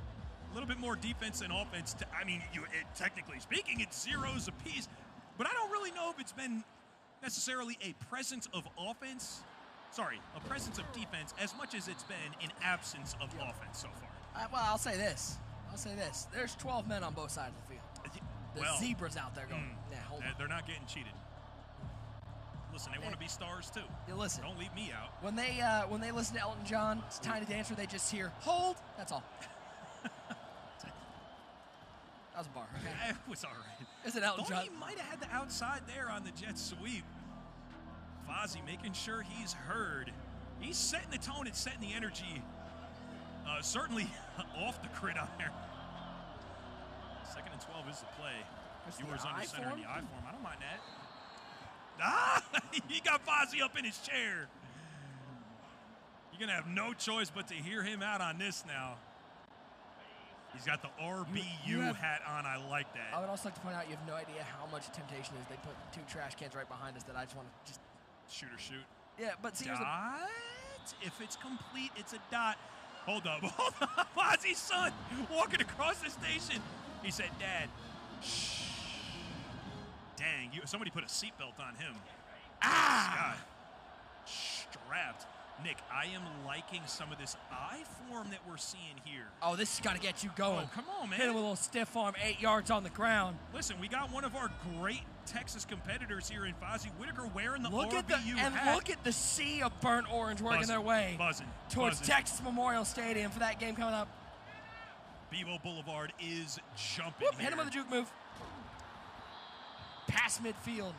Speaker 7: defense than offense. Technically speaking, it's zeros apiece. But I don't really know if it's been necessarily a presence of offense. Sorry, a presence of defense as much as it's been an absence of offense so far.
Speaker 6: Well, I'll say this. There's 12 men on both sides of the field. The zebras out there going, hold on.
Speaker 7: They're not getting cheated. Listen, they want to be stars too.
Speaker 6: Yeah, listen.
Speaker 7: Don't leave me out.
Speaker 6: When they listen to Elton John, it's Tiny Dancer, they just hear, hold. That's all. That was a bar. Okay?
Speaker 7: It was all right.
Speaker 6: It's an Elton John.
Speaker 7: He might have had the outside there on the jet sweep. Fozzie making sure he's heard. He's setting the tone and setting the energy. Certainly off the gridiron. 2nd and 12 is the play. Viewers under center in the I form. I don't mind that. He got Fozzie up in his chair. You're going to have no choice but to hear him out on this now. He's got the RBU hat on. I like that.
Speaker 6: I would also like to point out you have no idea how much temptation is. They put 2 trash cans right behind us that I just want to just
Speaker 7: shoot or shoot.
Speaker 6: Yeah, but see,
Speaker 7: dot. If it's complete, it's a dot. Hold up. Fozzie's son walking across the station. He said, "Dad, shh." Dang, somebody put a seatbelt on him. Scott, strapped. Nick, I am liking some of this I form that we're seeing here.
Speaker 6: Oh, this has got to get you going.
Speaker 7: Oh, come on, man.
Speaker 6: Hit him with a little stiff arm, 8 yards on the ground.
Speaker 7: Listen, we got one of our great Texas competitors here in Fozzie Whitaker wearing the
Speaker 6: RBU
Speaker 7: hat.
Speaker 6: And look at the sea of burnt orange working their way towards Texas Memorial Stadium for that game coming up.
Speaker 7: Bevo Boulevard is jumping here.
Speaker 6: Hit him with a juke move. Past midfield.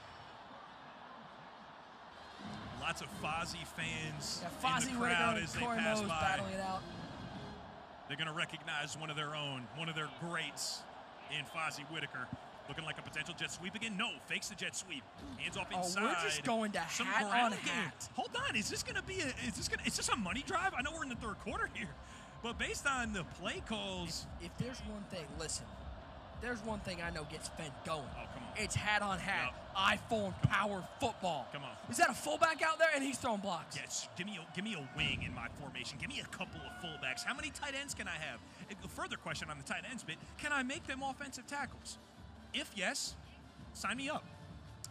Speaker 7: Lots of Fozzie fans
Speaker 6: Fozzie
Speaker 7: in the crowd as they
Speaker 6: Corey
Speaker 7: pass
Speaker 6: Mose
Speaker 7: by.
Speaker 6: battling it out.
Speaker 7: They're going to recognize one of their own, one of their greats in Fozzie Whitaker. Looking like a potential jet sweep again. No, fakes the jet sweep. Hands off inside.
Speaker 6: We're just going to
Speaker 7: Some
Speaker 6: hat
Speaker 7: ground
Speaker 6: on
Speaker 7: game.
Speaker 6: hat.
Speaker 7: Hold on, is this a money drive? I know we're in the 3rd quarter here, but based on the play calls,
Speaker 6: if there's one thing, listen. There's one thing I know gets Fent going.
Speaker 7: Oh, come on.
Speaker 6: It's hat on hat.
Speaker 7: Yep.
Speaker 6: I-form power football.
Speaker 7: Come on.
Speaker 6: Is that a fullback out there? And he's throwing blocks.
Speaker 7: Yes. Give me a wing in my formation. Give me a couple of fullbacks. How many tight ends can I have? A further question on the tight ends bit: can I make them offensive tackles? If yes, sign me up.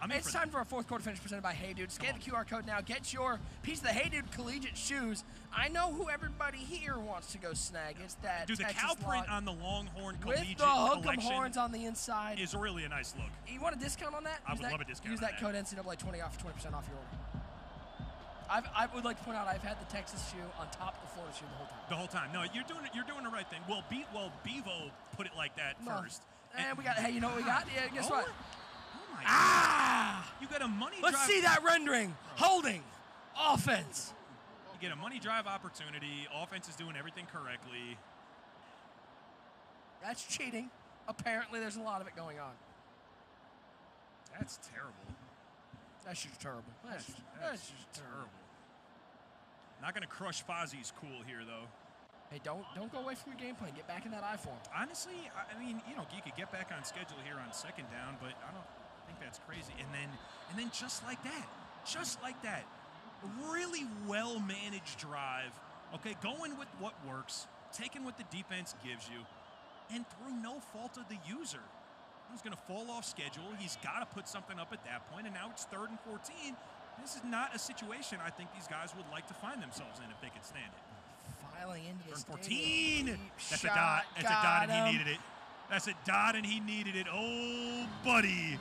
Speaker 6: It's time for our 4th quarter finish presented by Hey Dude. Scan the QR code now. Get your piece of the Hey Dude collegiate shoes. I know who everybody here wants to go snag. It's that
Speaker 7: Dude, the
Speaker 6: Texas
Speaker 7: cow print
Speaker 6: lot
Speaker 7: on the Longhorn collegiate
Speaker 6: with the hook'em
Speaker 7: collection
Speaker 6: horns on the inside
Speaker 7: is really a nice look.
Speaker 6: You want a discount on that?
Speaker 7: I would love a discount
Speaker 6: Use
Speaker 7: on
Speaker 6: that code NCAA 20 off for 20% off your order. I would like to point out I've had the Texas shoe on top of the Florida shoe the whole time.
Speaker 7: The whole time. No, you're doing the right thing. Well, Bevo put it like that first.
Speaker 6: And we got. Hey, you know what we got? Yeah, guess what?
Speaker 7: Oh my God. You got a money drive.
Speaker 6: Let's see that rendering. Holding. Offense.
Speaker 7: You get a money drive opportunity. Offense is doing everything correctly.
Speaker 6: That's cheating. Apparently, there's a lot of it going on.
Speaker 7: That's terrible.
Speaker 6: That's just terrible. That's just terrible.
Speaker 7: Not going to crush Fozzie's cool here, though.
Speaker 6: Hey, don't go away from your game plan. Get back in that I form.
Speaker 7: Honestly, I mean, you could get back on schedule here on 2nd down, but I don't think that's crazy. And then just like that, really well-managed drive. Okay, going with what works, taking what the defense gives you, and through no fault of the user. He's going to fall off schedule. He's got to put something up at that point, and now it's 3rd and 14. This is not a situation I think these guys would like to find themselves in if they could stand it.
Speaker 6: Filing into the
Speaker 7: 14. That's a dot. That's a dot, and he needed it. That's a dot, and he needed it. Oh, buddy.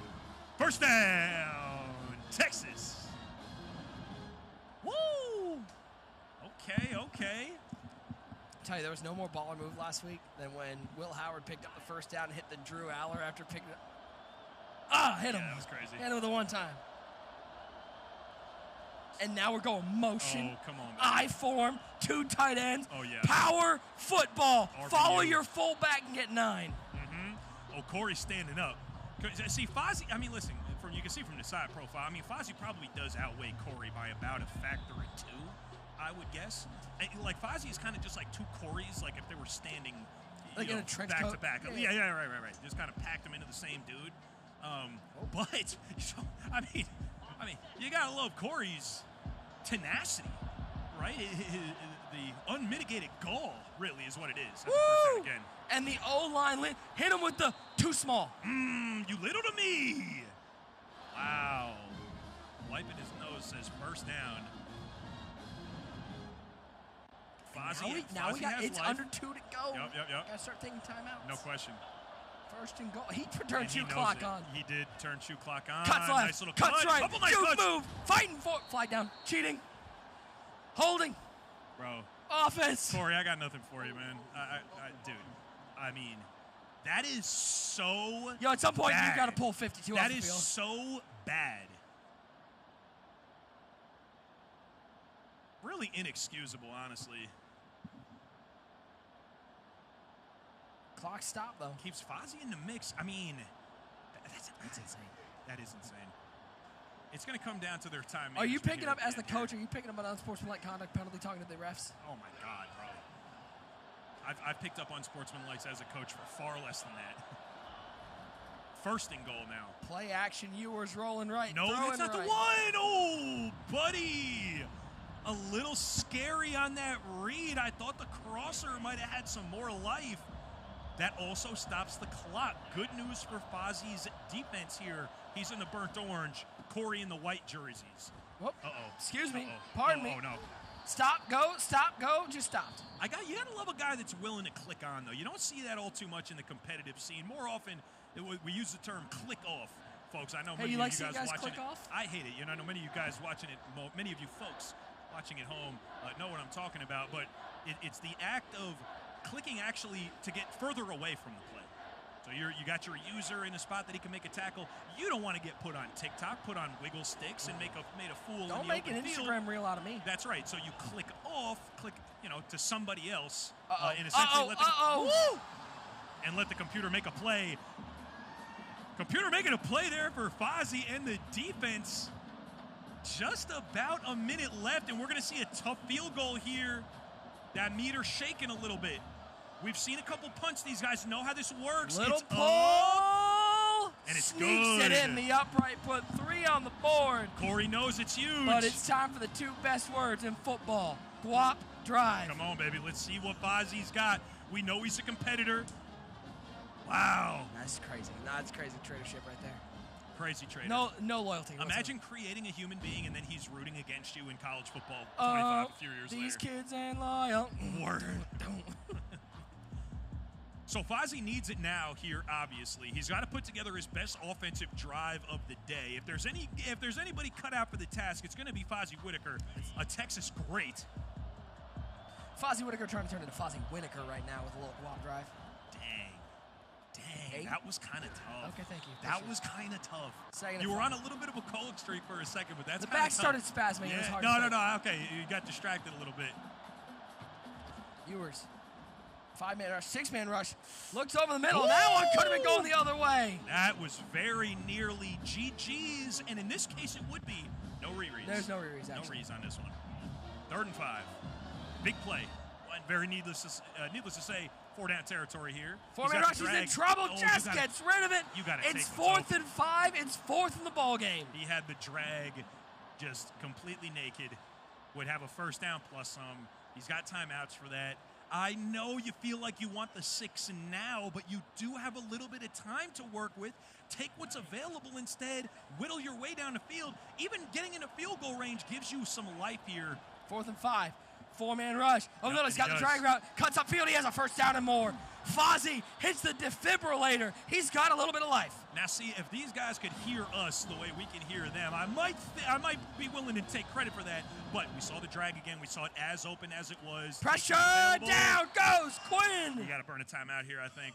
Speaker 7: First down, Texas. Woo! Okay.
Speaker 6: I'll tell you, there was no more baller move last week than when Will Howard picked up the first down and hit the Drew Aller after picking it up. Hit him.
Speaker 7: That was crazy.
Speaker 6: Hit him with the one time. And now we're going motion.
Speaker 7: Oh, come on, man.
Speaker 6: I form, 2 tight ends.
Speaker 7: Oh, yeah.
Speaker 6: Power football.
Speaker 7: RBU.
Speaker 6: Follow your fullback and get 9.
Speaker 7: Mm-hmm. Oh, Corey's standing up. See, Fozzie, I mean, listen, you can see from the side profile, I mean, Fozzie probably does outweigh Corey by about a factor of 2, I would guess. And, like, Fozzie is kind of just like 2 Coreys, like if they were standing
Speaker 6: like in a trench
Speaker 7: back
Speaker 6: coat?
Speaker 7: to back.
Speaker 6: Yeah,
Speaker 7: Right. Just kind of packed them into the same dude. But, I mean, you got to love Corey's tenacity, right? The unmitigated gall, really, is what it is. That's the first down again.
Speaker 6: And the O-line hit him with the too small.
Speaker 7: You little to me. Wow. Wiping his nose says first down. Fozzie,
Speaker 6: now we got it's
Speaker 7: life.
Speaker 6: under 2 to go.
Speaker 7: Yep.
Speaker 6: Gotta start taking timeouts.
Speaker 7: No question.
Speaker 6: First and goal. He turned
Speaker 7: And he
Speaker 6: shoe
Speaker 7: knows
Speaker 6: clock
Speaker 7: it.
Speaker 6: on.
Speaker 7: He did turn shoe clock on.
Speaker 6: Cuts left.
Speaker 7: Nice little
Speaker 6: Cuts
Speaker 7: cut.
Speaker 6: right.
Speaker 7: Couple nice
Speaker 6: Juke
Speaker 7: cuts.
Speaker 6: move. Fighting for flag down. Cheating. Holding.
Speaker 7: Bro.
Speaker 6: Offense.
Speaker 7: Corey, I got nothing for you, man. Dude, I mean, that is so
Speaker 6: Yo, at some point
Speaker 7: bad.
Speaker 6: you got to pull 52 off
Speaker 7: That
Speaker 6: the
Speaker 7: is
Speaker 6: field.
Speaker 7: so bad. Really inexcusable, honestly.
Speaker 6: Clock stop, though.
Speaker 7: Keeps Fozzie in the mix. I mean, that's
Speaker 6: insane.
Speaker 7: That is insane. It's going to come down to their time.
Speaker 6: Are you
Speaker 7: management
Speaker 6: picking
Speaker 7: here
Speaker 6: up,
Speaker 7: at
Speaker 6: as the
Speaker 7: end here.
Speaker 6: coach, are you picking up an unsportsmanlike conduct penalty talking to the refs?
Speaker 7: Oh, my God, bro. I've picked up unsportsmanlike as a coach for far less than that. First and goal now.
Speaker 6: Play action, Ewers rolling right.
Speaker 7: No,
Speaker 6: throwing
Speaker 7: that's not
Speaker 6: right.
Speaker 7: the one. Oh, buddy. A little scary on that read. I thought the crosser might have had some more life. That also stops the clock. Good news for Fozzie's defense here. He's in the burnt orange. Corey in the white jerseys.
Speaker 6: Whoop.
Speaker 7: Uh-oh.
Speaker 6: Excuse me.
Speaker 7: Uh-oh.
Speaker 6: Pardon me.
Speaker 7: Oh, no.
Speaker 6: Stop, go. Just stopped.
Speaker 7: You got to love a guy that's willing to click on, though. You don't see that all too much in the competitive scene. More often, we use the term click off, folks. I know
Speaker 6: Hey,
Speaker 7: many
Speaker 6: you
Speaker 7: of
Speaker 6: like
Speaker 7: you
Speaker 6: seeing
Speaker 7: guys
Speaker 6: guys
Speaker 7: watching
Speaker 6: click
Speaker 7: it.
Speaker 6: off?
Speaker 7: I hate it. I know many of you guys watching it, many of you folks watching at home know what I'm talking about. But it's the act of clicking actually to get further away from the play. So you got your user in a spot that he can make a tackle. You don't want to get put on TikTok, put on wiggle sticks, and made a fool.
Speaker 6: Don't
Speaker 7: in the
Speaker 6: make an
Speaker 7: open field.
Speaker 6: Instagram reel out of me.
Speaker 7: That's right. So you click off, to somebody else,
Speaker 6: Uh-oh.
Speaker 7: and essentially
Speaker 6: Uh-oh.
Speaker 7: and let the computer make a play. Computer making a play there for Fozzie and the defense. Just about a minute left, and we're going to see a tough field goal here. That meter shaking a little bit. We've seen a couple punts. These guys know how this works.
Speaker 6: Little
Speaker 7: It's
Speaker 6: pull.
Speaker 7: up, and it's
Speaker 6: Sneaks
Speaker 7: good.
Speaker 6: it in the upright, put 3 on the board.
Speaker 7: Corey knows it's huge.
Speaker 6: But it's time for the 2 best words in football. Guap, drive.
Speaker 7: Come on, baby. Let's see what Fozzie's got. We know he's a competitor. Wow.
Speaker 6: That's crazy. That's crazy tradership right there.
Speaker 7: Crazy trader.
Speaker 6: No loyalty.
Speaker 7: Imagine creating a human being and then he's rooting against you in college football 25 a few years
Speaker 6: these
Speaker 7: later.
Speaker 6: kids ain't loyal.
Speaker 7: Word. So Fozzie needs it now here, obviously. He's got to put together his best offensive drive of the day. If there's anybody cut out for the task, it's going to be Fozzie Whitaker, a Texas great.
Speaker 6: Fozzie Whitaker trying to turn into Fozzie Whitaker right now with a little guap drive.
Speaker 7: Dang, that was kind of tough.
Speaker 6: Okay, thank you.
Speaker 7: That was kind of tough.
Speaker 6: Second
Speaker 7: You
Speaker 6: and
Speaker 7: were on
Speaker 6: five.
Speaker 7: a little bit of a cold streak for a second, but that's
Speaker 6: The
Speaker 7: kinda
Speaker 6: back
Speaker 7: tough.
Speaker 6: started spasming. It was hard
Speaker 7: No,
Speaker 6: to
Speaker 7: no. Okay, you got distracted a little bit.
Speaker 6: Ewers. 5-man rush, 6-man rush. Looks over the middle. That one could have been going the other way.
Speaker 7: That was very nearly GG's, and in this case, it would be no rereads.
Speaker 6: There's no rereads,
Speaker 7: No
Speaker 6: actually.
Speaker 7: reads on this one. 3rd and 5. Big play. And very needless to say, 4-down territory here.
Speaker 6: 4-man rush. He's in trouble.
Speaker 7: Oh,
Speaker 6: Just gets rid of it.
Speaker 7: You got to
Speaker 6: It's
Speaker 7: take what's
Speaker 6: 4th and 5. It's 4th in the ball game.
Speaker 7: He had the drag just completely naked. Would have a first down plus some. He's got timeouts for that. I know you feel like you want the 6 and now, but you do have a little bit of time to work with. Take what's available instead. Whittle your way down the field. Even getting into field goal range gives you some life here.
Speaker 6: 4th and 5. 4-man rush. Oh,
Speaker 7: Yep,
Speaker 6: no, he's
Speaker 7: he
Speaker 6: got the
Speaker 7: does.
Speaker 6: drag route. Cuts upfield. He has a first down and more. Fozzy hits the defibrillator. He's got a little bit of life.
Speaker 7: Now, see, if these guys could hear us the way we can hear them, I might be willing to take credit for that. But we saw the drag again. We saw it as open as it was.
Speaker 6: Pressure down goes Quinn.
Speaker 7: You got to burn a timeout here, I think.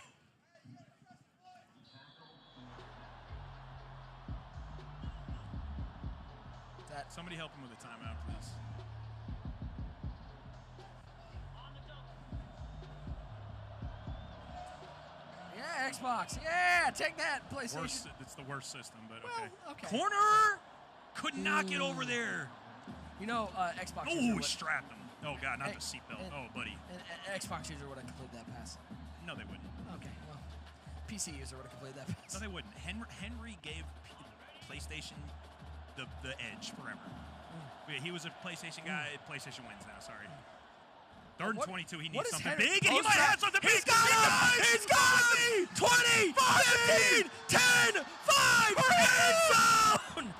Speaker 7: Somebody help him with a timeout, please.
Speaker 6: Yeah, Xbox. Yeah, take that, PlayStation.
Speaker 7: It's the worst system, but
Speaker 6: well,
Speaker 7: okay. Corner could not get over there.
Speaker 6: You know, Xbox.
Speaker 7: Oh, he strapped him. Oh God, not the seatbelt. Oh, buddy.
Speaker 6: An Xbox user would have completed that pass.
Speaker 7: No, they wouldn't.
Speaker 6: Okay, well, PC user would have completed that pass.
Speaker 7: No, they wouldn't. Henry gave PlayStation the edge forever. He was a PlayStation guy. PlayStation wins now. Sorry. 3rd and 22. He needs something big, and he might have something big.
Speaker 6: He's got it. He's got it. 20, 15, 10, 5. We're in zone.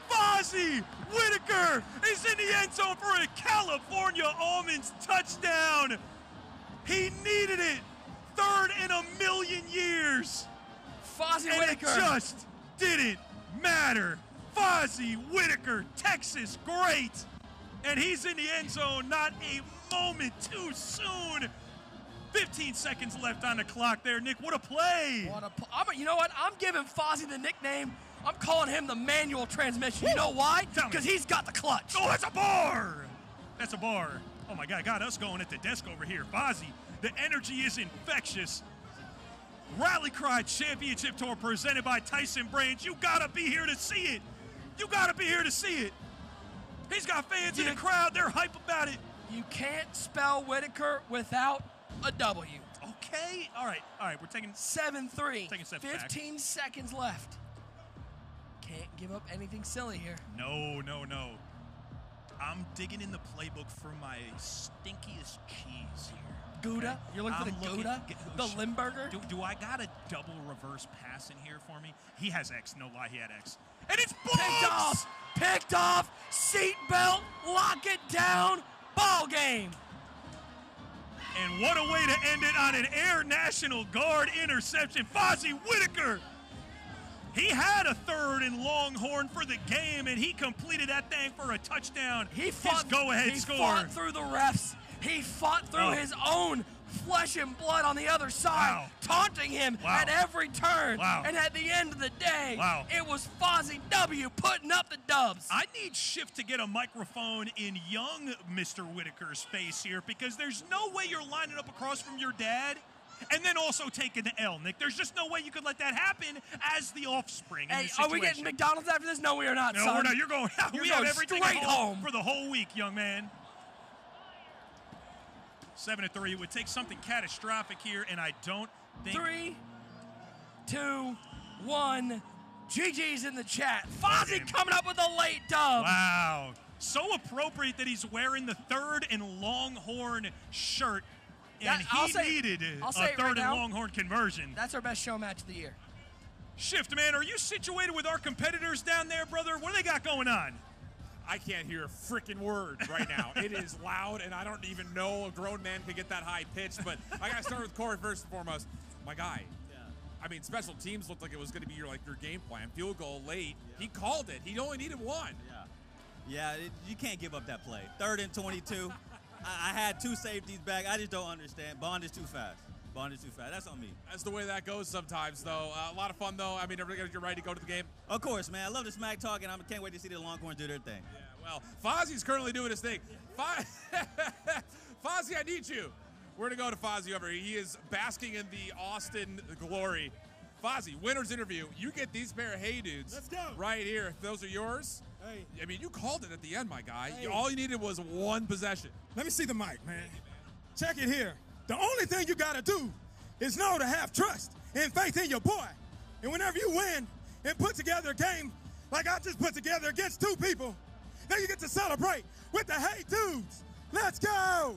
Speaker 7: Fozzy Whitaker is in the end zone for a California Almonds touchdown. He needed it. 3rd in a million years.
Speaker 6: Fozzy Whitaker.
Speaker 7: It just didn't matter. Fozzy Whitaker, Texas great. And he's in the end zone, not a moment too soon. 15 seconds left on the clock there, Nick. What a play.
Speaker 6: You know what? I'm giving Fozzy the nickname. I'm calling him the manual transmission. You know why? Because he's got the clutch.
Speaker 7: Oh, that's a bar. That's a bar. Oh, my God. Got us going at the desk over here. Fozzy, the energy is infectious. Rally Cry Championship Tour presented by Tyson Brands. You got to be here to see it. You got to be here to see it. He's got fans in the crowd. They're hype about it.
Speaker 6: You can't spell Whitaker without a W.
Speaker 7: Okay. All right. We're taking
Speaker 6: 7-3.
Speaker 7: Taking a step
Speaker 6: 15 seconds left. Can't give up anything silly here.
Speaker 7: No. I'm digging in the playbook for my stinkiest cheese here.
Speaker 6: Gouda? You're looking for the Gouda? The Limburger?
Speaker 7: Do I got a double reverse pass in here for me? He has X. No lie, he had X. And it's blocked!
Speaker 6: Picked off. Seatbelt. Lock it down. Ball game.
Speaker 7: And what a way to end it on an Air National Guard interception. Fozzy Whitaker. He had a 3rd and Longhorn for the game, and he completed that thing for a touchdown.
Speaker 6: He fought,
Speaker 7: his go-ahead score.
Speaker 6: He fought through the refs. He fought through his own flesh and blood on the other side, taunting him at every turn. And at the end of the day, it was Fozzy W putting up the dubs.
Speaker 7: I need Schiff to get a microphone in young Mr. Whitaker's face here, because there's no way you're lining up across from your dad and then also taking the L, Nick. There's just no way you could let that happen as the offspring.
Speaker 6: Hey, are we getting McDonald's after this? No, we are not,
Speaker 7: son.
Speaker 6: No,
Speaker 7: we're not. You're going.
Speaker 6: We
Speaker 7: have everything
Speaker 6: straight home
Speaker 7: for the whole week, young man. 7-3. It would take something catastrophic here, and I don't think.
Speaker 6: 3, 2, 1. GG's in the chat. Fozzy coming up with a late dub.
Speaker 7: Wow. So appropriate that he's wearing the 3rd and Longhorn shirt. And needed a 3rd and Longhorn conversion.
Speaker 6: That's our best show match of the year.
Speaker 7: Shift, man, are you situated with our competitors down there, brother? What do they got going on?
Speaker 16: I can't hear a freaking word right now. It is loud, and I don't even know a grown man could get that high pitched. But I got to start with Corey first and foremost. My guy. Yeah. I mean, special teams looked like it was going to be your game plan. Field goal late. Yeah. He called it. He only needed one.
Speaker 13: Yeah, you can't give up that play. 3rd and 22. I had 2 safeties back. I just don't understand. Bond is too fast. That's on me.
Speaker 16: That's the way that goes sometimes, though. A lot of fun, though. I mean, you're ready to go to the game?
Speaker 13: Of course, man. I love the smack talk, and I can't wait to see the Longhorns do their thing.
Speaker 16: Yeah, well, Fozzy's currently doing his thing. Fozzy, I need you. We're going to go to Fozzy over here. He is basking in the Austin glory. Fozzy, winner's interview. You get these pair of Hey Dudes.
Speaker 14: Let's go.
Speaker 16: Right here. If those are yours.
Speaker 14: Hey.
Speaker 16: I mean, you called it at the end, my guy.
Speaker 14: Hey.
Speaker 16: All you needed was one possession.
Speaker 14: Let me see the mic, man. Check it here. The only thing you got to do is know to have trust and faith in your boy. And whenever you win and put together a game like I just put together against 2 people, then you get to celebrate with the Hey Dudes. Let's go.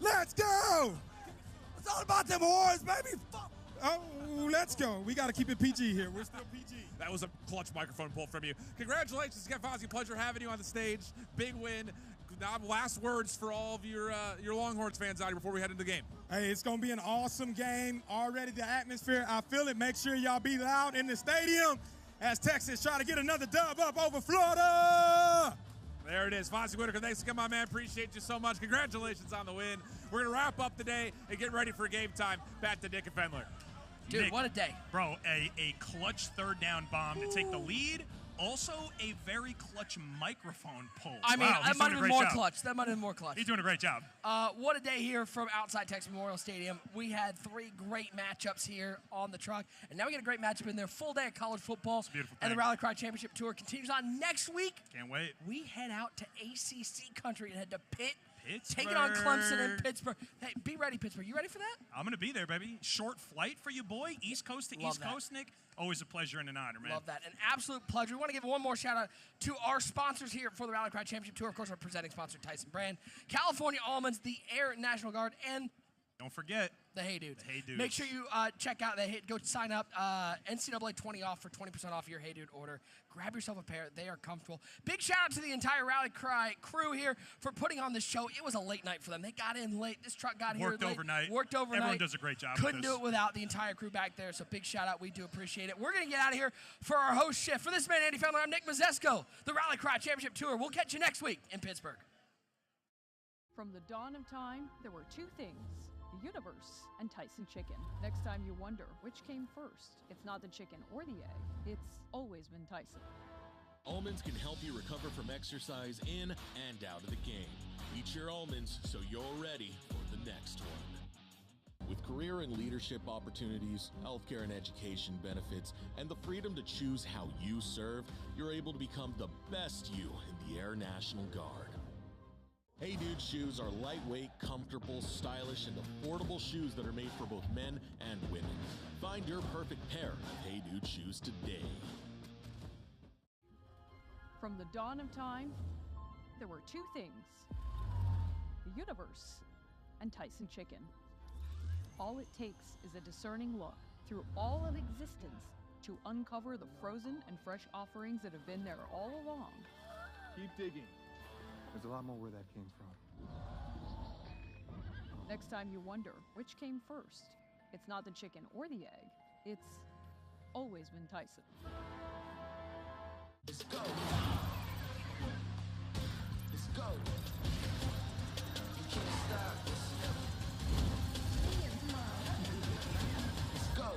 Speaker 14: Let's go. It's all about them whores, baby. Oh, let's go. We got to keep it PG here. We're still PG.
Speaker 16: That was a clutch microphone pull from you. Congratulations again, Fozzy. Pleasure having you on the stage. Big win. now last words for all of your Longhorns fans out here before we head into the game.
Speaker 14: Hey, it's going to be an awesome game. Already the atmosphere, I feel it. Make sure y'all be loud in the stadium as Texas try to get another dub up over Florida.
Speaker 16: There it is. Fonzie Whitaker, thanks for coming on, man. Appreciate you so much. Congratulations on the win. We're going to wrap up the day and get ready for game time. Back to Nick and Fendler.
Speaker 6: Dude,
Speaker 7: Nick,
Speaker 6: what a day.
Speaker 7: Bro, a clutch third down bomb to take the lead. Also, a very clutch microphone pull.
Speaker 6: I mean,
Speaker 7: wow,
Speaker 6: that might have been more clutch. That might have been more clutch.
Speaker 7: He's doing a great job.
Speaker 6: What a day here from outside Texas Memorial Stadium. We had 3 great matchups here on the truck, and now we get a great matchup in there. Full day of college football.
Speaker 7: It's a beautiful
Speaker 6: and
Speaker 7: thing.
Speaker 6: the Rally Cry Championship Tour continues on next week.
Speaker 7: Can't wait.
Speaker 6: We head out to ACC country and head to Pitt.
Speaker 7: Pittsburgh.
Speaker 6: Taking on Clemson in Pittsburgh. Hey, be ready, Pittsburgh. You ready for that?
Speaker 7: I'm going to be there, baby. Short flight for you, boy. East Coast to
Speaker 6: Love
Speaker 7: East
Speaker 6: that.
Speaker 7: Coast, Nick. Always a pleasure and an honor, man.
Speaker 6: Love that. An absolute pleasure. We want to give one more shout out to our sponsors here for the Rally Cry Championship Tour. Of course, our presenting sponsor, Tyson Brand, California Almonds, the Air National Guard, and
Speaker 7: don't forget
Speaker 6: the Hey Dudes.
Speaker 7: The Hey Dudes.
Speaker 6: Make sure you check out the Hey. Go sign up. NCAA 20 off for 20% off your Hey Dude order. Grab yourself a pair. They are comfortable. Big shout out to the entire Rally Cry crew here for putting on this show. It was a late night for them. They got in late. This truck got
Speaker 7: Worked
Speaker 6: here late.
Speaker 7: overnight.
Speaker 6: Worked overnight.
Speaker 7: Everyone does a great job with
Speaker 6: Couldn't
Speaker 7: this.
Speaker 6: do it without the entire crew back there. So big shout out. We do appreciate it. We're going to get out of here for our host shift. For this man, Andy Fendler, I'm Nick Mazesco. The Rally Cry Championship Tour. We'll catch you next week in Pittsburgh.
Speaker 1: From the dawn of time, there were 2 things. The universe and Tyson Chicken. Next time you wonder which came first, it's not the chicken or the egg. It's always been Tyson.
Speaker 2: Almonds can help you recover from exercise in and out of the game. Eat your almonds so you're ready for the next one. With career and leadership opportunities, healthcare and education benefits, and the freedom to choose how you serve, you're able to become the best you in the Air National Guard. Hey Dude shoes are lightweight, comfortable, stylish, and affordable shoes that are made for both men and women. Find your perfect pair of Hey Dude shoes today.
Speaker 1: From the dawn of time, there were 2 things. The universe and Tyson Chicken. All it takes is a discerning look through all of existence to uncover the frozen and fresh offerings that have been there all along.
Speaker 10: Keep digging. There's a lot more where that came from.
Speaker 1: Next time you wonder which came first, it's not the chicken or the egg. It's always been Tyson.
Speaker 17: Let's go. Let's go. You can't stop this. Let's go.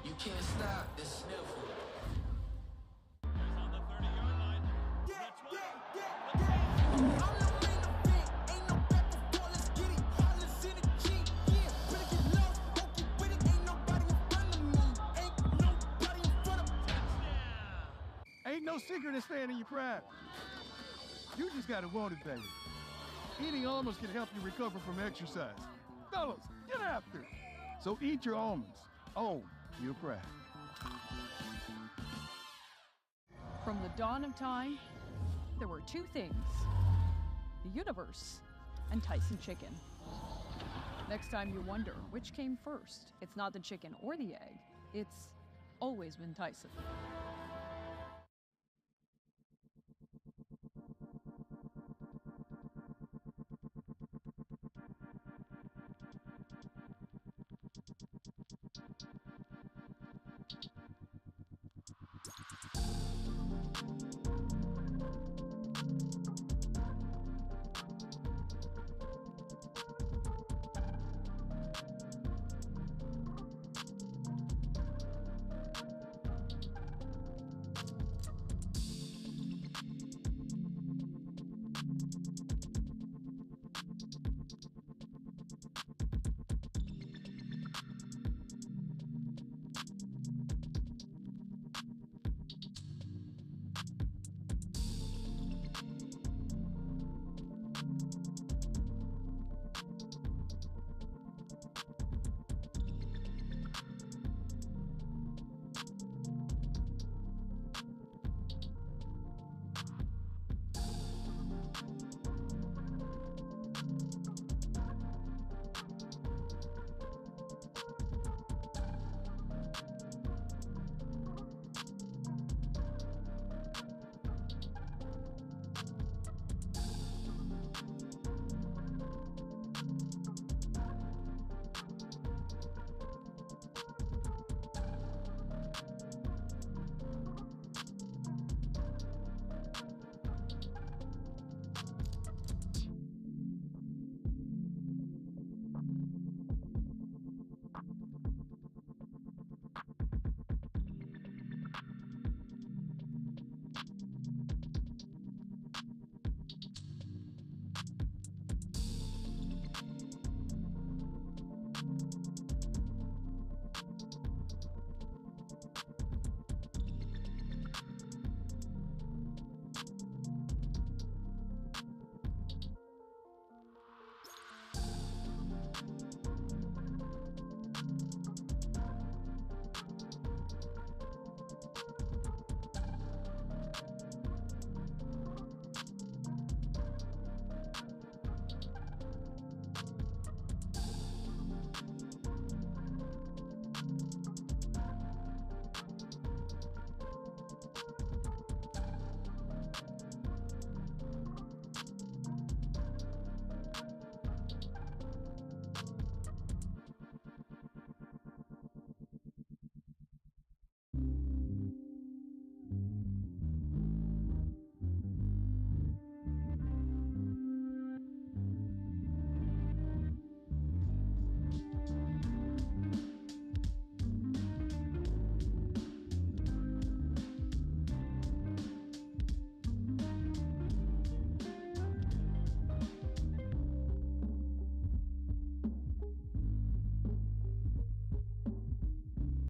Speaker 17: You can't stop this sniffle.
Speaker 3: Ain't no secret in staying in your prime. You just gotta want it, baby. Eating almonds can help you recover from exercise. Fellas, get after it. So eat your almonds. Own your pride.
Speaker 1: From the dawn of time, there were 2 things. The universe and Tyson Chicken. Next time you wonder which came first, it's not the chicken or the egg. It's always been Tyson.